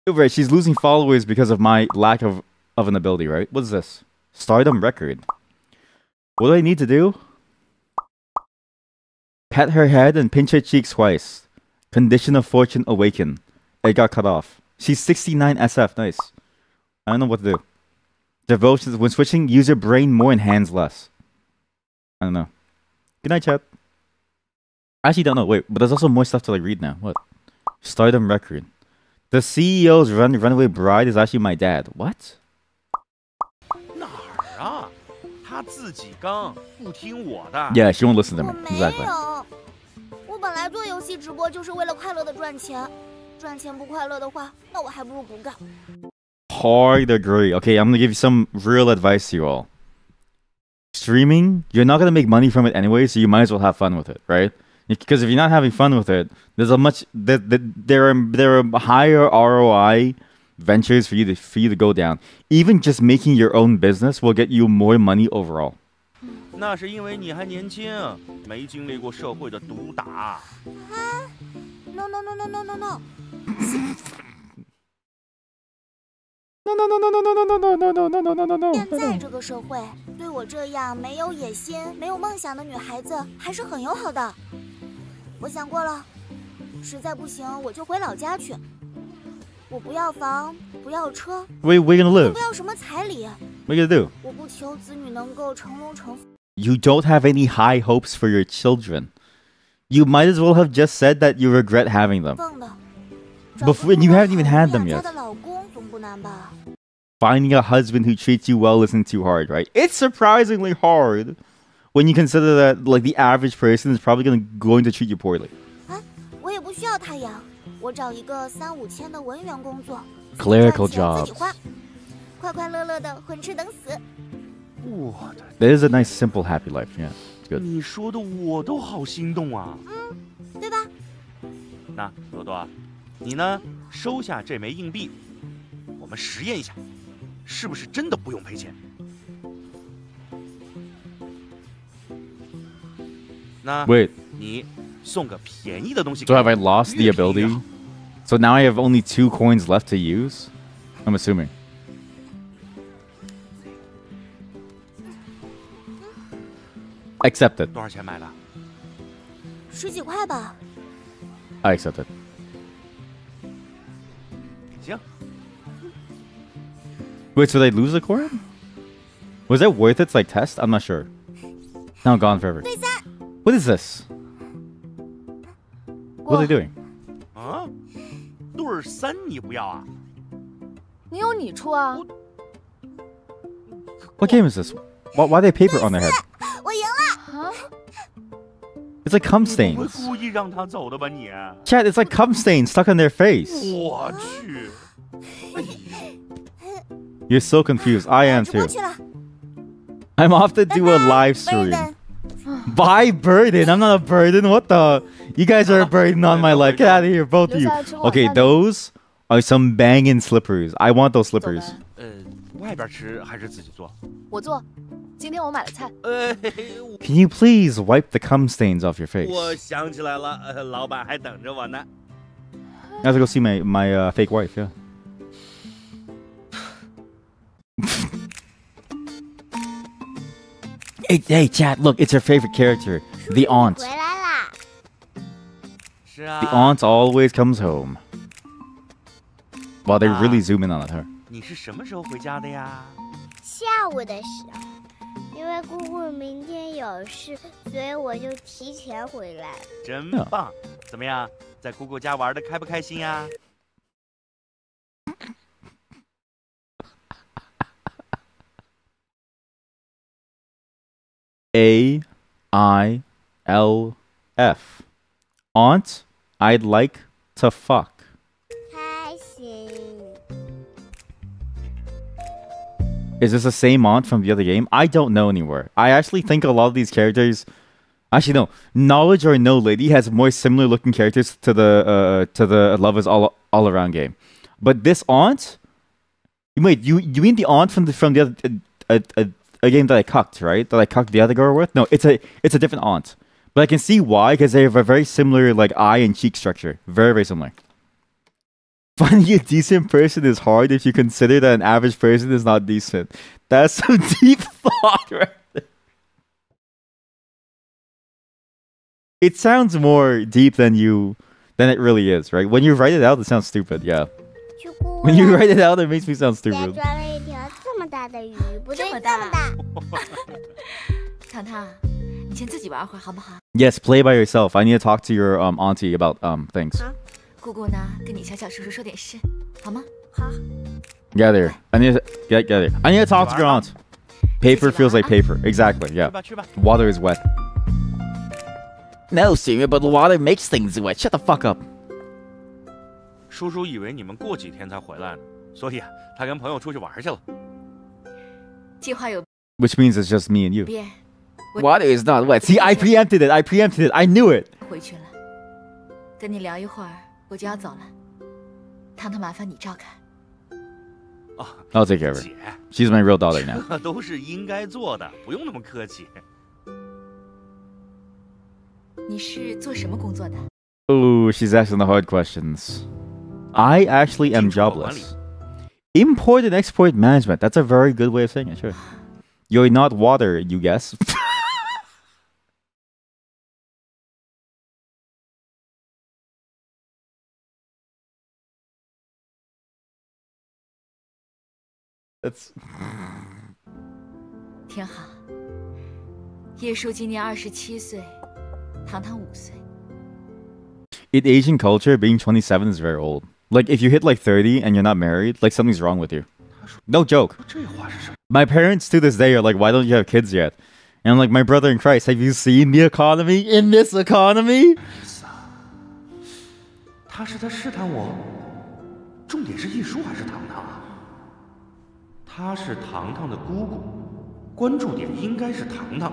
Right, she's losing followers because of my lack of an ability, right? What is this? Stardom record. What do I need to do? Pet her head and pinch her cheeks twice. Condition of fortune awaken. It got cut off. She's 69 SF. Nice. I don't know what to do. Devotions. When switching, use your brain more and hands less. I don't know. Good night, chat. I actually don't know. Wait, but there's also more stuff to like read now. What? Stardom record. The CEO's runaway bride is actually my dad. What? 哪儿啊？他自己刚不听我的。Yeah, she won't listen to me. 没 Exactly. 有，我本来做游戏直播就是为了快乐的赚钱，赚钱不快乐的话，那我还不如不干。 Hard agree. Okay, I'm gonna give you some real advice to you all. Streaming, you're not gonna make money from it anyway, so you might as well have fun with it, right? Because if you're not having fun with it, there's a much there are higher ROI ventures for you to go down. Even just making your own business will get you more money overall. 那是因为你还年轻，没经历过社会的毒打。No no no no no no no. No. 现在这个社会对我这样没有野心、没有梦想的女孩子还是很友好的。我想过了，实在不行我就回老家去。我不要房，不要车。Where you gonna live? 不要什么彩礼。What you gonna do? 我不求子女能够成龙成凤。You don't have any high hopes for your children. You might as well have just said that you regret having them. Before you haven't even had them yet. Finding a husband who treats you well isn't too hard, right? It's surprisingly hard when you consider that like the average person is probably going to treat you poorly. 我也不需要他养，我找一个3-5千的文员工作 ，clerical jobs， 自己花，快快乐乐的混吃等死。我的 ，That is a nice, simple, happy life. Yeah, it's good. 你说的我都好心动啊。对吧？那多多，你呢？收下这枚硬币，我们实验一下，是不是真的不用赔钱？那 Wait. 你送个便宜的东西。So have I lost the ability? So now I have only 2 coins left to use? I'm assuming. Accepted. 多少钱买的？10几块吧。I accept it. 行。Wait, so they lose a coin? Was that worth its like test? I'm not sure. Now gone forever. What is this? What are they doing? 啊，对3你不要啊？你有你出啊。What game is this? Why are they paper on their head? 我赢了。It's like cum stains. 不会故意让他走的吧你？Chat, it's like cum stains stuck on their face. 我去。You're so confused. I am too. I'm off to do a live stream. By burden? I'm not a burden. What the? You guys are a burden on my life. Get out of here, both of you. Okay, those are some banging slippers. I want those slippers. 外边吃还是自己做？我做，今天我买了菜。Can you please wipe the cum stains off your face? 我想起来了，老板还等着我呢。I have to go see my fake wife. Yeah. Hey, chat, look, it's her favorite character, the aunt. The aunt always comes home. Wow, they really zoom in on her. 你是什么时候回家的呀？下午的时候，因为姑姑明天有事，所以我就提前回来了。真棒！怎么样，在姑姑家玩的开不开心呀？ A-I-L-F. Aunt, I'd like to fuck. Is this the same aunt from the other game? I don't know anywhere. I actually think a lot of these characters... Actually, no. Knowledge or No Lady has more similar looking characters to the Love is All Around game. But this aunt... Wait, you mean the aunt from the other... a game that I cucked, right? That I cucked the other girl with? No, it's a different aunt. But I can see why, because they have a very similar like eye and cheek structure. Very, very similar. Finding a decent person is hard if you consider that an average person is not decent. That's some deep thought, right? It sounds more deep than it really is, right? When you write it out, it sounds stupid, yeah. When you write it out, it makes me sound stupid. 这么大的鱼，不对，这么大。糖糖，你先自己玩会儿好不好？ Yes, play by yourself. I need to talk to your auntie about things. 姑姑呢，跟你小小叔叔说点事，好吗？好。Get there. I need to get there. I need to talk to your aunt. Paper feels like paper. Exactly. Yeah. Water is wet. No, Senior, but water makes things wet. Shut the fuck up. 叔叔以为你们过几天才回来呢，所以他跟朋友出去玩去了。 Which means it's just me and you. Water is not wet. See, I preempted it. I knew it. 回去了，跟你聊一会儿，我就要走了。糖糖，麻烦你照看。I'll take care of her. She's my real daughter now. 这都是应该做的，不用那么客气。你是做什么工作的？ Ooh, she's asking the hard questions. I actually am jobless. Import and export management. That's a very good way of saying it, sure. You're not water, you guess. That's... 挺好。叶叔今年27岁，糖糖5岁。In Asian culture, being 27 is very old. Like, if you hit like 30 and you're not married, like something's wrong with you. No joke. My parents to this day are like, why don't you have kids yet? And I'm like, my brother in Christ, have you seen the economy in this economy? 他是在试探我，重点是艺术还是糖糖啊？她是糖糖的姑姑，关注点应该是糖糖。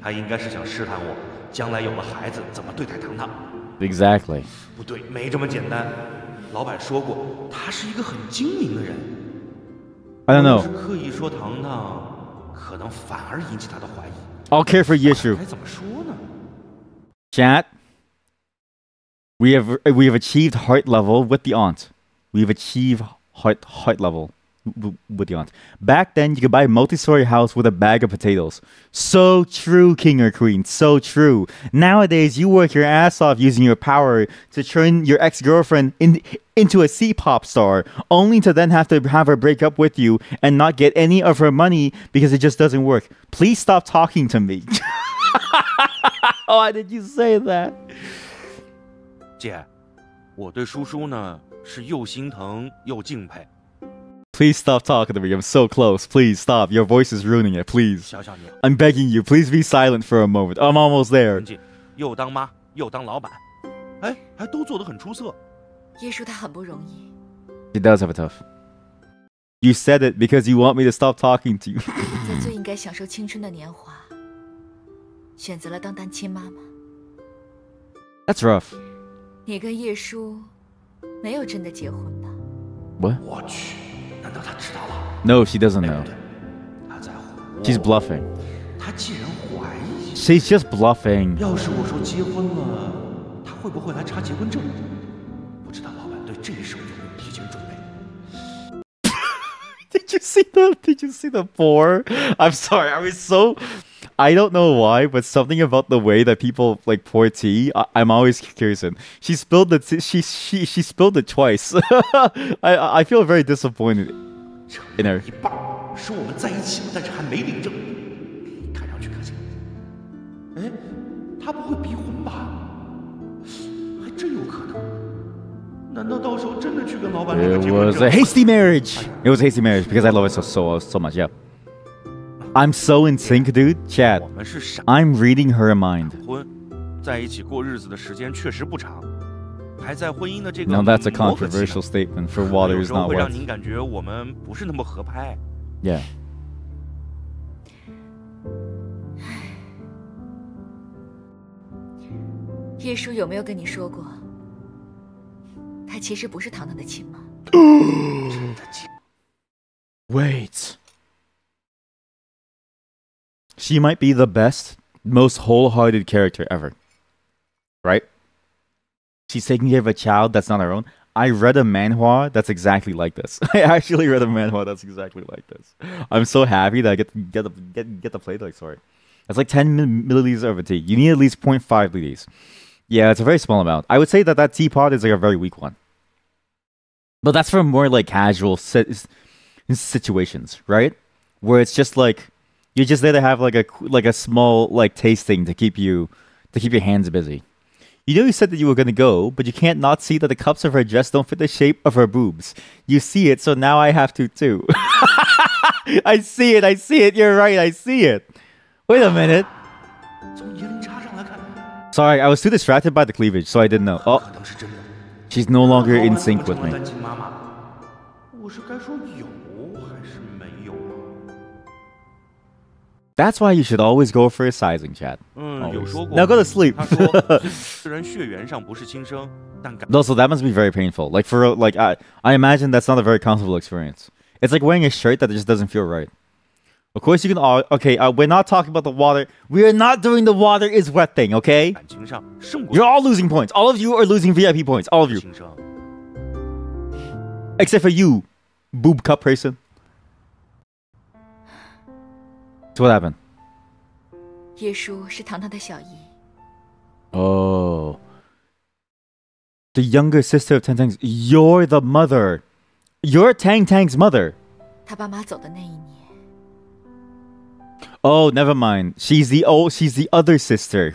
她应该是想试探我，将来有了孩子怎么对待糖糖。 Exactly. 不对，没这么简单。老板说过，他是一个很精明的人。I don't know. 刻意说糖糖，可能反而引起他的怀疑。I'll care for Yeshu. 该怎么说呢 Chat. We have achieved heart level with the aunt. We've achieved heart level with the aunt. Back then, you could buy a multi-story house with a bag of potatoes. So true, king or queen. So true. Nowadays, you work your ass off using your power to turn your ex-girlfriend into a C-pop star, only to then have to have her break up with you and not get any of her money because it just doesn't work. Please stop talking to me. Why did you say that? 姐，我对叔叔呢是又心疼又敬佩。 Please stop talking to me. I'm so close. Please stop. Your voice is ruining it. Please. I'm begging you. Please be silent for a moment. I'm almost there. 又当妈又当老板，哎，还都做得很出色。叶叔他很不容易。 He does have it tough. You said it because you want me to stop talking to you. 在最应该享受青春的年华，选择了当单亲妈妈。That's rough. 你跟叶叔没有真的结婚吧 What? 我去，难道他知道了？ No, she doesn't know. 他在胡。 She's bluffing. 他既然怀疑， She's just bluffing. 要是我说结婚了，他会不会来查结婚证？不知道老板对这一手有没有提前准备。Did you see the pour? I'm sorry, I was so. I don't know why, but something about the way that people like pour tea, I'm always curious in. She spilled the she spilled it twice. I feel very disappointed in her. 一半是我们在一起了，但是还没领证，看上去可行。哎，他不会逼婚吧？还真有可能。难道到时候真的去跟老板拿个 It 结婚 was 证？ a hasty marriage. It was a hasty marriage because I love it so much. Yeah. I'm so in sync, dude. Chat. I'm reading her mind. 婚，在一起过日子的时间确实不长，还在婚姻的这个 Now that's a 磨合期呢 controversial statement for water 有 is 时候 not 会让 wet. 您感觉我们不是那么合拍。 Yeah. 叶叔有没有跟你说过，他其实不是糖糖的亲妈？ Wait. She might be the best, most wholehearted character ever. Right? She's taking care of a child that's not her own. I read a manhwa that's exactly like this. I actually read a manhwa that's exactly like this. I'm so happy that I get to play like sorry. It's like 10 milliliters of a tea. You need at least 0.5 liters. Yeah, it's a very small amount. I would say that teapot is like a very weak one. But that's for more like casual situations, right? Where it's just like you're just there to have like a small like tasting to keep your hands busy. You know you said that you were gonna go, but you can't not see that the cups of her dress don't fit the shape of her boobs. You see it, so now I have to too. I see it. You're right, I see it. Wait a minute. Sorry, I was too distracted by the cleavage, so I didn't know. Oh, she's no longer in sync with me. 我是该说有还是没有啊？ That's why you should always go for a sizing, chat. 有说过。 Now go to sleep. 他说，虽然血缘上不是亲生，但感 No, so that must be very painful. Like for like I imagine that's not a very comfortable experience. It's like wearing a shirt that just doesn't feel right. Of course you can okay, we're not talking about the water. We're not doing the water is wet thing, okay? 感情上胜过 You're all losing points. All of you are losing VIP points. All of you. 亲生。 Except for you, boob cup person. So what happened? 叶叔是糖糖的小姨。 Oh. The younger sister of Tang Tang's. You're the mother. You're Tang Tang's mother. 他爸妈走的那一年， Oh, never mind. She's the other sister.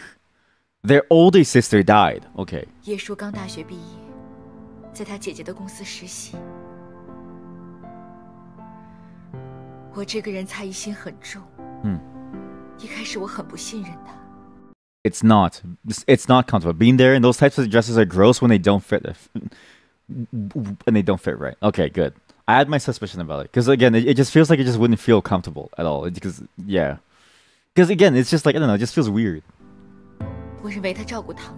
Their older sister died. Okay. 叶叔刚大学毕业，在他姐姐的公司实习。我这个人猜疑心很重。一开始我很不信任他。 It's not comfortable. Being there in those types of dresses are gross when they don't fit. And they don't fit right. Okay, good. I had my suspicion about it. Because again, it just feels like it just wouldn't feel comfortable at all. Because, yeah. Because again, it's just like, I don't know, it just feels weird. 我认为他照顾糖。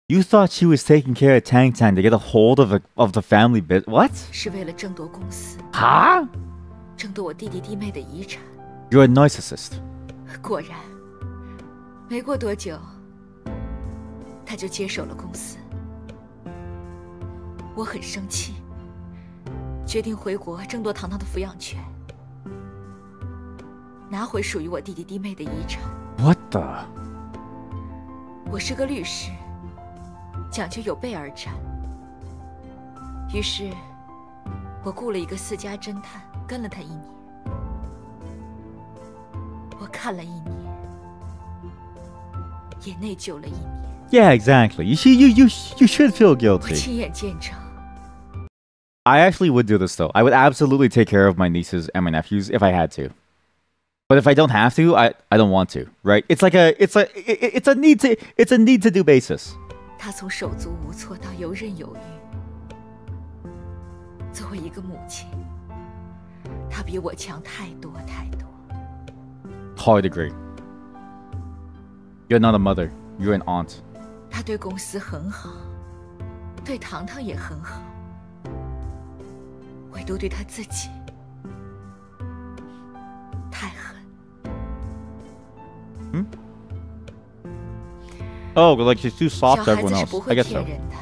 You thought she was taking care of Tang Tang to get a hold of the family bit. What? 是为了争夺公司。 Huh? 争夺我弟弟弟妹的遗产。 You're a narcissist. 果然，没过多久，他就接手了公司。我很生气，决定回国争夺糖糖的抚养权，拿回属于我弟弟弟妹的遗产。 What the? 我是个律师，讲究有备而战。于是，我雇了一个私家侦探，跟了他1年。我看了1年，也内疚了1年。 Yeah, exactly. You should feel 我 guilty. 亲眼见证。 I actually would do this though. I would absolutely take care of my nieces and my nephews if I had to. But if I don't have to, I don't want to, right? It's a need to do basis. 他从手足无措到游刃有余。作为一个母亲，他比我强太多太多。 Hard agree. You're not a mother. You're an aunt. 他对公司很好，对糖糖也很好，唯独对他自己太狠。Oh, like she's too soft to 小孩 everyone 子是 else. 不 I 会 guess 骗 so. 人的。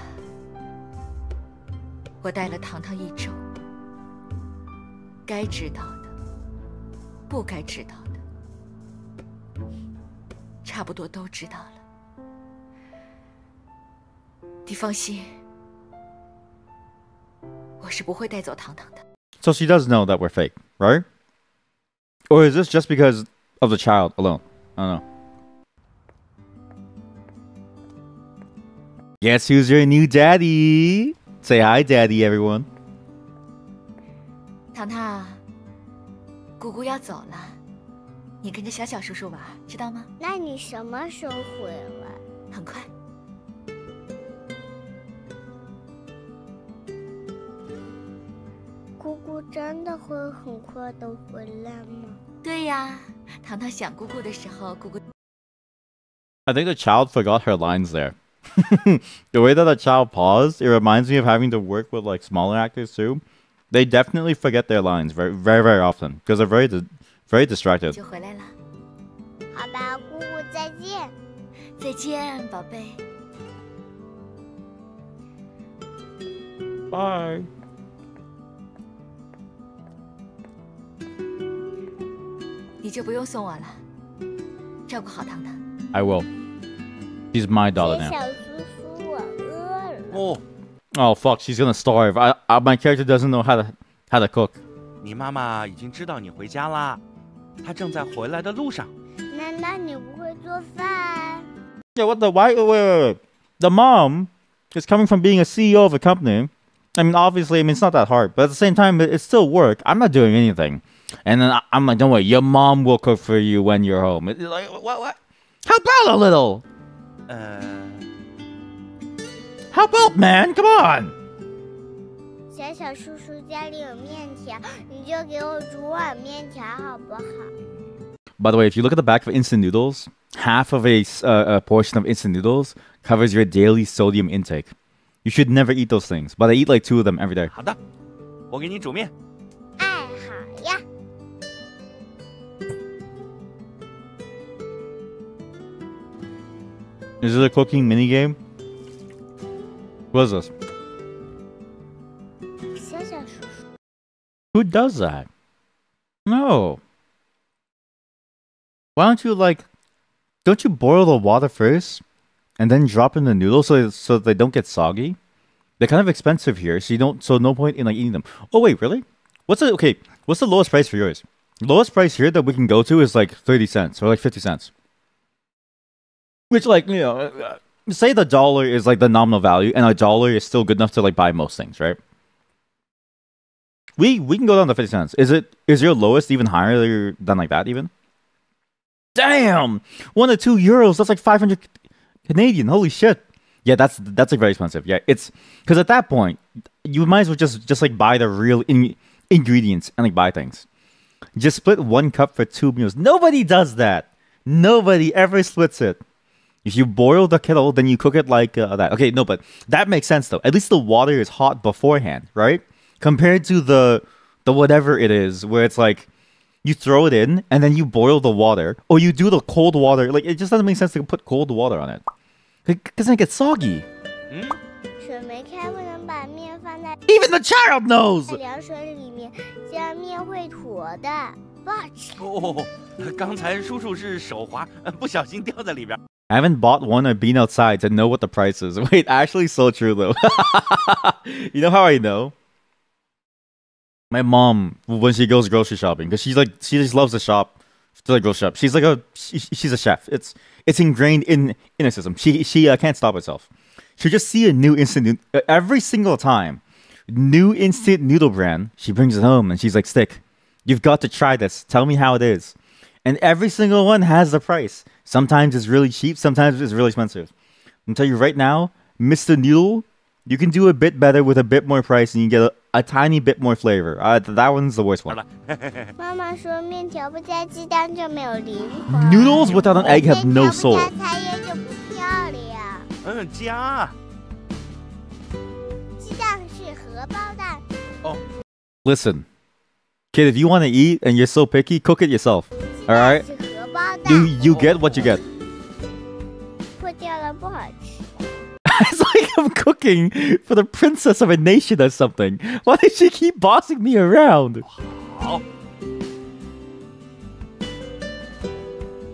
我带了糖糖1周，该知道的，不该知道的，差不多都知道了。你放心，我是不会带走糖糖的。So she does know that we're fake, right? Or is this just because of the child alone? I don't know. Guess who's your new daddy? Say hi, daddy, everyone. 糖糖，姑姑要走了，你跟着小小叔叔玩，知道吗？那你什么时候回来？很快。姑姑真的会很快的回来吗？对呀，糖糖想姑姑的时候，姑姑。I think the child forgot her lines there. The way that the child paused, it reminds me of having to work with like smaller actors too. They definitely forget their lines very often because they're very distracted. 就回来了。好吧，姑姑再见。再见，宝贝。Bye. 你就不用送我了，照顾好糖糖。I will. She's my daughter 小 now. 叔叔，我饿了。Oh. Oh fuck! She's gonna starve. My character doesn't know how to cook. 你妈妈已经知道你回家啦，她正在回来的路上。难道你不会做饭？ Yeah, what the why? Wait. The mom is coming from being a CEO of a company. I mean, obviously, it's not that hard, but at the same time, it's still work. I'm not doing anything. And then I'm like, don't worry, your mom will cook for you when you're home. It's like, what? Help out a little. Help out, man. Come on. 小小叔叔家里有面条，你就给我煮碗面条好不好？ By the way, if you look at the back of instant noodles, half of a portion of instant noodles covers your daily sodium intake. You should never eat those things, but I eat like 2 of them every day. 好的，我给你煮面。哎，好呀。Is this a cooking mini game? What is this? 小小叔叔。 Who does that? No. Why don't you don't you boil the water first and then drop in the noodles so they don't get soggy? They're kind of expensive here, so no point in eating them. Oh wait, really? What's the lowest price for yours? Lowest price here that we can go to is like 30 cents or like 50 cents. Which say the dollar is like the nominal value and a dollar is still good enough to buy most things, right? We can go down to 50 cents. Is your lowest even higher than like that even? Damn! 1 to 2 euros, that's like 500 Canadian. Holy shit. Yeah, that's like very expensive. Yeah, it's because at that point you might as well just buy the real ingredients and buy things. Just split 1 cup for 2 meals. Nobody does that. Nobody ever splits it. If you boil the kettle, then you cook it like that. Okay, no, but that makes sense though. At least the water is hot beforehand, right? Compared to the whatever it is, where it's like you throw it in and then you boil the water, or you do the cold water. Like it just doesn't make sense to put cold water on it, because then it gets soggy. 水没开不能把面放在 Even the child knows. 凉水里面，这样面会坨的，不好吃。哦，刚才叔叔是手滑，不小心掉在里边。 I haven't bought one or been outside to know what the price is. Wait, actually so true though. You know how I know? My mom, when she goes grocery shopping, because she just loves to shop, to grocery shop. She's she's a chef. It's ingrained in her system. She can't stop herself. She'll just see a new instant every single time. New instant noodle brand. She brings it home and she's like, "Stick, you've got to try this. Tell me how it is." And every single one has the price. Sometimes it's really cheap. Sometimes it's really expensive. I'll tell you right now, Mr. Noodle You can do a bit better with a bit more price, and you get a tiny bit more flavor. That one's the worst one. 妈妈说面条不加鸡蛋就没有灵魂。 Noodles without an egg have no soul. 面条不加菜叶就不漂亮。加。鸡蛋是荷包蛋。哦。 Listen, kid, if you want to eat and you're so picky, cook it yourself. All right? You get what you get. 破掉了不好吃。 It's like I'm cooking for the princess of a nation or something. Why does she keep bossing me around?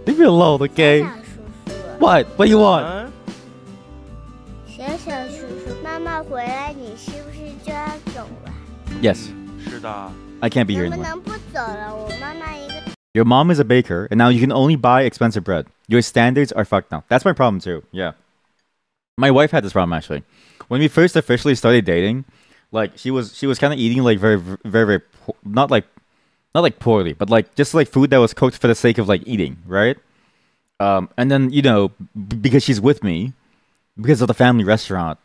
Leave me alone, okay? What? What do you want? 小小叔叔，妈妈回来，你是不是就要走了？ Yes. 是的。 I can't be here 能不 anymore. 能不走了？我妈妈一个。 Your mom is a baker, and now you can only buy expensive bread. Your standards are fucked now. That's my problem too. Yeah. My wife had this problem actually. When we first officially started dating, like she was kind of eating like very not like poorly, but like just like food that was cooked for the sake of like eating, right? And then because she's with me, because of the family restaurant,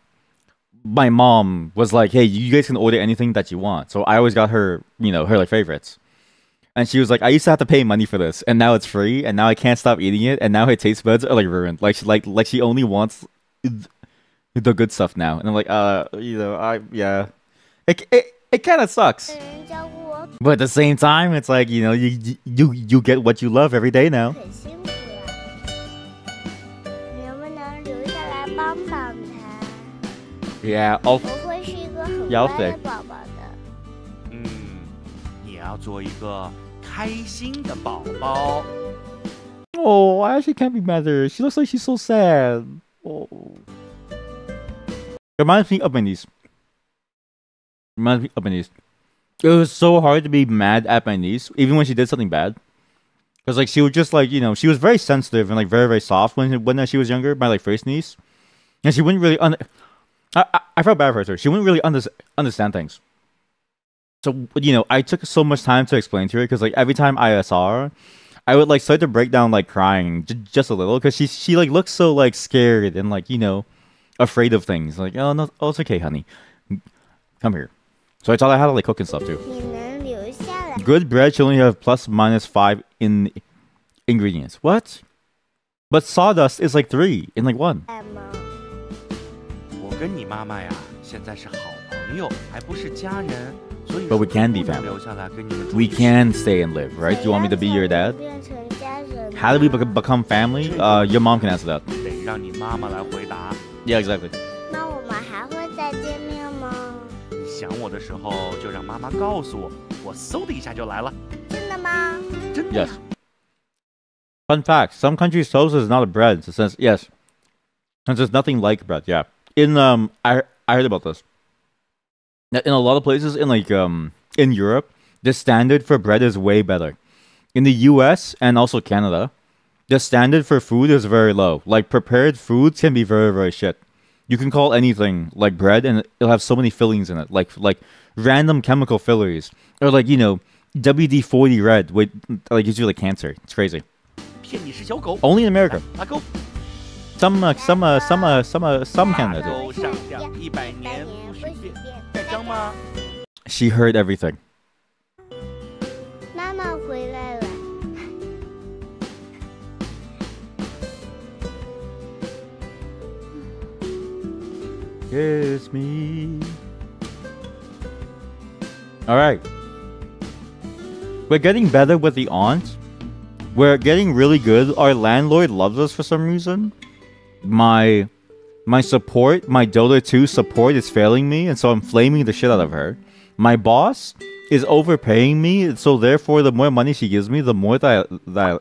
my mom was like, "Hey, you guys can order anything that you want." So I always got her, her like favorites. And she was like, "I used to have to pay money for this, and now it's free, and now I can't stop eating it, and now her taste buds are like ruined. Like she only wants the good stuff now." And I'm like, yeah, it kind of sucks. But at the same time, it's like you get what you love every day now. Yeah, I'll stay. 你要做一个开心的宝宝。 Oh, I actually can't be mad at her. She looks like she's so sad. Oh. Reminds me of my niece. It was so hard to be mad at my niece, even when she did something bad. Because like she was just like, she was very sensitive and like very, very soft when she was younger, my like first niece. And she wouldn't really I felt bad for her. She wouldn't really understand things. So, I took so much time to explain to her because like every time I saw her, I would like start to break down like crying just a little because she like looks so like scared and like afraid of things. Like, oh no, it's okay, honey, come here. So I taught her how to like cook and stuff too. Good bread should only have ±5 in ingredients. What? But sawdust is like 3 in like 1. 我跟你妈妈呀，现在是好朋友，还不是家人。 But we can be family. We can stay and live, right? Do you want me to be your dad? How do we become family? Your mom can answer that. 得让你妈妈来回答。 Yeah, exactly. 那我们还会再见面吗？想我的时候就让妈妈告诉我，我嗖的一下就来了。真的吗？真的。 Yes. Fun fact: some countries toast is not a bread. Since yes, since there's nothing like bread. Yeah. In I heard about this. In a lot of places in like in Europe, the standard for bread is way better. In the US and also Canada, the standard for food is very low. Like prepared foods can be very, very shit. You can call anything like bread and it'll have so many fillings in it. Like random chemical fillers. Or like, WD-40 red with like gives you like cancer. It's crazy. Only in America. Some Canada do. She heard everything. 妈妈回来了。 Kiss me. All right. We're getting better with the aunt. We're getting really good. Our landlord loves us for some reason. My support, my Dota 2 support is failing me, and so I'm flaming the shit out of her. My boss is overpaying me, so therefore the more money she gives me, the more that I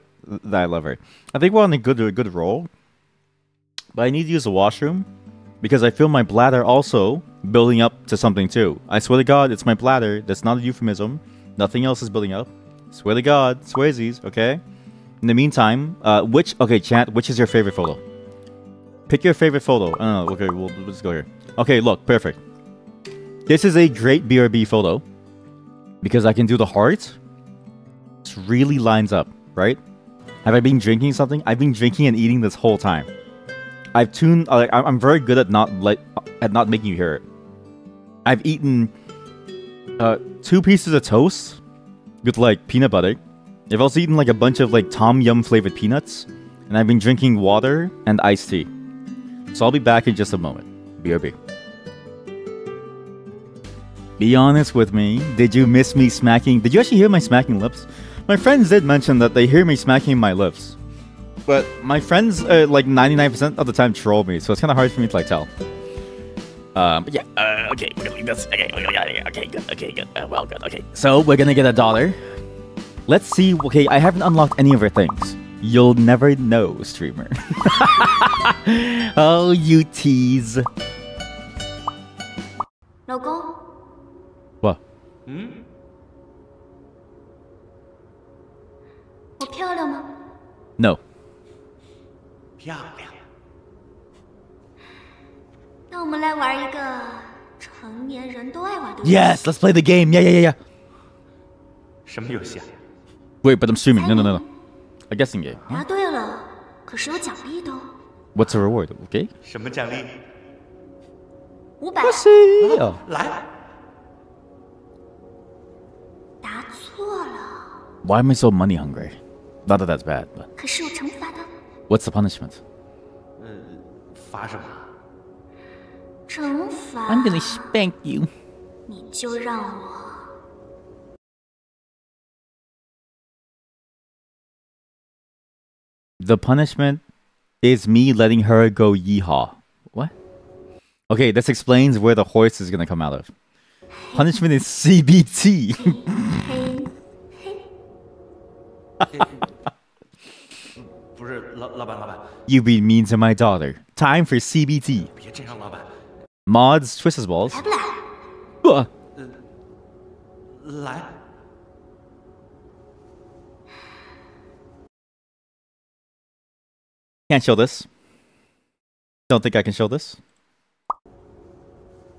love her. I think we're on a good roll. But I need to use the washroom because I feel my bladder also building up to something too. I swear to God, it's my bladder. That's not a euphemism. Nothing else is building up. Swear to God, swearsies, okay? In the meantime, chat, which is your favorite photo? Pick your favorite photo. Okay, let's go here. Okay, look, perfect. This is a great BRB photo because I can do the heart. This really lines up, right? Have I been drinking something? I've been drinking and eating this whole time. I'm very good at not not making you hear it. I've eaten 2 pieces of toast with like peanut butter. I've also eaten like a bunch of like Tom Yum flavored peanuts, and I've been drinking water and iced tea. So I'll be back in just a moment. BRB. Be honest with me. Did you miss me smacking? Did you actually hear my smacking lips? My friends did mention that they hear me smacking my lips. But my friends, like 99% of the time, troll me, so it's kind of hard for me to like tell. But yeah, okay, we're gonna leave this. Okay, good. Well, good. Okay, so we're gonna get $1. Let's see. Okay, I haven't unlocked any of her things. You'll never know, streamer. Oh, you tease. 老公。 What? 我漂亮吗？ No. 漂亮。那我们来玩一个成年人都爱玩的游戏。 Yes, let's play the game. Yeah. 什么游戏啊？ Wait, but I'm streaming. No. A guessing game. 答对了，可是有奖励的哦。 What's the reward? Okay. 什么奖励？500。哦，来。 答错了。 Why am I so money hungry? Not that that's bad, but. 可是有惩罚的。 What's the punishment? 罚什么？惩罚。 I'm gonna spank you. 你就让我。 The punishment is me letting her go yeehaw. What? Okay, this explains where the horse is gonna come out of. Punishment is CBT. You be mean to my daughter. Time for CBT. Mods, twist his balls. Can't show this. Don't think I can show this.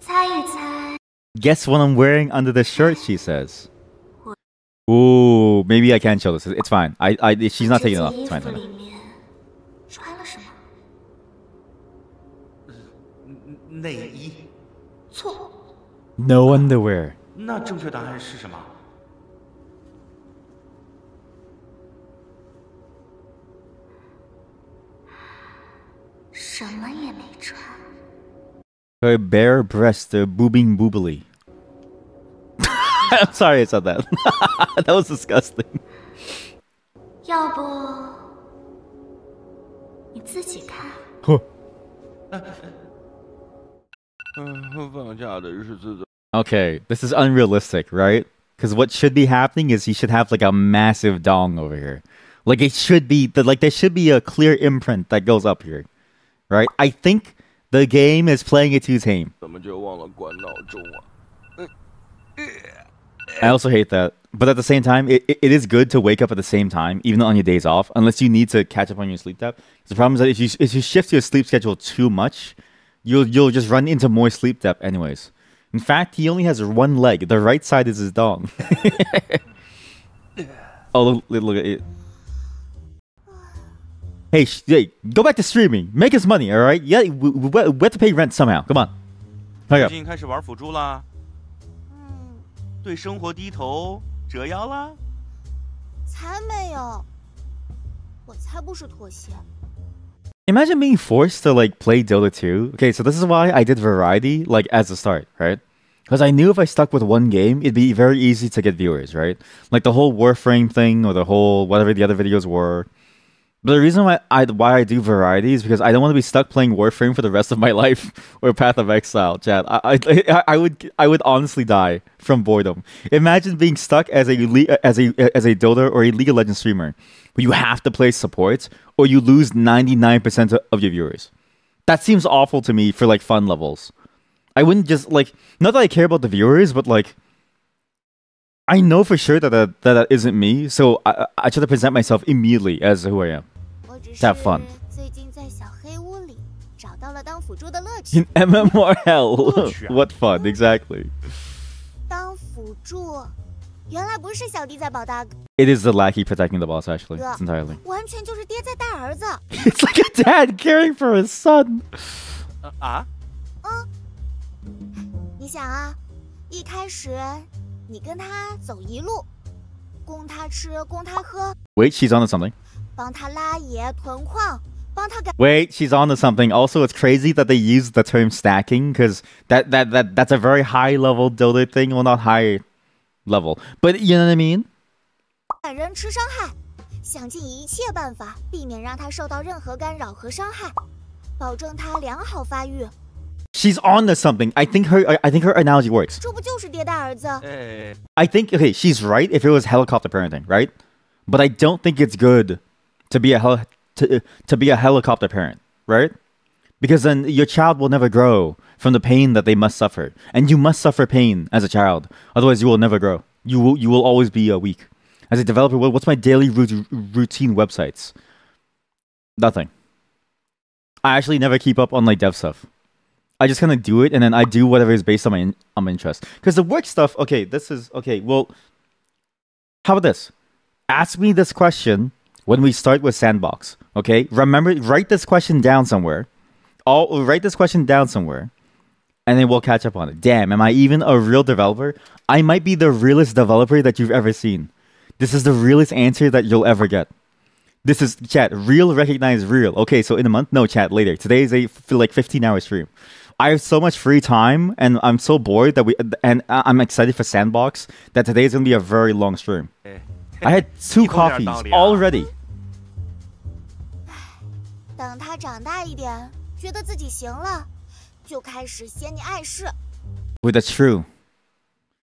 猜一猜。 Guess what I'm wearing under the shirt, she says. Ooh, maybe I can show this. It's fine. She's not taking it off. It's fine. 穿了什么？内衣。错。 No underwear. 那正确答案是什么？ 什么也没穿。 Her bare breasts are boobing boobily. I'm sorry I said that. That was disgusting. 要不你自己看。Okay, this is unrealistic, right? Because what should be happening is he should have like a massive dong over here. Like it should be there should be a clear imprint that goes up here. Right? I think the game is playing it too tame. I also hate that. But at the same time, it is good to wake up at the same time, even on your days off, unless you need to catch up on your sleep debt. The problem is that if you shift your sleep schedule too much, you'll just run into more sleep debt anyways. In fact, he only has one leg. The right side is his dong. Oh, look at it. Hey, go back to streaming. Make us money, all right? Yeah, we have to pay rent somehow. Come on. 最近开始玩辅助啦？对生活低头折腰啦？才没有，我才不是妥协。 Imagine being forced to like play Dota 2. Okay, so this is why I did variety like as a start, right? Because I knew if I stuck with one game, it'd be very easy to get viewers, right? Like the whole Warframe thing or the whole whatever the other videos were. But the reason why I do variety is because I don't want to be stuck playing Warframe for the rest of my life or Path of Exile, chat. I would honestly die from boredom. Imagine being stuck as a Dota or a League of Legends streamer, where you have to play support or you lose 99% of your viewers. That seems awful to me for like fun levels. I wouldn't just like, not that I care about the viewers, but like I know for sure that isn't me, so I try to present myself immediately as who I am. To have fun. In MMRL, what fun, exactly. It is the lackey protecting the boss, actually. It's entirely. It's like a dad caring for his son. 你想啊，一开始你跟他走一路，供他吃，供他喝。Wait, she's onto something. 帮他拉野囤矿，帮他改。Wait, she's onto something. Also, it's crazy that they use the term stacking because that's a very high level Dota thing. Well, not high level, but you know what I mean. 感人吃伤害，想尽一切办法避免让他受到任何干扰和伤害，保证他良好发育。She's onto something. I think her analogy works. 这不就是迭代儿子？ I think she's right if it was helicopter parenting, right? But I don't think it's good to be a helicopter parent, right? Because then your child will never grow from the pain that they must suffer, and you must suffer pain as a child. Otherwise, you will never grow. You will always be weak. As a developer, what's my daily routine websites? Nothing. I actually never keep up on like dev stuff. I just kind of do it, and then I do whatever is based on my interest. Because the work stuff, okay, this is okay. Well, how about this? Ask me this question when we start with Sandbox. Okay, remember, write this question down somewhere. Write this question down somewhere, and then we'll catch up on it. Damn, am I even a real developer? I might be the realest developer that you've ever seen. This is the realest answer that you'll ever get. This is, chat, real, recognize real. Okay, so in a month? No, chat, later. Today is a 15-hour stream. I have so much free time, and I'm so bored that I'm excited for Sandbox that today is going to be a very long stream. I had 2 coffees already. 等他长大一点，觉得自己行了，就开始嫌你碍事。 Wait, that's true.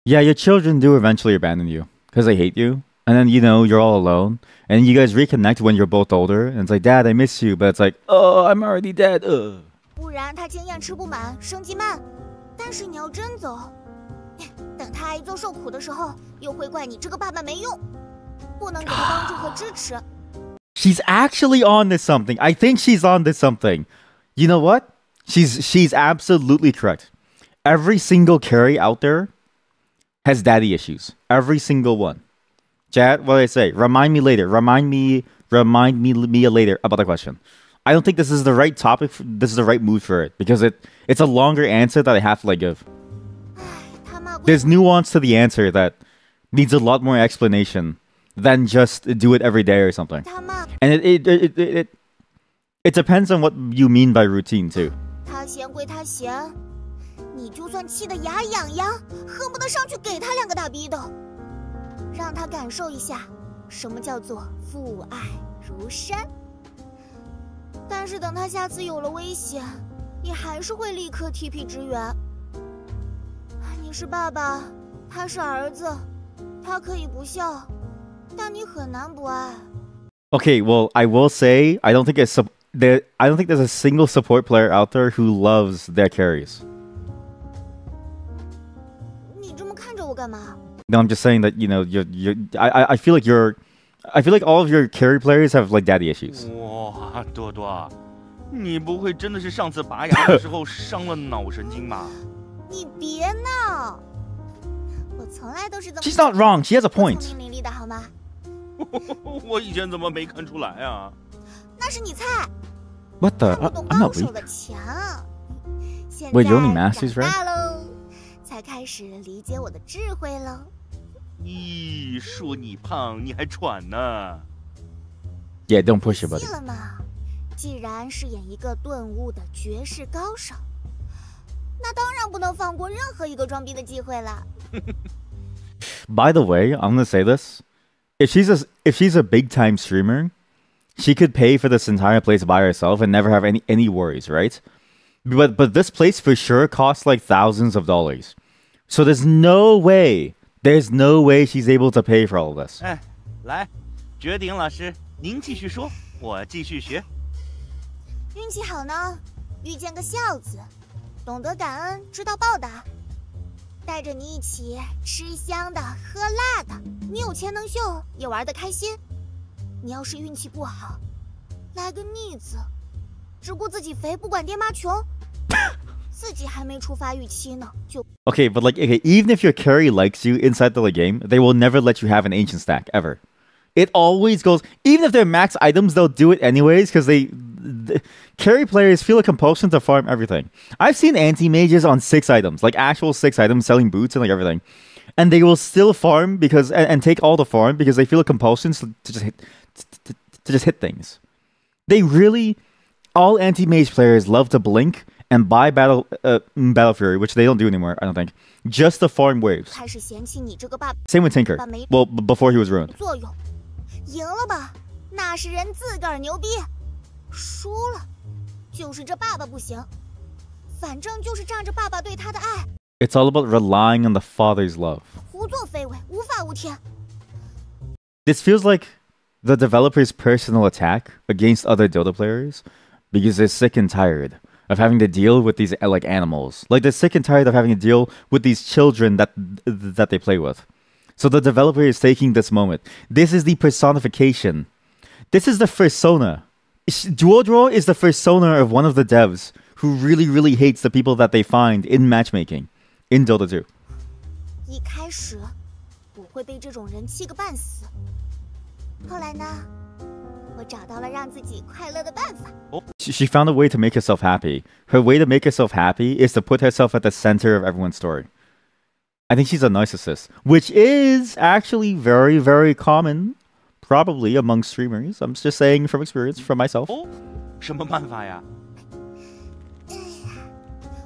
Yeah, your children do eventually abandon you because they hate you. And then, you're all alone. And you guys reconnect when you're both older. And it's like, Dad, I miss you. But it's like, oh, I'm already dead. 不然他经验吃不满，升级慢。但是你要真走，等他挨揍受苦的时候，又会怪你这个爸爸没用，不能给他帮助和支持。 She's actually on to something. I think she's on to something. You know what? She's absolutely correct. Every single carry out there has daddy issues. Every single one. Chat, what did I say? Remind me later. Remind me later about the question. I don't think this is the right topic. This is the right mood for it because it's a longer answer that I have to give. There's nuance to the answer that needs a lot more explanation than just do it every day or something. And it depends on what you mean by routine too. 他嫌归他嫌，你就算气得牙痒痒，恨不得上去给他2个大逼斗。 让他感受一下什么叫做父爱如山。但是等他下次有了危险，你还是会立刻 TP 支援。你是爸爸，他是儿子，他可以不孝，但你很难不爱。 Okay, well, I will say I don't think there's a single support player out there who loves their carries. 你这么看着我干嘛？ No, I'm just saying that I feel like all of your carry players have like daddy issues. 哇，多多，你不会真的是上次拔牙的时候伤了脑神经吧？你别闹，我从来都是这么。 She's not wrong. She has a point. 聪明伶俐的好吗？我以前怎么没看出来啊？那是你菜。 What the? I'm not weak. Wait, you only masters, right? 才开始理解我的智慧喽。咦，说你胖，你还喘呢。Yeah, don't push it, buddy. 了嘛，既然是演一个顿悟的绝世高手，那当然不能放过任何一个装逼的机会了。By the way, I'm gonna say this: if she's a big time streamer, she could pay for this entire place by herself and never have any worries, right? But this place for sure costs like thousands of dollars. So there's no way she's able to pay for all of this. 哎，来，绝顶老师，您继续说，我继续学。运气好呢，遇见个孝子，懂得感恩，知道报答，带着你一起吃香的喝辣的，你有钱能秀，也玩得开心。你要是运气不好，来个逆子，只顾自己肥，不管爹妈穷。自己还没出发育期呢，就 Okay, but even if your carry likes you inside the game, they will never let you have an ancient stack ever. It always goes, even if they're max items, they'll do it anyways because carry players feel a compulsion to farm everything. I've seen anti-mages on 6 items, like actual 6 items, selling boots and like everything, and they will still farm because and take all the farm because they feel a compulsion to just hit things. They really, all anti-mage players love to blink and buy battle fury, which they don't do anymore, I don't think, just to farm waves. Same with Tinker. Well, before he was ruined. 赢了吧，那是人自个儿牛逼；输了，就是这爸爸不行。反正就是仗着爸爸对他的爱。It's all about relying on the father's love. 胡作非为，无法无天。This feels like the developer's personal attack against other Dota players because they're sick and tired of having to deal with these like animals. Like they're sick and tired of having to deal with these children that they play with. So the developer is taking this moment. This is the personification. This is the persona. Duodraw is the persona of one of the devs who really, really hates the people that they find in matchmaking in Dota 2. 一开始我会被这种人气个半死，后来呢，我找到了让自己快乐的办法。She found a way to make herself happy. Her way to make herself happy is to put herself at the center of everyone's story. I think she's a narcissist, which is actually very, very common, probably among streamers. I'm just saying from experience, from myself. 什么办法呀？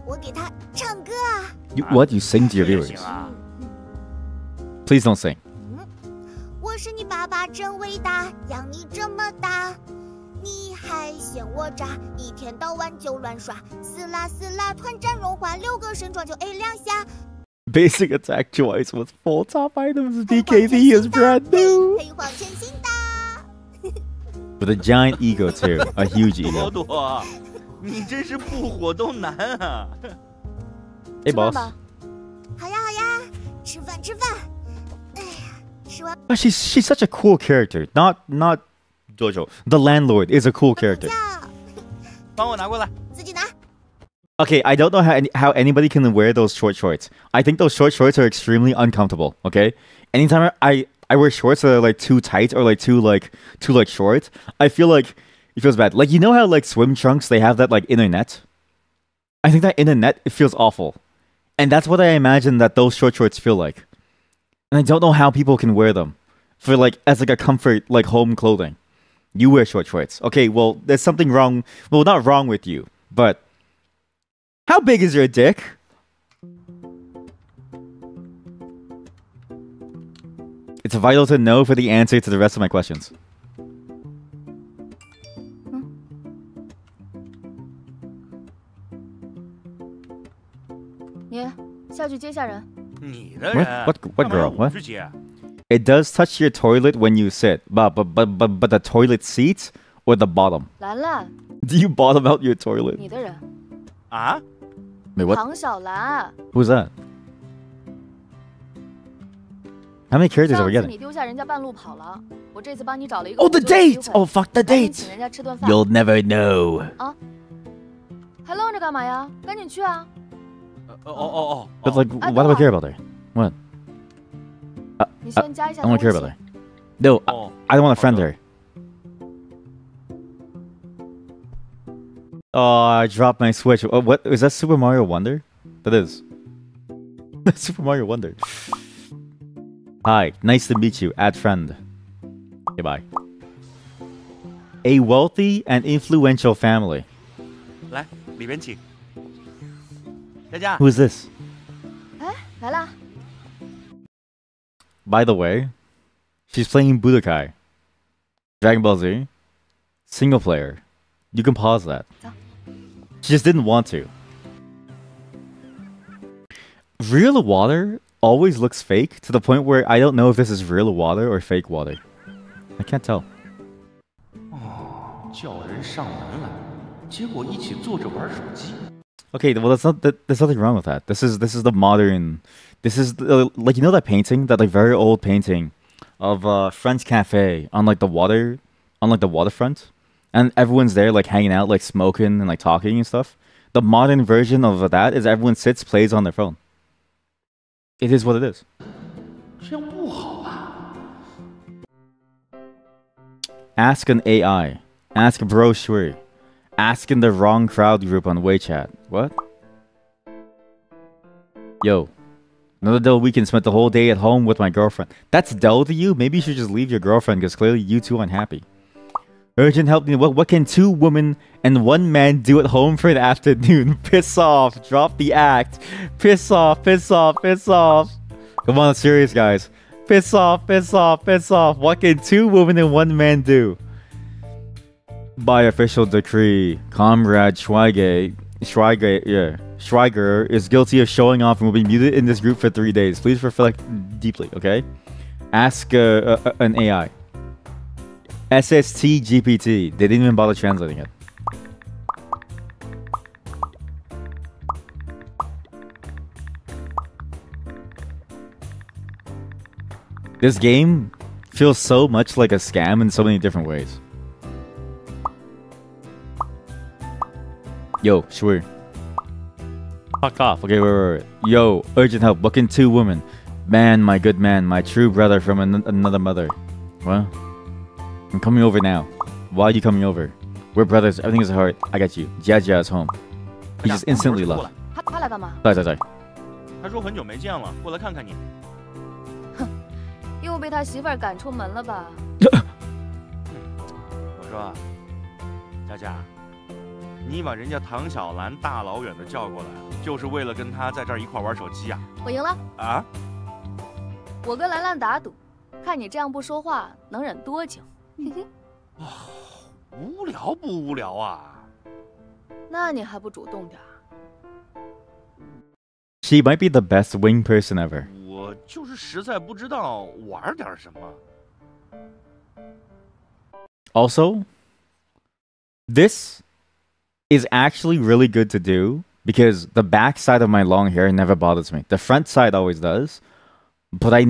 我给他唱歌啊。What? You sing to your viewers? Please don't sing. 我是你爸爸真伟大，养你这么大，你还嫌我渣，一天到晚就乱刷，撕拉撕拉团战荣华，6个神装就 A 2下。 Basic attack choice with 4 top items. BKB is brand new. With a giant ego too, a huge ego. 朵朵，你真是不火都难啊！ Hey boss. 好呀好呀，吃饭吃饭。哎呀，吃完。She's such a cool character. Not Jojo. The landlord is a cool character. 帮我拿过来。自己拿。 Okay, I don't know how anybody can wear those short shorts. I think those short shorts are extremely uncomfortable. Okay, anytime I wear shorts that are like too tight or like too short, I feel like it feels bad. Like you know how like swim trunks they have that like inner net. I think that inner net it feels awful, and that's what I imagine that those short shorts feel like. And I don't know how people can wear them for like as like a comfort like home clothing. You wear short shorts, okay? Well, there's something wrong. Well, not wrong with you, but. How big is your dick? It's vital to know for the answer to the rest of my questions. 你下去接下人。你的人 What girl? What? It does touch your toilet when you sit, but the toilet seat or the bottom? 兰兰。Do you bottom out your toilet? 你的人。啊？ Wait, what? 唐小兰。 Who's that? How many characters are we 上次 getting? 你丢下人家半路跑了，我这次帮你找了一个。Oh, the date! Oh, fuck the 赶紧 date! 请人家吃顿饭。 You'll never know. 啊？还愣着干嘛呀？赶紧去啊！ But like, why do I care about her? What? 你先加一下 I don't care about her. No, I don't want to friend her. Oh, I dropped my Switch. Oh, what is that? Super Mario Wonder? That is. Super Mario Wonder. Hi, nice to meet you. Add friend. Okay, bye. A wealthy and influential family. 来，里边请。佳佳。 Who is this? 哎，来啦！ By the way, she's playing Budokai. Dragon Ball Z. Single player. You can pause that. She just didn't want to. Real water always looks fake to the point where I don't know if this is real water or fake water. I can't tell. 哦，叫人上门来，结果一起坐着玩手机。 Okay, well there's nothing wrong with that. This is the modern. This is like you know that painting, that like very old painting of French cafe on like the waterfront. And everyone's there, like, hanging out, like, smoking and, like, talking and stuff. The modern version of that is everyone sits, plays on their phone. It is what it is. 这样不好吧？ Ask an AI. Ask Bro Shui. Asking the wrong crowd group on WeChat. What? Yo. Another dull weekend, spent the whole day at home with my girlfriend. That's dull to you? Maybe you should just leave your girlfriend because clearly you two unhappy. Urgent help me. What can 2 women and 1 man do at home for the afternoon? Piss off. Drop the act. Piss off. Piss off. Piss off. Come on, serious guys. Piss off. Piss off. Piss off. What can 2 women and 1 man do? By official decree, Comrade Schweiger is guilty of showing off and will be muted in this group for 3 days. Please reflect deeply, okay? Ask an AI. SST GPT. They didn't even bother translating it. This game feels so much like a scam in so many different ways. Yo, sure. Fuck off. Okay, wait. Yo, urgent help. What can 2 women? Man, my good man, my true brother from another mother. Well, I'm coming over now. Why are you coming over? We're brothers. Everything is hard. I got you. Jia is home. He just instantly left. 他来干嘛？在。他说很久没见了，过来看看你。哼，又被他媳妇儿赶出门了吧？我说，佳佳，你把人家唐小兰大老远的叫过来，就是为了跟他在这儿一块玩手机呀？我赢了。啊？我跟兰兰打赌，看你这样不说话能忍多久。无聊不无聊啊？那你还不主动点？ She might be the best wing person ever. 我就是实在不知道玩点什么。Also, this is actually really good to do because the back side of my long hair never bothers me. The front side always does, but I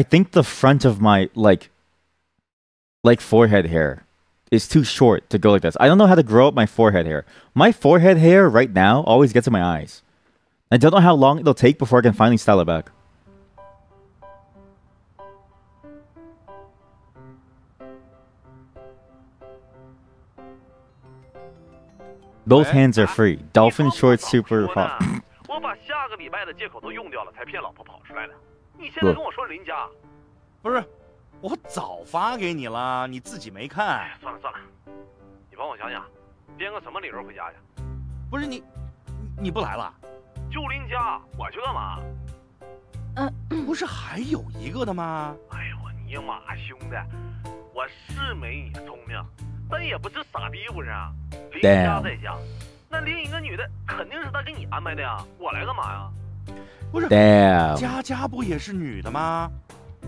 think the front of my like forehead hair is too short to go like this. I don't know how to grow up my forehead hair. My forehead hair right now always gets in my eyes. I don't know how long it'll take before I can finally style it back. Both hands are free. Dolphin shorts super hot. 我把下个礼拜的借口都用掉了，才骗老婆跑出来的。你现在跟我说林家，不是，我早发给你了，你自己没看。算了，你帮我想想，编个什么理由回家去？不是你不来了？ 就林家，我去干嘛？不是还有一个的吗？哎呦我尼玛兄弟，我是没你聪明，但也不是傻逼不是？林家在家，那另一个女的肯定是他给你安排的呀，我来干嘛呀？不是，佳佳不也是女的吗？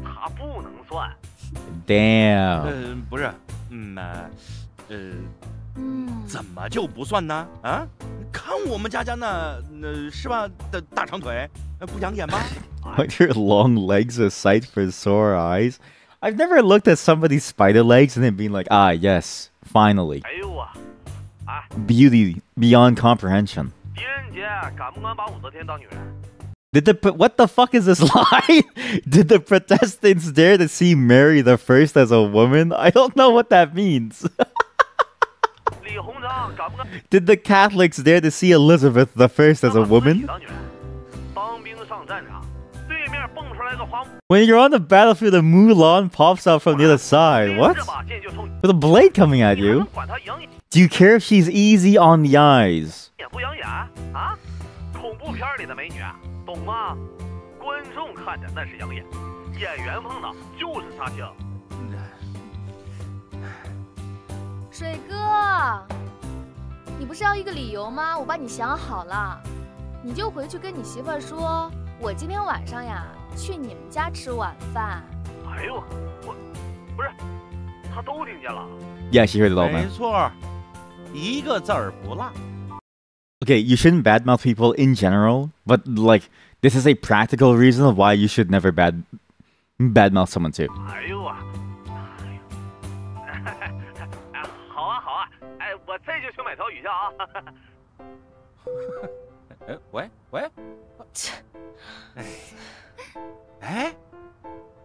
她不能算。Damn。不是，怎么就不算呢？啊？ 看我们佳佳那是吧的大长腿，不养眼吗 Aren't your long legs a sight for sore eyes? I've never looked at somebody's spider legs and then been like, ah, yes, finally. Beauty beyond comprehension. What the fuck is this lie? Did the Protestants dare to see Mary the First as a woman? I don't know what that means. Did the Catholics dare to see Elizabeth the First as a woman? When you're on the battlefield, a Mulan pops out from the other side. What? With a blade coming at you? Do you care if she's easy on the eyes? Shui 哥，你不是要一个理由吗？我帮你想好了，你就回去跟你媳妇儿说，我今天晚上呀去你们家吃晚饭。哎呦，我不是，他都听见了。Yeah, she heard it all, man. 没错，一个字儿不落。 Okay, you shouldn't badmouth people in general, but like this is a practical reason of why you should never badmouth someone too. 哎呦啊！ 我这就去买条鱼去啊！喂，哎，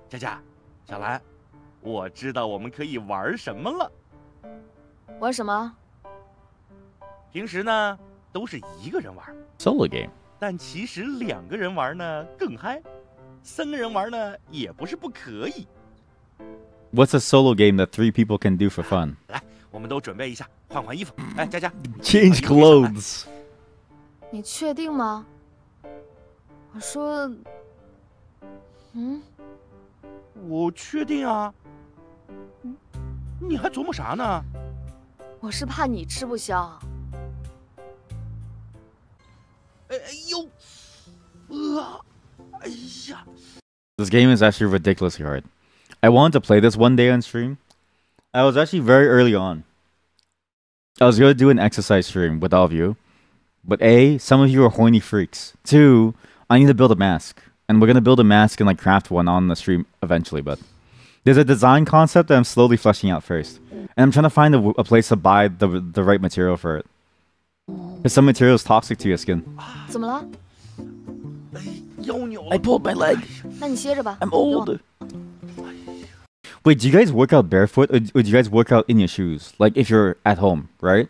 佳佳，小兰，我知道我们可以玩什么了。玩什么？平时呢都是一个人玩 Solo game， 但其实2个人玩呢更嗨，3个人玩呢也不是不可以。What's a solo game that 3 people can do for fun? 来，我们都准备一下，换衣服。哎，佳佳 ，Change clothes。你确定吗？我说，我确定啊。你还琢磨啥呢？我是怕你吃不消。哎呦，哎呀 This game is actually ridiculously hard. I wanted to play this one day on stream. I was actually very early on. I was going to do an exercise stream with all of you. But A, some of you are horny freaks. 2, I need to build a mask. And we're going to build a mask and like craft one on the stream eventually. But there's a design concept that I'm slowly fleshing out first. And I'm trying to find a place to buy the right material for it. Because some material is toxic to your skin. 怎么了？ I pulled my leg. 那你歇着吧。 I'm old. Wait, do you guys work out barefoot or do you guys work out in your shoes? Like if you're at home, right?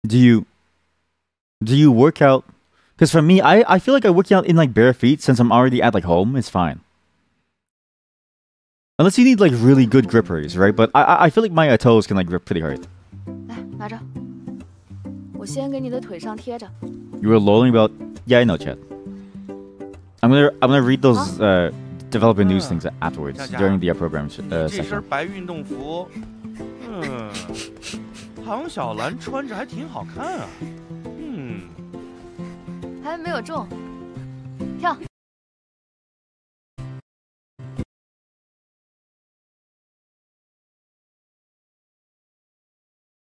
Do you work out? Because for me, I feel like I work out in like bare feet since I'm already at like home. It's fine. Unless you need like really good grippers, right? But I feel like my toes can like grip pretty hard. 来，拿着。我先给你的腿上贴着。 You were lolling about? Yeah, I know, Chad. I'm gonna read those developer news things afterwards during the program 这 session. 身白运动服，唐小兰穿着还挺好看啊。还没有中，跳。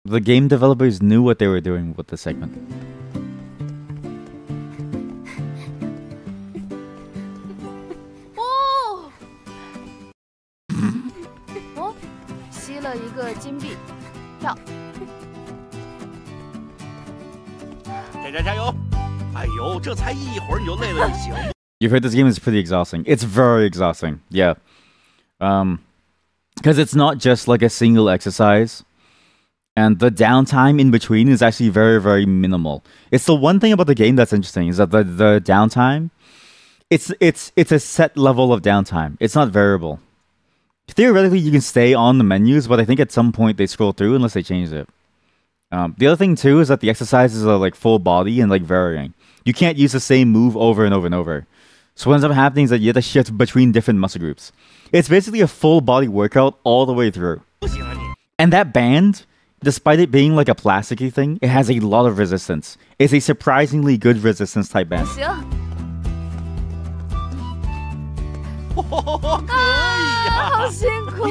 The game developers knew what they were doing with the segment. 吸了一个金币，跳。佳佳加油！哎呦，这才一会儿你就累了，你行？ You've heard this game is pretty exhausting. It's very exhausting. Yeah. Because it's not just like a single exercise. And the downtime in between is actually very, very minimal. It's the one thing about the game that's interesting is that the downtime, it's a set level of downtime. It's not variable. Theoretically, you can stay on the menus, but I think at some point they scroll through unless they change it. The other thing too is that the exercises are like full body and like varying. You can't use the same move over and over and over. So what ends up happening is that you have to shift between different muscle groups. It's basically a full body workout all the way through. And that band, despite it being like a plasticky thing, it has a lot of resistance. It's a surprisingly good resistance type band. 行。可以呀，好辛苦。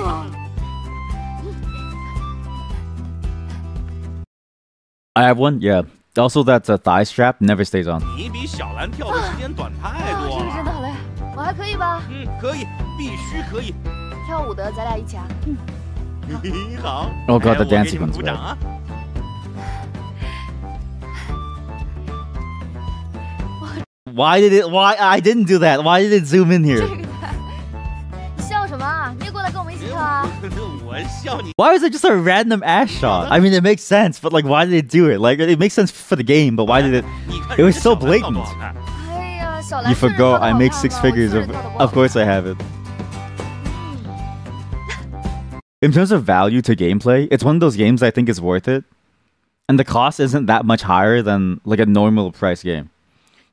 I have one, yeah. Also, that thigh strap never stays on. 你比小兰跳的时间短太多了。这个真的好累，我还可以吧？可以，必须可以。跳舞的，咱俩一起啊。好。 Oh god, the 我 dance 给你们 sequence. 鼓掌啊！ Why did it? Why I didn't do that? Why did it zoom in here? 笑什么啊？你也过来跟我们一起跳啊！我笑你。 Why was it just a random ass shot? I mean, it makes sense, but like, why did it do it? Like, it makes sense for the game, but why did it? It was so blatant. 哎呀，小兰 You forgot I make 6 figures of course I have it. In terms of value to gameplay, it's one of those games I think is worth it. And the cost isn't that much higher than like a normal price game.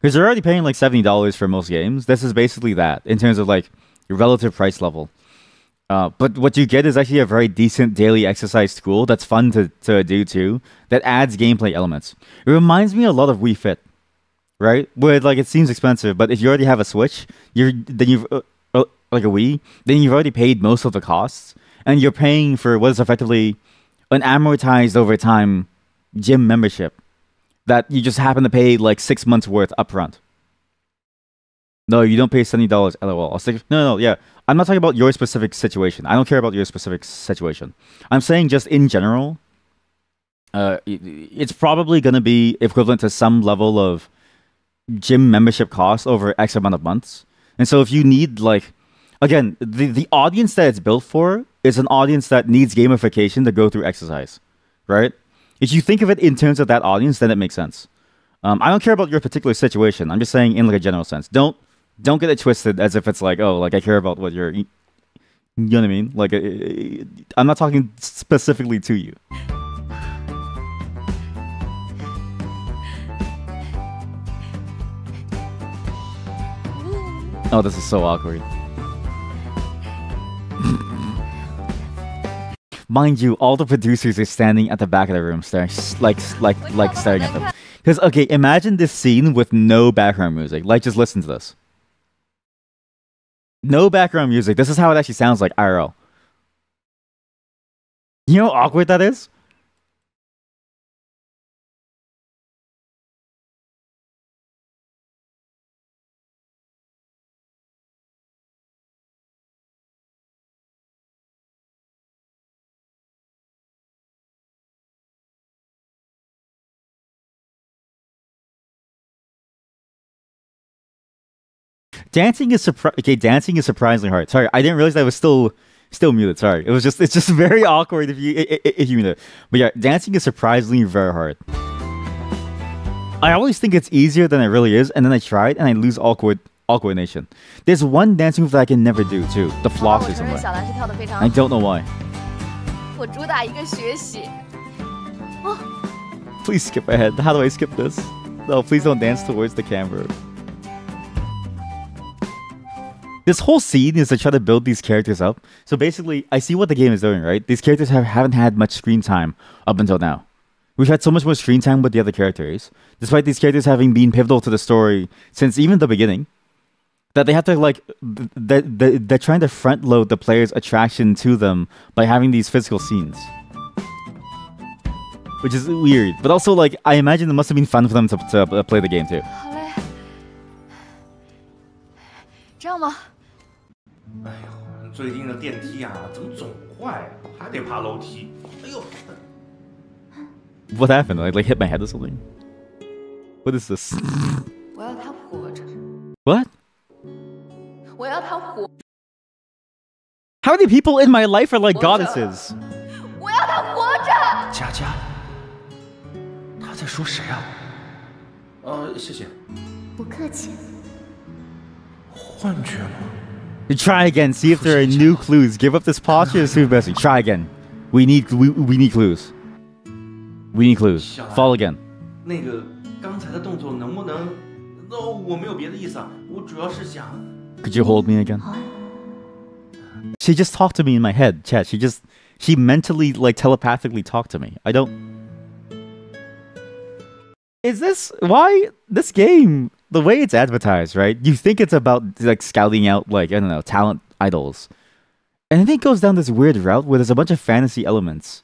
Because you're already paying like $70 for most games. This is basically that in terms of like your relative price level. But what you get is actually a very decent daily exercise tool that's fun to do too, that adds gameplay elements. It reminds me a lot of Wii Fit, right? Where like it seems expensive, but if you already have a Switch, then you've like a Wii, then you've already paid most of the costs, and you're paying for what is effectively an amortized over time gym membership that you just happen to pay like 6 months worth upfront. No, you don't pay $70. LOL. No, yeah. I'm not talking about your specific situation. I don't care about your specific situation. I'm saying just in general, it's probably going to be equivalent to some level of gym membership cost over X amount of months. And so if you need like, again, the audience that it's built for is an audience that needs gamification to go through exercise, right? If you think of it in terms of that audience, then it makes sense. I don't care about your particular situation. I'm just saying in like a general sense. Don't get it twisted as if it's like, oh, like I care about what you're. You know what I mean? Like I'm not talking specifically to you. Oh, this is so awkward. Mind you, all the producers are standing at the back of the room, staring staring at them. Because okay, imagine this scene with no background music. Like, just listen to this. No background music. This is how it actually sounds like IRL. You know how awkward that is? Dancing is surprisingly hard. Sorry, I didn't realize that was still muted. Sorry, it's just very awkward if you mute it. But yeah, dancing is surprisingly very hard. I always think it's easier than it really is, and then I try it and I lose all coordination. There's one dancing move that I can never do too, the floss or something. I don't know why. Please skip ahead. How do I skip this? No, please don't dance towards the camera. This whole scene is to try to build these characters up. So basically, I see what the game is doing, right? These characters haven't had much screen time up until now. We've had so much more screen time with the other characters, despite these characters having been pivotal to the story since even the beginning, that they have to, like, they're trying to front load the player's attraction to them by having these physical scenes. Which is weird. But also, like, I imagine it must have been fun for them to play the game too. 这样吗？哎呦，最近的电梯啊，怎么总坏，还得爬楼梯？哎呦 What happened? Like hit my head or something? What is this? 我要他活着。 What? 我要他活。 How many people in my life are like goddesses? 我要他活着。佳佳，他在说谁啊？谢谢。不客气。 幻觉吗？ Try again. See if there are new clues. Give up this posture, Supershy. Try again. We need clues. We need clues. Fall again. 那个刚才的动作能不能？我没有别的意思啊，我主要是想。 Could you hold me again? She just talked to me in my head, chat. She mentally, like, telepathically talked to me. I don't. Is this why this game? The way it's advertised, right? You think it's about like scouting out, like, I don't know, talent idols, and then it goes down this weird route where there's a bunch of fantasy elements.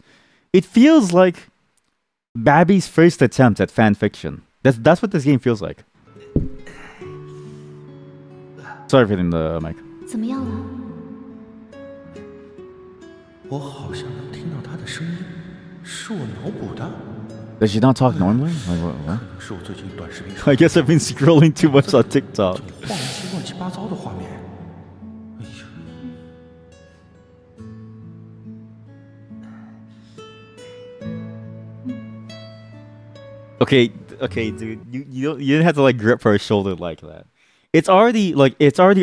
It feels like Babby's first attempt at fan fiction. That's what this game feels like. Sorry for hitting the mic. 怎么样了？我好像能听到他的声音，是我脑补的。 Does she not talk normally? Like, what? 是我最近短视频。 I guess I've been scrolling too much on TikTok. 放一些乱七八糟的画面。哎呀。 Okay, dude, you didn't have to like grip her shoulder like that. It's already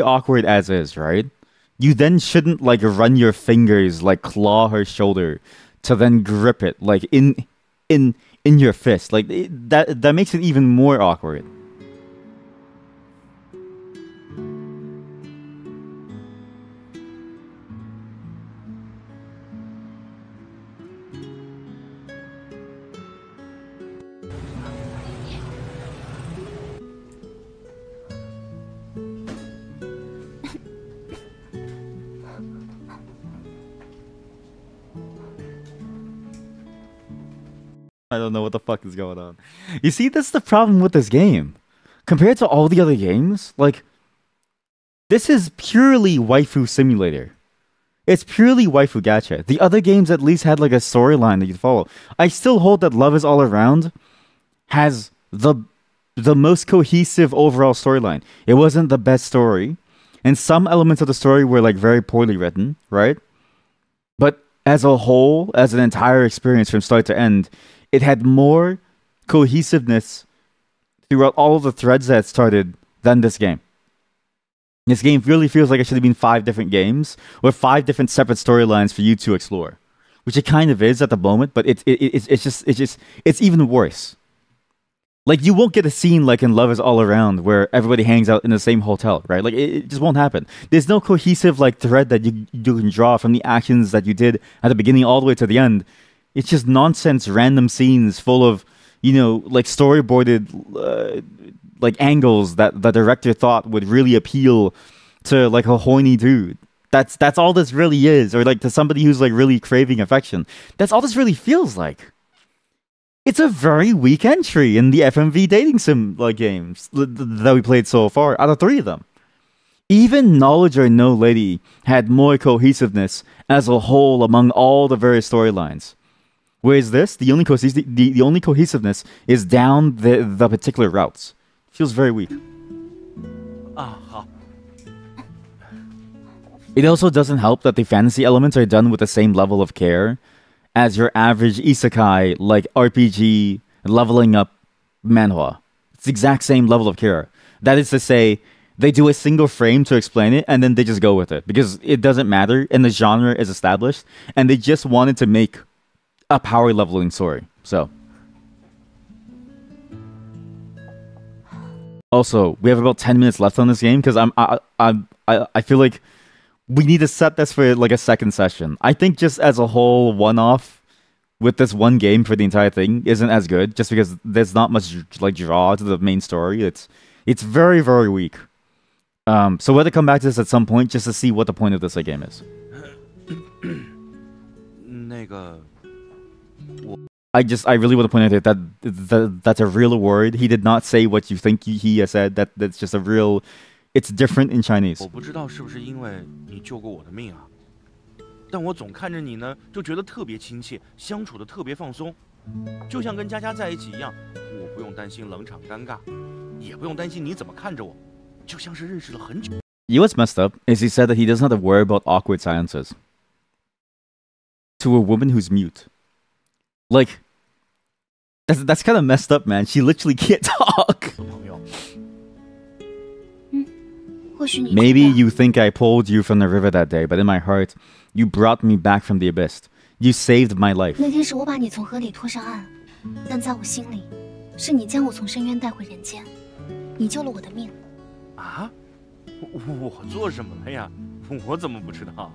awkward as is, right? You then shouldn't like run your fingers, like claw her shoulder, to then grip it like in your fist. Like that makes it even more awkward. I don't know what the fuck is going on. You see, that's the problem with this game. Compared to all the other games, like, this is purely waifu simulator. It's purely waifu gacha. The other games at least had like a storyline that you follow. I still hold that Love Is All Around has the most cohesive overall storyline. It wasn't the best story, and some elements of the story were like very poorly written, right? But as a whole, as an entire experience from start to end, it had more cohesiveness throughout all of the threads that started than this game. This game really feels like it should have been 5 different games with 5 different separate storylines for you to explore, which it kind of is at the moment. But it's even worse. Like, you won't get a scene like in Love Is All Around where everybody hangs out in the same hotel, right? Like, it just won't happen. There's no cohesive like thread that you can draw from the actions that you did at the beginning all the way to the end. It's just nonsense, random scenes full of, you know, like storyboarded like angles that the director thought would really appeal to like a horny dude. That's all this really is, or like to somebody who's like really craving affection. That's all this really feels like. It's a very weak entry in the FMV dating sim like games that we played so far, out of 3 of them. Even Knowledge or No Lady had more cohesiveness as a whole among all the various storylines. Whereas this, the only cohesiveness is down the particular routes. Feels very weak. It also doesn't help that the fantasy elements are done with the same level of care as your average isekai, like RPG, leveling up manhwa. It's the exact same level of care. That is to say, they do a single frame to explain it, and then they just go with it. Because it doesn't matter, and the genre is established, and they just wanted to make a power leveling story. So. Also, we have about 10 minutes left on this game, because I feel like we need to set this for like a second session. I think just as a whole one-off with this one game for the entire thing isn't as good, just because there's not much like draw to the main story. It's very, very weak. So we'll have to come back to this at some point just to see what the point of this game is. I really want to point out that that's a real word. He did not say what you think he has said. That's just a real. It's different in Chinese. 我不知道是不是因为你救过我的命啊，但我总看着你呢，就觉得特别亲切，相处的特别放松，就像跟佳佳在一起一样。我不用担心冷场尴尬，也不用担心你怎么看着我，就像是认识了很久。You know what's messed up is he said that he doesn't have to worry about awkward silences. To a woman who's mute, like that's kind of messed up, man. She literally can't talk. Maybe you think I pulled you from the river that day, but in my heart, you brought me back from the abyss. You saved my life. 那天是我把你从河里拖上岸，但在我心里，是你将我从深渊带回人间，你救了我的命。啊？我做什么了呀？我怎么不知道？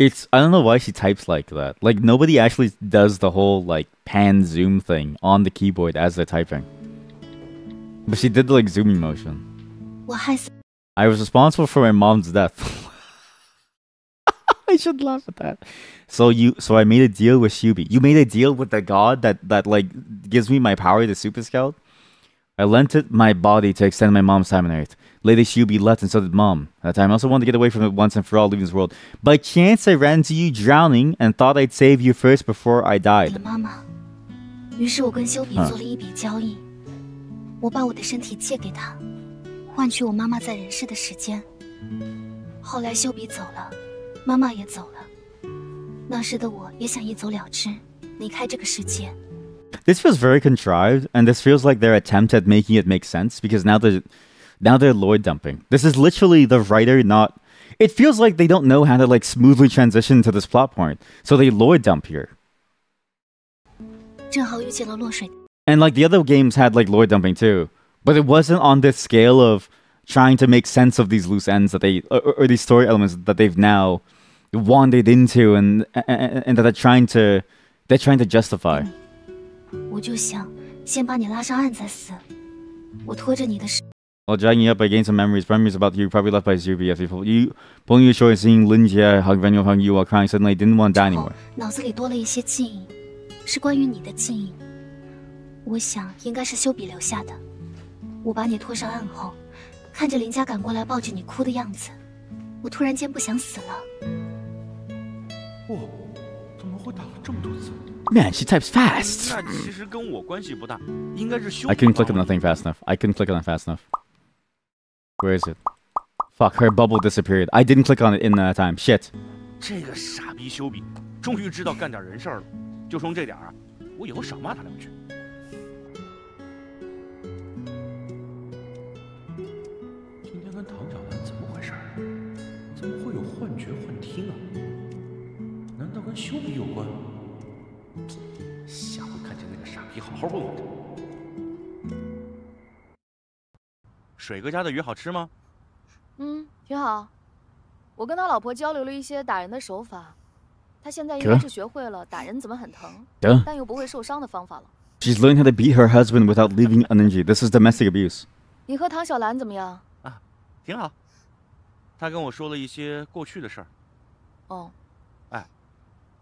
I don't know why she types like that. Like, nobody actually does the whole, like, pan zoom thing on the keyboard as they're typing. But she did the, like, zooming motion. I was responsible for my mom's death. I should laugh at that. So I made a deal with Shubi. You made a deal with the god that like, gives me my power to Super Scout? I lent it my body to extend my mom's time on Earth. Lady Shubi left and so did Mom. At that time, I also wanted to get away from it once and for all, leaving this world. By chance, I ran into you drowning and thought I'd save you first before I died. 于是我跟修比做了一笔交易，我把我的身体借给他，换取我妈妈在人世的时间。后来修比走了，妈妈也走了。那时的我也想一走了之，离开这个世界。 This feels very contrived, and this feels like their attempt at making it make sense because now they're lore dumping. This is literally the writer not. It feels like they don't know how to like smoothly transition to this plot point, so they lore dump here. 正好遇见了落水。 And like the other games had like lore dumping too, but it wasn't on this scale of trying to make sense of these loose ends that they or these story elements that they've now wandered into and that they're trying to justify. 我就想先把你拉上岸再死。我拖着你的时。 While dragging you up, I gained some memories about you, probably left by Zubi after you pulling you ashore and seeing Linjia hug you while crying. Suddenly, I didn't want to die anymore. 脑子里多了一些记忆，是关于你的记忆。我想应该是修比留下的。我把你拖上岸后，看着林家赶过来抱着你哭的样子，我突然间不想死了。哦，怎么会打了这么多字？ Man, she types fast. 那其实跟我关系不大，应该是修。 I couldn't click on that thing fast enough. I couldn't click on that fast enough. Where is it? Fuck, her bubble disappeared. I didn't click on it in that time. Shit. 这个傻逼修比，终于知道干点人事了。就冲这点啊，我以后少骂他两句。今天跟唐小兰怎么回事？怎么会有幻觉幻听啊？难道跟修比有关？下回看见那个傻逼，好好问问他。水哥家的鱼好吃吗？挺好。我跟他老婆交流了一些打人的手法，他现在应该是学会了打人怎么很疼，但又不会受伤的方法了。She's learned how to beat her husband without leaving uninjured. This is domestic abuse. 你和唐小兰怎么样？啊，挺好。他跟我说了一些过去的事儿。哦。哎，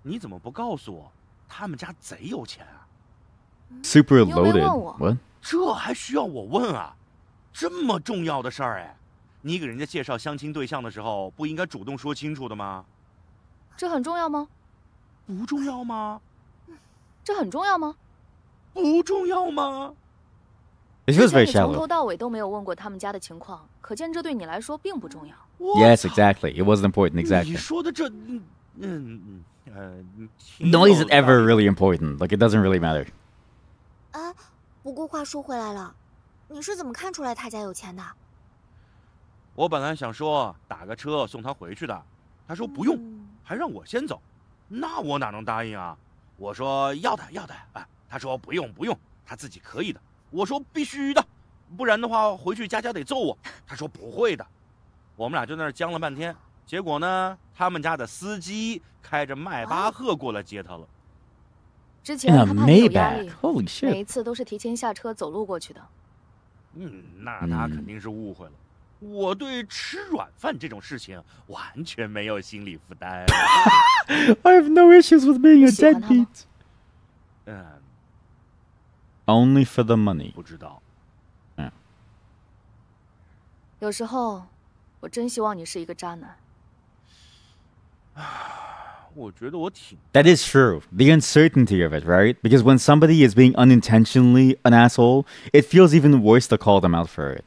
你怎么不告诉我，他们家贼有钱啊 ？Super 你又没 loaded. 问我 What？ 这还需要我问啊？这么重要的事儿哎！你给人家介绍相亲对象的时候，不应该主动说清楚的吗？这很重要吗？不重要吗？这很重要吗？不重要吗？It feels very 你从 shallow. 头到尾都没有问过他们家的情况，可见这对你来说并不重要。Yes, exactly. It wasn't important. 你 Exactly. 说的这，Nor is it ever really important. Like it doesn't really matter. 啊，不过话说回来了，你是怎么看出来他家有钱的？我本来想说打个车送他回去的，他说不用，还让我先走，那我哪能答应啊？我说要的，哎，他说不用，他自己可以的。我说必须的，不然的话回去佳佳得揍我。他说不会的。我们俩就在那儿僵了半天，结果呢，他们家的司机开着迈巴赫过来接他了。之前他怕你有压力， Holy shit. 每一次都是提前下车走路过去的。那他肯定是误会了。我对吃软饭这种事情完全没有心理负担。I have no issues with being a deadbeat. Only for the money. 不知道。有时候，我真希望你是一个渣男。我觉得我挺。That is true. The uncertainty of it, right? Because when somebody is being unintentionally an asshole, it feels even worse to call them out for it.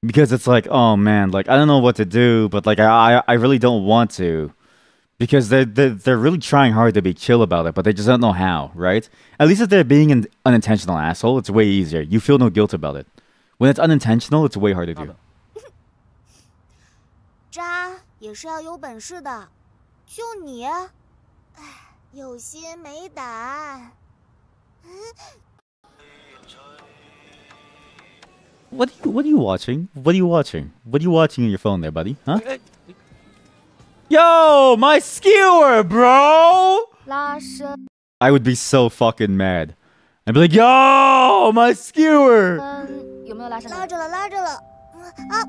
Because it's like, oh man, like I don't know what to do, but like I really don't want to, because they're really trying hard to be chill about it, but they just don't know how, right? At least if they're being an unintentional asshole, it's way easier. You feel no guilt about it. When it's unintentional, it's way harder to do. 渣也是要有本事的，就你，哎，有心没胆。What are you watching? What are you watching? What are you watching on your phone there, buddy? Huh? Yo, my skewer, bro! 拉伸。 I would be so fucking mad. I'd be like, yo, my skewer! 有没有拉伸？拉着了。啊！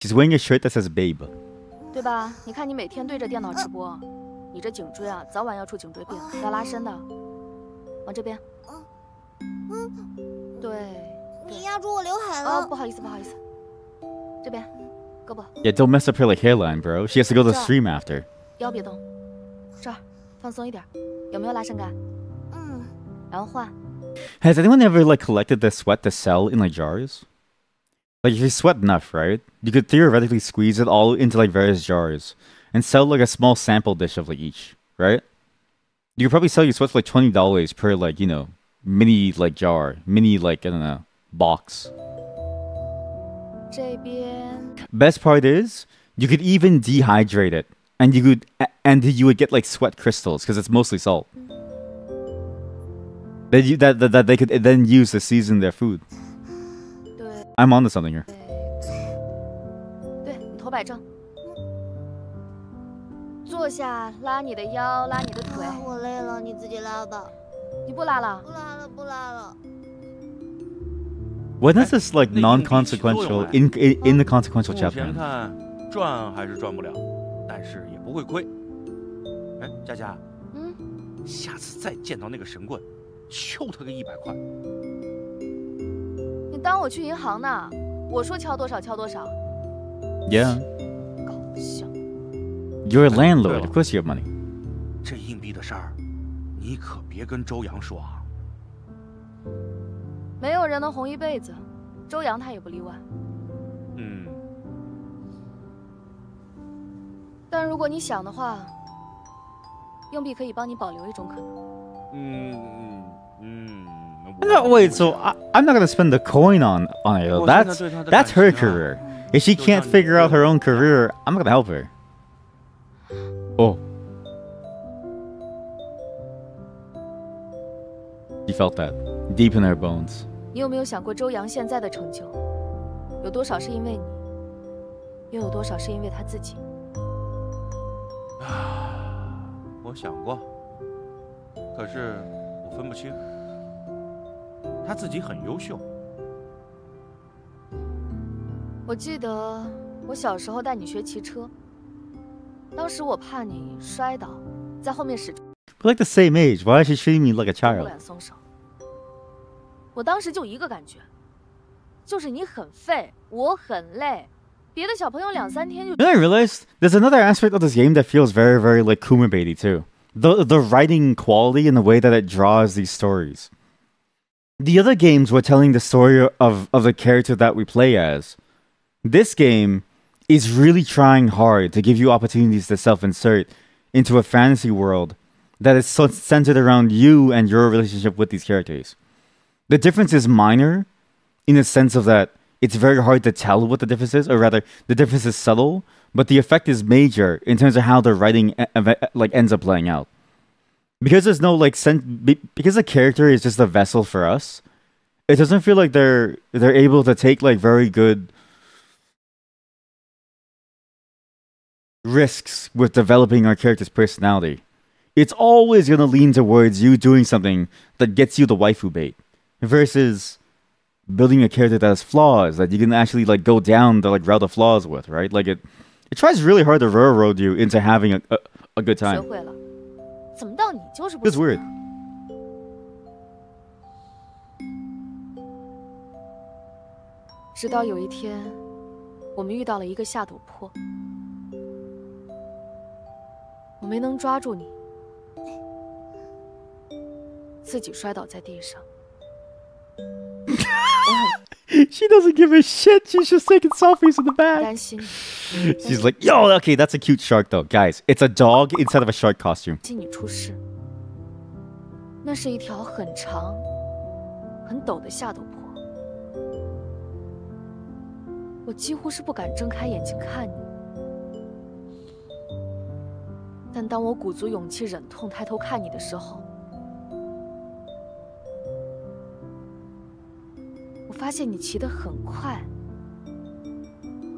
She's wearing a shirt that says babe. 对吧？你看你每天对着电脑直播，你这颈椎啊，早晚要出颈椎病，要拉伸的。往这边。对。 你压住我刘海了！哦，不好意思，这边，胳膊。Yeah, don't mess up her like hairline, bro. She has to go to the stream after. 腰别动，这儿放松一点，有没有拉伸感？然后换。Has anyone ever like collected their sweat to sell in like jars? Like if you sweat enough, right? You could theoretically squeeze it all into like various jars and sell like a small sample dish of like each, right? You could probably sell your sweat for like $20 per like, you know, mini like jar, mini like I don't know. Box. 这边 Best part is you could even dehydrate it, and you would get like sweat crystals because it's mostly salt. That they could then use to season their food. I'm onto something here. 对，你头摆正，坐下，拉你的腰，拉你的腿。我累了，你自己拉吧。你不拉了？不拉了。 When is this like non-consequential in the consequential chapter? 目前看赚还是赚不了，但是也不会亏。哎，佳佳，下次再见到那个神棍，就他个100块。你当我去银行呢？我说敲多少敲多少。Yeah. 搞笑。You're a landlord, of course you have money. 这硬币的事儿，你可别跟周阳说啊。 没有人能红一辈子，周阳他也不例外。但如果你想的话，硬币可以帮你保留一种可能。No, wait, so I'm not gonna spend the coin on it. That's her career. If she can't figure out her own career, I'm not gonna help her. Oh. She felt that deep in her bones. 你有没有想过周阳现在的成就，有多少是因为你，又有多少是因为他自己？我想过，可是我分不清。他自己很优秀。我记得我小时候带你学骑车，当时我怕你摔倒，在后面使。We're like the same age. Why is she treating me like a 不 child? 敢松手。我当时就一个感觉，就是你很废，我很累。别的小朋友2、3天就。You know, I realized there's another aspect of this game that feels very, very like Kuma Baby too. The writing quality and the way that it draws these stories. The other games were telling the story of the character that we play as. This game is really trying hard to give you opportunities to self-insert into a fantasy world that is so centered around you and your relationship with these characters. The difference is minor in the sense of that it's very hard to tell what the difference is, or rather, the difference is subtle, but the effect is major in terms of how the writing like ends up playing out. Because there's no like because the character is just a vessel for us. It doesn't feel like they're able to take like very good risks with developing our character's personality. It's always gonna lean towards you doing something that gets you the waifu bait, versus building a character that has flaws that you can actually like go down the like route of flaws with, right? Like it tries really hard to railroad you into having a good time. 学会了，怎么到你就是不 It's weird. 直到有一天，我们遇到了一个下陡坡，我没能抓住你，自己摔倒在地上。She doesn't give a shit. She's just taking selfies in the back. 担心你。She's like, yo, okay, that's a cute shark though. Guys, it's a dog instead of a shark costume. 担心你出事。那是一条很长、很陡的下陡坡，我几乎是不敢睁开眼睛看你。但当我鼓足勇气忍痛抬头看你的时候，我发现你骑得很快、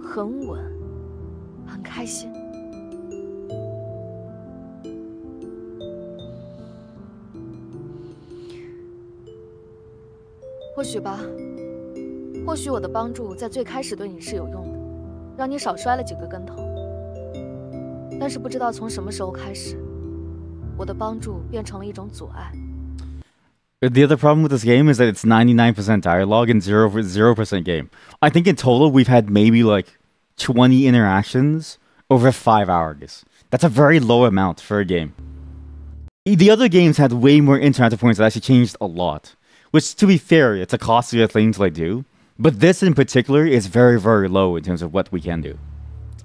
很稳、很开心。或许吧，或许我的帮助在最开始对你是有用的，让你少摔了几个跟头。但是不知道从什么时候开始，我的帮助变成了一种阻碍。The other problem with this game is that it's 99% dialogue and 0% game. I think in total we've had maybe like 20 interactions over 5 hours. That's a very low amount for a game. The other games had way more interactive points that actually changed a lot. Which, to be fair, it's a costlier thing to like do. But this in particular is very, very low in terms of what we can do.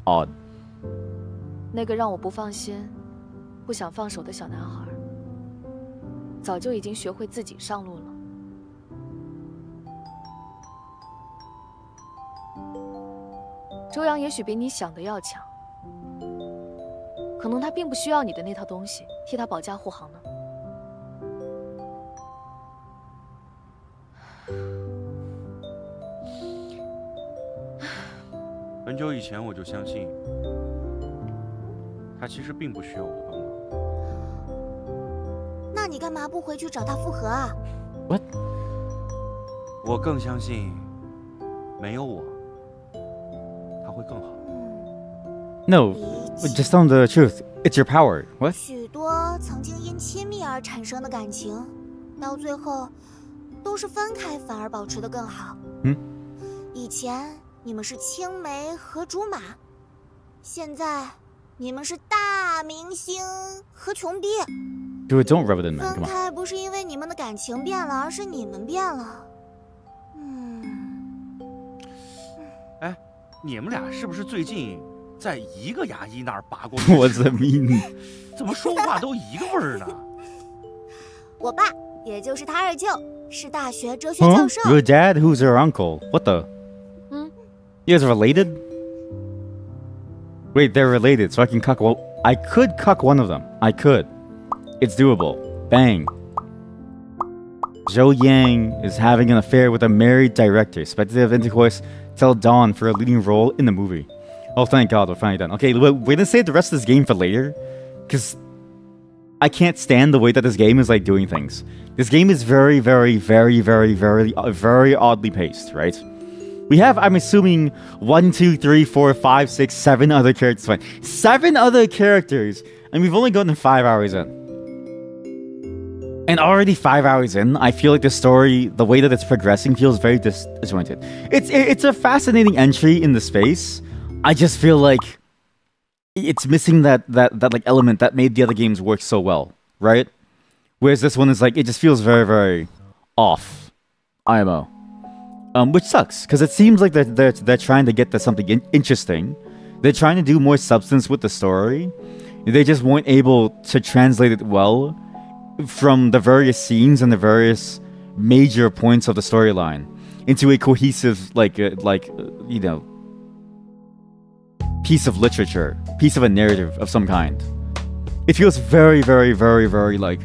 Odd. 那个让我不放心、不想放手的小男孩，早就已经学会自己上路了。周阳也许比你想的要强，可能他并不需要你的那套东西替他保驾护航呢。很久以前我就相信，他其实并不需要我的帮忙。那你干嘛不回去找他复合啊 ？What？ 我更相信，没有我，他会更好。No, just tell him the truth. It's your power. What? 许多曾经因亲密而产生的感情，到最后都是分开反而保持得更好。以前你们是青梅和竹马，现在你们是大明星和穷逼。Dude, don't rub it in, man. 分开不是因为你们的感情变了，而是你们变了。哎，你们俩是不是最近在一个牙医那儿拔过。What's that mean？ 怎么说话都一个味儿呢？我爸，也就是他二舅，是大学哲学教授。Your dad, who's your uncle? What the? You guys are related? Wait, they're related, so I can cuck one. I could cuck one of them. I could. It's doable. Bang. Zhou Yang is having an affair with a married director, expected to have intercourse till dawn for a leading role in the movie. Oh, thank God, we're finally done. Okay, we're gonna save the rest of this game for later, because I can't stand the way that this game is like doing things. This game is very, very, very, very, very, very oddly paced, right? We have, I'm assuming, 1, 2, 3, 4, 5, 6, 7 other characters. 7 other characters, and we've only gotten 5 hours in. And already 5 hours in, I feel like the story, the way that it's progressing, feels very disjointed. It's a fascinating entry in the space. I just feel like it's missing that like element that made the other games work so well, right? Whereas this one is like, it just feels very, very off. IMO. Which sucks, because it seems like they're trying to get to something interesting. They're trying to do more substance with the story. They just weren't able to translate it well from the various scenes and the various major points of the storyline into a cohesive, you know, piece of literature, piece of a narrative of some kind. It feels very, very, very, very like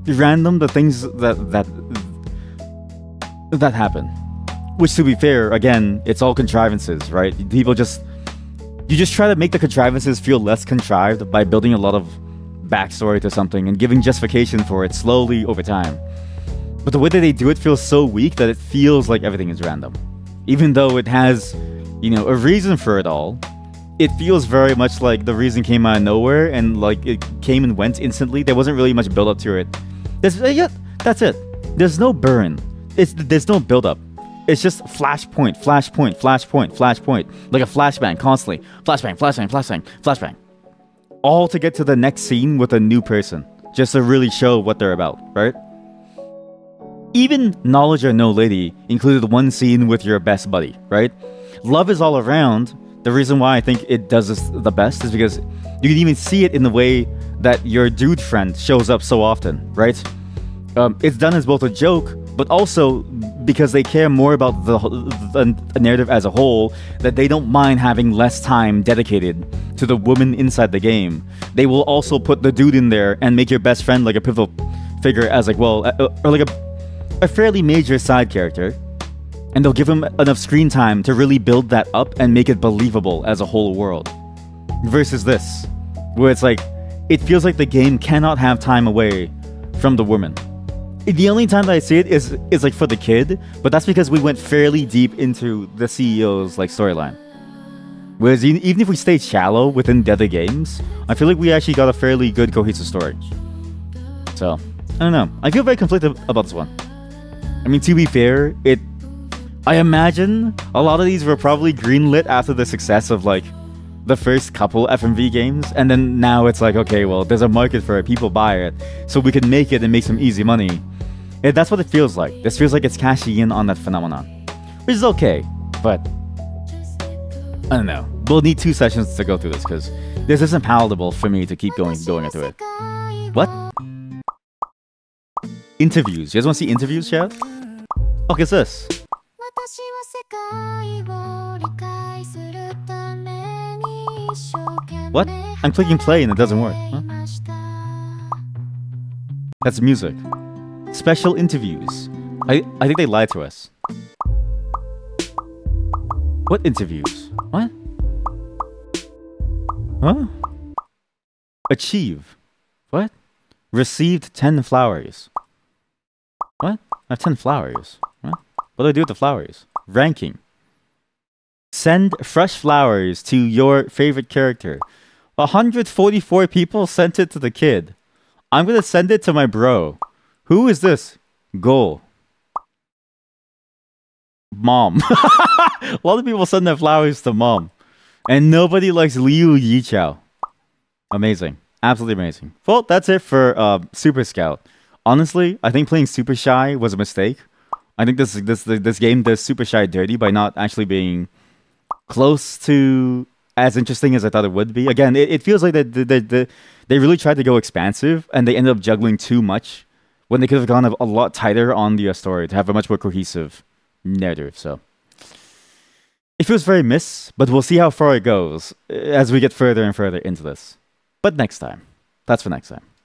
random, the things that happen. Which, to be fair, again, it's all contrivances, right? You just try to make the contrivances feel less contrived by building a lot of backstory to something and giving justification for it slowly over time. But the way that they do it feels so weak that it feels like everything is random. Even though it has, you know, a reason for it all, it feels very much like the reason came out of nowhere and like it came and went instantly. There wasn't really much build up to it. That's it. There's no burn. There's no build up. It's just flashpoint, flashpoint, flashpoint, flashpoint. Like a flashbang constantly. Flashbang, flashbang, flashbang, flashbang. All to get to the next scene with a new person. Just to really show what they're about, right? Even Knowledge or No Lady included one scene with your best buddy, right? Love is all around. The reason why I think it does this the best is because you can even see it in the way that your dude friend shows up so often, right? It's done as both a joke, but also because they care more about the narrative as a whole, that they don't mind having less time dedicated to the woman inside the game. They will also put the dude in there and make your best friend like a pivotal figure as like, well, or like a fairly major side character. And they'll give him enough screen time to really build that up and make it believable as a whole world. Versus this, where it's like, it feels like the game cannot have time away from the woman. The only time that I see it is like for the kid, but that's because we went fairly deep into the CEO's like storyline. Whereas even if we stayed shallow within the other games, I feel like we actually got a fairly good cohesive story. So, I don't know. I feel very conflicted about this one. I mean, to be fair, I imagine a lot of these were probably greenlit after the success of like the first couple FMV games, and then now it's like, okay, well, there's a market for it, people buy it, so we can make it and make some easy money. And that's what it feels like. This feels like it's cashing in on that phenomenon, which is okay, but I don't know. We'll need 2 sessions to go through this because this isn't palatable for me to keep going through it. What? Interviews. You guys want to see interviews, chat? Oh, what's this? What? I'm clicking play and it doesn't work. Huh? That's music. Special interviews. I think they lied to us. What interviews? What? Huh? Achieve. What? Received 10 flowers. What? I have 10 flowers. What? What do I do with the flowers? Ranking. Send fresh flowers to your favorite character. 144 people sent it to the kid. I'm gonna send it to my bro. Who is this? Go. Mom. A lot of people send their flowers to mom. And nobody likes Liu Yichao. Amazing. Absolutely amazing. Well, that's it for Superscout. Honestly, I think playing Supershy was a mistake. I think this game does Supershy dirty by not actually being close to as interesting as I thought it would be. Again, it feels like they really tried to go expansive, and they ended up juggling too much when they could have gone a lot tighter on the story to have a much more cohesive narrative. So it feels very miss, but we'll see how far it goes as we get further and further into this. But next time. That's for next time.